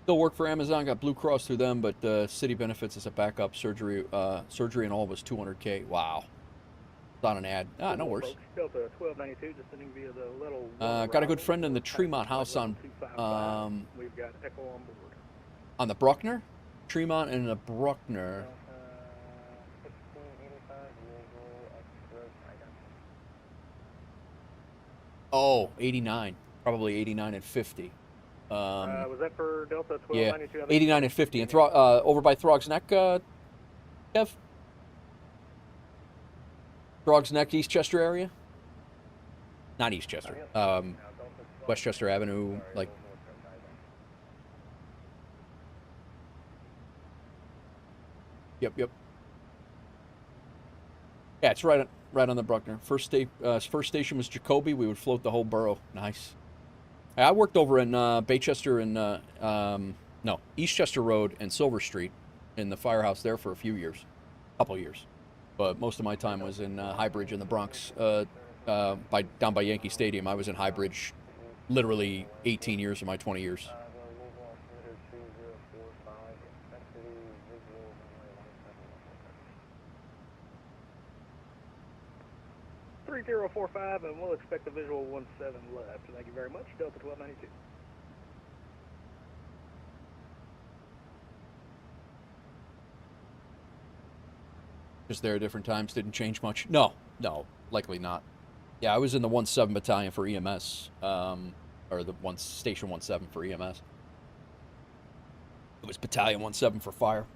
[SPEAKER 1] Still work for Amazon, got Blue Cross through them, but city benefits as a backup. Surgery and all was $200K. Wow. It's on an ad. Ah, no worries.
[SPEAKER 19] Delta 1292, descending via the little.
[SPEAKER 1] Got a good friend in the Tremont house on
[SPEAKER 19] We've got Echo on board.
[SPEAKER 1] On the Bruckner? Tremont and the Bruckner. Oh, 89. Probably 89 and 50.
[SPEAKER 19] Was that for Delta 1292?
[SPEAKER 1] Yeah, 89 and 50. And over by Throg's Neck, Kev? Throg's Neck, Eastchester area? Not Eastchester. Westchester Avenue, like. Yep. Yeah, it's right on the Bruckner. First station was Jacoby. We would float the whole borough. Nice. I worked over in Baychester and Eastchester Road and Silver Street in the firehouse there for a couple years. But most of my time was in Highbridge in the Bronx, down by Yankee Stadium. I was in Highbridge literally 18 years of my 20 years.
[SPEAKER 19] 3045, and we'll expect a visual 17 left. Thank you very much, Delta 1292.
[SPEAKER 1] Just there at different times, didn't change much. No, likely not. Yeah, I was in the 17 battalion for EMS, or the Station 17 for EMS. It was Battalion 17 for fire.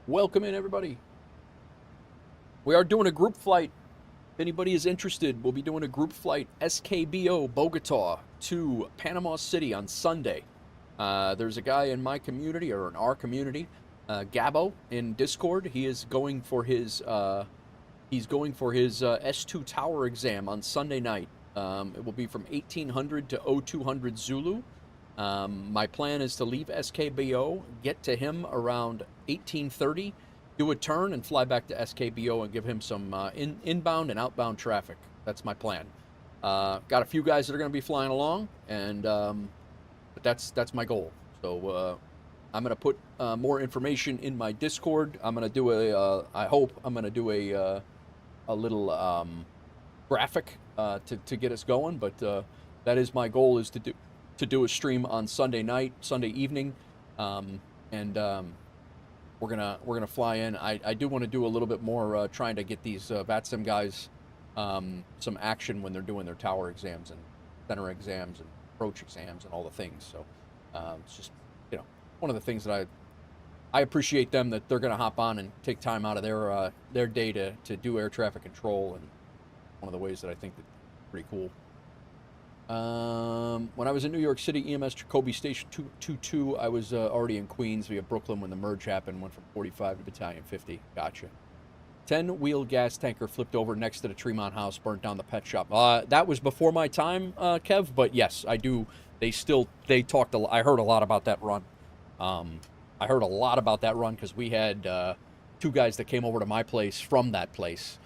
[SPEAKER 1] Welcome in, everybody. We are doing a group flight. If anybody is interested, we'll be doing a group flight SKBO Bogota to Panama City on Sunday. There's a guy in my community, or in our community, Gabo, in Discord. He is going for his S2 tower exam on Sunday night. It will be from 1800 to 0200 Zulu. My plan is to leave SKBO, get to him around 1830, do a turn, and fly back to SKBO and give him some inbound and outbound traffic. That's my plan. Got a few guys that are going to be flying along, and but that's my goal. So I'm going to put more information in my Discord. I'm going to do I hope I'm going to do a little graphic to get us going. But that is my goal, is to do a stream on Sunday night, Sunday evening, and we're gonna fly in. I do want to do a little bit more trying to get these VATSIM guys some action when they're doing their tower exams and center exams and approach exams and all the things. So it's just, you know, one of the things that I appreciate them, that they're gonna hop on and take time out of their day to do air traffic control, and one of the ways that I think that's pretty cool. When I was in New York City, EMS Jacoby Station 222, I was already in Queens via Brooklyn when the merge happened, went from 45 to Battalion 50. Gotcha. 10-wheel gas tanker flipped over next to the Tremont house, burnt down the pet shop. That was before my time, Kev, but yes, I do. They talked a lot. I heard a lot about that run. I heard a lot about that run because we had two guys that came over to my place from that place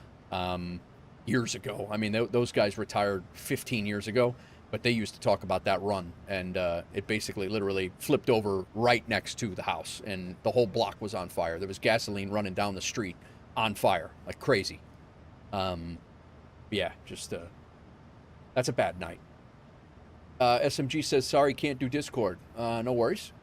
[SPEAKER 1] years ago. I mean, those guys retired 15 years ago. But they used to talk about that run, and it basically literally flipped over right next to the house, and the whole block was on fire. There was gasoline running down the street on fire, like crazy. Yeah, just, that's a bad night. SMG says, sorry, can't do Discord. No worries.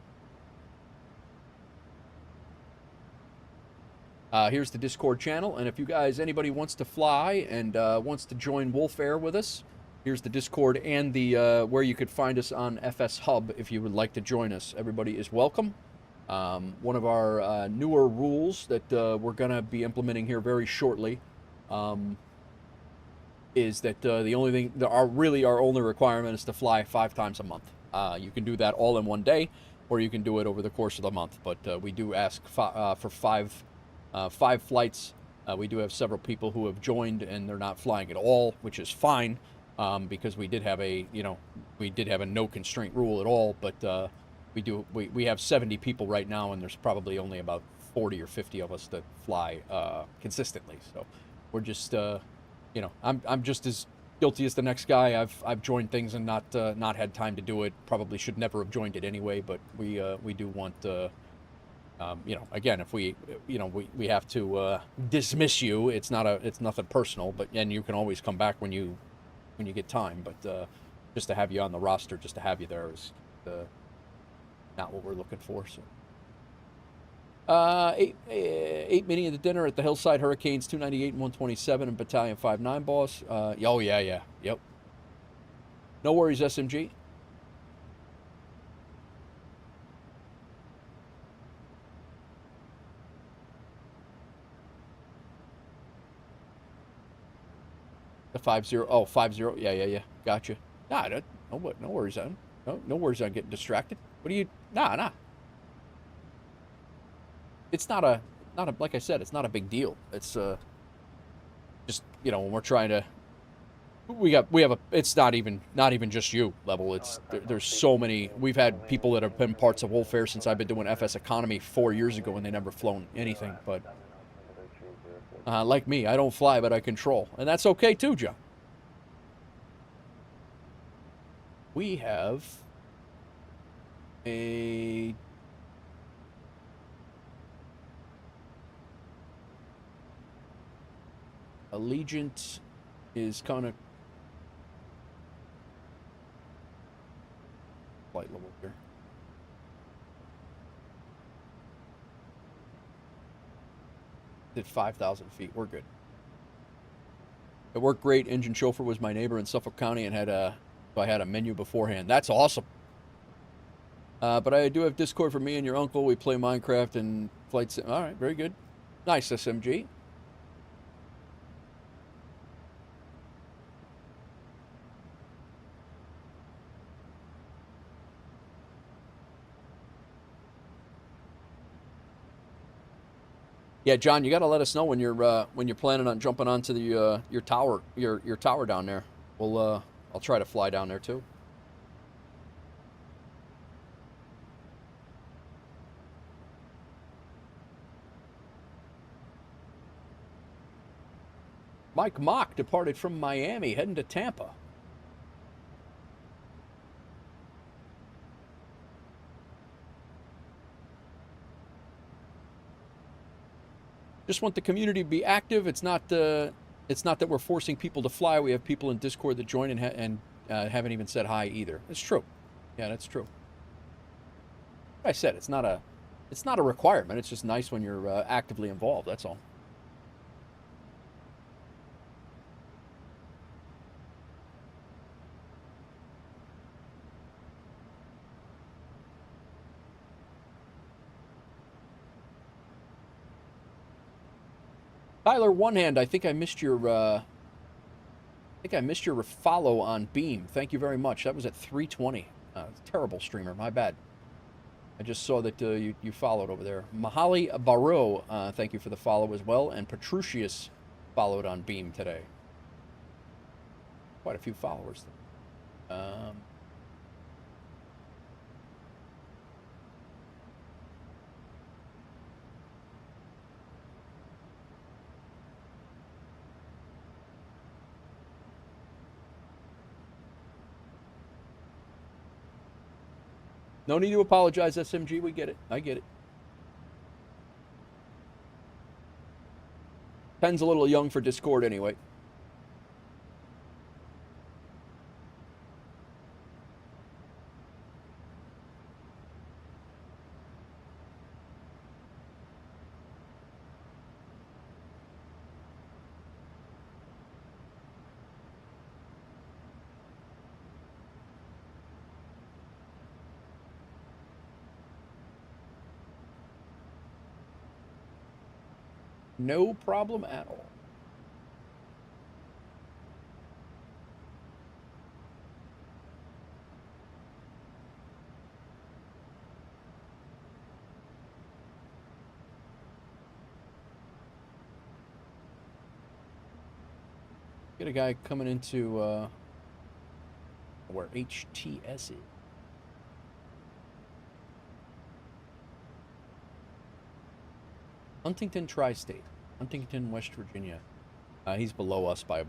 [SPEAKER 1] Here's the Discord channel, and if you guys, anybody wants to fly and wants to join WolfAir with us, here's the Discord and the where you could find us on FSHub if you would like to join us. Everybody is welcome. One of our newer rules that we're going to be implementing here very shortly is that the only thing, our only requirement is to fly 5 times a month. You can do that all in one day, or you can do it over the course of the month. But we do ask for five flights. We do have several people who have joined and they're not flying at all, which is fine. Because we did have a no constraint rule at all, but we have 70 people right now, and there's probably only about 40 or 50 of us that fly consistently. So we're just, I'm just as guilty as the next guy. I've joined things and not had time to do it. Probably should never have joined it anyway. But we do want, again, if we have to dismiss you, it's nothing personal. But and you can always come back when you get time, but just to have you on the roster, just to have you there is not what we're looking for. So, 8 meeting at the dinner at the Hillside Hurricanes 298 and 127 and Battalion 59 boss. Oh yeah, yep. No worries, SMG. The 50. Oh, 50. Yeah, yeah, yeah. Gotcha. Nah, no worries on. No worries on getting distracted. What do you? Nah. It's not a like I said, it's not a big deal. It's just, you know, when we're trying to, we have a, it's not even just you level. It's there's so many. We've had people that have been parts of WolfAir since I've been doing FS Economy 4 years ago, and they never flown anything. But like me, I don't fly, but I control, and that's okay too, John. We have a Allegiant is kind of flight level here. Did 5,000 feet. We're good. It worked great. Engine chauffeur was my neighbor in Suffolk County and I had a menu beforehand. That's awesome. But I do have Discord for me and your uncle. We play Minecraft and flight sim. All right, very good. Nice, SMG. Yeah, John, you got to let us know when you're planning on jumping onto the your tower down there. We'll I'll try to fly down there too. Mike Mock departed from Miami, heading to Tampa. Just want the community to be active. It's not that we're forcing people to fly. We have people in Discord that join and haven't even said hi either. It's true. Yeah, that's true. Like I said, it's not a requirement. It's just nice when you're actively involved. That's all. Tyler One Hand, I think I missed your follow on Beam. Thank you very much. That was at 3:20. Terrible streamer. My bad. I just saw that you followed over there. Mahali Barrow, thank you for the follow as well. And Petrucius followed on Beam today. Quite a few followers. No need to apologize, SMG. We get it. I get it. Pen's a little young for Discord anyway. No problem at all. Get a guy coming into where HTS is. Huntington Tri-State, Huntington, West Virginia. He's below us by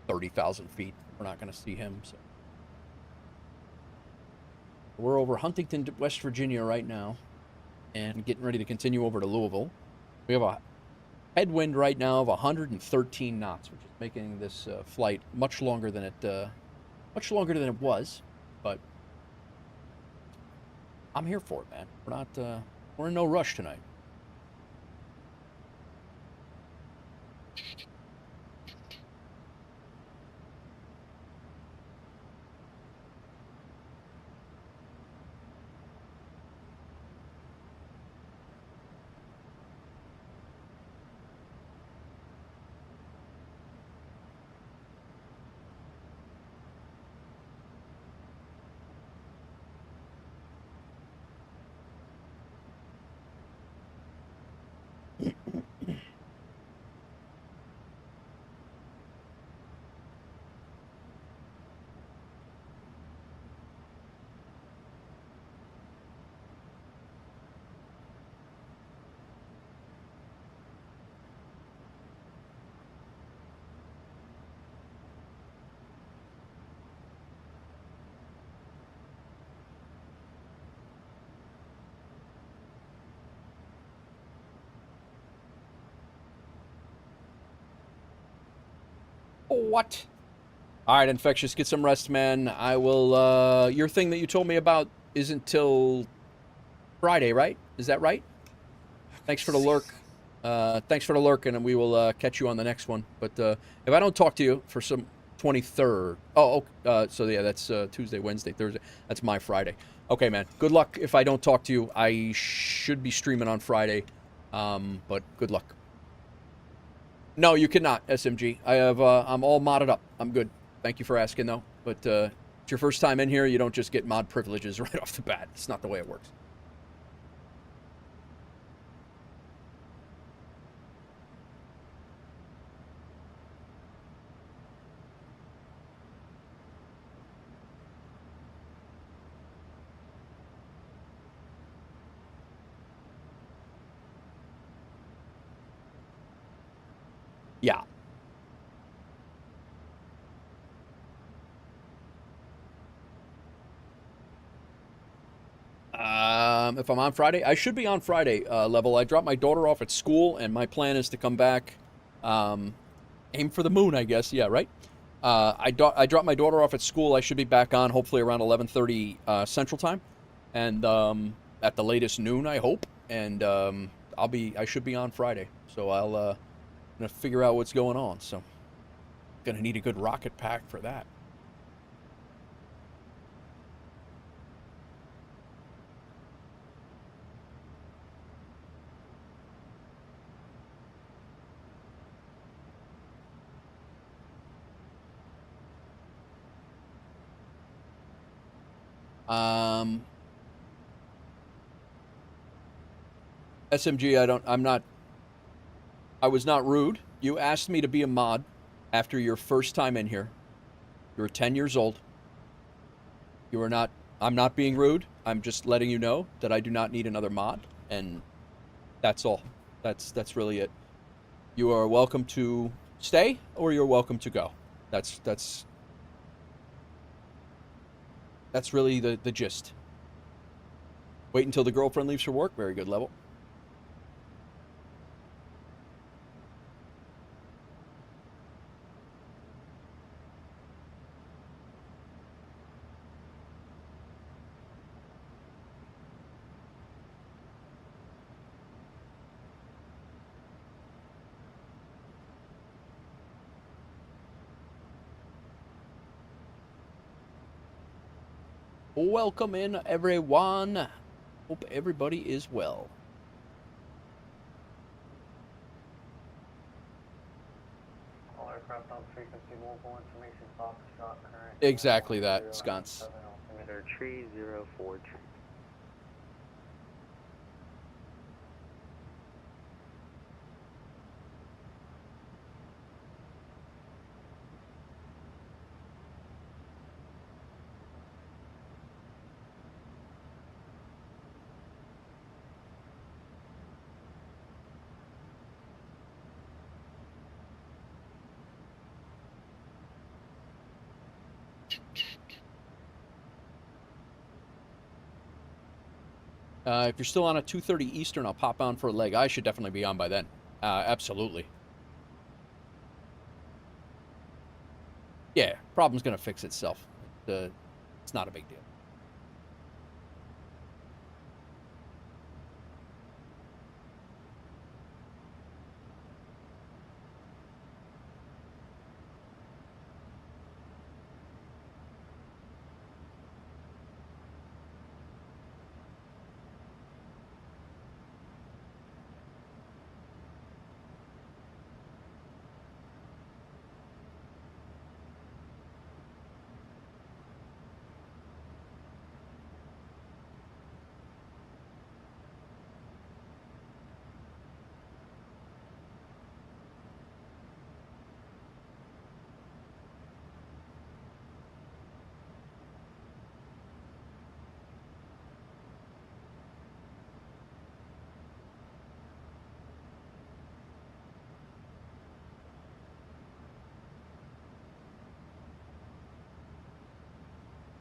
[SPEAKER 1] 30,000 feet. We're not going to see him. So we're over Huntington, West Virginia right now, and getting ready to continue over to Louisville. We have a headwind right now of 113 knots, which is making this flight much longer than it was. But I'm here for it, man. We're in no rush tonight. What? All right, Infectious, get some rest, man. I will, your thing that you told me about isn't till Friday, right? Is that right? Thanks for the lurk. Thanks for the lurk, and we will catch you on the next one. But if I don't talk to you for some 23rd, so yeah, that's Tuesday, Wednesday, Thursday. That's my Friday. Okay, man. Good luck. If I don't talk to you, I should be streaming on Friday, but good luck. No, you cannot, SMG. I have. I'm all modded up. I'm good. Thank you for asking, though. But it's your first time in here. You don't just get mod privileges right off the bat. It's not the way it works. Yeah. If I'm on Friday, I should be on Friday, Level. I dropped my daughter off at school, and my plan is to come back, aim for the moon, I guess. Yeah, right? I dropped my daughter off at school. I should be back on hopefully around 11:30 Central Time, and at the latest noon, I hope. And I should be on Friday, so I'll gonna figure out what's going on. So, gonna need a good rocket pack for that. SMG, I was not rude. You asked me to be a mod after your first time in here. You were 10 years old. You were not, I'm not being rude. I'm just letting you know that I do not need another mod, and that's all. That's really it. You are welcome to stay, or you're welcome to go. That's really the gist. Wait until the girlfriend leaves for work. Very good, Level. Welcome in, everyone. Hope everybody is well.
[SPEAKER 18] All aircraft on frequency mobile information Foxtrot current.
[SPEAKER 1] Exactly that, Sconce.
[SPEAKER 2] Altimeter 3043.
[SPEAKER 1] If you're still on at 2:30 Eastern, I'll pop on for a leg. I should definitely be on by then. Absolutely. Yeah, problem's gonna fix itself. It's not a big deal.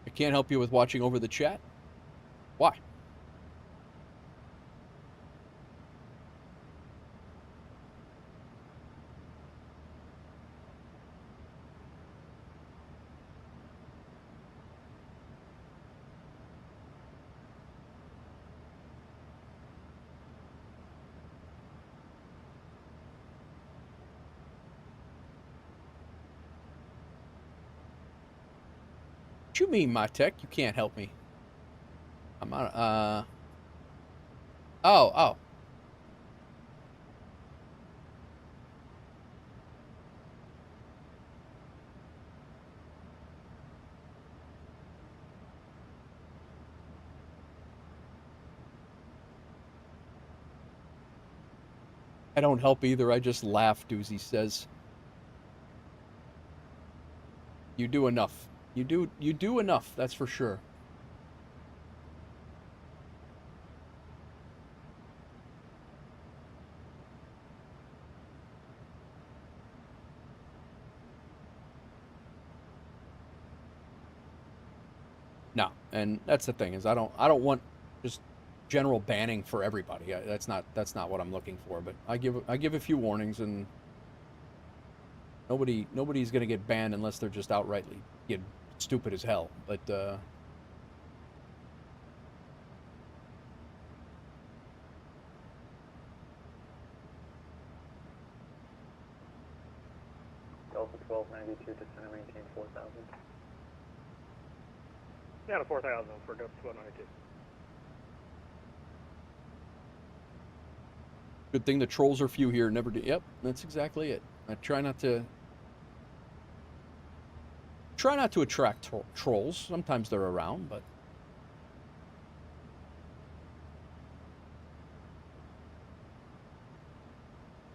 [SPEAKER 1] I can't help you with watching over the chat. Why? What you mean, my tech? You can't help me. I'm not, oh. I don't help either. I just laugh, Doozy says. You do enough. You do enough, that's for sure. No, and that's the thing is I don't want just general banning for everybody. That's not what I'm looking for. But I give a few warnings, and nobody's gonna get banned unless they're just outrightly stupid as hell. But
[SPEAKER 2] Delta 1292, descend and maintain 4,000.
[SPEAKER 19] Down to 4,000 for Delta 1292.
[SPEAKER 1] good thing the trolls are few here. Never do. Yep, that's exactly it. I try not to attract trolls. Sometimes they're around, but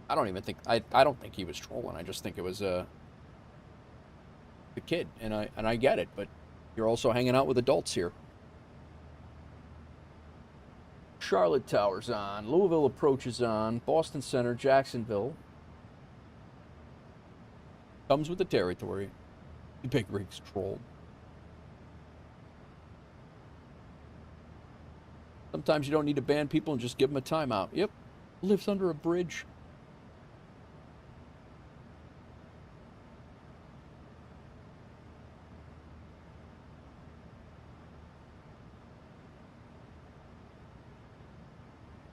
[SPEAKER 1] I don't even think I don't think he was trolling. I just think it was the kid, and I get it, but you're also hanging out with adults here. Charlotte Tower's on, Louisville Approach is on, Boston Center, Jacksonville. Comes with the territory. The big rig's trolled. Sometimes you don't need to ban people and just give them a timeout. Yep, lives under a bridge.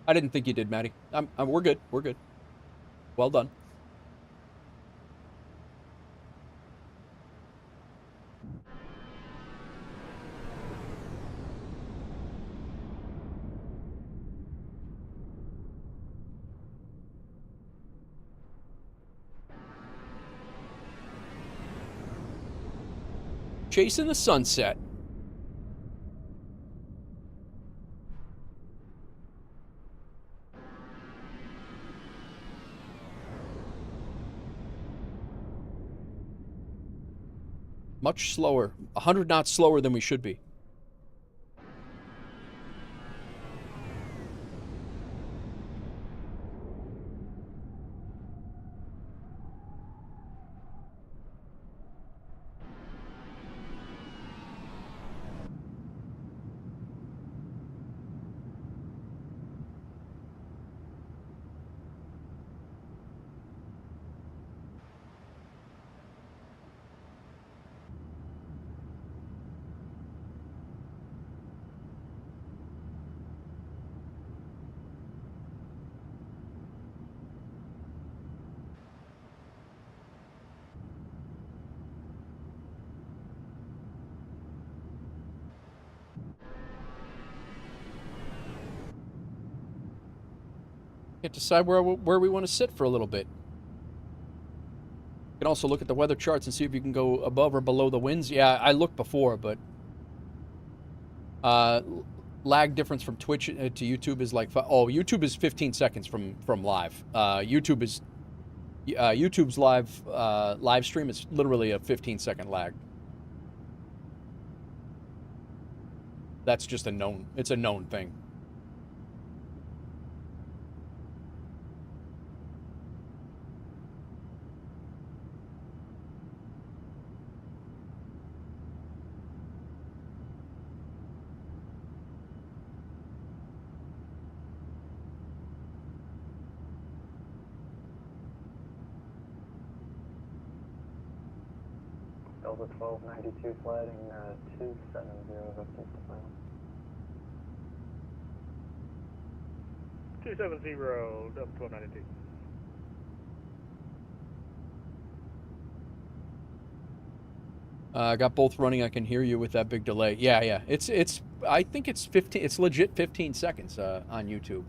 [SPEAKER 1] I didn't think you did, Maddie. We're good. We're good. Well done. Chasing the sunset. Much slower. 100 knots slower than we should be. Get to decide where we want to sit for a little bit. You can also look at the weather charts and see if you can go above or below the winds. Yeah, I looked before, but lag difference from Twitch to YouTube is like YouTube is 15 seconds from live. YouTube's live stream is literally a 15-second lag. That's just a known. It's a known thing.
[SPEAKER 2] Delta 1292 flighting 270 vectors to final.
[SPEAKER 19] 270 Delta 1292.
[SPEAKER 1] I got both running. I can hear you with that big delay. Yeah, yeah. It's. I think it's 15. It's legit 15 seconds on YouTube.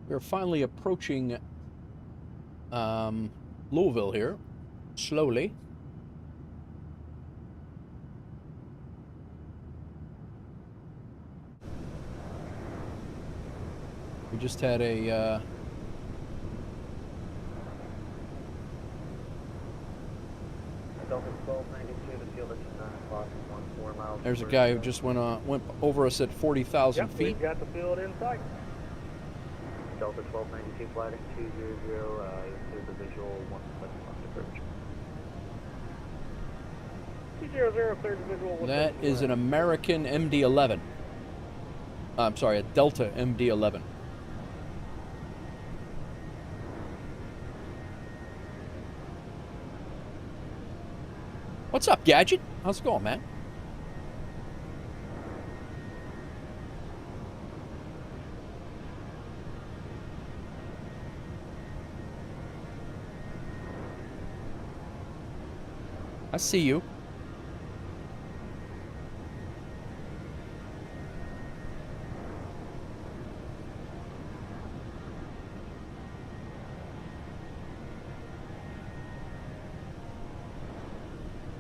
[SPEAKER 1] We're finally approaching Louisville here, slowly. We just had a there's a guy who just went over us at 40,000 feet.
[SPEAKER 19] We've got the field in sight.
[SPEAKER 18] Delta 1292 flighting 200, here's the visual 171 approach.
[SPEAKER 19] 200 cleared the visual.
[SPEAKER 1] That is an American MD-11. I'm sorry, a Delta MD-11. What's up, Gadget? How's it going, man? I see you.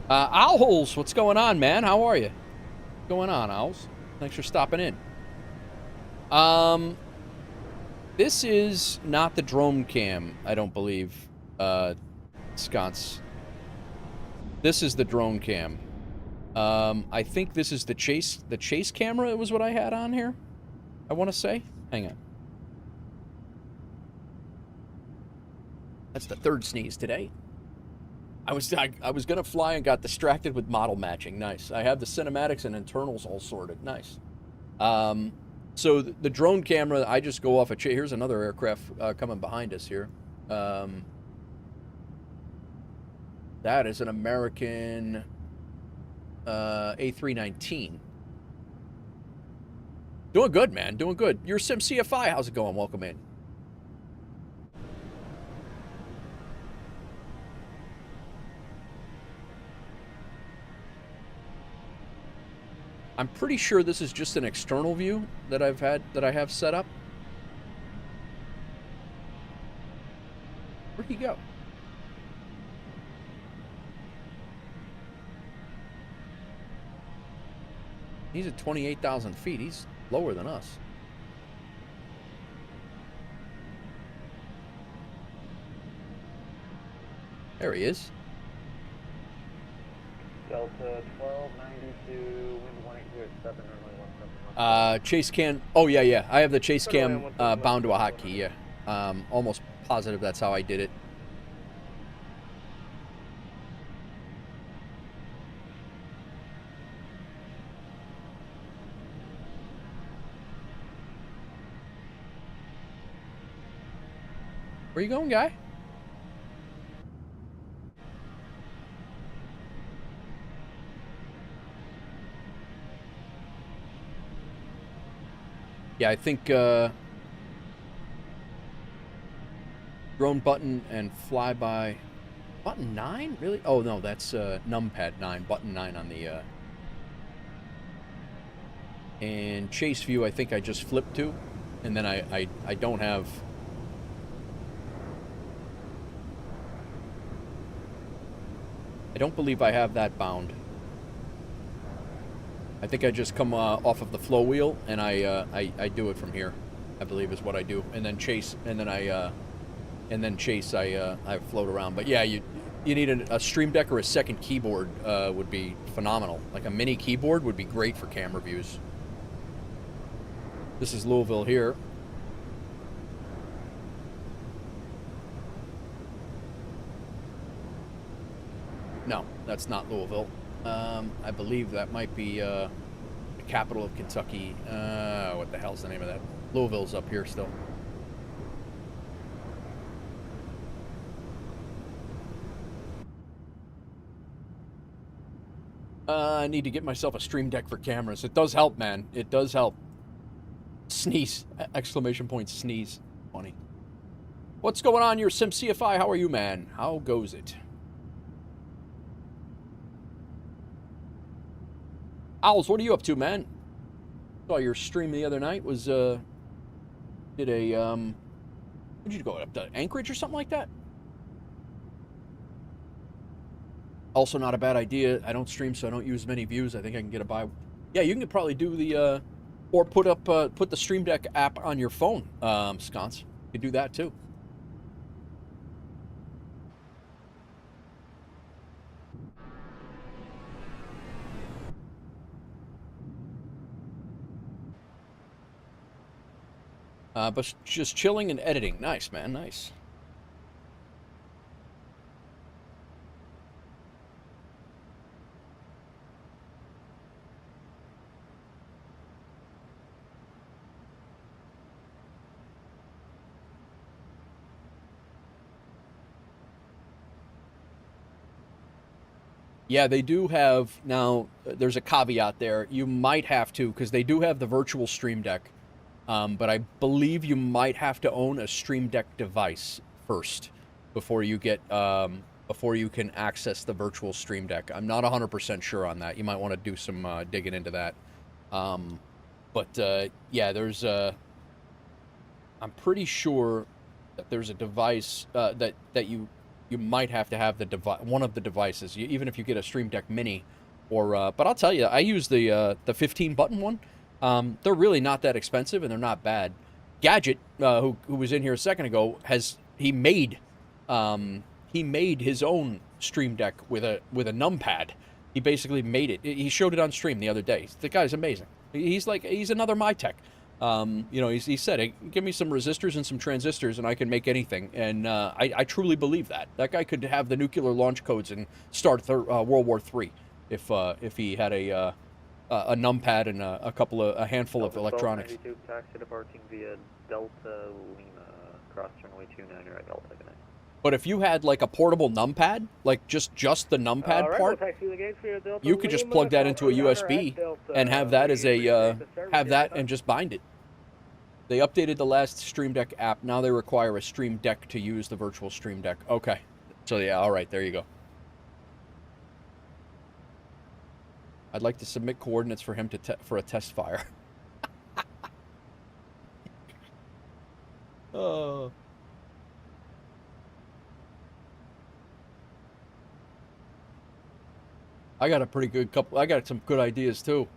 [SPEAKER 1] Owls, what's going on, man? How are you? What's going on, Owls? Thanks for stopping in. This is not the drone cam, I don't believe, Sconce. This is the drone cam. I think this is the chase camera. It was what I had on here, I want to say. Hang on. That's the third sneeze today. I was gonna fly and got distracted with model matching. Nice. I have the cinematics and internals all sorted. Nice. So the drone camera, I just go off a chase. Here's another aircraft coming behind us here. That is an American A319. Doing good, man. Doing good. Your Sim CFI, how's it going? Welcome in. I'm pretty sure this is just an external view that I have set up. Where'd he go? He's at 28,000 feet. He's lower than us. There he is.
[SPEAKER 18] Delta 1292, wind 180 runway 17.
[SPEAKER 1] Chase cam. Oh, yeah, yeah. I have the chase cam bound to a hotkey, yeah. Almost positive that's how I did it. Where you going, guy? Yeah, I think drone button and flyby button 9? Really? Oh no, that's numpad 9, button 9 on the and chase view. I think I just flipped to, and then I don't have. I don't believe I have that bound. I think I just come off of the flow wheel and I do it from here. I believe is what I do, and then chase, and then I float around. But yeah, you need a Stream Deck or a second keyboard would be phenomenal. Like a mini keyboard would be great for camera views. This is Louisville here. No, that's not Louisville. I believe that might be the capital of Kentucky. What the hell's the name of that Louisville's up here still. I need to get myself a Stream Deck for cameras. It does help, man. It does help. Sneeze! Exclamation point sneeze. Funny. What's going on, your Sim CFI? How are you, man? How goes it? Owls, what are you up to, man? Saw your stream the other night. Was did a where'd you go, up to Anchorage or something like that? Also not a bad idea. I don't stream, so I don't use many views. I think I can get a buy. Yeah, you can probably do the or put the Stream Deck app on your phone, Sconce. You could do that too. But just chilling and editing. Nice, man. Nice. Yeah, they do have, now, there's a caveat there. You might have to, because they do have the virtual Stream Deck. But I believe you might have to own a Stream Deck device first before you get before you can access the virtual Stream Deck. I'm not 100% sure on that. You might want to do some digging into that. Yeah, there's I'm pretty sure that there's a device that you might have to have one of the devices, even if you get a Stream Deck Mini, or but I'll tell you, I use the 15-button one. They're really not that expensive, and they're not bad. Gadget, who was in here a second ago, he made his own Stream Deck with a numpad. He basically made it. He showed it on stream the other day. The guy's amazing. He's another MyTech. You know, he said, hey, give me some resistors and some transistors, and I can make anything. And I truly believe that. That guy could have the nuclear launch codes and start World War III if he had a numpad and a handful of electronics.
[SPEAKER 2] 92, taxi departing via Delta Lima, cross runway 29 right Delta Connect.
[SPEAKER 1] But if you had like a portable numpad, like just the numpad part, you could just plug that into a USB and have that as have that and just bind it. They updated the last Stream Deck app. Now they require a Stream Deck to use the virtual Stream Deck. Okay, so yeah, all right, there you go. I'd like to submit coordinates for him for a test fire. Oh. I got a pretty good couple. I got some good ideas too.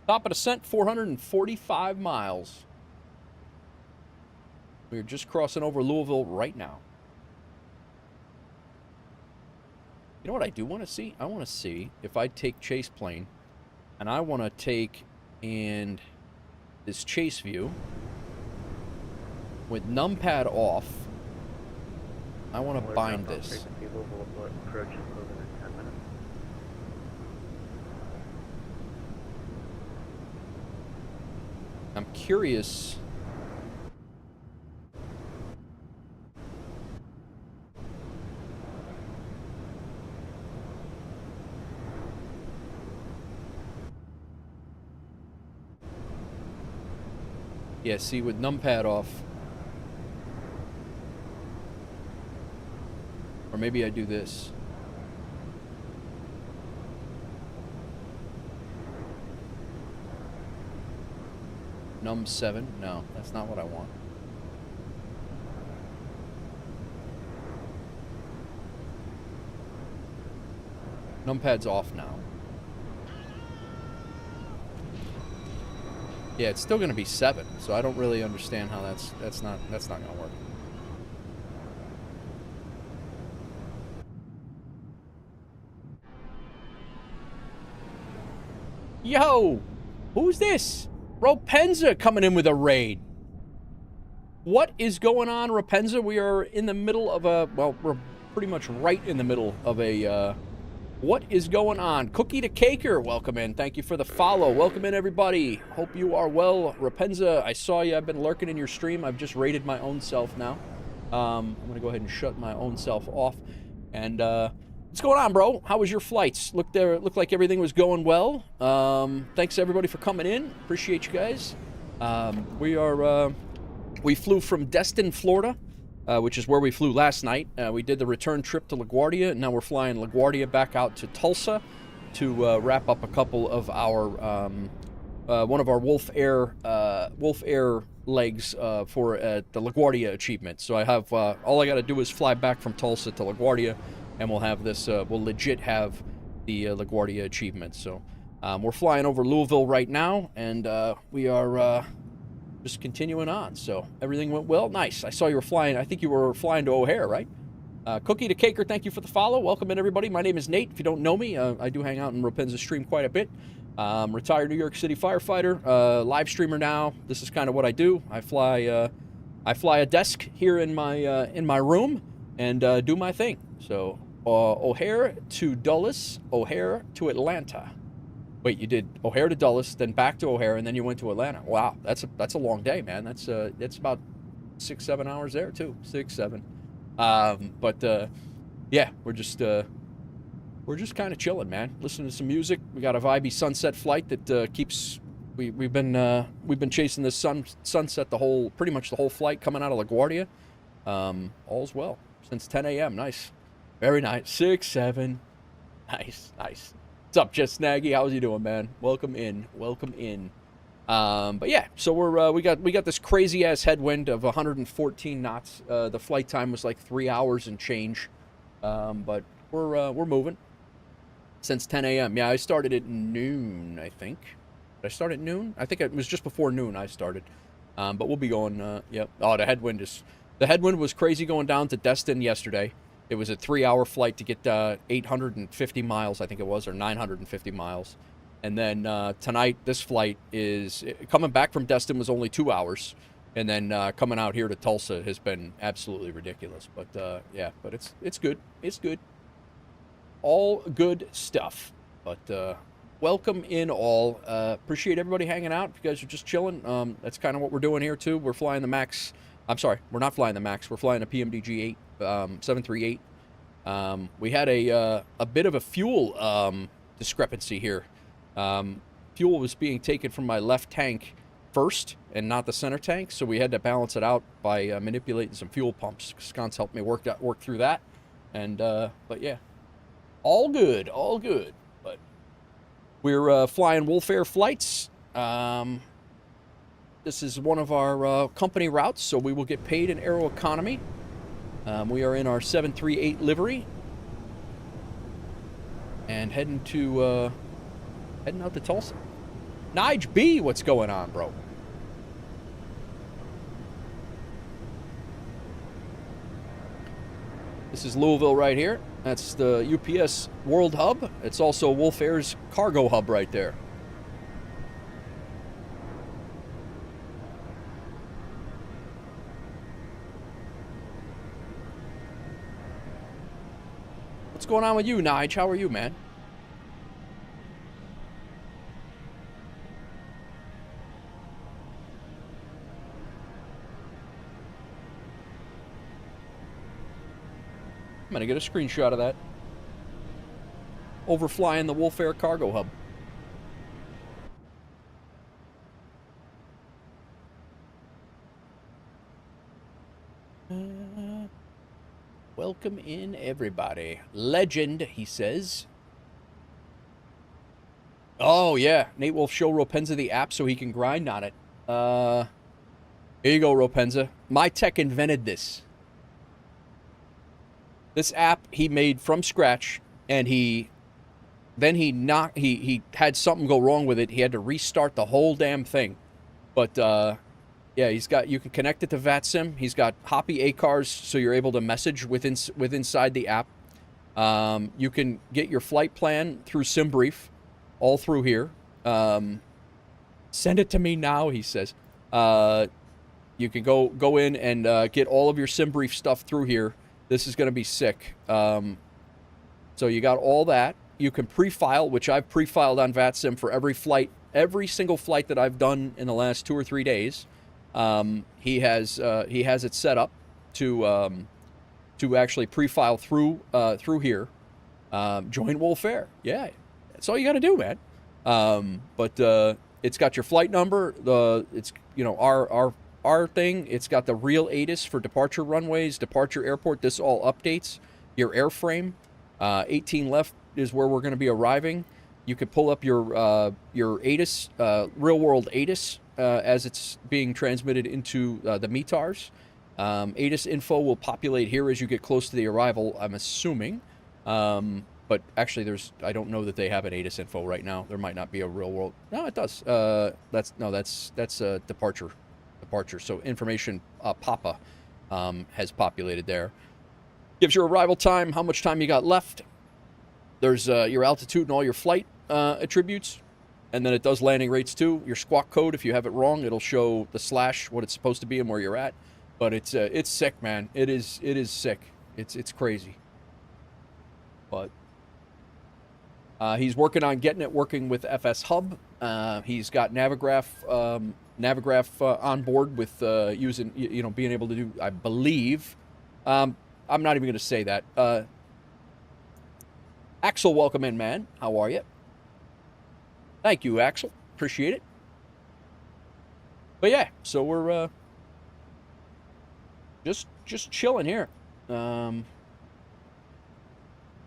[SPEAKER 1] Top of descent, 445 miles. We're just crossing over Louisville right now. You know what I do want to see? I want to see if I take chase plane, and I want to take this chase view with numpad off. I want to bind this. I'm curious. Yeah, see, with numpad off. Or maybe I do this. Num 7? No, that's not what I want. Numpad's off now. Yeah, it's still going to be 7, so I don't really understand how that's not going to work. Yo, who's this? Ropenza coming in with a raid. What is going on, Rapenza? We are in the middle of a, well, we're pretty much right in the middle of a, what is going on? Cookie to Caker, welcome in. Thank you for the follow. Welcome in, everybody. Hope you are well. Rapenza, I saw you. I've been lurking in your stream. I've just rated my own self now. I'm going to go ahead and shut my own self off. And, what's going on, bro? How was your flights? Looked like everything was going well. Thanks, everybody, for coming in. Appreciate you guys. We flew from Destin, Florida, which is where we flew last night. We did the return trip to LaGuardia, and now we're flying LaGuardia back out to Tulsa to wrap up a couple of our, one of our WolfAir legs for the LaGuardia achievement. So I have, all I got to do is fly back from Tulsa to LaGuardia, and we'll have this, we'll legit have the LaGuardia achievement. So we're flying over Louisville right now, and we are just continuing on. So everything went well. Nice. I saw you were flying. I think you were flying to O'Hare, right? Cookie to Caker, thank you for the follow. Welcome in, everybody. My name is Nate. If you don't know me, I do hang out in Rapenza's stream quite a bit. Retired New York City firefighter, live streamer now. This is kind of what I do. I fly a desk here in my room and do my thing. So O'Hare to Dulles, O'Hare to Atlanta. Wait, you did O'Hare to Dulles, then back to O'Hare, and then you went to Atlanta. Wow, that's a long day, man. That's about 6-7 hours there too. 6-7. Yeah, we're just kind of chilling, man. Listening to some music. We got a vibey sunset flight that keeps. We've been chasing this sunset pretty much the whole flight coming out of LaGuardia. All's well since 10 a.m. Nice, very nice. 6-7, nice. What's up, Just Snaggy? How's you doing, man? Welcome in. But yeah, so we got this crazy ass headwind of 114 knots. The flight time was like 3 hours and change, but we're moving since 10 a.m. Yeah, I started at noon, I think. Did I start at noon? I think it was just before noon I started. But we'll be going. Yep. Oh, the headwind was crazy going down to Destin yesterday. It was a 3-hour flight to get 850 miles, I think it was, or 950 miles. And then tonight, this flight is coming back from Destin was only 2 hours, and then coming out here to Tulsa has been absolutely ridiculous. But yeah, but it's good. It's good. All good stuff. But welcome in all. Appreciate everybody hanging out. If you guys are just chilling, that's kind of what we're doing here too. We're flying the Max. I'm sorry, we're not flying the Max. We're flying a PMDG 738. We had a bit of a fuel discrepancy here. Fuel was being taken from my left tank first and not the center tank, so we had to balance it out by manipulating some fuel pumps. Sconce helped me work through that, and but yeah, all good. But we're flying WolfAir flights. This is one of our company routes, so we will get paid in Aeroconomy. We are in our 738 livery and heading out to Tulsa. Nige B, what's going on, bro? This is Louisville right here. That's the UPS World Hub. It's also WolfAir's cargo hub right there. What's going on with you, Nige? How are you, man? I'm gonna get a screenshot of that. Overflying the WolfAir cargo hub. Welcome in, everybody. Legend, he says. Oh, yeah. Nate Wolf show Ropenza the app so he can grind on it. Here you go, Ropenza. My tech invented this. This app he made from scratch, and he had something go wrong with it. He had to restart the whole damn thing. But yeah, you can connect it to VATSIM. He's got Hoppy ACARs, so you're able to message inside the app. You can get your flight plan through SimBrief, all through here. Send it to me now, he says. You can go in and get all of your sim brief stuff through here. This is going to be sick. So you got all that. You can pre-file, which I've pre-filed on VATSIM for every flight, every single flight that I've done in the last 2 or 3 days. He has it set up to actually pre-file through here. Join WolfAir. Yeah, that's all you got to do, man. But it's got your flight number. It's our thing. It's got the real ATIS for departure runways, departure airport. This all updates your airframe. 18 left is where we're going to be arriving. You can pull up your ATIS, real world ATIS, as it's being transmitted into the METARs. ATIS info will populate here as you get close to the arrival, I'm assuming. But actually, I don't know that they have an ATIS info right now. There might not be a real world. No, it does. That's a departure. So information PAPA has populated there. Gives your arrival time, how much time you got left. There's your altitude and all your flight attributes. And then it does landing rates too. Your squawk code, if you have it wrong, it'll show the / what it's supposed to be and where you're at. But it's sick, man. It is sick. It's crazy. But he's working on getting it working with FSHub. He's got Navigraph on board with using, being able to do, I believe. I'm not even going to say that. Axel, welcome in, man. How are you? Thank you, Axel. Appreciate it. But yeah, so we're just chilling here. I'm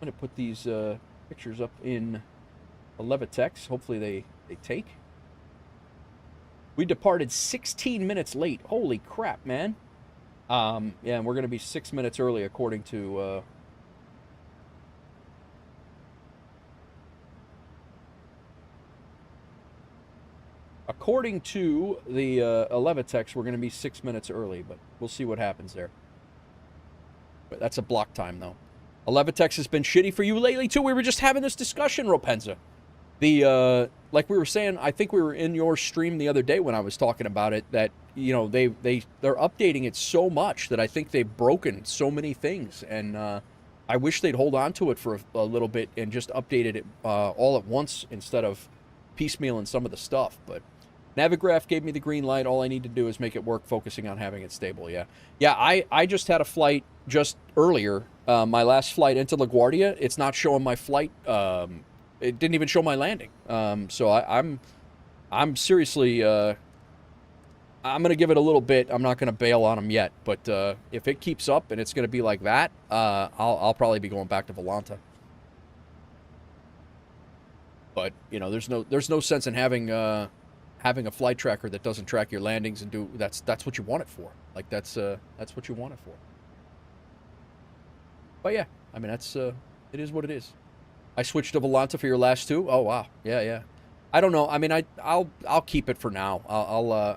[SPEAKER 1] going to put these pictures up in the Levitex. Hopefully they take. We departed 16 minutes late. Holy crap, man. Yeah, and we're going to be 6 minutes early according to the Levitex. We're going to be 6 minutes early, but we'll see what happens there. But that's a block time, though. Levitex has been shitty for you lately, too. We were just having this discussion, Ropenza. Like we were saying, I think we were in your stream the other day when I was talking about it, that, they're updating it so much that I think they've broken so many things. And I wish they'd hold on to it for a little bit and just updated it all at once instead of piecemealing some of the stuff. But Navigraph gave me the green light. All I need to do is make it work, focusing on having it stable. Yeah. I just had a flight just earlier. My last flight into LaGuardia. It's not showing my flight. It didn't even show my landing. So I'm seriously. I'm gonna give it a little bit. I'm not gonna bail on them yet. But if it keeps up and it's gonna be like that, I'll probably be going back to Volanta. But there's no sense in having a flight tracker that doesn't track your landings and do that's what you want it for. Like that's what you want it for. But yeah, I mean it is what it is. I switched to Volanta for your last two. Oh wow, yeah. I don't know. I mean I'll keep it for now.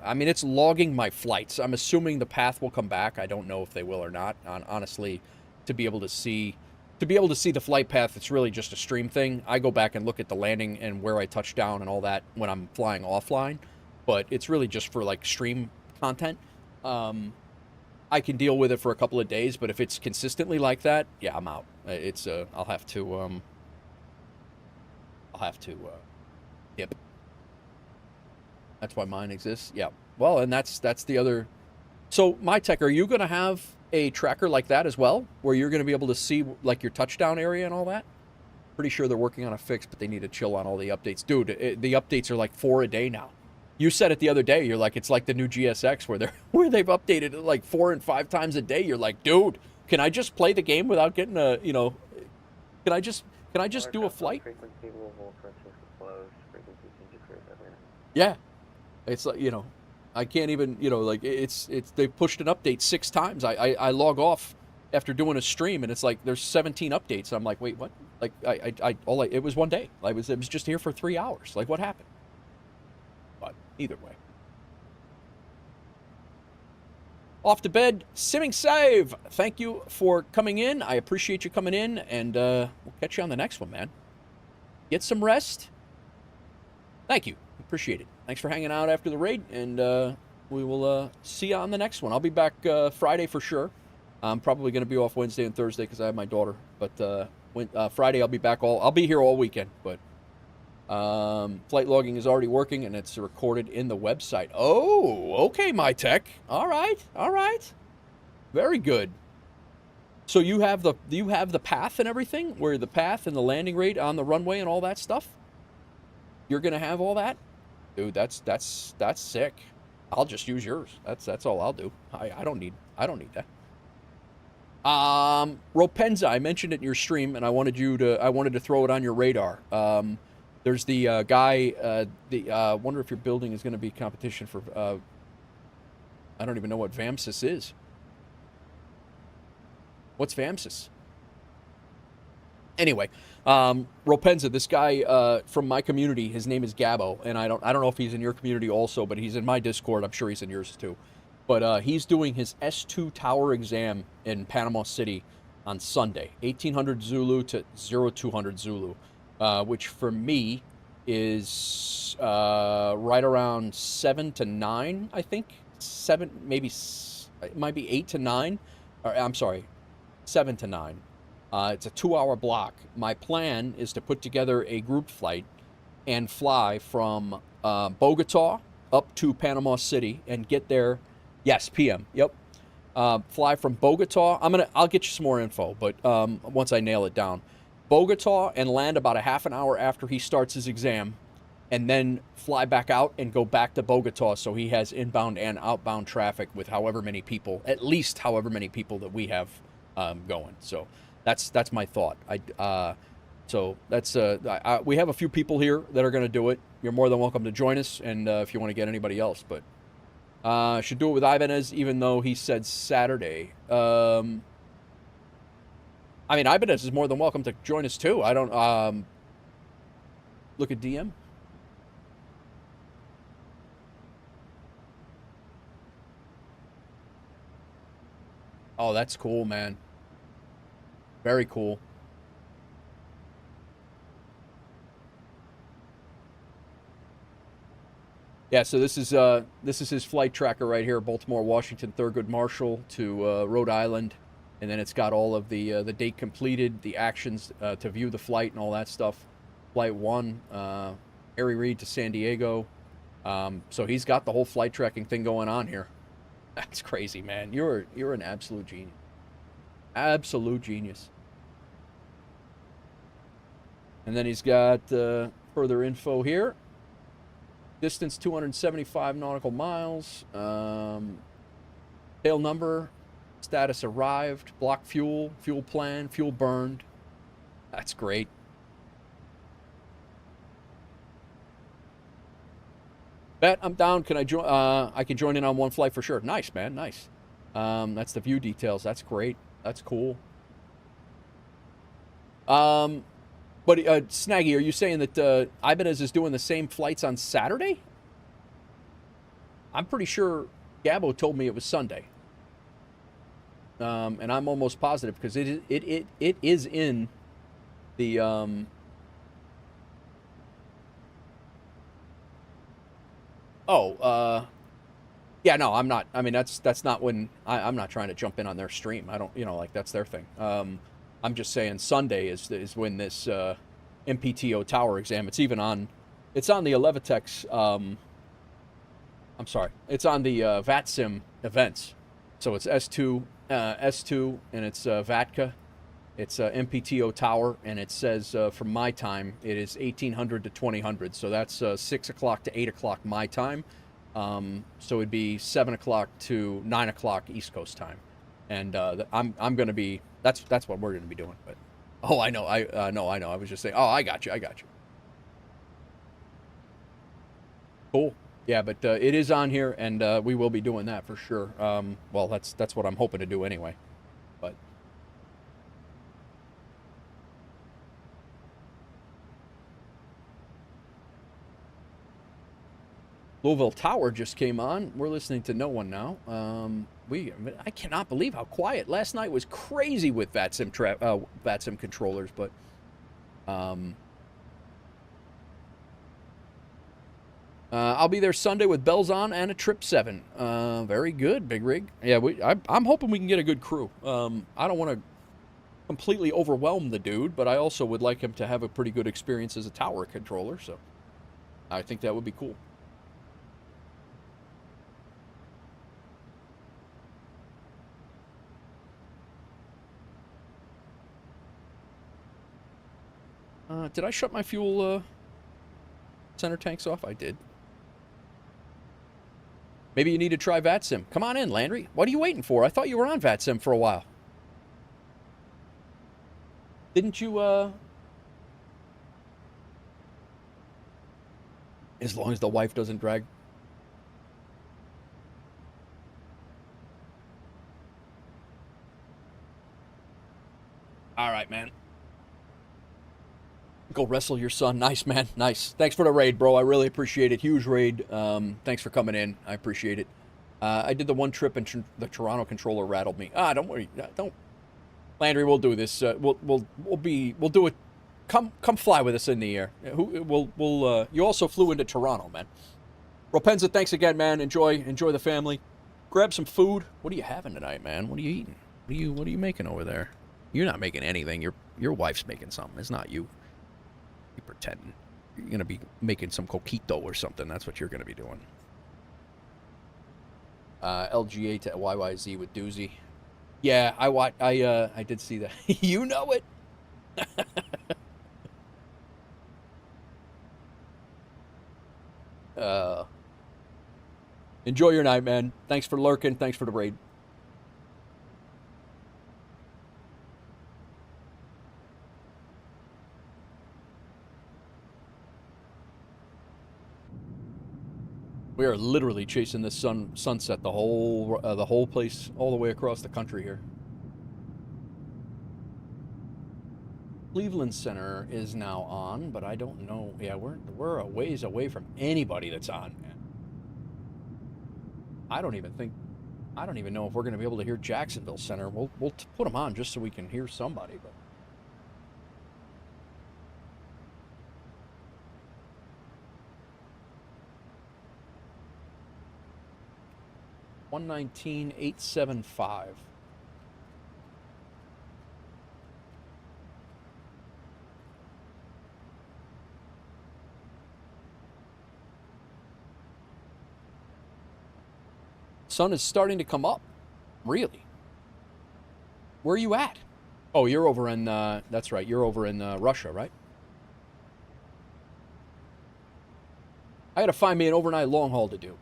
[SPEAKER 1] I mean it's logging my flights. I'm assuming the path will come back. I don't know if they will or not. Honestly, to be able to see the flight path, it's really just a stream thing. I go back and look at the landing and where I touch down and all that when I'm flying offline, but it's really just for like stream content. I can deal with it for a couple of days, but if it's consistently like that, yeah, I'm out. It's I'll have to dip. That's why mine exists. Yeah. Well, and that's the other. So, MyTech, are you going to have a tracker like that as well, where you're going to be able to see like your touchdown area and all that? Pretty sure they're working on a fix, but they need to chill on all the updates. Dude, the updates are like 4 a day now. You said it the other day. You're like, it's like the new GSX where they've updated it like 4 and 5 times a day. You're like, dude, can I just play the game without getting a, can I just do a flight? Yeah. It's like, I can't even, like it's they've pushed an update 6 times. I log off after doing a stream and it's like there's 17 updates. I'm like, wait, what? Like it was one day. It was just here for 3 hours. Like what happened? But either way. Off to bed, simming save. Thank you for coming in. I appreciate you coming in, and we'll catch you on the next one, man. Get some rest. Thank you. Appreciate it. Thanks for hanging out after the raid, and we will see you on the next one. I'll be back Friday for sure. I'm probably going to be off Wednesday and Thursday because I have my daughter. But Friday I'll be back I'll be here all weekend. But flight logging is already working and it's recorded in the website. Oh, okay, my tech. All right. Very good. So you have the path and everything, where the path and the landing rate on the runway and all that stuff. You're gonna have all that, dude. That's sick. I'll just use yours. That's all I'll do. I don't need that. Ropenza, I mentioned it in your stream, and I wanted to throw it on your radar. There's the guy. Wonder if your building is going to be competition for. I don't even know what VAMSIS is. What's VAMSIS? Anyway, Ropenza, this guy from my community, his name is Gabo, and I don't know if he's in your community also, but he's in my Discord. I'm sure he's in yours too. But he's doing his S2 tower exam in Panama City on Sunday, 1800 Zulu to 0200 Zulu, which for me is right around 7 to 9, I think. 7, maybe it might be 8 to 9. Or, I'm sorry, 7 to 9. It's a 2-hour block. My plan is to put together a group flight and fly from Bogota up to Panama City and get there. Yes, PM. Yep. Fly from Bogota. I'll get you some more info, but once I nail it down, Bogota, and land about a half an hour after he starts his exam, and then fly back out and go back to Bogota, so he has inbound and outbound traffic with however many people, at least however many people that we have going. So that's my thought. We have a few people here that are going to do it. You're more than welcome to join us, and if you want to get anybody else, but should do it with Ibanez, even though he said Saturday. I mean, Ibanez is more than welcome to join us too. I don't look at DM. Oh, that's cool, man. Very cool. Yeah, so this is his flight tracker right here, Baltimore, Washington, Thurgood Marshall to Rhode Island, and then it's got all of the date completed, the actions to view the flight and all that stuff. Flight 1, Harry Reid to San Diego. So he's got the whole flight tracking thing going on here. That's crazy, man. You're an absolute genius. Absolute genius. And then he's got further info here. Distance 275 nautical miles. Tail number. Status arrived. Block fuel. Fuel plan. Fuel burned. That's great. Bet, I'm down. Can I join? I can join in on one flight for sure. Nice, man. Nice. That's the view details. That's great. That's cool. But Snaggy, are you saying that Ibanez is doing the same flights on Saturday? I'm pretty sure Gabo told me it was Sunday. And I'm almost positive because it is in the yeah, no, I'm not. I mean, that's not when I'm not trying to jump in on their stream. I don't, like that's their thing. I'm just saying Sunday is when this MPTO tower exam. It's on the Elevitex. I'm sorry, it's on the VATSIM events. So it's S2, and it's VATCA. It's MPTO tower, and it says from my time it is 1800 to 2000. So that's 6 o'clock to 8 o'clock my time. So it'd be 7 o'clock to 9 o'clock East Coast time, and I'm going to be. That's what we're going to be doing. But I know. I know. I was just saying. Oh, I got you. Cool. Yeah, but it is on here, and we will be doing that for sure. Well, that's what I'm hoping to do anyway. But Louisville Tower just came on. We're listening to no one now. I cannot believe how quiet. Last night was crazy with VATSIM controllers, but I'll be there Sunday with bells on and a Trip 7. Very good, Big Rig. Yeah, I'm hoping we can get a good crew. I don't want to completely overwhelm the dude, but I also would like him to have a pretty good experience as a tower controller, so I think that would be cool. Did I shut my fuel center tanks off? I did. Maybe you need to try VATSIM. Come on in, Landry. What are you waiting for? I thought you were on VATSIM for a while. Didn't you, as long as the wife doesn't drag. All right, man. Go wrestle your son. Nice, man. Nice. Thanks for the raid, bro. I really appreciate it. Huge raid. Thanks for coming in. I appreciate it. I did the one trip and the Toronto controller rattled me. Don't worry. Don't. Landry, we'll do this. We'll do it. Come fly with us in the air. You also flew into Toronto, man. Ropenza, thanks again, man. Enjoy the family. Grab some food. What are you having tonight, man? What are you eating? What are you making over there? You're not making anything. Your wife's making something. It's not you. You pretending. You're gonna be making some coquito or something. That's what you're gonna be doing. LGA to YYZ with Doozy. Yeah, I did see that. You know it. Enjoy your night, man. Thanks for lurking. Thanks for the raid. We are literally chasing this sunset the whole place, all the way across the country here. Cleveland Center is now on, but I don't know. Yeah, we're a ways away from anybody that's on, man. I don't even know if we're going to be able to hear Jacksonville Center. We'll put them on just so we can hear somebody, but. $119,875. Sun is starting to come up. Really? Where are you at? Oh, you're over in, that's right, you're over in Russia, right? I gotta find me an overnight long haul to do.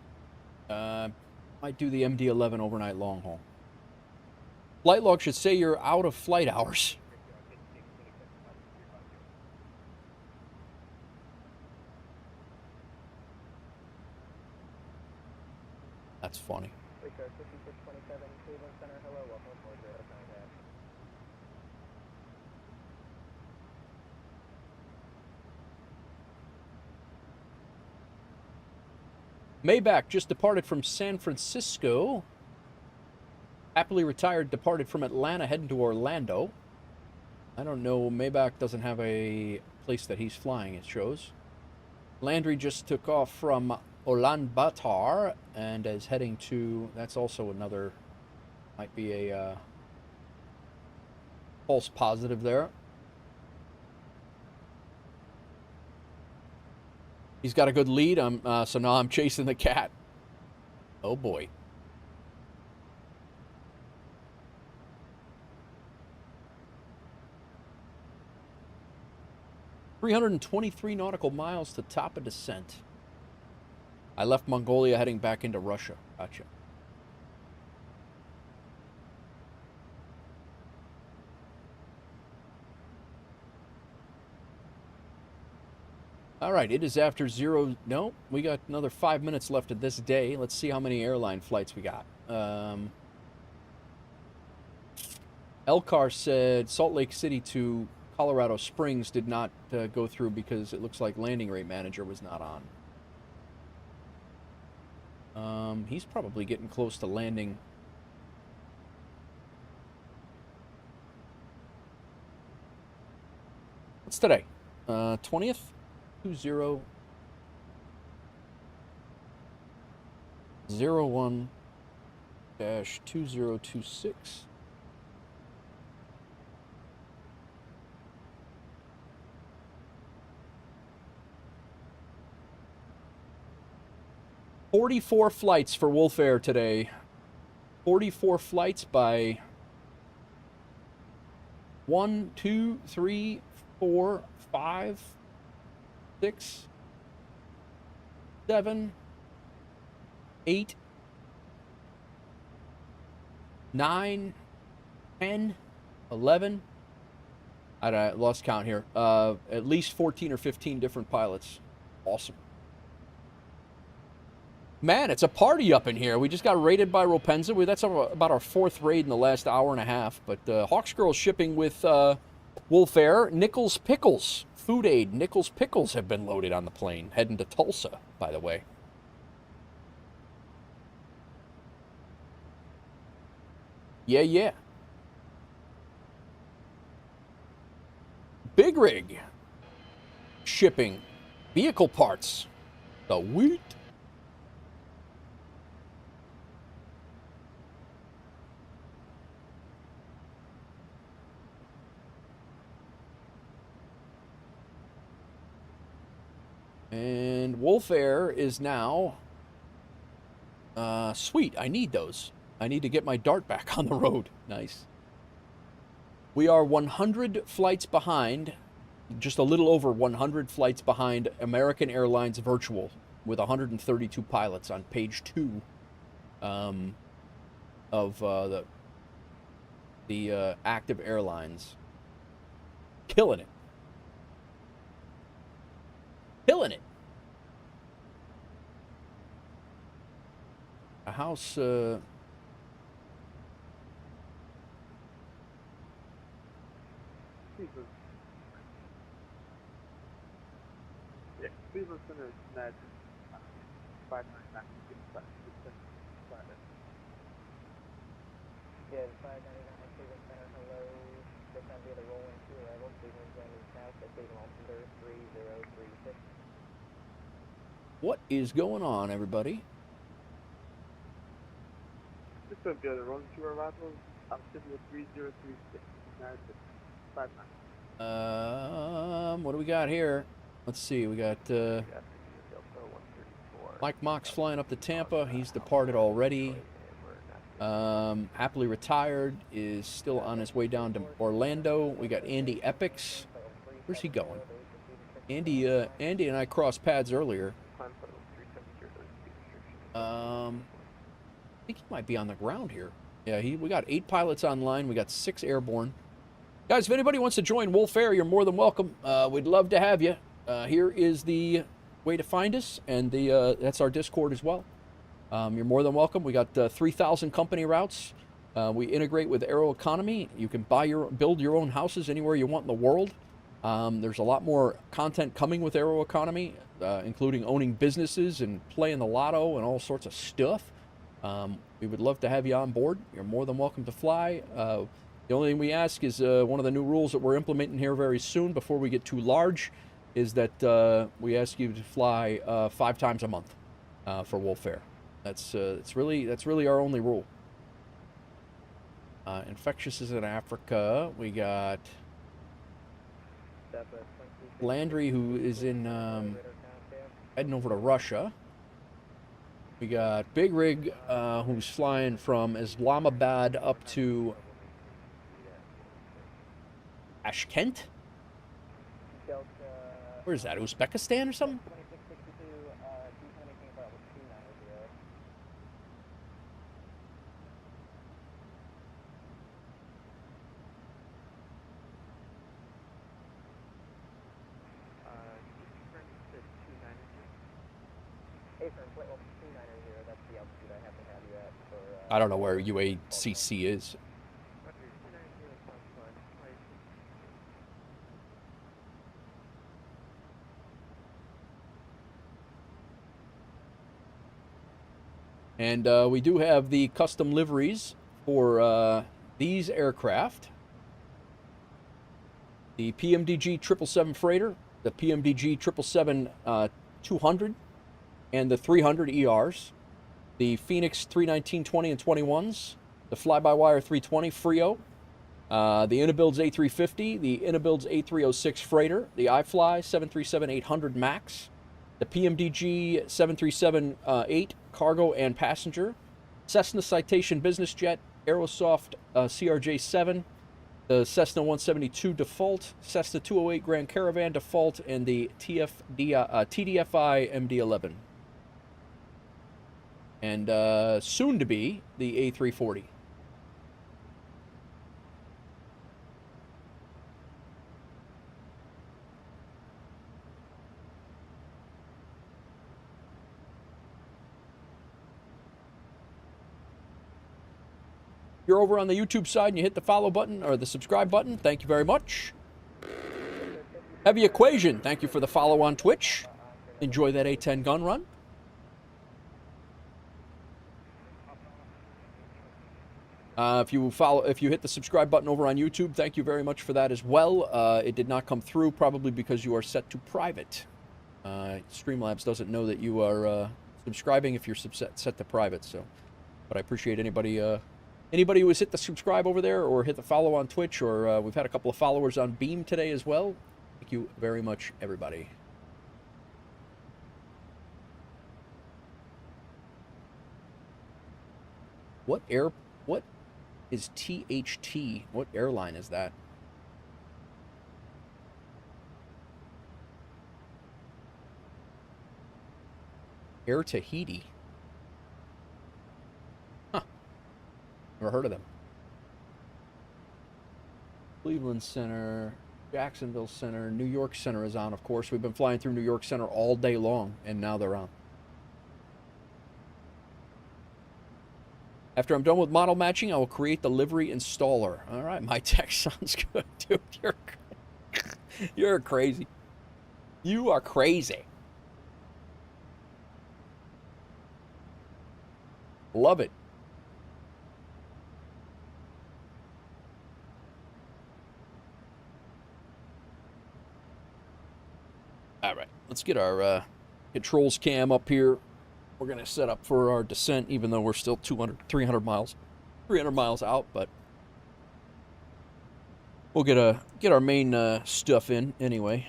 [SPEAKER 1] Might do the MD-11 overnight long haul. Flight log should say you're out of flight hours. That's funny. Maybach just departed from San Francisco. Happily retired, departed from Atlanta, heading to Orlando. I don't know, Maybach doesn't have a place that he's flying, it shows. Landry just took off from Ulaanbaatar and is heading to, that's also another, might be a false positive there. He's got a good lead, so now I'm chasing the cat. Oh boy. $323 nautical miles to top of descent. I left Mongolia heading back into Russia. Gotcha. All right, it is after zero. No, we got another 5 minutes left of this day. Let's see how many airline flights we got. Elcar said Salt Lake City to Colorado Springs did not go through because it looks like landing rate manager was not on. He's probably getting close to landing. What's today? 20th? 20. 01-2026. "44 flights for WolfAir today. 44 flights by 1, 2, 3, 4, 5, 6, 7, 8, 9, 10, 11. I lost count here. At least 14 or 15 different pilots. Awesome. Man, it's a party up in here. We just got raided by Ropenza. That's about our 4th raid in the last hour and a half. But Hawks Girl shipping with WolfAir. Nichols Pickles. Food Aid. Nichols Pickles have been loaded on the plane. Heading to Tulsa, by the way. Yeah, yeah. Big Rig. Shipping. Vehicle parts. The wheat. And WolfAir is now... sweet, I need those. I need to get my Dart back on the road. Nice. We are 100 flights behind, just a little over 100 flights behind American Airlines Virtual, with 132 pilots on page 2 of the active airlines. Killing it. Killing it. A house,
[SPEAKER 7] Please listen to Ned 599.
[SPEAKER 3] Yeah, 599 Cleveland Center, hello. This time via the rolling 2 arrival, Cleveland Landing South at Cleveland Altimeter 3036.
[SPEAKER 1] what is going on, everybody?
[SPEAKER 7] This time via the rolling 2 arrival, Altimeter 3036. 59.
[SPEAKER 1] What do we got here? Let's see, we got Mike Mox flying up to Tampa. He's departed already. Happily retired, is still on his way down to Orlando. We got Andy Epics. Where's he going? Andy and I crossed paths earlier. I think he might be on the ground here. Yeah, we got 8 pilots online. We got 6 airborne. Guys, if anybody wants to join WolfAir, you're more than welcome. We'd love to have you. Here is the way to find us, and that's our Discord as well. You're more than welcome. We got 3,000 company routes. We integrate with Aeroconomy. You can build your own houses anywhere you want in the world. There's a lot more content coming with Aeroconomy, including owning businesses and playing the lotto and all sorts of stuff. We would love to have you on board. You're more than welcome to fly. The only thing we ask is one of the new rules that we're implementing here very soon before we get too large is that we ask you to fly 5 times a month for WolfAir. That's really our only rule. Infectious is in Africa. We got Landry, who is in heading over to Russia. We got Big Rig, who's flying from Islamabad up to Tashkent. Where's that? Uzbekistan or something? I don't know where UACC is. And we do have the custom liveries for these aircraft. The PMDG 777 freighter, the PMDG 777-200, and the 300 ERs. the Fenix 319, 20, and 21s, the FlyByWire 320 Frio, the IniBuilds A350, the IniBuilds A306 Freighter, the iFly 737-800 MAX, the PMDG 737-8 Cargo and Passenger, Cessna Citation Business Jet, Aerosoft CRJ-7, the Cessna 172 Default, Cessna 208 Grand Caravan Default, and the TDFI MD-11. And soon to be the A340. If you're over on the YouTube side and you hit the follow button or the subscribe button, thank you very much. Heavy Equation, thank you for the follow on Twitch. Enjoy that A10 gun run. If you hit the subscribe button over on YouTube, thank you very much for that as well. It did not come through, probably because you are set to private. Streamlabs doesn't know that you are subscribing if you're set to private. So, but I appreciate anybody who has hit the subscribe over there or hit the follow on Twitch, or we've had a couple of followers on Beam today as well. Thank you very much, everybody. What is THT? What airline is that? Air Tahiti. Huh. Never heard of them. Cleveland Center, Jacksonville Center, New York Center is on, of course. We've been flying through New York Center all day long, and now they're on. After I'm done with model matching, I will create the livery installer. All right, my tech sounds good, dude. You're crazy. You are crazy. Love it. All right, let's get our controls cam up here. We're going to set up for our descent, even though we're still 300 miles out, but we'll get our main stuff in anyway.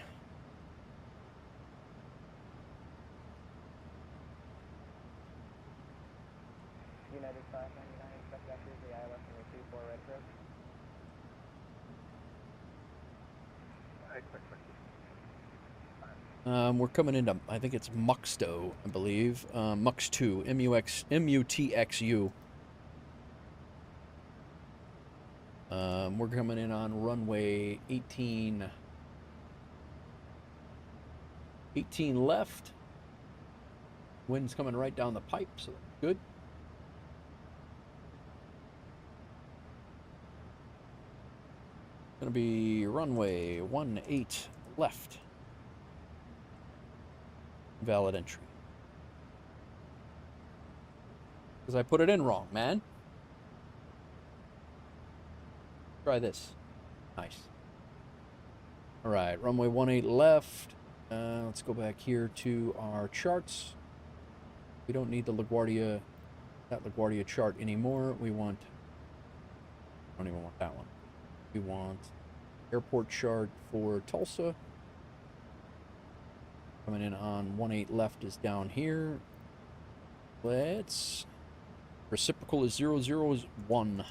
[SPEAKER 3] United 599, expect that is the ILS and the 24 retro.
[SPEAKER 1] We're coming into, I think it's Muxto, I believe. Mux2, M-U-T-X-U. We're coming in on runway 18 left. Wind's coming right down the pipe, so that's good. Gonna be runway 18 left. Valid entry. Because I put it in wrong, man. Try this. Nice. Alright, runway 18 left. Let's go back here to our charts. We don't need the that LaGuardia chart anymore. I don't even want that one. We want airport chart for Tulsa. Coming in on 18 left is down here. Reciprocal is 001.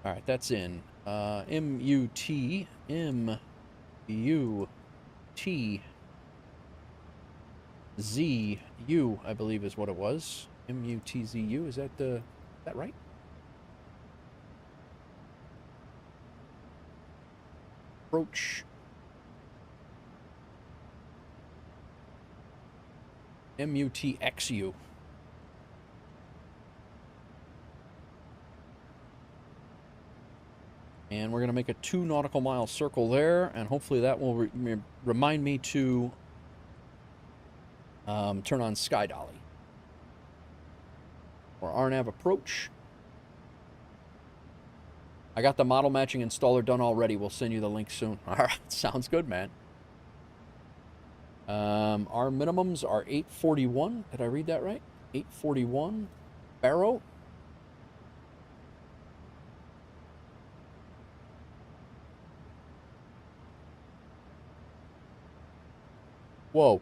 [SPEAKER 1] Alright, that's in. M-U-T, Z-U, I believe is what it was. M-U-T-Z-U, is that right? Approach. M-U-T-X-U. And we're going to make a 2 nautical mile circle there, and hopefully that will remind me to turn on Sky Dolly. Or RNAV approach. I got the model matching installer done already. We'll send you the link soon. All right, sounds good, man. Our minimums are 841. Did I read that right? 841. Barrow. Whoa.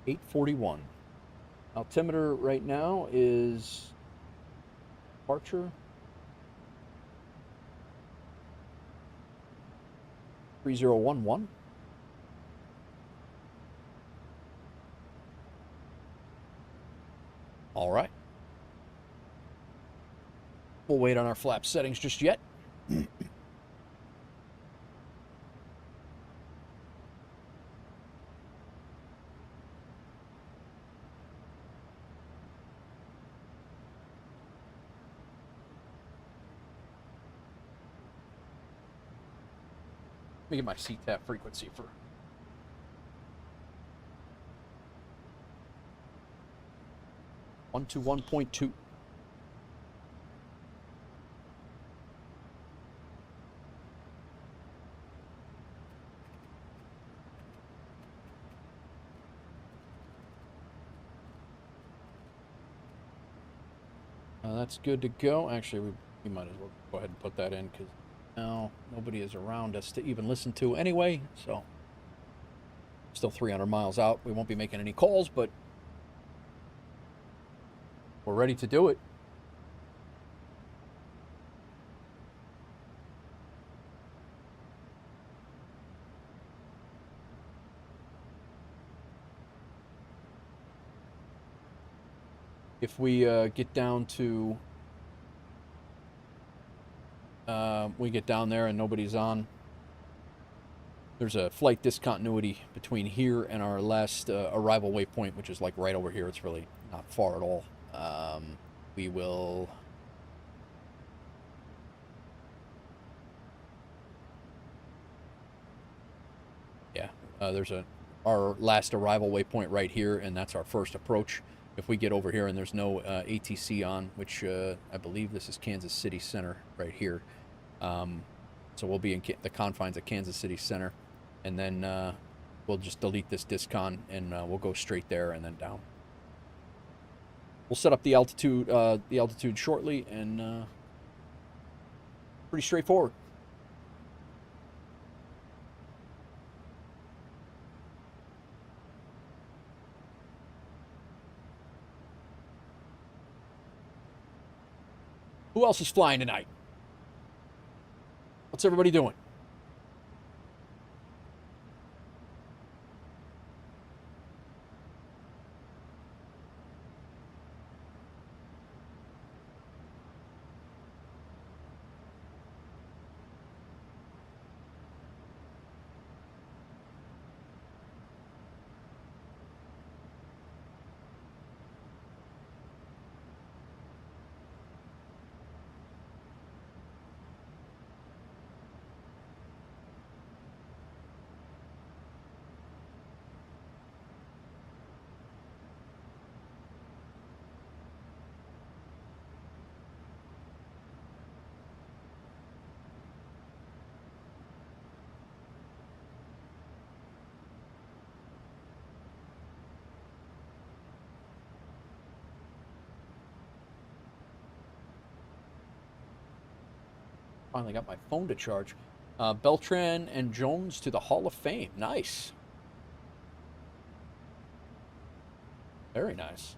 [SPEAKER 1] $841. Altimeter right now is departure 3011. All right. We'll wait on our flap settings just yet. Let me get my CTAP frequency for 121.2. That's good to go. Actually, we might as well go ahead and put that in because now nobody is around us to even listen to anyway. So, still 300 miles out. We won't be making any calls, but we're ready to do it. If we get down to, we get down there and nobody's on, there's a flight discontinuity between here and our last arrival waypoint, which is like right over here. It's really not far at all. We will... Yeah, there's our last arrival waypoint right here, and that's our first approach. If we get over here and there's no ATC on, which I believe this is Kansas City Center right here. So we'll be in the confines of Kansas City Center, and then we'll just delete this discon and we'll go straight there and then down. We'll set up the altitude shortly, and pretty straightforward. Who else is flying tonight? What's everybody doing? Finally got my phone to charge. Beltran and Jones to the Hall of Fame. Nice. Very nice.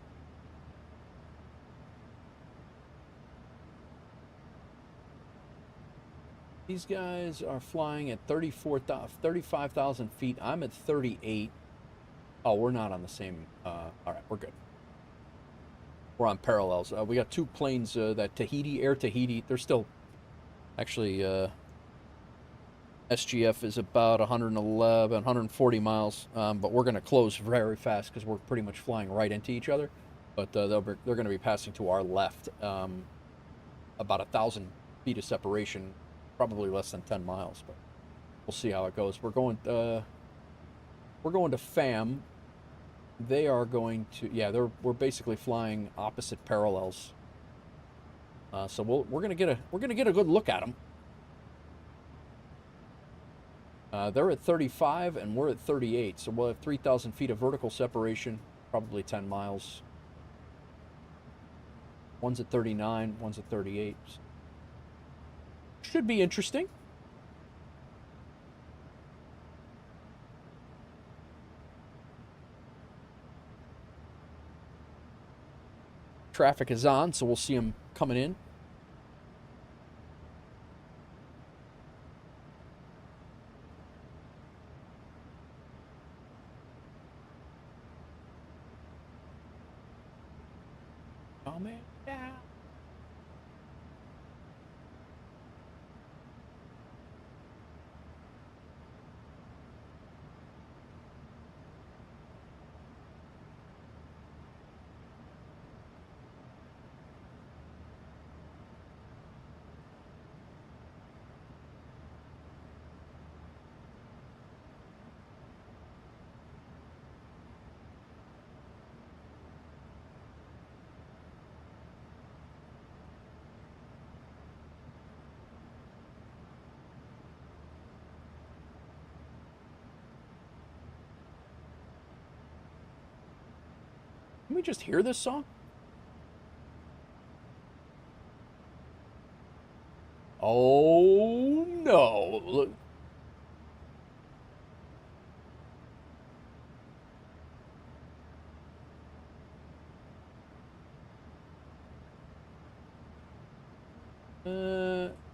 [SPEAKER 1] These guys are flying at 35,000 feet. I'm at 38. Oh, we're not on the same... all right, we're good. We're on parallels. We got two planes, that Tahiti, Air Tahiti. They're still... Actually, SGF is about 111, 140 miles, but we're going to close very fast because we're pretty much flying right into each other. But they're going to be passing to our left, about 1,000 feet of separation, probably less than 10 miles. But we'll see how it goes. We're going to FAM. They are going to, yeah, we're basically flying opposite parallels. So we're gonna get a good look at them. They're at 35 and we're at 38, so we'll have 3,000 feet of vertical separation, probably 10 miles. One's at 39, one's at 38. Should be interesting. Traffic is on, so we'll see them coming in. Coming down. Can we just hear this song? Oh no. Look.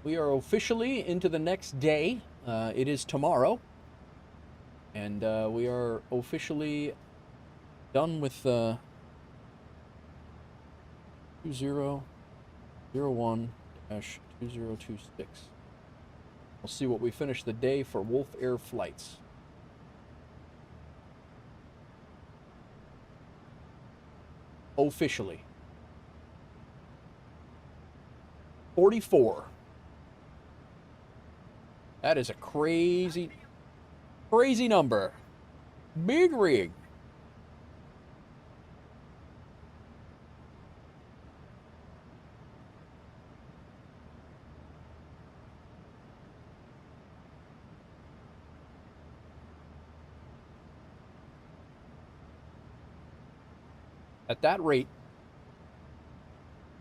[SPEAKER 1] We are officially into the next day. It is tomorrow. And we are officially done with 2001-2026. We'll see what we finish the day for WolfAir flights. Officially. 44. That is a crazy number. Big rig. At that rate,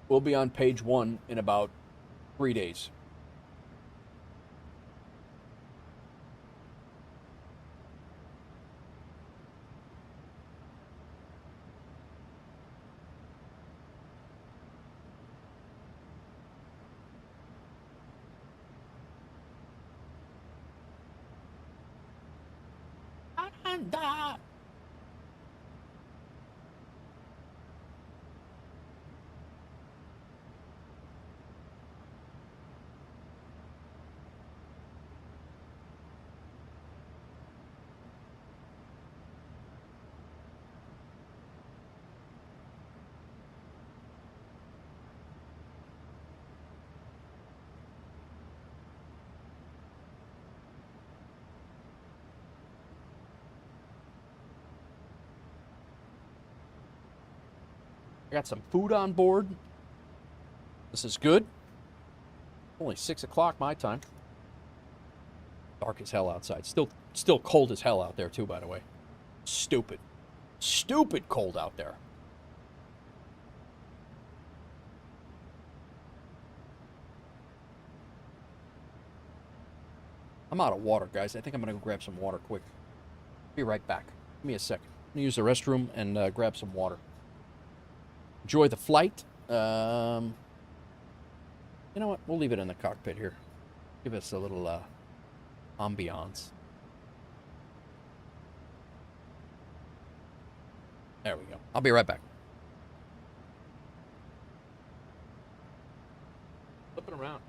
[SPEAKER 1] we'll be on page 1 in about 3 days. I got some food on board. This is good. Only 6 o'clock my time. Dark as hell outside. Still cold as hell out there too, by the way. Stupid cold out there. I'm out of water, guys. I think I'm gonna go grab some water quick. Be right back. Give me a second. I'm gonna use the restroom and grab some water. Enjoy the flight. You know what? We'll leave it in the cockpit here. Give us a little ambiance. There we go. I'll be right back. Flipping around.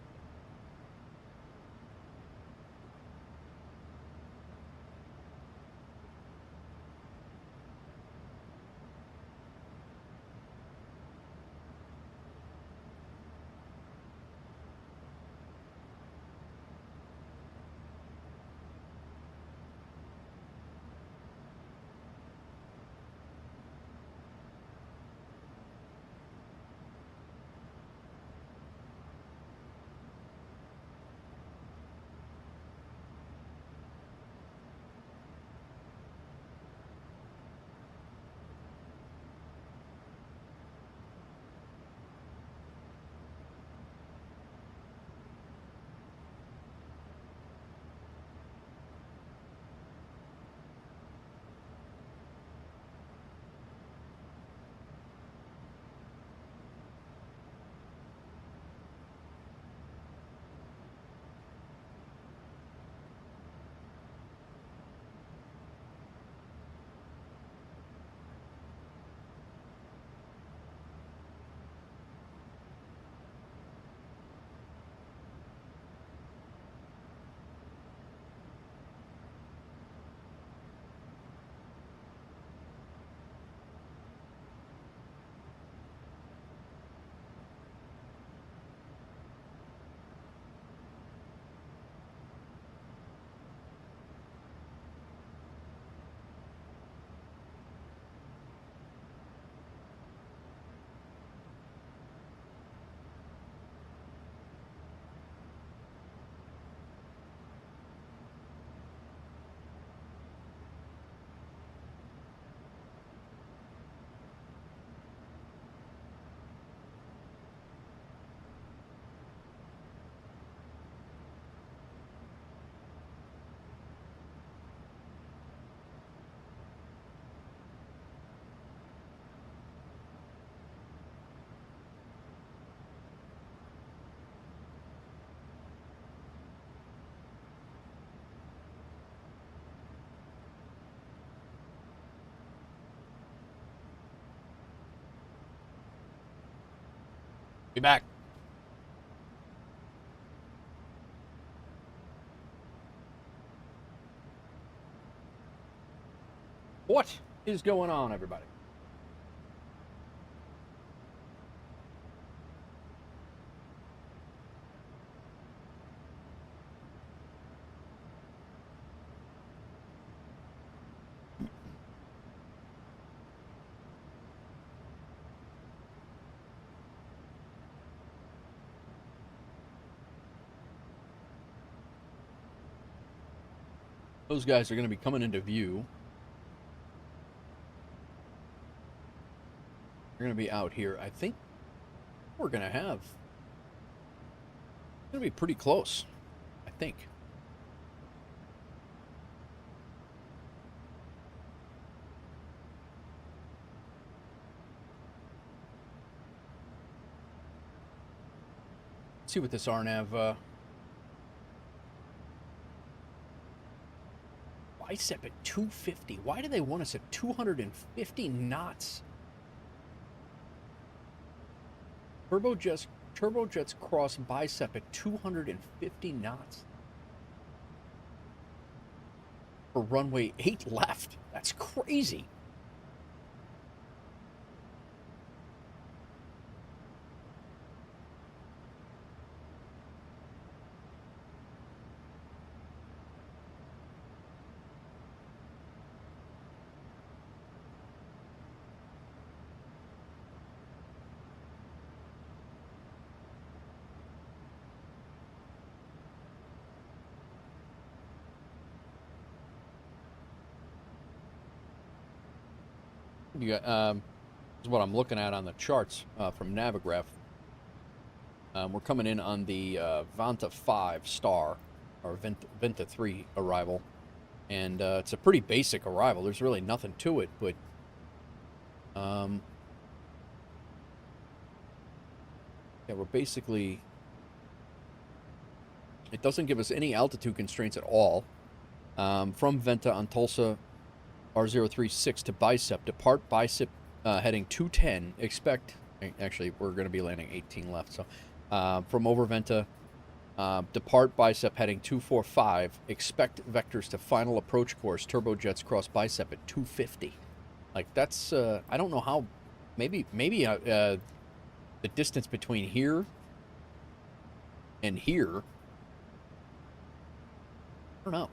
[SPEAKER 1] Be back. What is going on, everybody? Those guys are going to be coming into view. They're going to be out here. I think we're going to have... It's going to be pretty close, I think. Let's see what this RNAV... Bicep at 250. Why do they want us at 250 knots? Turbojets cross bicep at 250 knots. For runway 8 left. That's crazy. You got, this is what I'm looking at on the charts from Navigraph. We're coming in on the Vanta 5 star, or Venta 3 arrival. And it's a pretty basic arrival. There's really nothing to it, but... yeah, we're basically... It doesn't give us any altitude constraints at all. From Venta on Tulsa... R036 to Bicep. Depart Bicep heading 210. Expect... Actually, we're going to be landing 18 left. So, from over Venta, depart Bicep heading 245. Expect vectors to final approach course. Turbojets cross Bicep at 250. Like, that's... I don't know how... Maybe the distance between here and here... I don't know.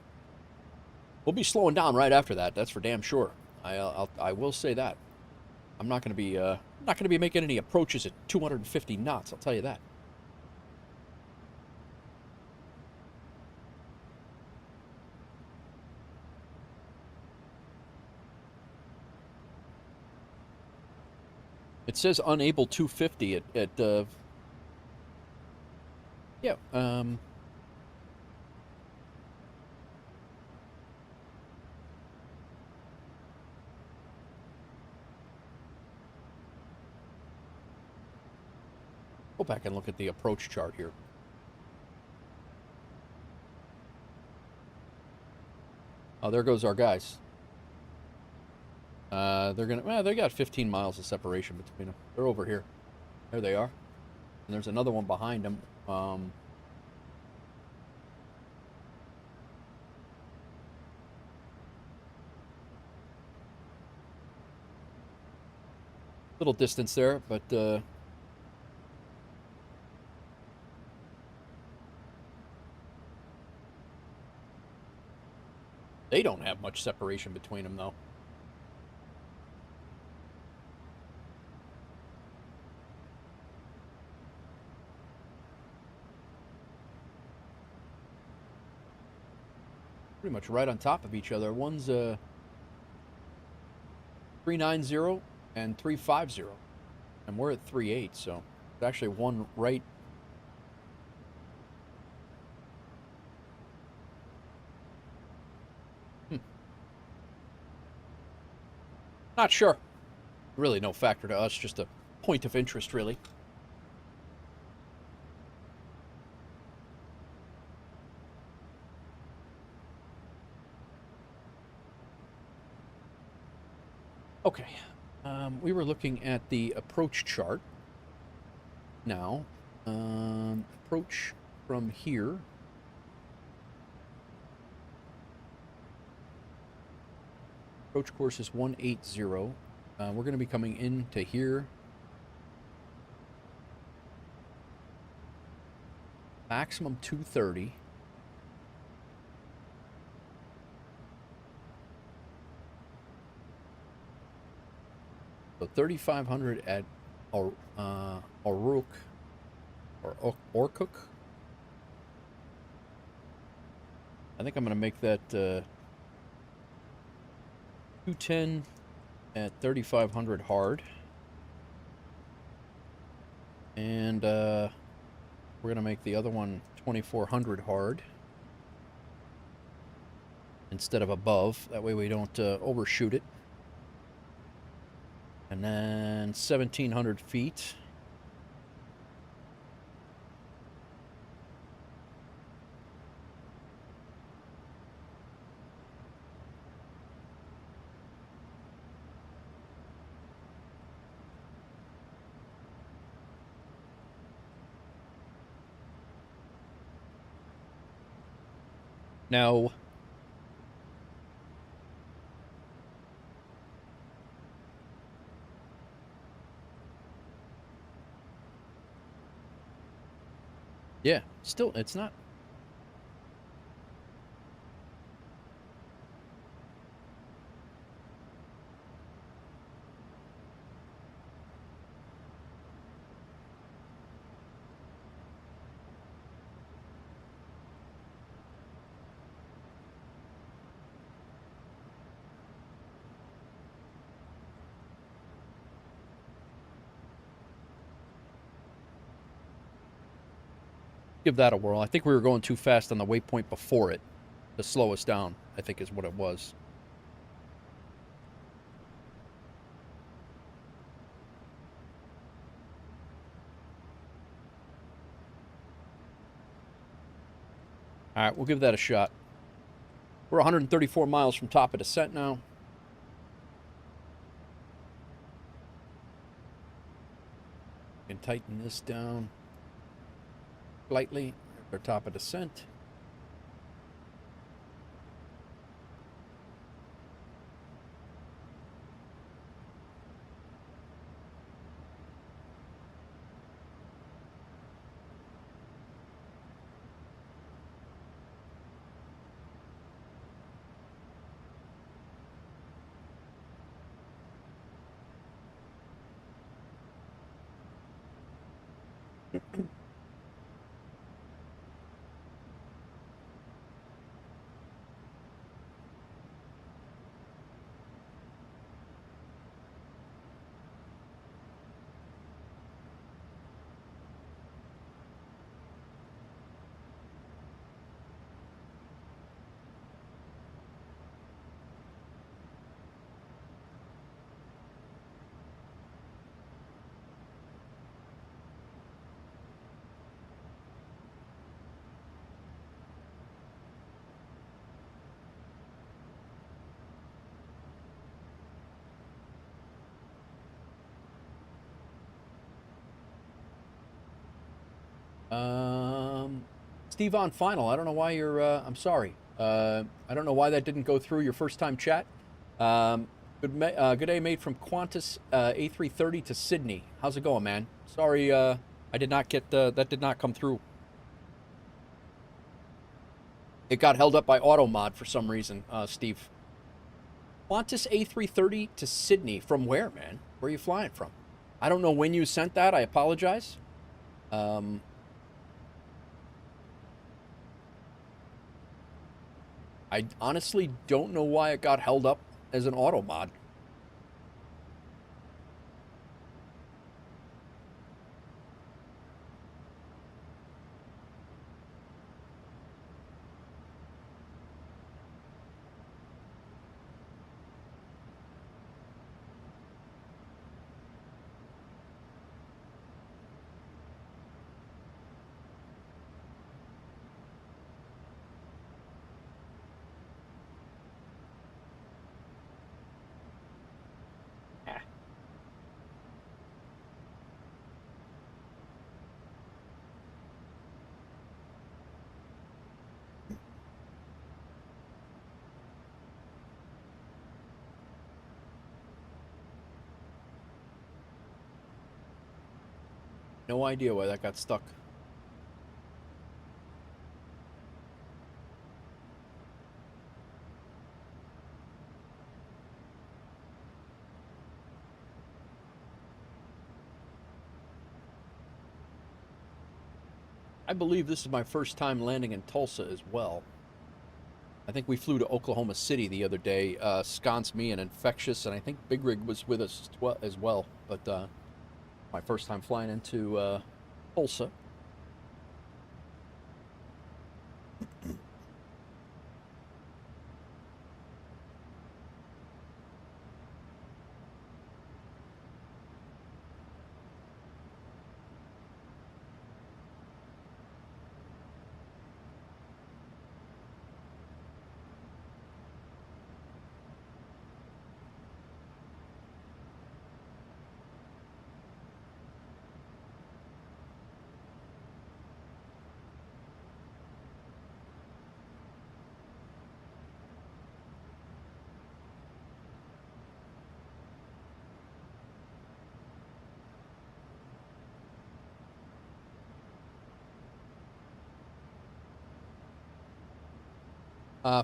[SPEAKER 1] We'll be slowing down right after that. That's for damn sure. I will say that. I'm not going to be making any approaches at 250 knots. I'll tell you that. It says unable 250 at yeah. Go back and look at the approach chart here. Oh, there goes our guys. They got 15 miles of separation between them. They're over here. There they are. And there's another one behind them. Little distance there, but they don't have much separation between them, though. Pretty much right on top of each other. One's 390 and 350, and we're at 38, so it's actually one right. Not sure. Really no factor to us, just a point of interest, really. Okay, we were looking at the approach chart. now. Approach from here. Approach course is 180. We're going to be coming into here. Maximum 230. So 3,500 at Oruk or Orkuk. I think I'm going to make that 210 at 3,500 hard. And we're going to make the other one 2,400 hard instead of above. That way we don't overshoot it. And then 1,700 feet. Now, yeah, still, it's not. Give that a whirl. I think we were going too fast on the waypoint before it to slow us down, I think is what it was. All right, we'll give that a shot. We're 134 miles from top of descent now. We can tighten this down slightly at our top of descent. Steve on final. I don't know why you're, I'm sorry. I don't know why that didn't go through your first time chat. Good day, mate, from Qantas A330 to Sydney. How's it going, man? Sorry, I did not get, that did not come through. It got held up by AutoMod for some reason, Steve. Qantas A330 to Sydney. From where, man? Where are you flying from? I don't know when you sent that. I apologize. I honestly don't know why it got held up as an auto mod. No idea why that got stuck. I believe this is my first time landing in Tulsa as well. I think we flew to Oklahoma City the other day. Sconce, me, and Infectious, and I think Big Rig was with us as well. But my first time flying into Tulsa.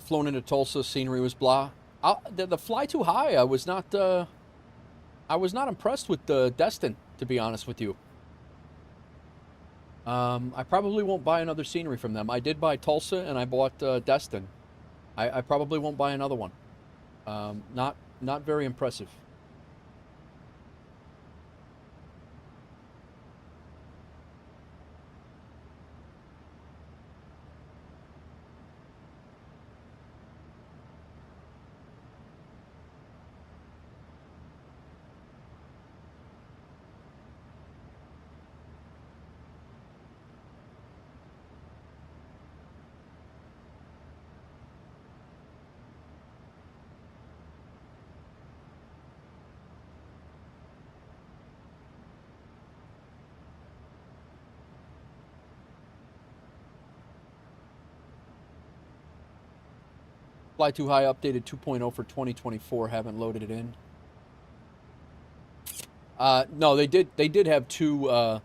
[SPEAKER 1] Flown into Tulsa, scenery was blah. The fly too high. I was not impressed with Destin, to be honest with you. I probably won't buy another scenery from them. I did buy Tulsa and I bought Destin. I probably won't buy another one. Not very impressive. Fly Too High updated 2.0 for 2024. Haven't loaded it in. No, they did have two,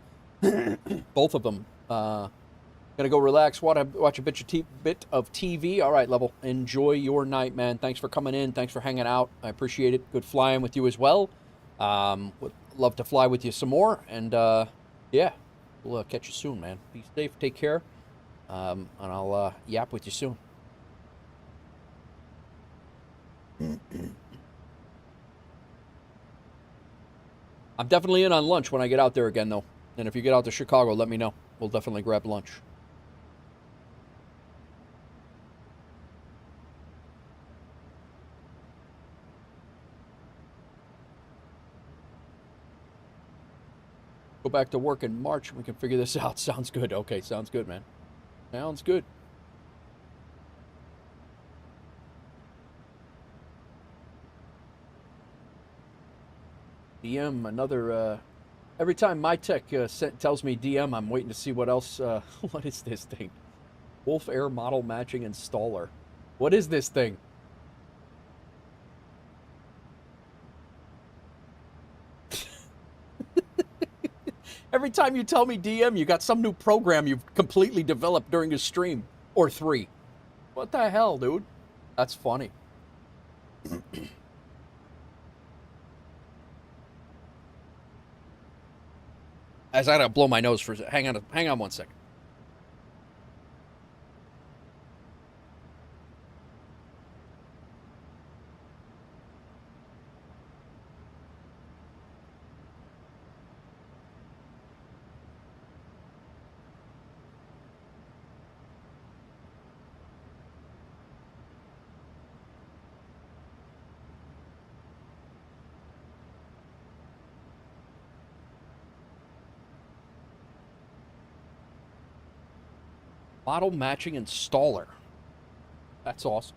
[SPEAKER 1] both of them. Gonna go relax, watch a bit of TV. All right, Level. Enjoy your night, man. Thanks for coming in. Thanks for hanging out. I appreciate it. Good flying with you as well. Would love to fly with you some more. And yeah, we'll catch you soon, man. Be safe. Take care. And I'll yap with you soon. I'm definitely in on lunch when I get out there again, though. And if you get out to Chicago, let me know. We'll definitely grab lunch. Go back to work in March and we can figure this out. Sounds good. Okay, sounds good, man. Sounds good. DM, another, every time my tech tells me DM, I'm waiting to see what else, what is this thing? WolfAir model matching installer. What is this thing? Every time you tell me DM, you got some new program you've completely developed during a stream. Or 3. What the hell, dude? That's funny. As I gotta blow my nose for a second. Hang on 1 second. Model matching installer. That's awesome.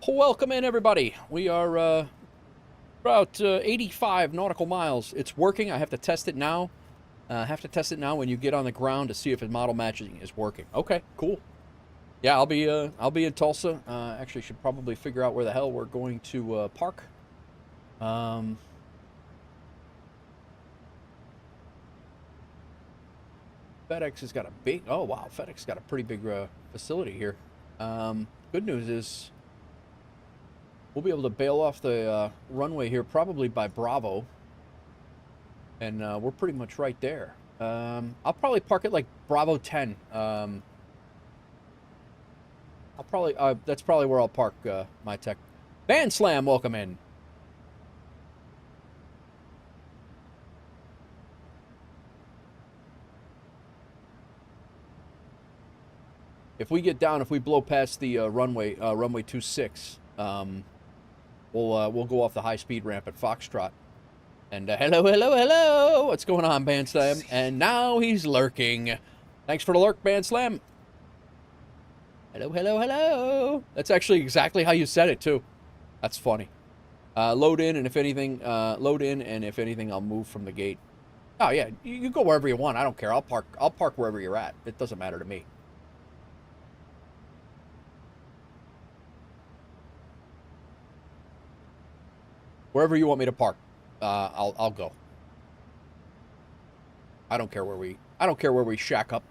[SPEAKER 1] Welcome in, everybody. We are about 85 nautical miles. It's working. I have to test it now. Have to test it now when you get on the ground to see if his model matching is working. Okay, cool. Yeah, I'll be in Tulsa. Actually, should probably figure out where the hell we're going to park. FedEx has got a big, oh wow, FedEx got a pretty big facility here. Good news is we'll be able to bail off the runway here probably by Bravo. And we're pretty much right there. I'll probably park it like Bravo 10. That's probably where I'll park my tech. Van Slam, welcome in. If we get down, if we blow past the runway 26, we'll go off the high-speed ramp at Foxtrot. And hello, hello, hello! What's going on, Van Slam? And now he's lurking. Thanks for the lurk, Van Slam. Hello, hello, hello! That's actually exactly how you said it, too. That's funny. Load in, and if anything, I'll move from the gate. Oh, yeah, you go wherever you want. I don't care. I'll park wherever you're at. It doesn't matter to me. Wherever you want me to park, I'll go. I don't care where we shack up.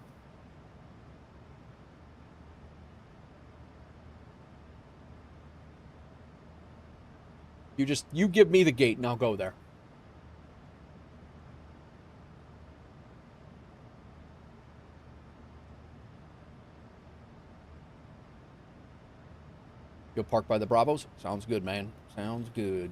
[SPEAKER 1] You give me the gate and I'll go there. You'll park by the Bravos? Sounds good, man. Sounds good.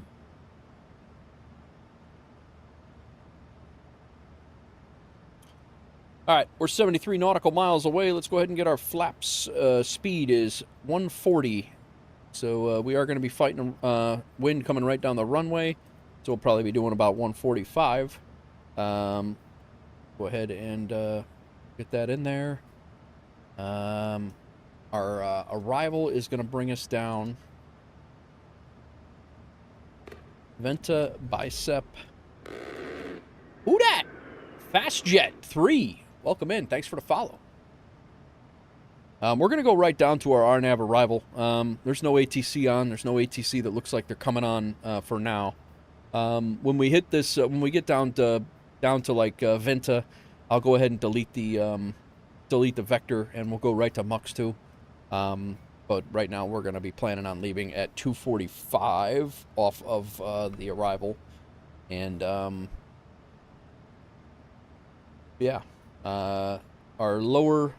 [SPEAKER 1] All right, we're 73 nautical miles away. Let's go ahead and get our flaps. Speed is 140. So we are going to be fighting wind coming right down the runway. So we'll probably be doing about 145. Go ahead and get that in there. Our arrival is going to bring us down Venta Bicep. Who dat? Fastjet 3. Welcome in. Thanks for the follow. We're going to go right down to our RNAV arrival. There's no ATC on. There's no ATC that looks like they're coming on for now. When we hit this, when we get down to like Venta, I'll go ahead and delete the vector, and we'll go right to Mux 2. But right now we're going to be planning on leaving at 2:45 off of the arrival, and yeah, our lower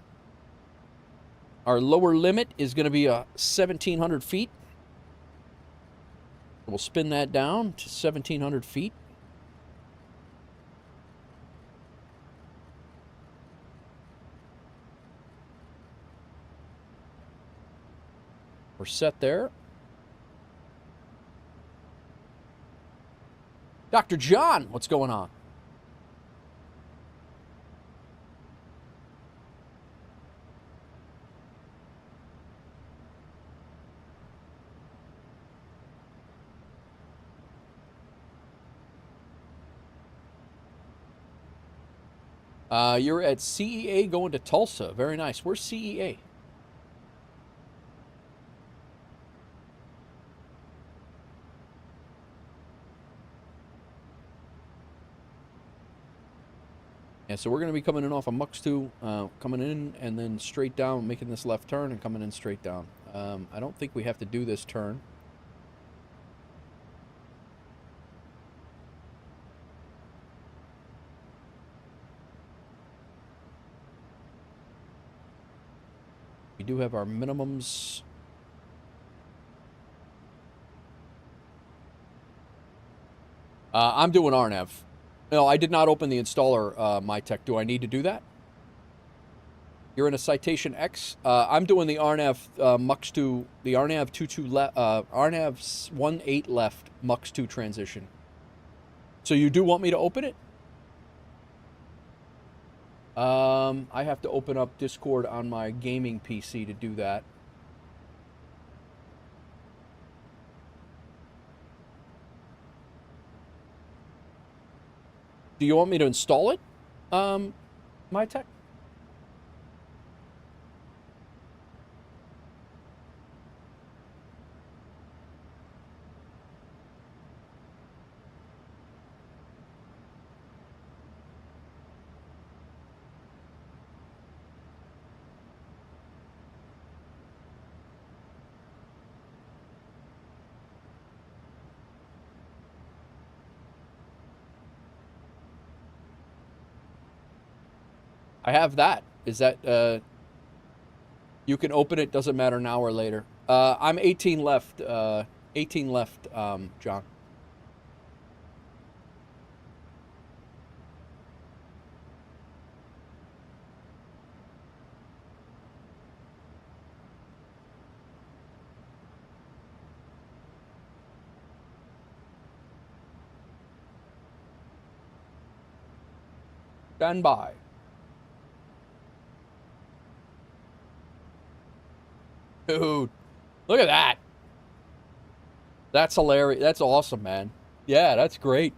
[SPEAKER 1] limit is going to be 1,700 feet. We'll spin that down to 1,700 feet. We're set there. Dr. John, what's going on? You're at CEA going to Tulsa. Very nice. Where's CEA? Yeah, so we're going to be coming in off of Mux 2, coming in and then straight down, making this left turn and coming in straight down. I don't think we have to do this turn. We do have our minimums. I'm doing RNAV. No, I did not open the installer, my tech. Do I need to do that? You're in a Citation X. I'm doing the RNAV Mux 2, the RNAV 22 left, RNAV 18 left Mux 2 transition. So you do want me to open it? I have to open up Discord on my gaming PC to do that. Do you want me to install it, my tech? I have that. Is that, you can open it, doesn't matter now or later. I'm 18 left, 18 left, John. Stand by. Dude, look at that. That's hilarious. That's awesome, man. Yeah, that's great.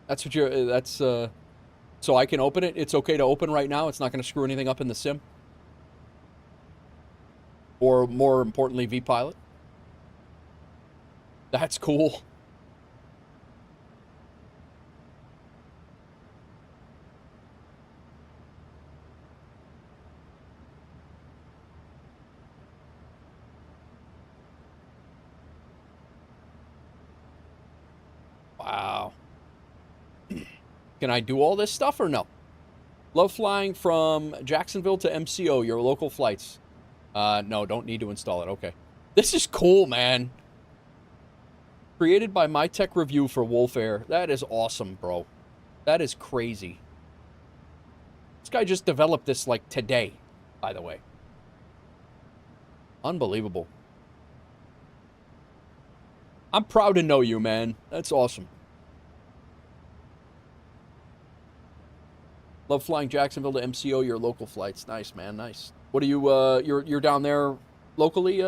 [SPEAKER 1] That's what you're, that's, so I can open it? It's okay to open right now? It's not going to screw anything up in the sim? Or more importantly, vPilot? That's cool. Wow. Can I do all this stuff or no? Love flying from Jacksonville to MCO, your local flights. No, don't need to install it. Okay. This is cool, man. Created by My Tech Review for WolfAir. That is awesome, bro. That is crazy. This guy just developed this, like, today, by the way. Unbelievable. I'm proud to know you, man. That's awesome. Love flying Jacksonville to MCO, your local flights. Nice, man, nice. What are you, you're down there locally,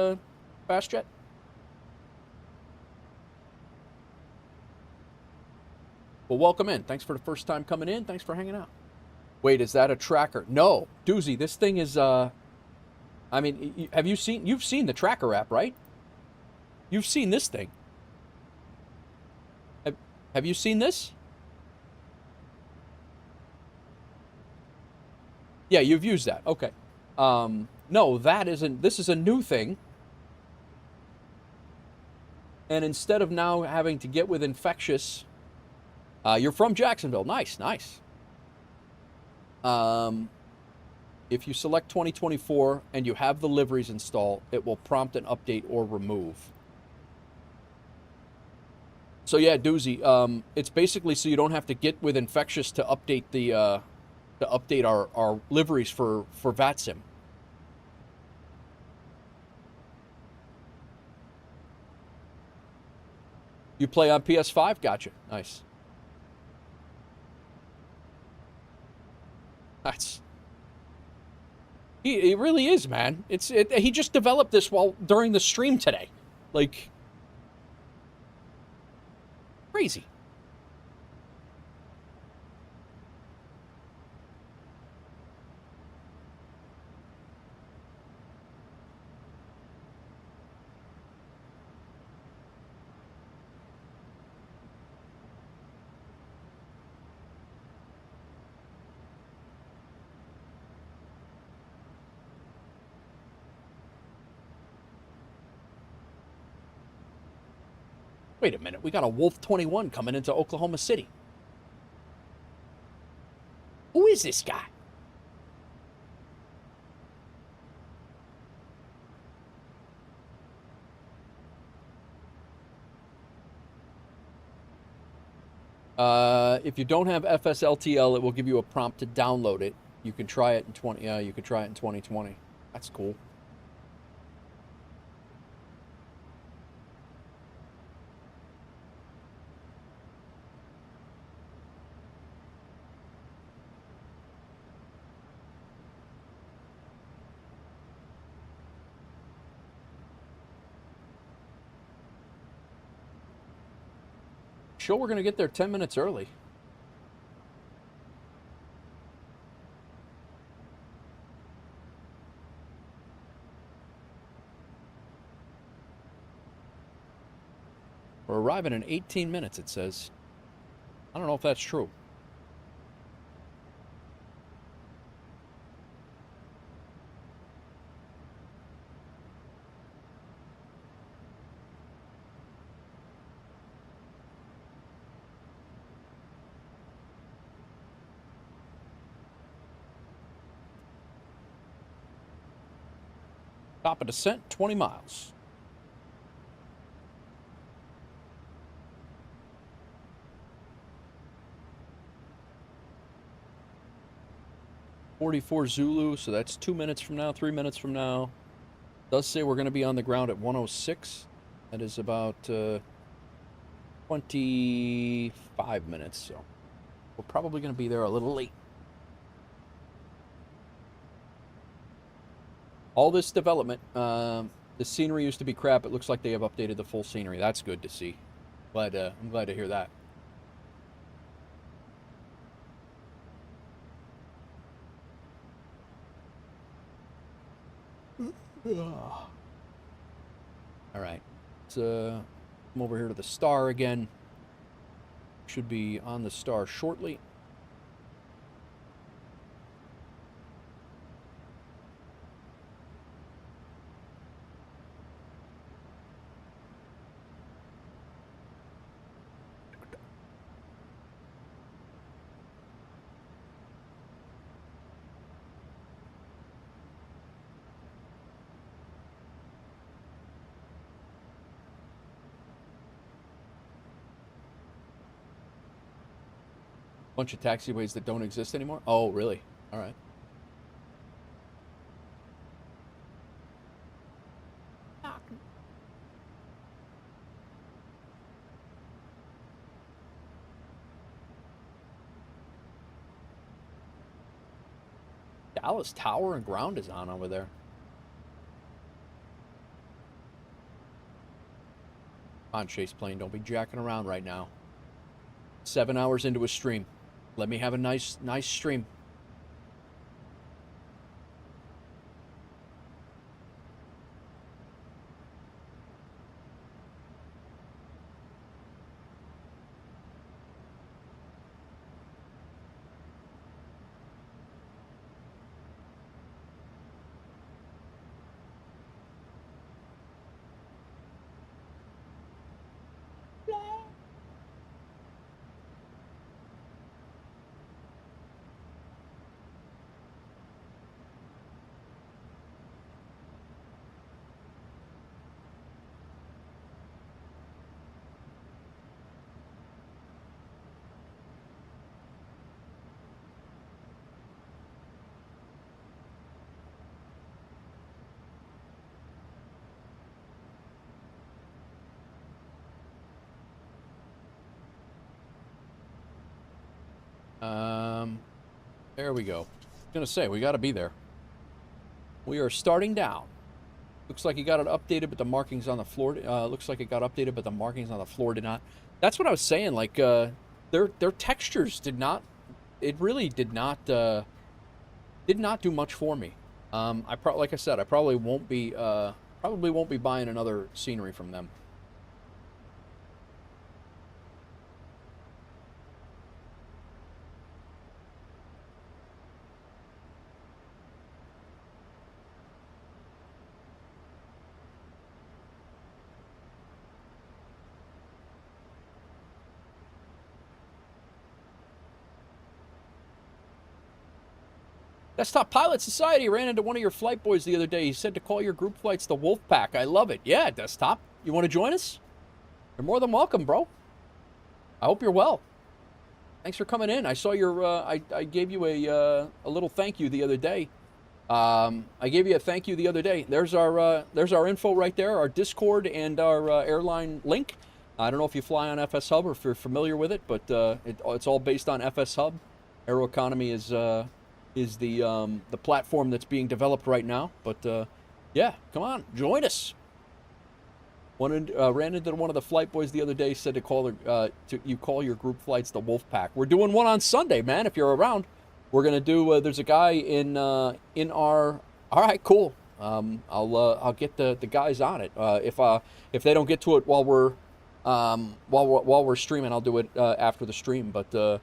[SPEAKER 1] FastJet? Well, welcome in. Thanks for the first time coming in. Thanks for hanging out. Wait, is that a tracker? No, Doozy, this thing is, I mean, you've seen the tracker app, right? You've seen this thing. Have you seen this? Yeah, you've used that. Okay. No, that isn't, this is a new thing. And instead of now having to get with Infectious, you're from Jacksonville. Nice, nice. If you select 2024 and you have the liveries installed, it will prompt an update or remove. So yeah, Doozy, it's basically so you don't have to get with Infectious to update the our liveries for VATSIM. You play on PS5? Gotcha. Nice. That's... He really is, man. He just developed this during the stream today. Like... Crazy. Wait a minute, we got a Wolf 21 coming into Oklahoma City. Who is this guy? If you don't have FSLTL, it will give you a prompt to download it. You can try it in you could try it in 2020. That's cool. Sure, we're going to get there 10 minutes early. We're arriving in 18 minutes, it says. I don't know if that's true. Stop a descent, 20 miles. .44 Zulu, so that's 2 minutes from now, 3 minutes from now. Does say we're going to be on the ground at 106. That is about 25 minutes, so we're probably going to be there a little late. All this development, the scenery used to be crap. It looks like they have updated the full scenery. That's good to see. I'm glad to hear that. All right, let's come over here to the star again. Should be on the star shortly. Bunch of taxiways that don't exist anymore? Oh, really? All right. Dallas Tower and ground is on over there. Come on, Chase Plane, don't be jacking around right now. 7 hours into a stream. Let me have a nice stream. There we go. I was gonna say, we gotta be there. We are starting down. Looks like it got it updated, but the markings on the floor, looks like it got updated, but the markings on the floor did not. That's what I was saying, like, their textures did not, it really did not do much for me. Like I said, I probably won't be buying another scenery from them. Desktop Pilot Society ran into one of your flight boys the other day. He said to call your group flights the Wolf Pack. I love it. Yeah, Desktop. You want to join us? You're more than welcome, bro. I hope you're well. Thanks for coming in. I saw your, I gave you a little thank you the other day. I gave you a thank you the other day. There's our info right there, our Discord and our airline link. I don't know if you fly on FSHub or if you're familiar with it, but it's all based on FSHub. Aeroconomy is the platform that's being developed right now. But yeah, come on, join us. Ran into one of the flight boys the other day. Said to call you call your group flights the Wolf Pack. We're doing one on Sunday, man. If you're around, we're gonna do. There's a guy in our. All right, cool. I'll get the guys on it. If they don't get to it while we're streaming, I'll do it after the stream. But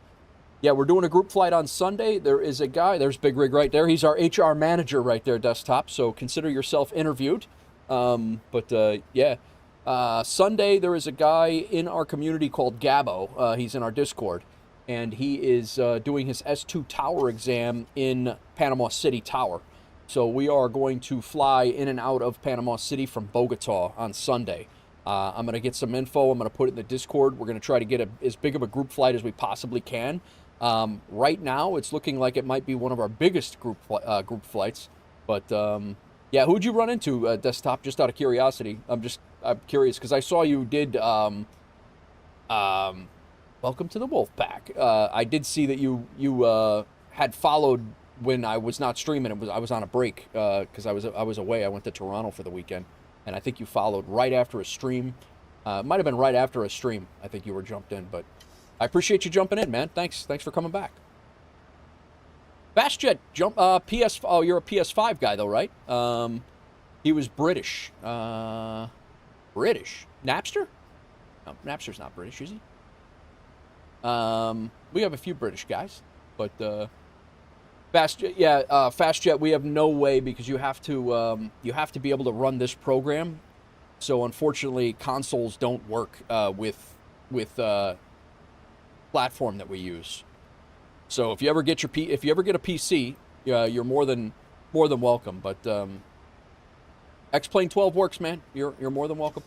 [SPEAKER 1] yeah, we're doing a group flight on Sunday. There is a guy. There's Big Rig right there. He's our HR manager right there, Desktop. So consider yourself interviewed. Yeah. Sunday, there is a guy in our community called Gabbo. He's in our Discord, and he is doing his S2 tower exam in Panama City Tower. So we are going to fly in and out of Panama City from Bogota on Sunday. I'm going to get some info. I'm going to put it in the Discord. We're going to try to get as big of a group flight as we possibly can. Right now, it's looking like it might be one of our biggest group flights. But yeah, who'd you run into, Desktop? Just out of curiosity, I'm curious because I saw you did. Welcome to the Wolf Pack. I did see that you had followed when I was not streaming. I was on a break because I was away. I went to Toronto for the weekend, and I think you followed right after a stream. It might have been right after a stream. I think you were jumped in, but I appreciate you jumping in, man. Thanks for coming back. Fastjet jump PS. Oh, you're a PS5 guy though, right? He was British. British Napster? No, Napster's not British, is he? We have a few British guys, but Fastjet, yeah, Fastjet. We have no way because you have to be able to run this program. So unfortunately, consoles don't work with platform that we use. So if you ever get a PC, you're more than welcome. But X-Plane 12 works, man. You're more than welcome.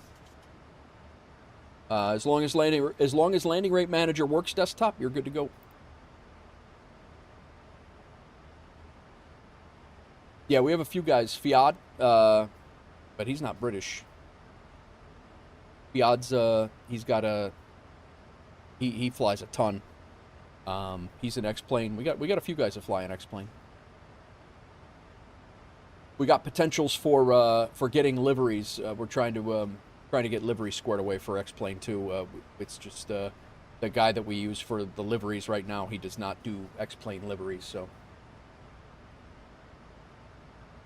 [SPEAKER 1] As long as landing rate manager works, Desktop, you're good to go. Yeah, we have a few guys. Fiad, but he's not British. Fiad's he's got he flies a ton. He's an X-Plane. We got a few guys that fly an X-Plane. We got potentials for getting liveries. We're trying to get liveries squared away for X-Plane too. It's just the guy that we use for the liveries right now. He does not do X-Plane liveries, so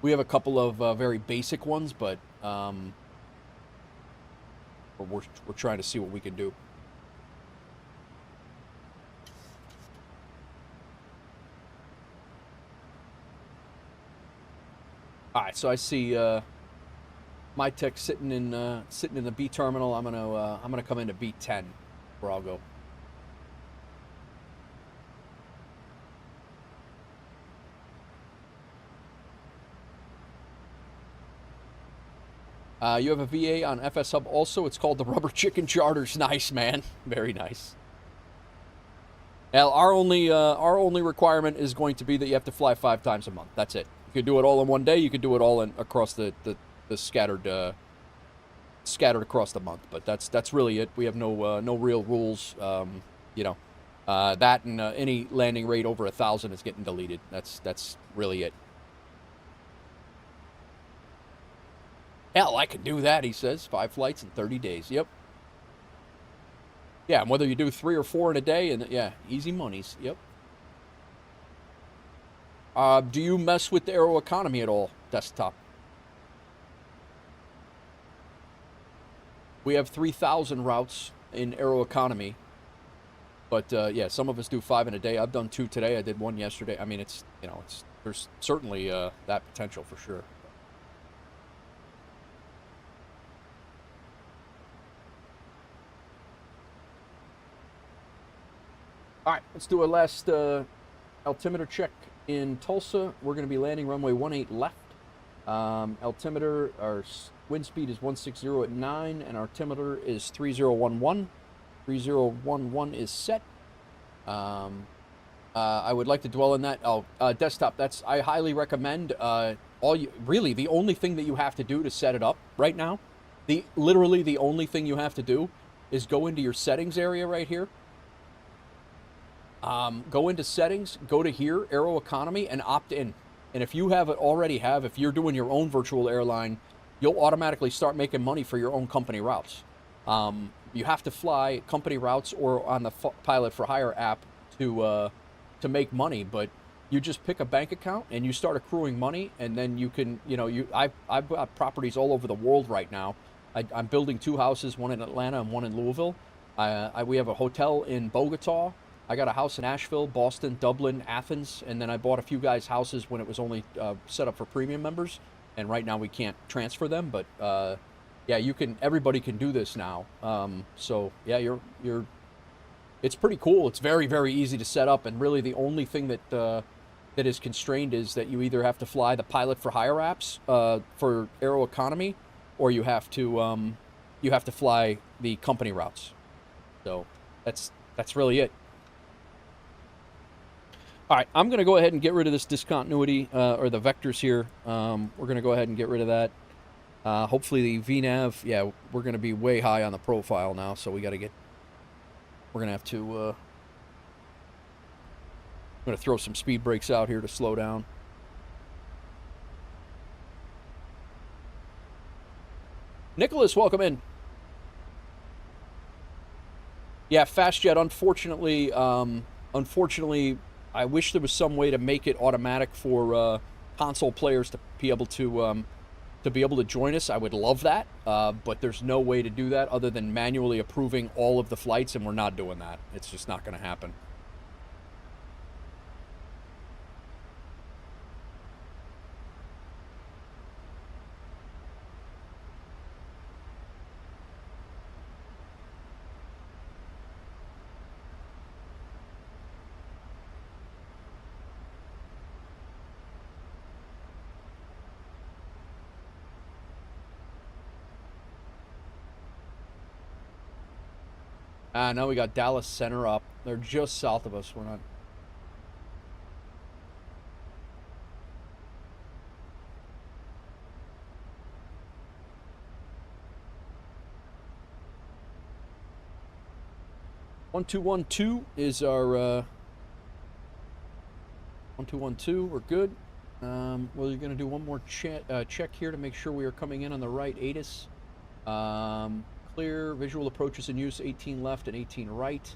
[SPEAKER 1] we have a couple of very basic ones, but we're trying to see what we can do. All right, so I see my tech sitting in the B terminal. I'm gonna come into B10 where I'll go. You have a VA on FSHub also. It's called the Rubber Chicken Charters. Nice, man. Very nice. Now, our only requirement is going to be that you have to fly 5 times a month. That's it. You could do it all in one day. You could do it all across the scattered across the month. But that's really it. We have no real rules. You know, that and any landing rate over 1,000 is getting deleted. That's really it. Hell, I can do that, he says. 5 flights in 30 days. Yep. Yeah, and whether you do 3 or 4 in a day, and yeah, easy monies. Yep. Do you mess with the Aeroconomy at all, Desktop? We have 3,000 routes in Aeroconomy. But yeah, some of us do 5 in a day. I've done 2 today. I did 1 yesterday. I mean, there's certainly that potential for sure. All right, let's do a last altimeter check in Tulsa. We're going to be landing runway 18 left. Altimeter, our wind speed is 160 at 9, and our altimeter is 3011. 3011 is set. I would like to dwell on that. Desktop. I highly recommend. Really, the only thing that you have to do to set it up right now, literally the only thing you have to do is go into your settings area right here. Go into settings, go to here, Aeroconomy, and opt in. And if you if you're doing your own virtual airline, you'll automatically start making money for your own company routes. You have to fly company routes or on the Pilot for Hire app to make money, but you just pick a bank account and you start accruing money, and then you can, I've got properties all over the world right now. I'm building 2 houses, one in Atlanta and one in Louisville. We have a hotel in Bogota. I got a house in Asheville, Boston, Dublin, Athens, and then I bought a few guys' houses when it was only set up for premium members, and right now we can't transfer them, but yeah, everybody can do this now. So yeah, it's pretty cool. It's very, very easy to set up, and really the only thing that that is constrained is that you either have to fly the pilot for hire apps for Aeroconomy, or you have to fly the company routes. So that's really it. All right, I'm going to go ahead and get rid of this discontinuity, or the vectors here. We're going to go ahead and get rid of that. Hopefully the VNAV, yeah, we're going to be way high on the profile now, so we're going to have to, I'm going to throw some speed brakes out here to slow down. Nicholas, welcome in. Yeah, FastJet, unfortunately, I wish there was some way to make it automatic for console players to be able to join us. I would love that, but there's no way to do that other than manually approving all of the flights, and we're not doing that. It's just not going to happen. Now we got Dallas Center up. They're just south of us. We're not. One two one two is our 1212. We're good. Well, you're going to do one more check here to make sure we are coming in on the right ATIS. Clear. Visual approaches in use, 18 left and 18 right.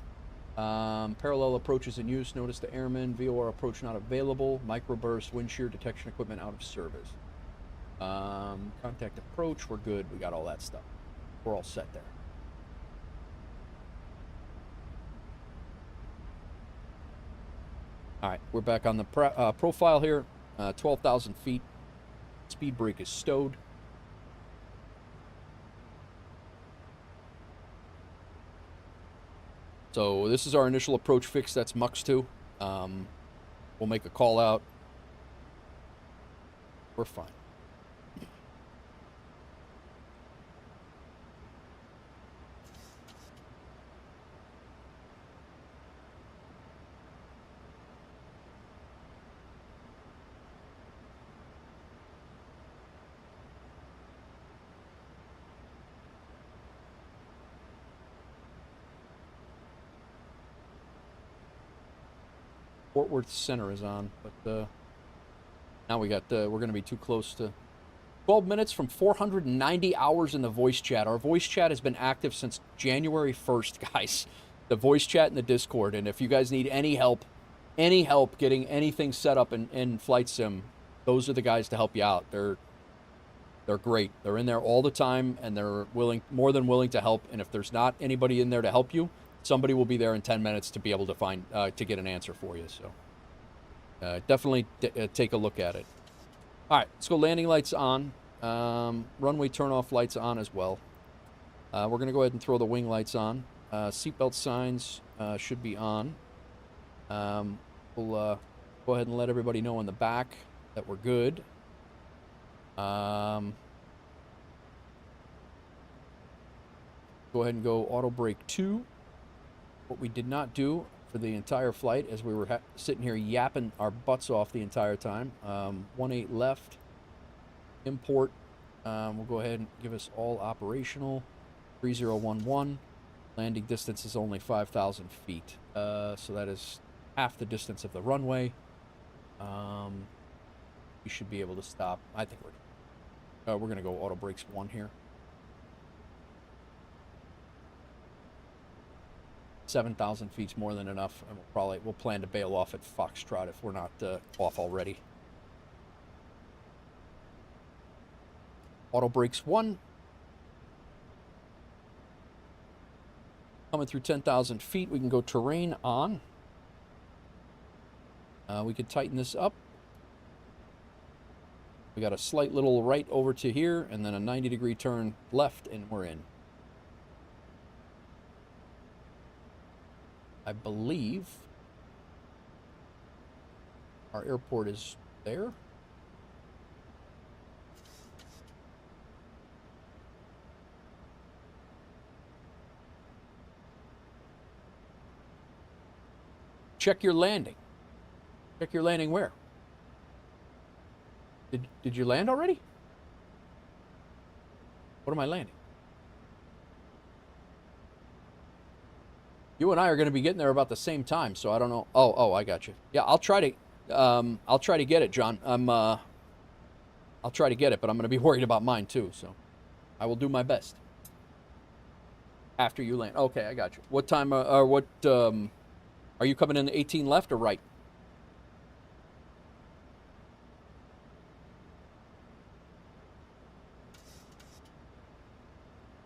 [SPEAKER 1] Parallel approaches in use. Notice the airman. VOR approach not available. Microburst, wind shear detection equipment out of service. Contact approach, we're good. We got all that stuff. We're all set there. All right, we're back on the profile here. 12,000 feet. Speed brake is stowed. So this is our initial approach fix. That's Mux 2. We'll make a call out. We're fine. Fort Worth Center is on, but now we got we're going to be too close to 12 minutes from 490 hours in the voice chat. Our voice chat has been active since January 1st, guys. The voice chat and the Discord. And if you guys need any help getting anything set up in Flight Sim, those are the guys to help you out. They're great. They're in there all the time, and they're more than willing to help. And if there's not anybody in there to help you, somebody will be there in 10 minutes to be able to find to get an answer for you. So definitely take a look at it. All right, let's go. Landing lights on. Runway turn-off lights on as well. We're going to go ahead and throw the wing lights on. Seatbelt signs should be on. We'll go ahead and let everybody know in the back that we're good. Go ahead and go auto brake 2. What we did not do for the entire flight, as we were sitting here yapping our butts off the entire time, 18 left, import, we'll go ahead and give us all operational, 3011, landing distance is only 5,000 feet, so that is half the distance of the runway. We should be able to stop. I think we're going to go auto brakes 1 here. 7,000 feet's more than enough, and we'll plan to bail off at Foxtrot if we're not off already. Auto brakes 1. Coming through 10,000 feet, we can go terrain on. We could tighten this up. We got a slight little right over to here, and then a 90-degree turn left, and we're in. I believe Our airport is there. Check your landing. Check your landing where? Did you land already? What am I landing? You and I are going to be getting there about the same time, so I don't know. Oh, I got you. Yeah, I'll try to get it, John. I'll try to get it, but I'm going to be worried about mine too, so I will do my best. After you land. Okay, I got you. What time are you coming in 18 left or right?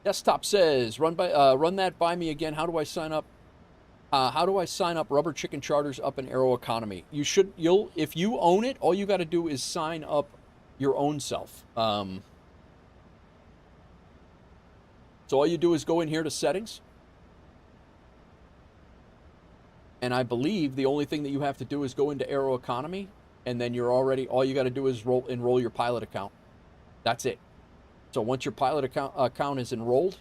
[SPEAKER 1] Desktop says, run that by me again. How do I sign up? How do I sign up Rubber Chicken Charters up in Aeroconomy? If you own it, all you got to do is sign up your own self. So all you do is go in here to settings. And I believe the only thing that you have to do is go into Aeroconomy, and then all you got to do is enroll your pilot account. That's it. So once your pilot account is enrolled,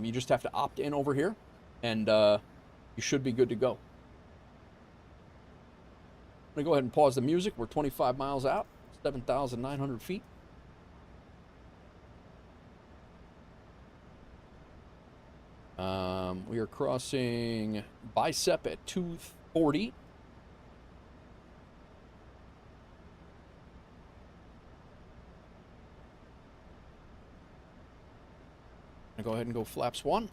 [SPEAKER 1] you just have to opt in over here, and you should be good to go. I'm going to go ahead and pause the music. We're 25 miles out, 7,900 feet. We are crossing Bicep at 240. I'm going to go ahead and go flaps 1.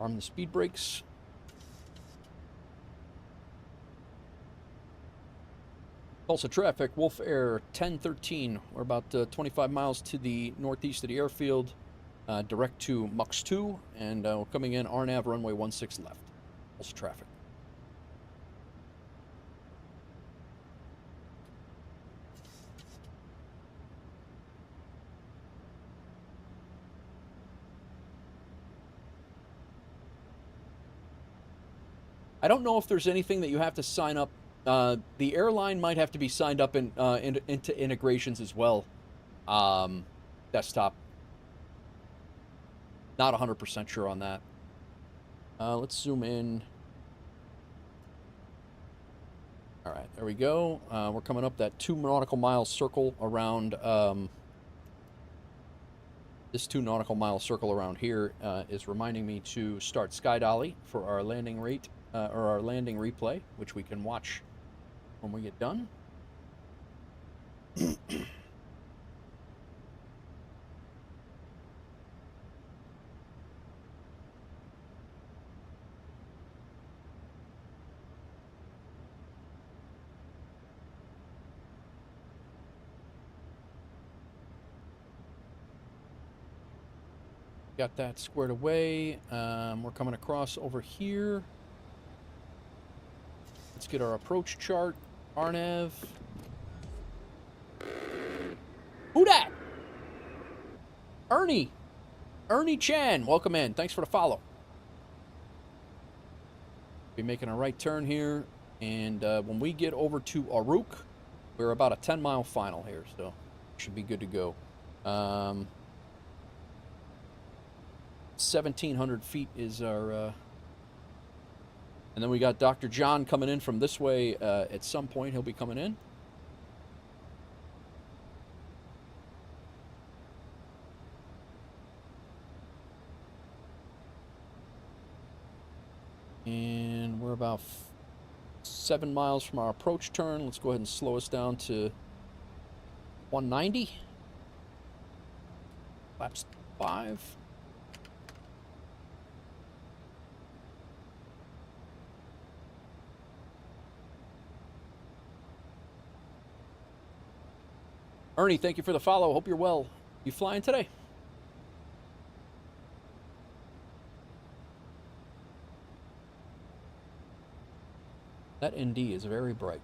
[SPEAKER 1] Arm the speed brakes. Tulsa traffic, WolfAir 1013. We're about 25 miles to the northeast of the airfield, direct to Mux 2, and we're coming in RNAV runway 16 left. Tulsa traffic. I don't know if there's anything that you have to sign up. The airline might have to be signed up into integrations as well. Desktop. Not 100% sure on that. Let's zoom in. All right, there we go. We're coming up that 2 nautical mile circle around. This 2 nautical mile circle around here is reminding me to start Sky Dolly for our landing rate. Or our landing replay, which we can watch when we get done. Got that squared away. We're coming across over here. Let's get our approach chart. RNAV. Who dat? Ernie. Ernie Chan. Welcome in. Thanks for the follow. Be making a right turn here. And when we get over to Aruk, we're about a 10-mile final here. So should be good to go. 1,700 feet is our... And then we got Dr. John coming in from this way at some point. He'll be coming in. And we're about 7 miles from our approach turn. Let's go ahead and slow us down to 190. Flaps 5. Ernie, thank you for the follow. Hope you're well. You flying today? That ND is very bright.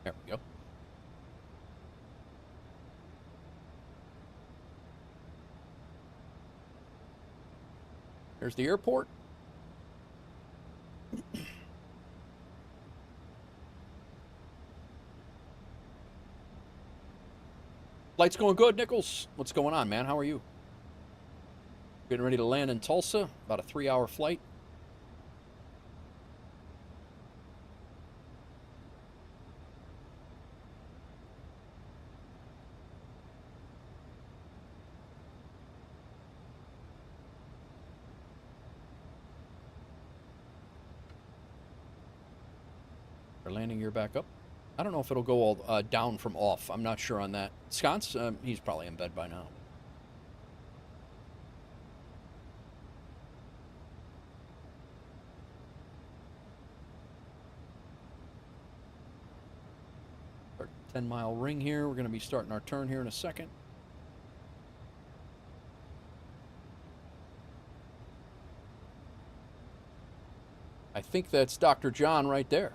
[SPEAKER 1] There we go. There's the airport. Flight's going good, Nichols. What's going on, man? How are you? Getting ready to land in Tulsa. About a 3-hour flight. Our landing gear back up. I don't know if it'll go all down from off. I'm not sure on that. Sconce, he's probably in bed by now. Our 10-mile ring here. We're going to be starting our turn here in a second. I think that's Dr. John right there.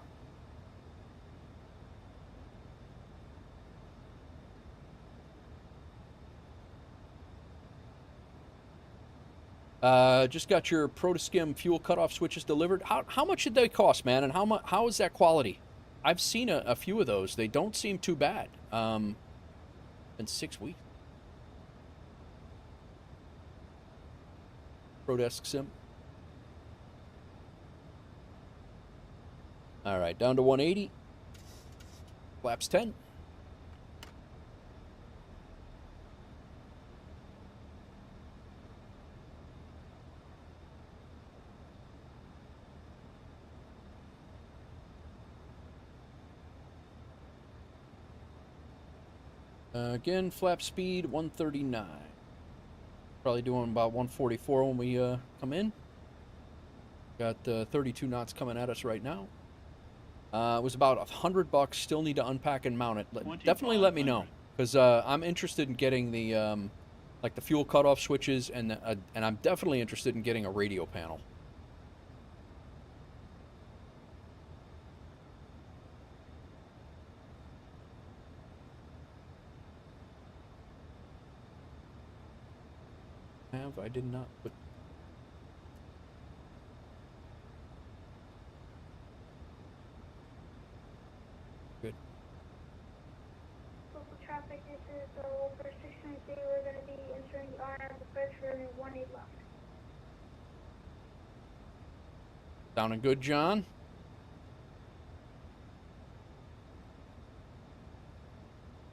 [SPEAKER 1] Just got your Protoskim fuel cutoff switches delivered. How much did they cost, man? And how is that quality? I've seen a few of those. They don't seem too bad. Been 6 weeks. Prodesk sim. All right, down to 180. Flaps 10. Again, flap speed 139. Probably doing about 144 when we come in. Got 32 knots coming at us right now. It was about $100. Still need to unpack and mount it. Definitely let me know, because I'm interested in getting the like the fuel cutoff switches, and I'm definitely interested in getting a radio panel. I did not put. Good.
[SPEAKER 20] Local traffic, this is WolfAir 693. We're going to be entering the RM approach for 18 left.
[SPEAKER 1] Sounding good, John?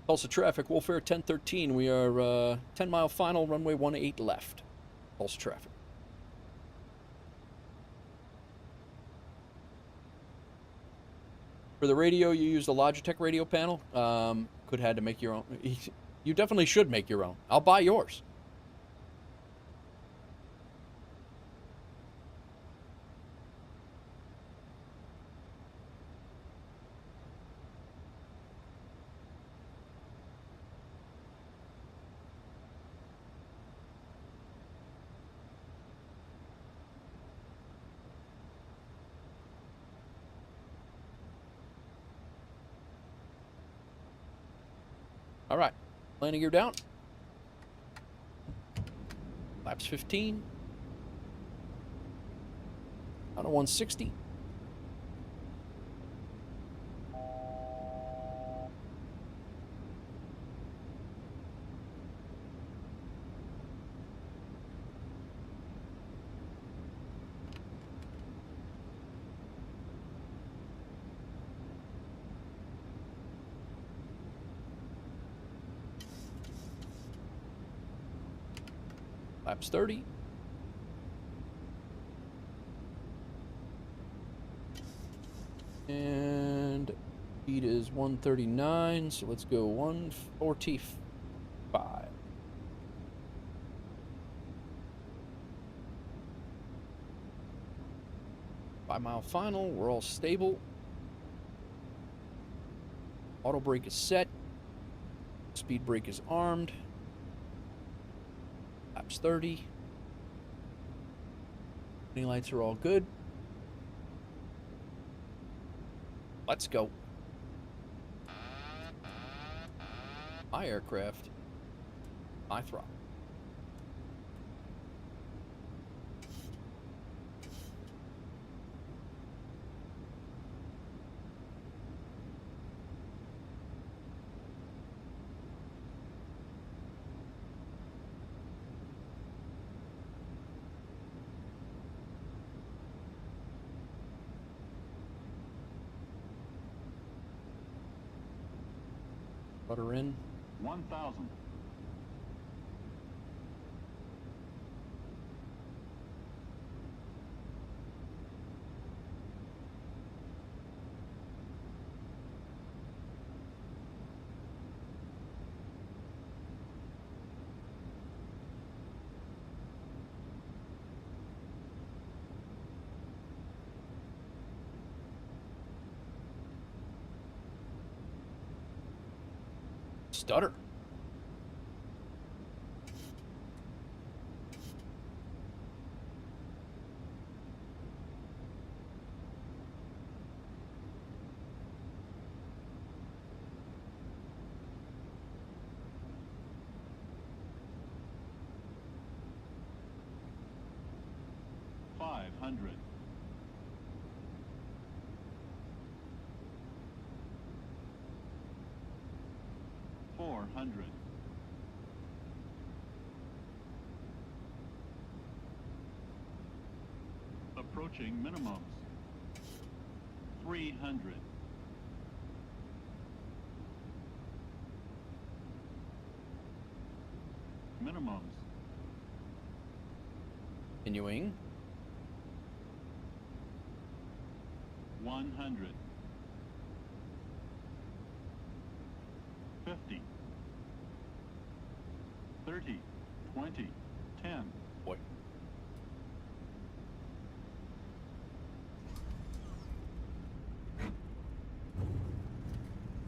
[SPEAKER 1] Tulsa traffic, WolfAir 1013. We are 10-mile final, runway 18 left. Tulsa traffic. For the radio, you use the Logitech radio panel. Could have had to make your own. You definitely should make your own. I'll buy yours. All right, landing gear down. Laps 15. Out of 160. Laps 30. And speed is 139, so let's go 145. Five-mile final, we're all stable. Auto brake is set. Speed brake is armed. Laps 30. Any lights are all good. Let's go. My aircraft. My throttle. Rudder in.
[SPEAKER 13] 1,000.
[SPEAKER 1] Stutter.
[SPEAKER 13] $500. $400. Approaching minimums. 300. Minimums.
[SPEAKER 1] Continuing.
[SPEAKER 13] 100. 50. 30. 20. 10.
[SPEAKER 1] Boy.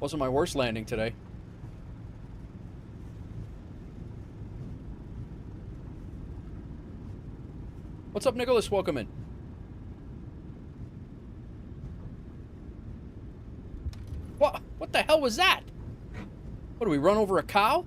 [SPEAKER 1] Wasn't my worst landing today. What's up, Nicholas? Welcome in. What the hell was that? What, do we run over a cow?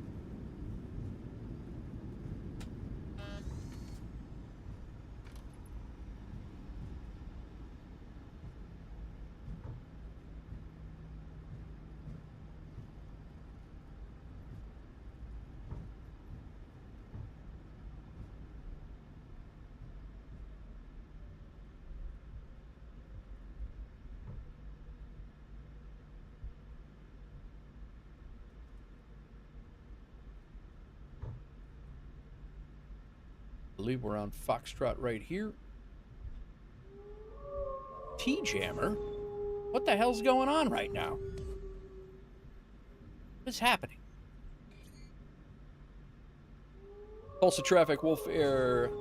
[SPEAKER 1] I believe we're on Foxtrot right here. T-jammer? What the hell's going on right now? What's happening? Tulsa traffic, WolfAir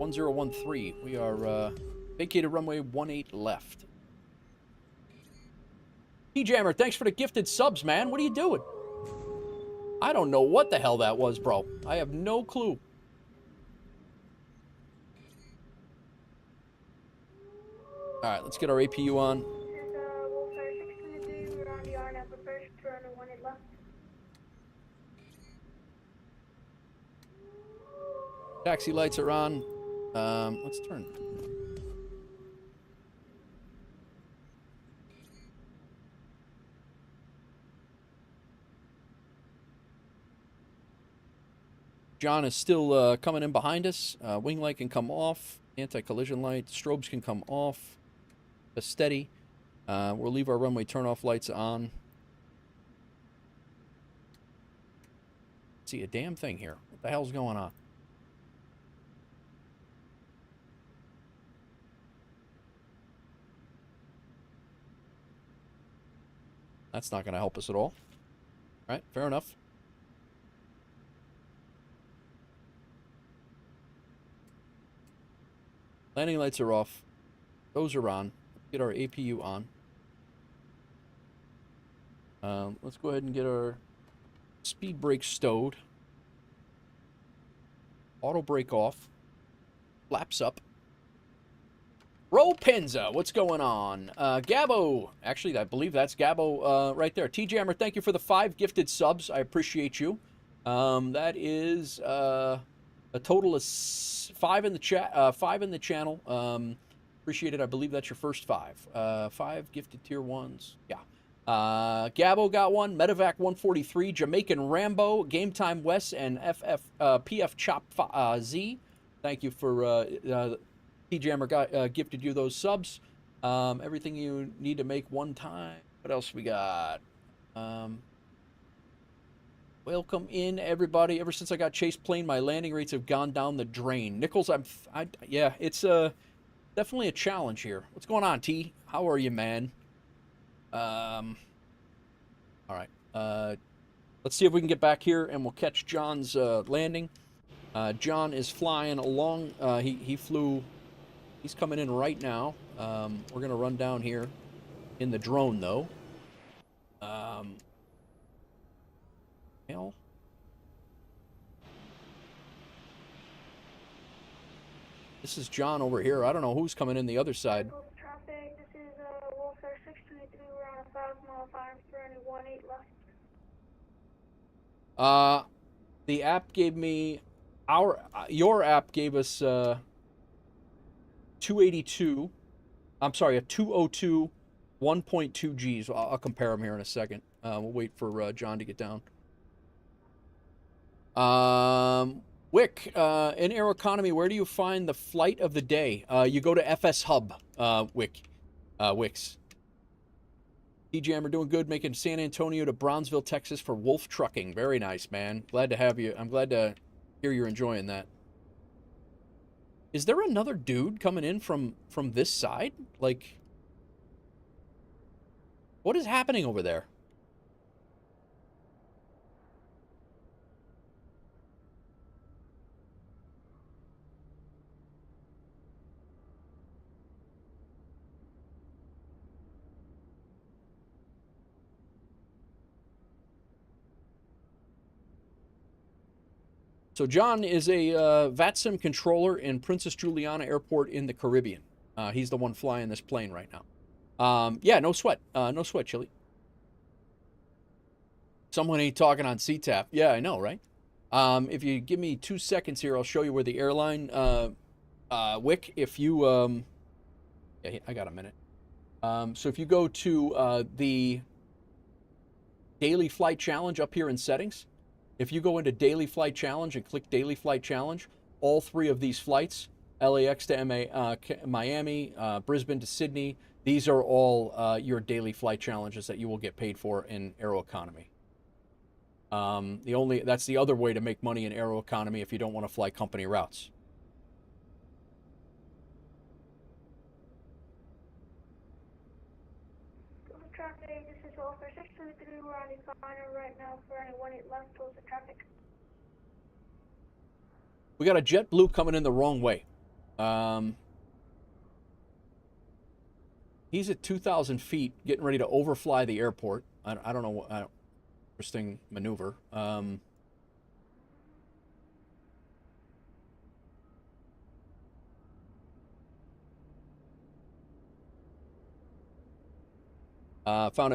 [SPEAKER 1] 1013. We are vacated runway 18 left. T-jammer, thanks for the gifted subs, man. What are you doing? I don't know what the hell that was, bro. I have no clue. All right, let's get our APU on.
[SPEAKER 20] WolfAir 622, we're on the RNAV approach, runway 18 left.
[SPEAKER 1] Taxi lights are on. Let's turn. John is still coming in behind us. Wing light can come off. Anti-collision light. Strobes can come off. Steady. We'll leave our runway turn-off lights on. See a damn thing here. What the hell's going on? That's not going to help us at all. All right, fair enough. Landing lights are off. Those are on. Get our APU on. Let's go ahead and get our Speed brake stowed. Auto brake off. Flaps up. Ropenza, what's going on? Gabo, actually, I believe that's Gabo right there. T-Jammer, thank you for the 5 gifted subs. I appreciate you. That is a total of 5 in the chat, 5 in the channel. Appreciate it. I believe that's your first 5. 5 gifted tier 1s. Yeah. Gabo got one. Medevac 143. Jamaican Rambo. Game Time West and PF Chop Z. Thank you for T-Jammer gifted you those subs. Everything you need to make one time. What else we got? Welcome in, everybody. Ever since I got chase plane, my landing rates have gone down the drain. Nichols, yeah, it's definitely a challenge here. What's going on, T? How are you, man? All right. Let's see if we can get back here, and we'll catch John's landing. John is flying along. He flew. He's coming in right now. We're gonna run down here in the drone, though. Hell. This is John over here. I don't know who's coming in the other side.
[SPEAKER 20] Traffic, this is WolfAir 623. We're on a 5-mile fire for any 18 left.
[SPEAKER 1] The app gave me your app gave us 282. I'm sorry, a 202 1.2 Gs. I'll compare them here in a second. We'll wait for John to get down. Wick, in Aeroconomy, where do you find the flight of the day? You go to FSHub, Wix. T-Jammer doing good, making San Antonio to Brownsville, Texas for Wolf Trucking. Very nice, man. Glad to have you. I'm glad to hear you're enjoying that. Is there another dude coming in from this side? Like, what is happening over there? So John is a VATSIM controller in Princess Juliana Airport in the Caribbean. He's the one flying this plane right now. Yeah, no sweat. No sweat, Chili. Someone ain't talking on CTAP. Yeah, I know, right? If you give me 2 seconds here, I'll show you where the airline, Wick, if you, yeah, I got a minute. So if you go to the Daily Flight Challenge up here in Settings, if you go into Daily Flight Challenge and click Daily Flight Challenge, all 3 of these flights, LAX to Miami, Brisbane to Sydney, these are all your daily flight challenges that you will get paid for in Aeroconomy. That's the other way to make money in Aeroconomy if you don't want to fly company routes.
[SPEAKER 20] Traffic, this is WolfAir 623. We're on the corner right now for any 18 left, close the traffic.
[SPEAKER 1] We got a JetBlue coming in the wrong way. He's at 2,000 feet, getting ready to overfly the airport. I don't know what interesting maneuver. Found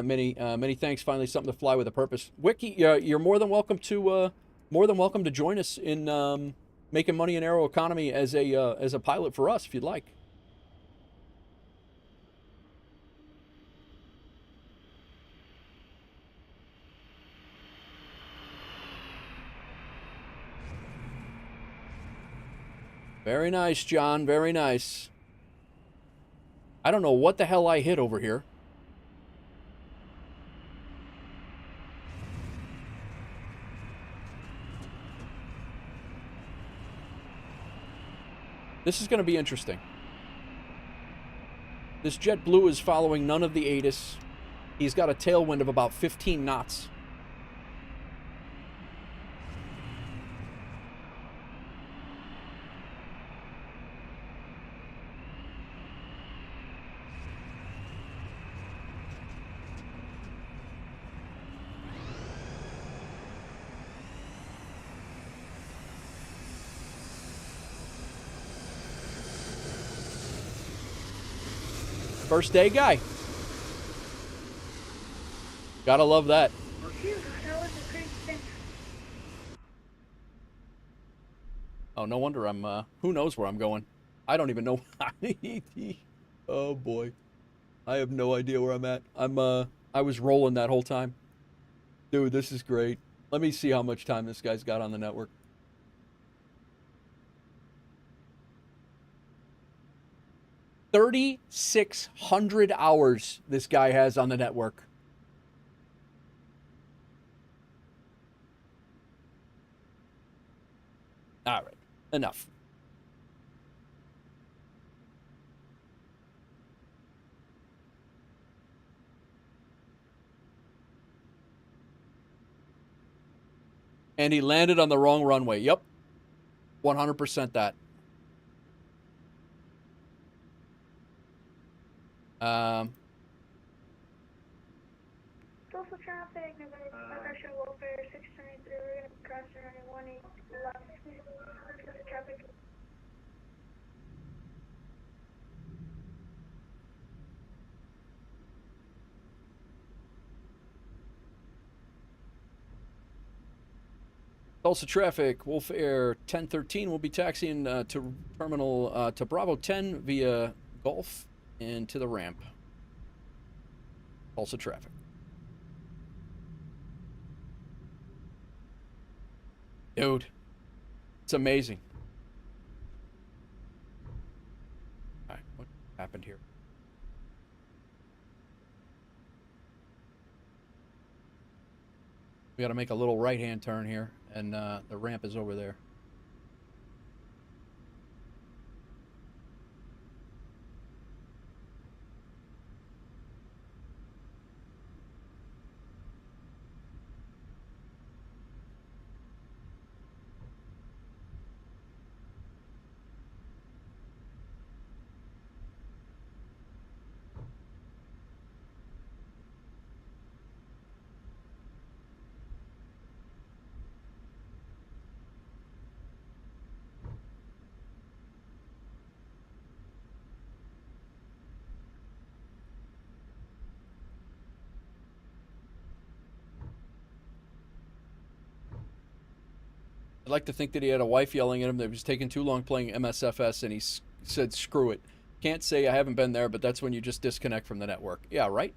[SPEAKER 1] it. Many thanks. Finally, something to fly with a purpose. Wiki, you're more than welcome to join us in making money in Aeroconomy as a pilot for us, if you'd like. Very nice, John. Very nice. I don't know what the hell I hit over here. This is going to be interesting. This JetBlue is following none of the ATIS. He's got a tailwind of about 15 knots. First day guy. Gotta love that.
[SPEAKER 20] Phew, that was a great spin.
[SPEAKER 1] Oh, no wonder I'm, who knows where I'm going. I don't even know. Oh, boy. I have no idea where I'm at. I was rolling that whole time. Dude, this is great. Let me see how much time this guy's got on the network. 3,600 hours this guy has on the network. All right, enough. And he landed on the wrong runway. Yep. 100% that.
[SPEAKER 20] Total traffic, November Show WolfAir 623, we're going to be crossing runway 18 left. Total traffic.
[SPEAKER 1] Tulsa traffic, WolfAir 1013 will be taxiing to terminal to Bravo 10 via Gulf and to the ramp. Tulsa traffic. Dude, it's amazing. All right, what happened here? We got to make a little right-hand turn here, and the ramp is over there. I'd like to think that he had a wife yelling at him that he was taking too long playing MSFS, and he said, screw it. Can't say I haven't been there, but that's when you just disconnect from the network. Yeah, right?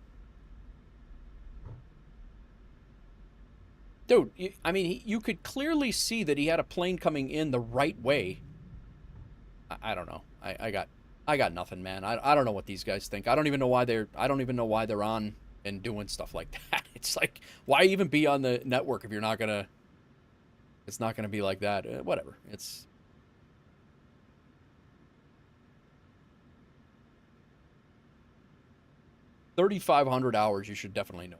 [SPEAKER 1] Dude, I mean, you could clearly see that he had a plane coming in the right way. I don't know. I got nothing, man. I don't know what these guys think. I don't even know why they're on and doing stuff like that. It's like, why even be on the network if you're not gonna... It's not going to be like that. Whatever. It's... $3,500 hours, you should definitely know.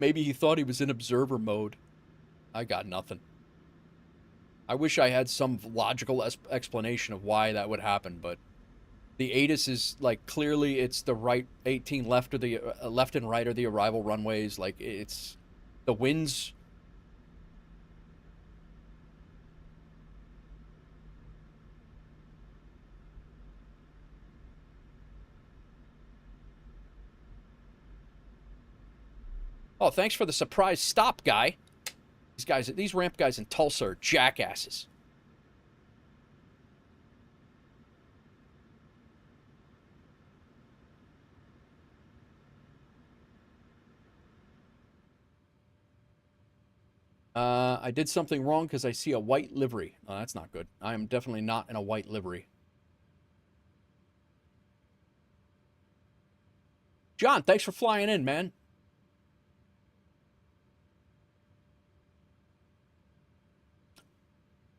[SPEAKER 1] Maybe he thought he was in observer mode. I got nothing. I wish I had some logical explanation of why that would happen, but the ATIS is, like, clearly it's the right 18 left or the left and right are the arrival runways. Like, it's... The winds... Oh, thanks for the surprise stop, guy. These ramp guys in Tulsa are jackasses. I did something wrong because I see a white livery. Oh, that's not good. I am definitely not in a white livery. John, thanks for flying in, man.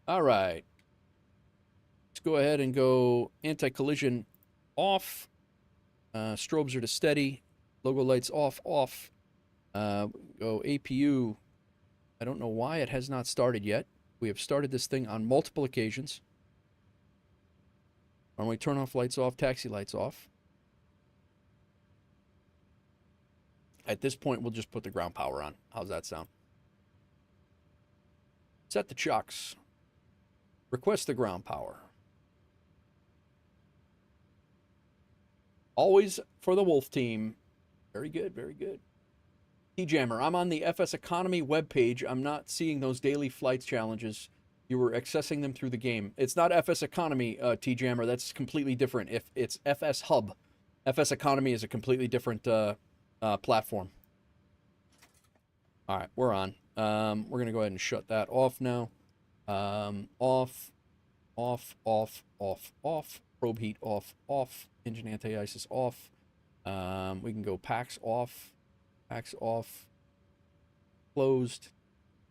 [SPEAKER 1] All right. Let's go ahead and go anti-collision off. Strobes are to steady. Logo lights off, off. Go APU. I don't know why it has not started yet. We have started this thing on multiple occasions. Runway turn off lights off, taxi lights off. At this point, we'll just put the ground power on. How's that sound? Set the chucks. Request the ground power. Always for the Wolf team. Very good, very good. T-Jammer, I'm on the FS Economy webpage. I'm not seeing those daily flights challenges. You were accessing them through the game. It's not FS Economy, T-Jammer. That's completely different. If it's FS Hub. FS Economy is a completely different platform. All right, we're on. We're going to go ahead and shut that off now. Off. Probe heat off. Engine anti-ice is off. We can go packs off. Closed.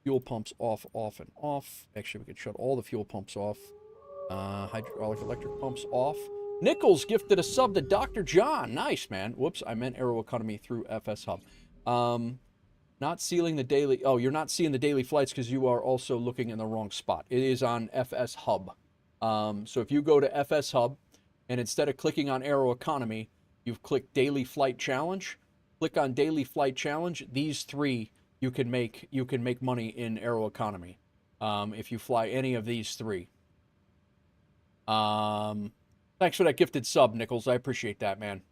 [SPEAKER 1] Fuel pumps off, and off. Actually, we could shut all the fuel pumps off. Hydraulic electric pumps off. Nichols gifted a sub to Dr. John. Nice, man. Whoops, I meant Aeroconomy through FS Hub. Not sealing the daily... Oh, you're not seeing the daily flights because you are also looking in the wrong spot. It is on FS Hub. So if you go to FS Hub, and instead of clicking on Aeroconomy, you've clicked Daily Flight Challenge. Click on Daily Flight Challenge. These three, you can make money in Aeroconomy if you fly any of these three. Thanks for that gifted sub, Nichols. I appreciate that, man.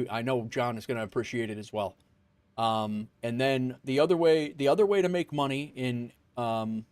[SPEAKER 1] I know John is going to appreciate it as well. And then the other way to make money in Aeroconomy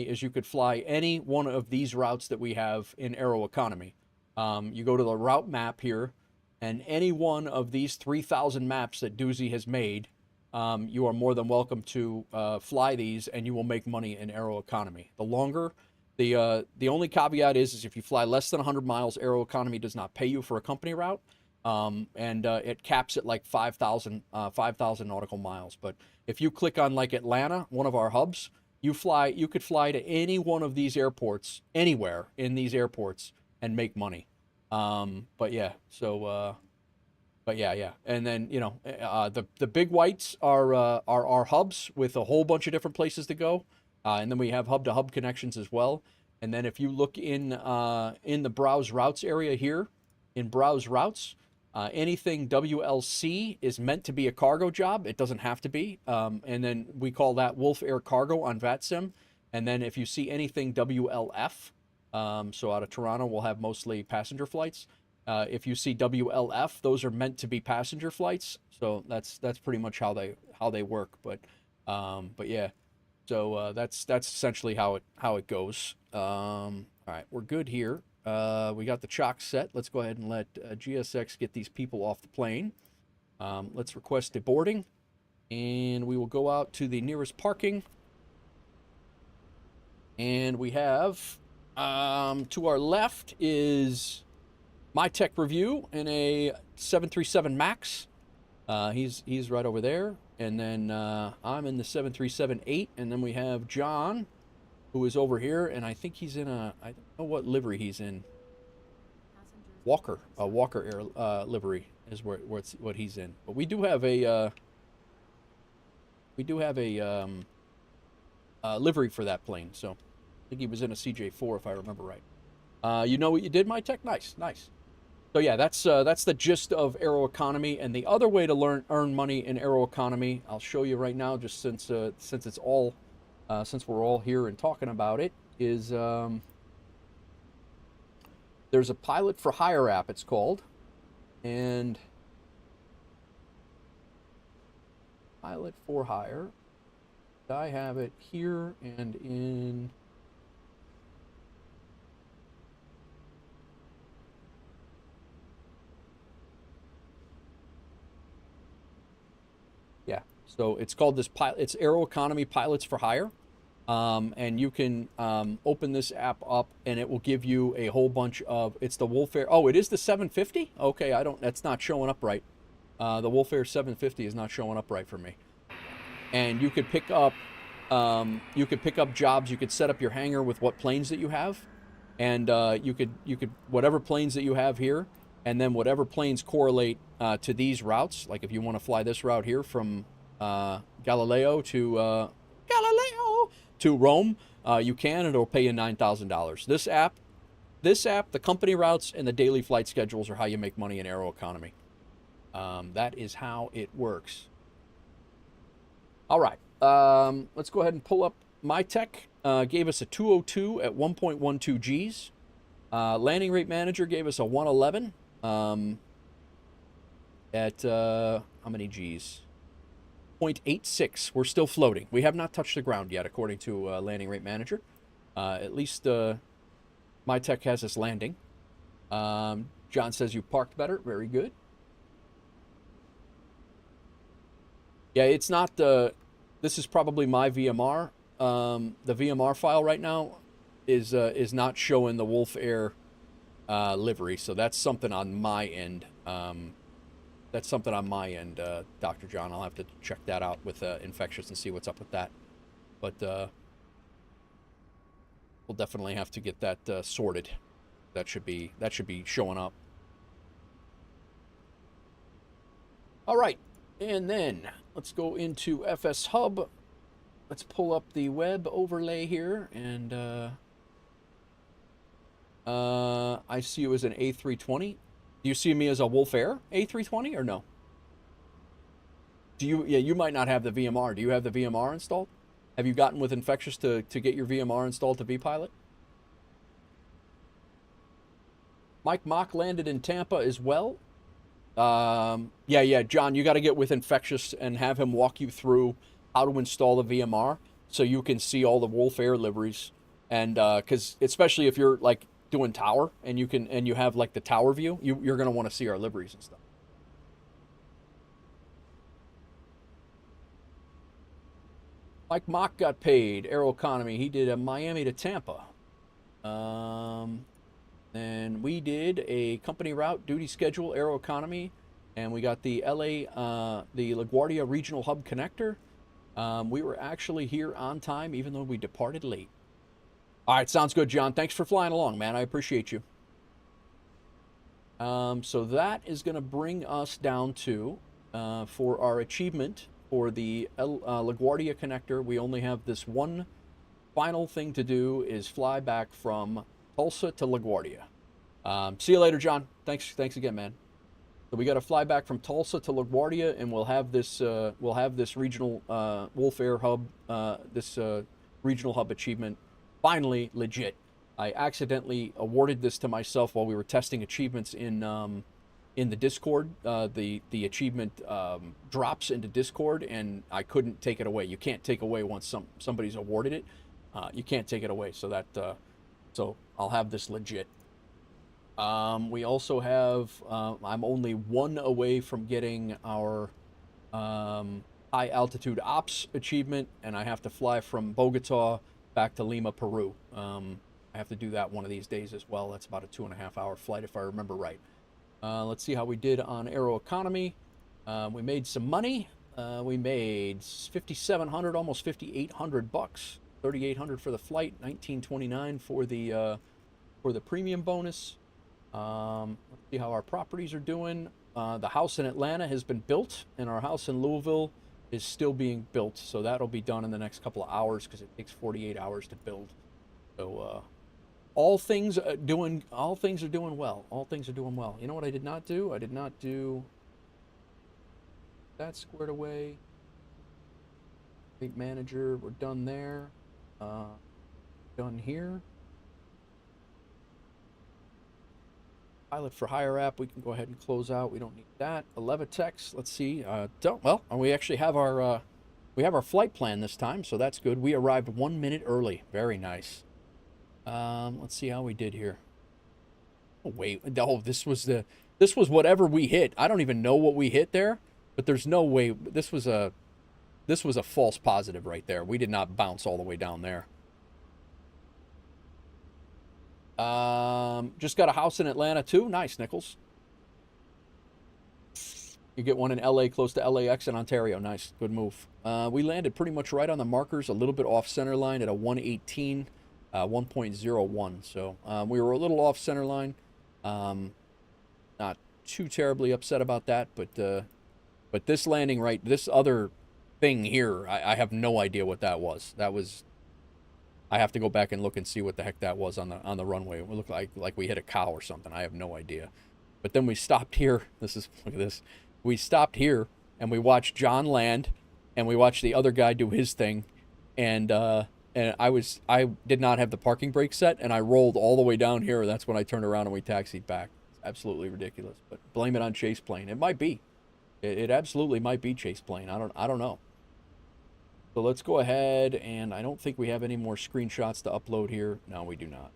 [SPEAKER 1] is you could fly any one of these routes that we have in Aeroconomy. You go to the route map here, and any one of these 3,000 maps that Doozy has made, you are more than welcome to fly these, and you will make money in Aeroconomy. The longer, the only caveat is if you fly less than 100 miles, Aeroconomy does not pay you for a company route, and it caps at like 5,000 nautical miles. But if you click on like Atlanta, one of our hubs, you could fly to any one of these airports, anywhere in these airports, and make money. But yeah, and then the big whites are our hubs with a whole bunch of different places to go, and then we have hub to hub connections as well. And then if you look in the browse routes area here, in browse routes, anything WLC is meant to be a cargo job. It doesn't have to be. And then we call that WolfAir Cargo on VATSIM. And then if you see anything WLF, so out of Toronto, we'll have mostly passenger flights. If you see WLF, those are meant to be passenger flights. So that's pretty much how they work. But yeah, so that's essentially how it goes. All right, we're good here. We got the chock set. Let's go ahead and let GSX get these people off the plane. Let's request a boarding, and we will go out to the nearest parking. And we have to our left is My Tech Review in a 737 MAX. He's right over there, and then I'm in the 737-8, and then we have John, who is over here, and I think he's in I don't know what livery he's in. Walker Air livery is what he's in. But we do have a livery for that plane, so I think he was in a CJ4 if I remember right. You know what you did, My Tech? Nice. So yeah, that's the gist of Aeroconomy, and the other way to earn money in Aeroconomy, I'll show you right now, just since it's all. Since we're all here and talking about it, is there's a Pilot for Hire app, it's called, and Pilot for Hire. I have it here and in so it's called it's Aeroconomy Pilots for Hire. And you can open this app up, and it will give you a whole bunch of, it's the WolfAir, oh, it is the 750? Okay, that's not showing up right. The WolfAir 750 is not showing up right for me. And you could pick up jobs, you could set up your hangar with what planes that you have, and you could whatever planes that you have here, and then whatever planes correlate to these routes, like if you want to fly this route here from Galileo to Rome, you can, and it'll pay you $9,000. This app, the company routes, and the daily flight schedules are how you make money in Aeroconomy. That is how it works. All right, let's go ahead and pull up My Tech. Gave us a 202 at 1.12 Gs. Landing Rate Manager gave us a 111. at how many Gs? 0.86. We're still floating. We have not touched the ground yet, according to landing rate manager. At least my tech has us landing. John says you parked better. Very good. Yeah, it's not this is probably my VMR. The VMR file right now is not showing the WolfAir livery, so that's something on my end. That's something on my end, Dr. John. I'll have to check that out with Infectious and see what's up with that. But we'll definitely have to get that sorted. That should be showing up. All right, and then let's go into FSHub. Let's pull up the web overlay here, and I see you as an A320. Do you see me as a WolfAir A320 or no? Do you? Yeah, you might not have the VMR. Do you have the VMR installed? Have you gotten with Infectious to get your VMR installed to vPilot? Mike Mock landed in Tampa as well. Yeah, John, you got to get with Infectious and have him walk you through how to install the VMR so you can see all the WolfAir liveries. And because especially if you're like doing tower and you have like the tower view, you're gonna want to see our liveries and stuff. Mike Mock got paid. Aeroconomy. He did a Miami to Tampa. And we did a company route duty schedule Aeroconomy, and we got the the LaGuardia Regional Hub connector. We were actually here on time, even though we departed late. All right, sounds good, John. Thanks for flying along, man. I appreciate you. So that is going to bring us down to, for our achievement for the LaGuardia connector, we only have this one final thing to do is fly back from Tulsa to LaGuardia. See you later, John. Thanks again, man. So we got to fly back from Tulsa to LaGuardia, and we'll have this regional WolfAir hub, this regional hub achievement finally legit. I accidentally awarded this to myself while we were testing achievements in the Discord. The achievement drops into Discord, and I couldn't take it away. You can't take away once somebody's awarded it. You can't take it away. So that so I'll have this legit. We also have I'm only one away from getting our high altitude ops achievement, and I have to fly from Bogota back to Lima, Peru. I have to do that one of these days as well. That's about a 2.5 hour flight if I remember right. Let's see how we did on Aeroconomy. We made some money. We made $5,700, almost $5,800 bucks. $3,800 for the flight, $1,929 for the premium bonus. Let's see how our properties are doing. The house in Atlanta has been built, and our house in Louisville is still being built. So that'll be done in the next couple of hours because it takes 48 hours to build. So all things are doing well. All things are doing well. You know what I did not do? I did not do that squared away. Fleet manager, we're done there. Done here. Pilot for hire app, we can go ahead and close out. We don't need that. 11tex, let's see. We actually have our flight plan this time, so that's good. We arrived 1 minute early. Very nice. Let's see how we did here. Oh wait, this was whatever we hit. I don't even know what we hit there, but there's no way this was a false positive right there. We did not bounce all the way down there. Just got a house in Atlanta too. Nice, Nichols. You get one in LA, close to LAX in Ontario. Nice, good move. We landed pretty much right on the markers, a little bit off center line at a 118, 1.01. So we were a little off center line. Not too terribly upset about that, but this landing right, this other thing here, I have no idea what that was. I have to go back and look and see what the heck that was on the runway. It looked like we hit a cow or something. I have no idea. But then we stopped here. Look at this. We stopped here and we watched John land, and we watched the other guy do his thing, and I did not have the parking brake set, and I rolled all the way down here. That's when I turned around and we taxied back. absolutely ridiculous. But blame it on Chase Plane. It might be. It absolutely might be Chase Plane. I don't know. So let's go ahead, and I don't think we have any more screenshots to upload here. No, we do not.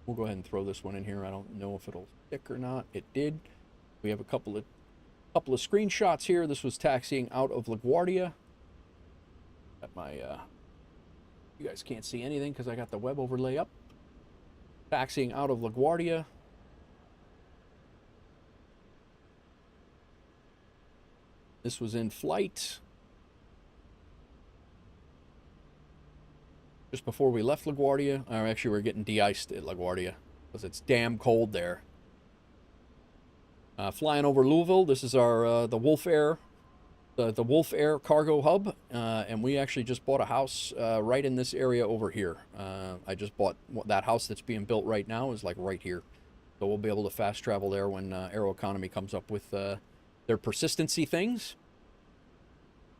[SPEAKER 1] We'll go ahead and throw this one in here. I don't know if it'll stick or not. It did. We have a couple of screenshots here. This was taxiing out of LaGuardia. Got my you guys can't see anything because I got the web overlay up. Taxiing out of LaGuardia. This was in flight. Just before we left LaGuardia. Or actually, we're getting de-iced at LaGuardia because it's damn cold there. Flying over Louisville. This is our the WolfAir, the WolfAir Cargo hub, and we actually just bought a house right in this area over here. I just bought that house that's being built right now is like right here, so we'll be able to fast travel there when Aeroconomy comes up with their persistency things.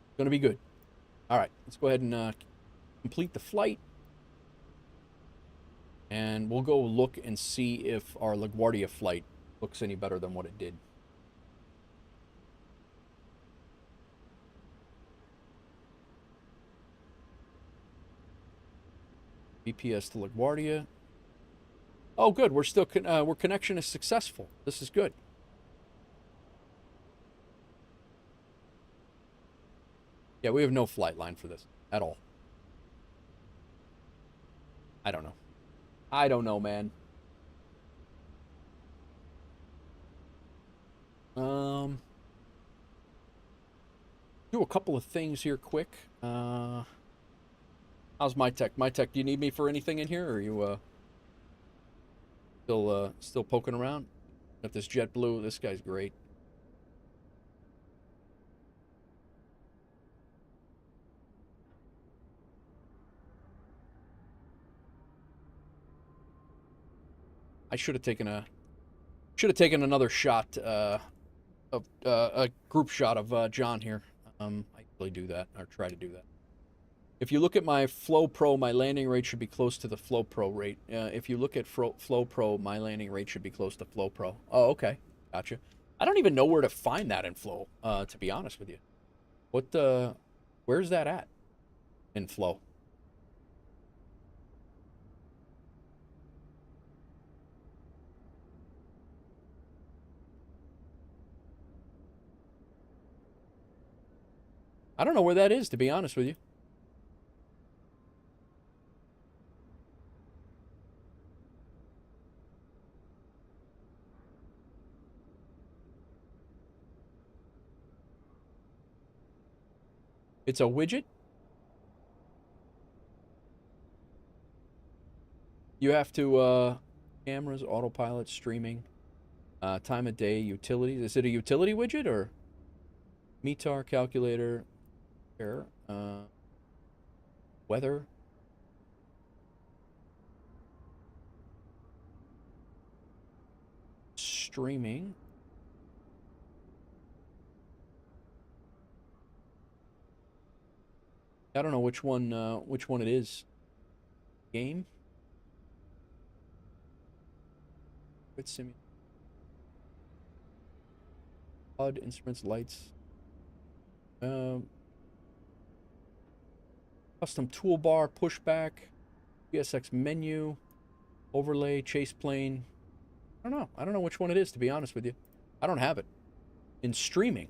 [SPEAKER 1] It's gonna be good. All right, let's go ahead and complete the flight, and we'll go look and see if our LaGuardia flight looks any better than what it did. VPS to LaGuardia. Oh, good. We're still we're connection is successful. This is good. Yeah, we have no flight line for this at all. I don't know. I don't know, man. Do a couple of things here quick. How's my tech? My tech, do you need me for anything in here, or are you still poking around? Got this JetBlue. This guy's great. I should have taken another shot of a group shot of John here. I usually do that, or try to do that. If you look at my Flow Pro, my landing rate should be close to the Flow Pro rate. If you look at Flow Pro, my landing rate should be close to Flow Pro. Oh, okay. Gotcha. I don't even know where to find that in Flow, to be honest with you. Where's that at in Flow? I don't know where that is, to be honest with you. It's a widget? You have to, cameras, autopilot, streaming, time of day, utilities. Is it a utility widget, or METAR, calculator, air, weather? Streaming. I don't know which one it is. Game? It's simulator. HUD, instruments, lights. Custom toolbar, pushback, PSX menu, overlay, chase plane. I don't know. I don't know which one it is, to be honest with you. I don't have it. In streaming.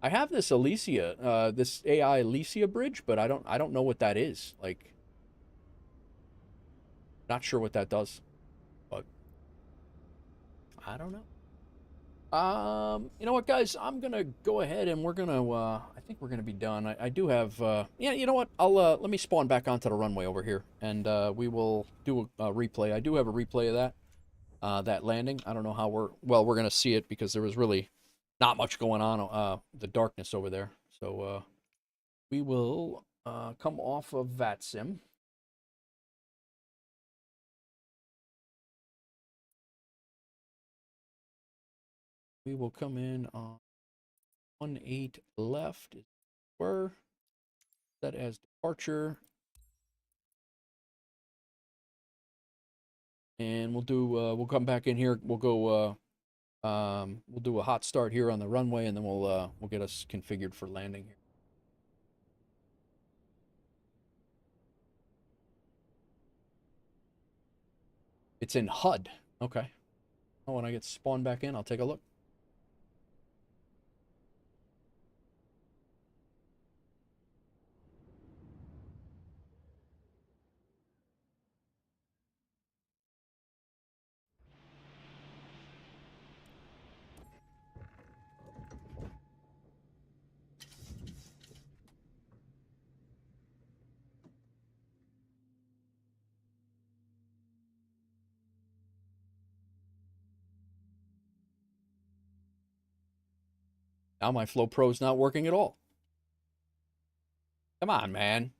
[SPEAKER 1] I have this Alicia, this AI Alicia bridge, but I don't know what that is. Like, not sure what that does. But I don't know. You know what, guys? I'm gonna go ahead and we're gonna. I think we're gonna be done. I do have. Yeah, you know what? I'll let me spawn back onto the runway over here, and we will do a replay. I do have a replay of that. That landing. I don't know how we're gonna see it because there was really not much going on. The darkness over there. So we will come off of VATSIM. We will come in on 18 left. Where that as departure. and we'll come back in here. We'll go. We'll do a hot start here on the runway, and then we'll get us configured for landing here. It's in HUD. Okay. Oh, when I get spawned back in, I'll take a look. Now my Flow Pro's not working at all. Come on, man.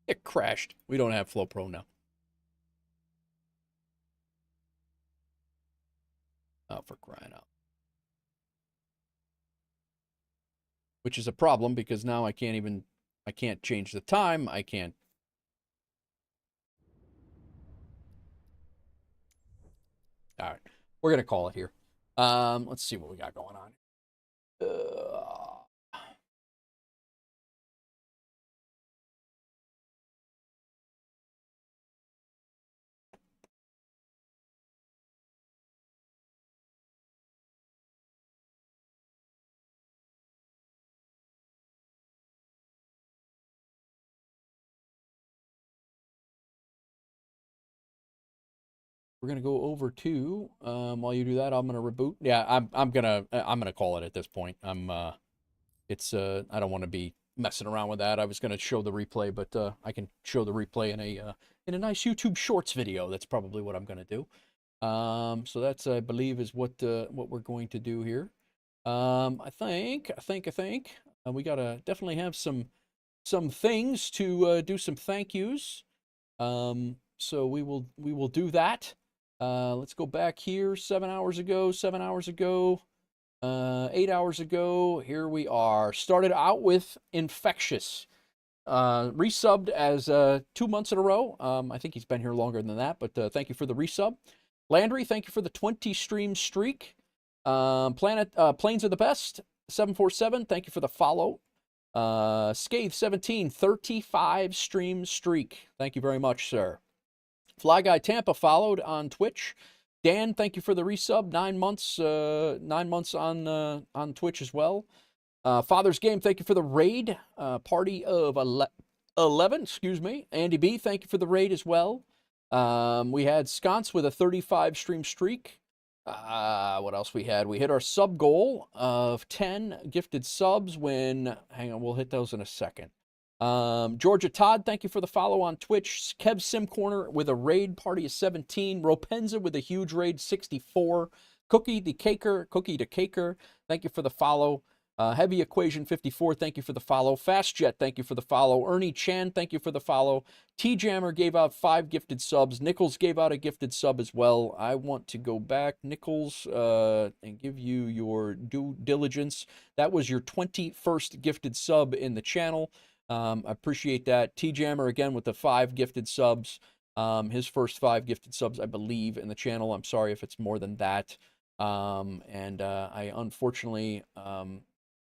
[SPEAKER 1] It crashed. We don't have Flow Pro now. Oh, for crying out. Which is a problem because now I can't change the time. I can't. All right. We're going to call it here. Let's see what we got going on. We're gonna go over to while you do that, I'm gonna reboot. Yeah, I'm gonna call it at this point. I don't want to be messing around with that. I was gonna show the replay, but I can show the replay in a nice YouTube Shorts video. That's probably what I'm gonna do. So that's, I believe, is what we're going to do here. I think we gotta definitely have some things to do some thank yous. So we will do that. Let's go back here 7 hours ago, 7 hours ago, 8 hours ago. Here we are. Started out with Infectious. Resubbed as 2 months in a row. I think he's been here longer than that, but thank you for the resub. Landry, thank you for the 20 stream streak. Planes are the best. 747, thank you for the follow. Scathe 17, 35 stream streak. Thank you very much, sir. Fly Guy Tampa followed on Twitch. Dan, thank you for the resub. 9 months, 9 months on Twitch as well. Father's Game, thank you for the raid. Party of 11, excuse me. Andy B, thank you for the raid as well. We had Sconce with a 35 stream streak. What else we had? We hit our sub goal of 10 gifted subs when, hang on, we'll hit those in a second. Georgia Todd, thank you for the follow on Twitch. Kev Sim Corner with a raid, party of 17. Ropenza with a huge raid, 64. Cookie the Caker, thank you for the follow. Heavy Equation 54, thank you for the follow. Fast Jet, thank you for the follow. Ernie Chan, thank you for the follow. T-Jammer gave out 5 gifted subs. Nichols gave out a gifted sub as well. I want to go back, Nichols, and give you your due diligence. That was your 21st gifted sub in the channel. I appreciate that. T-Jammer, again, with the 5 gifted subs. His first 5 gifted subs, I believe, in the channel. I'm sorry if it's more than that. I unfortunately...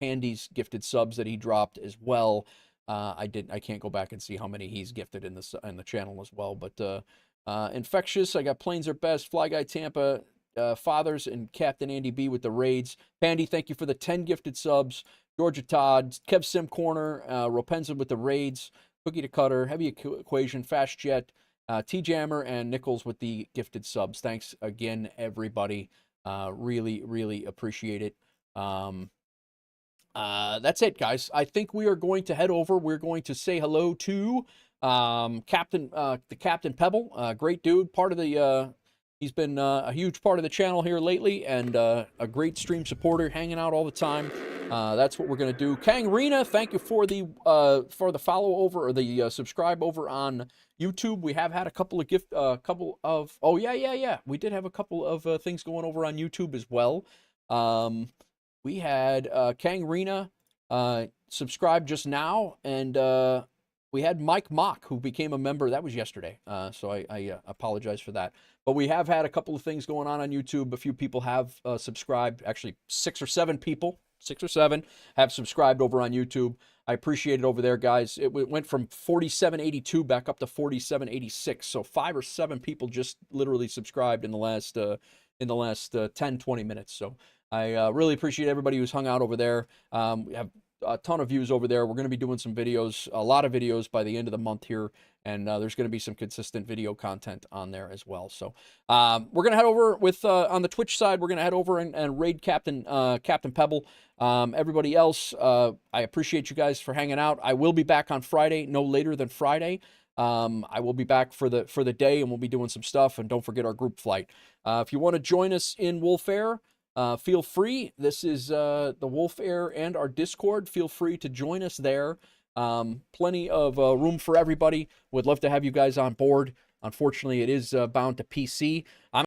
[SPEAKER 1] Handy's gifted subs that he dropped as well. I can't go back and see how many he's gifted in the channel as well. But Infectious, I got Planes Are Best, Fly Guy Tampa, Fathers, and Captain Andy B with the raids. Pandy, thank you for the 10 gifted subs. Georgia Todd, Kev Sim Corner, Ropenza with the raids, Cookie to Cutter, Heavy Equation, Fast Jet, T-Jammer, and Nichols with the gifted subs. Thanks again, everybody. Really, really appreciate it. That's it, guys. I think we are going to head over. We're going to say hello to the Captain Pebble. Great dude. Part of the he's been a huge part of the channel here lately, and a great stream supporter, hanging out all the time. That's what we're gonna do. Kang Rena, thank you for the follow over, or the subscribe over on YouTube. We have had a couple of oh yeah. We did have a couple of things going over on YouTube as well. We had Kang Rena subscribe just now, and We had Mike Mock, who became a member. That was yesterday, so I apologize for that. But we have had a couple of things going on YouTube. A few people have subscribed. Actually, 6 or 7 people, 6 or 7, have subscribed over on YouTube. I appreciate it over there, guys. It went from 4782 back up to 4786. So 5 or 7 people just literally subscribed in the last 10, 20 minutes. So I really appreciate everybody who's hung out over there. We have a ton of views over there. We're going to be doing some videos, a lot of videos by the end of the month here, and there's going to be some consistent video content on there as well. So we're going to head over with on the Twitch side. We're going to head over and raid Captain Pebble. Everybody else, I appreciate you guys for hanging out. I will be back on Friday, no later than Friday. I will be back for the day, and we'll be doing some stuff. And don't forget our group flight. If you want to join us in WolfAir, feel free. This is the WolfAir and our Discord. Feel free to join us there. Plenty of room for everybody. Would love to have you guys on board. Unfortunately, it is bound to PC. I'm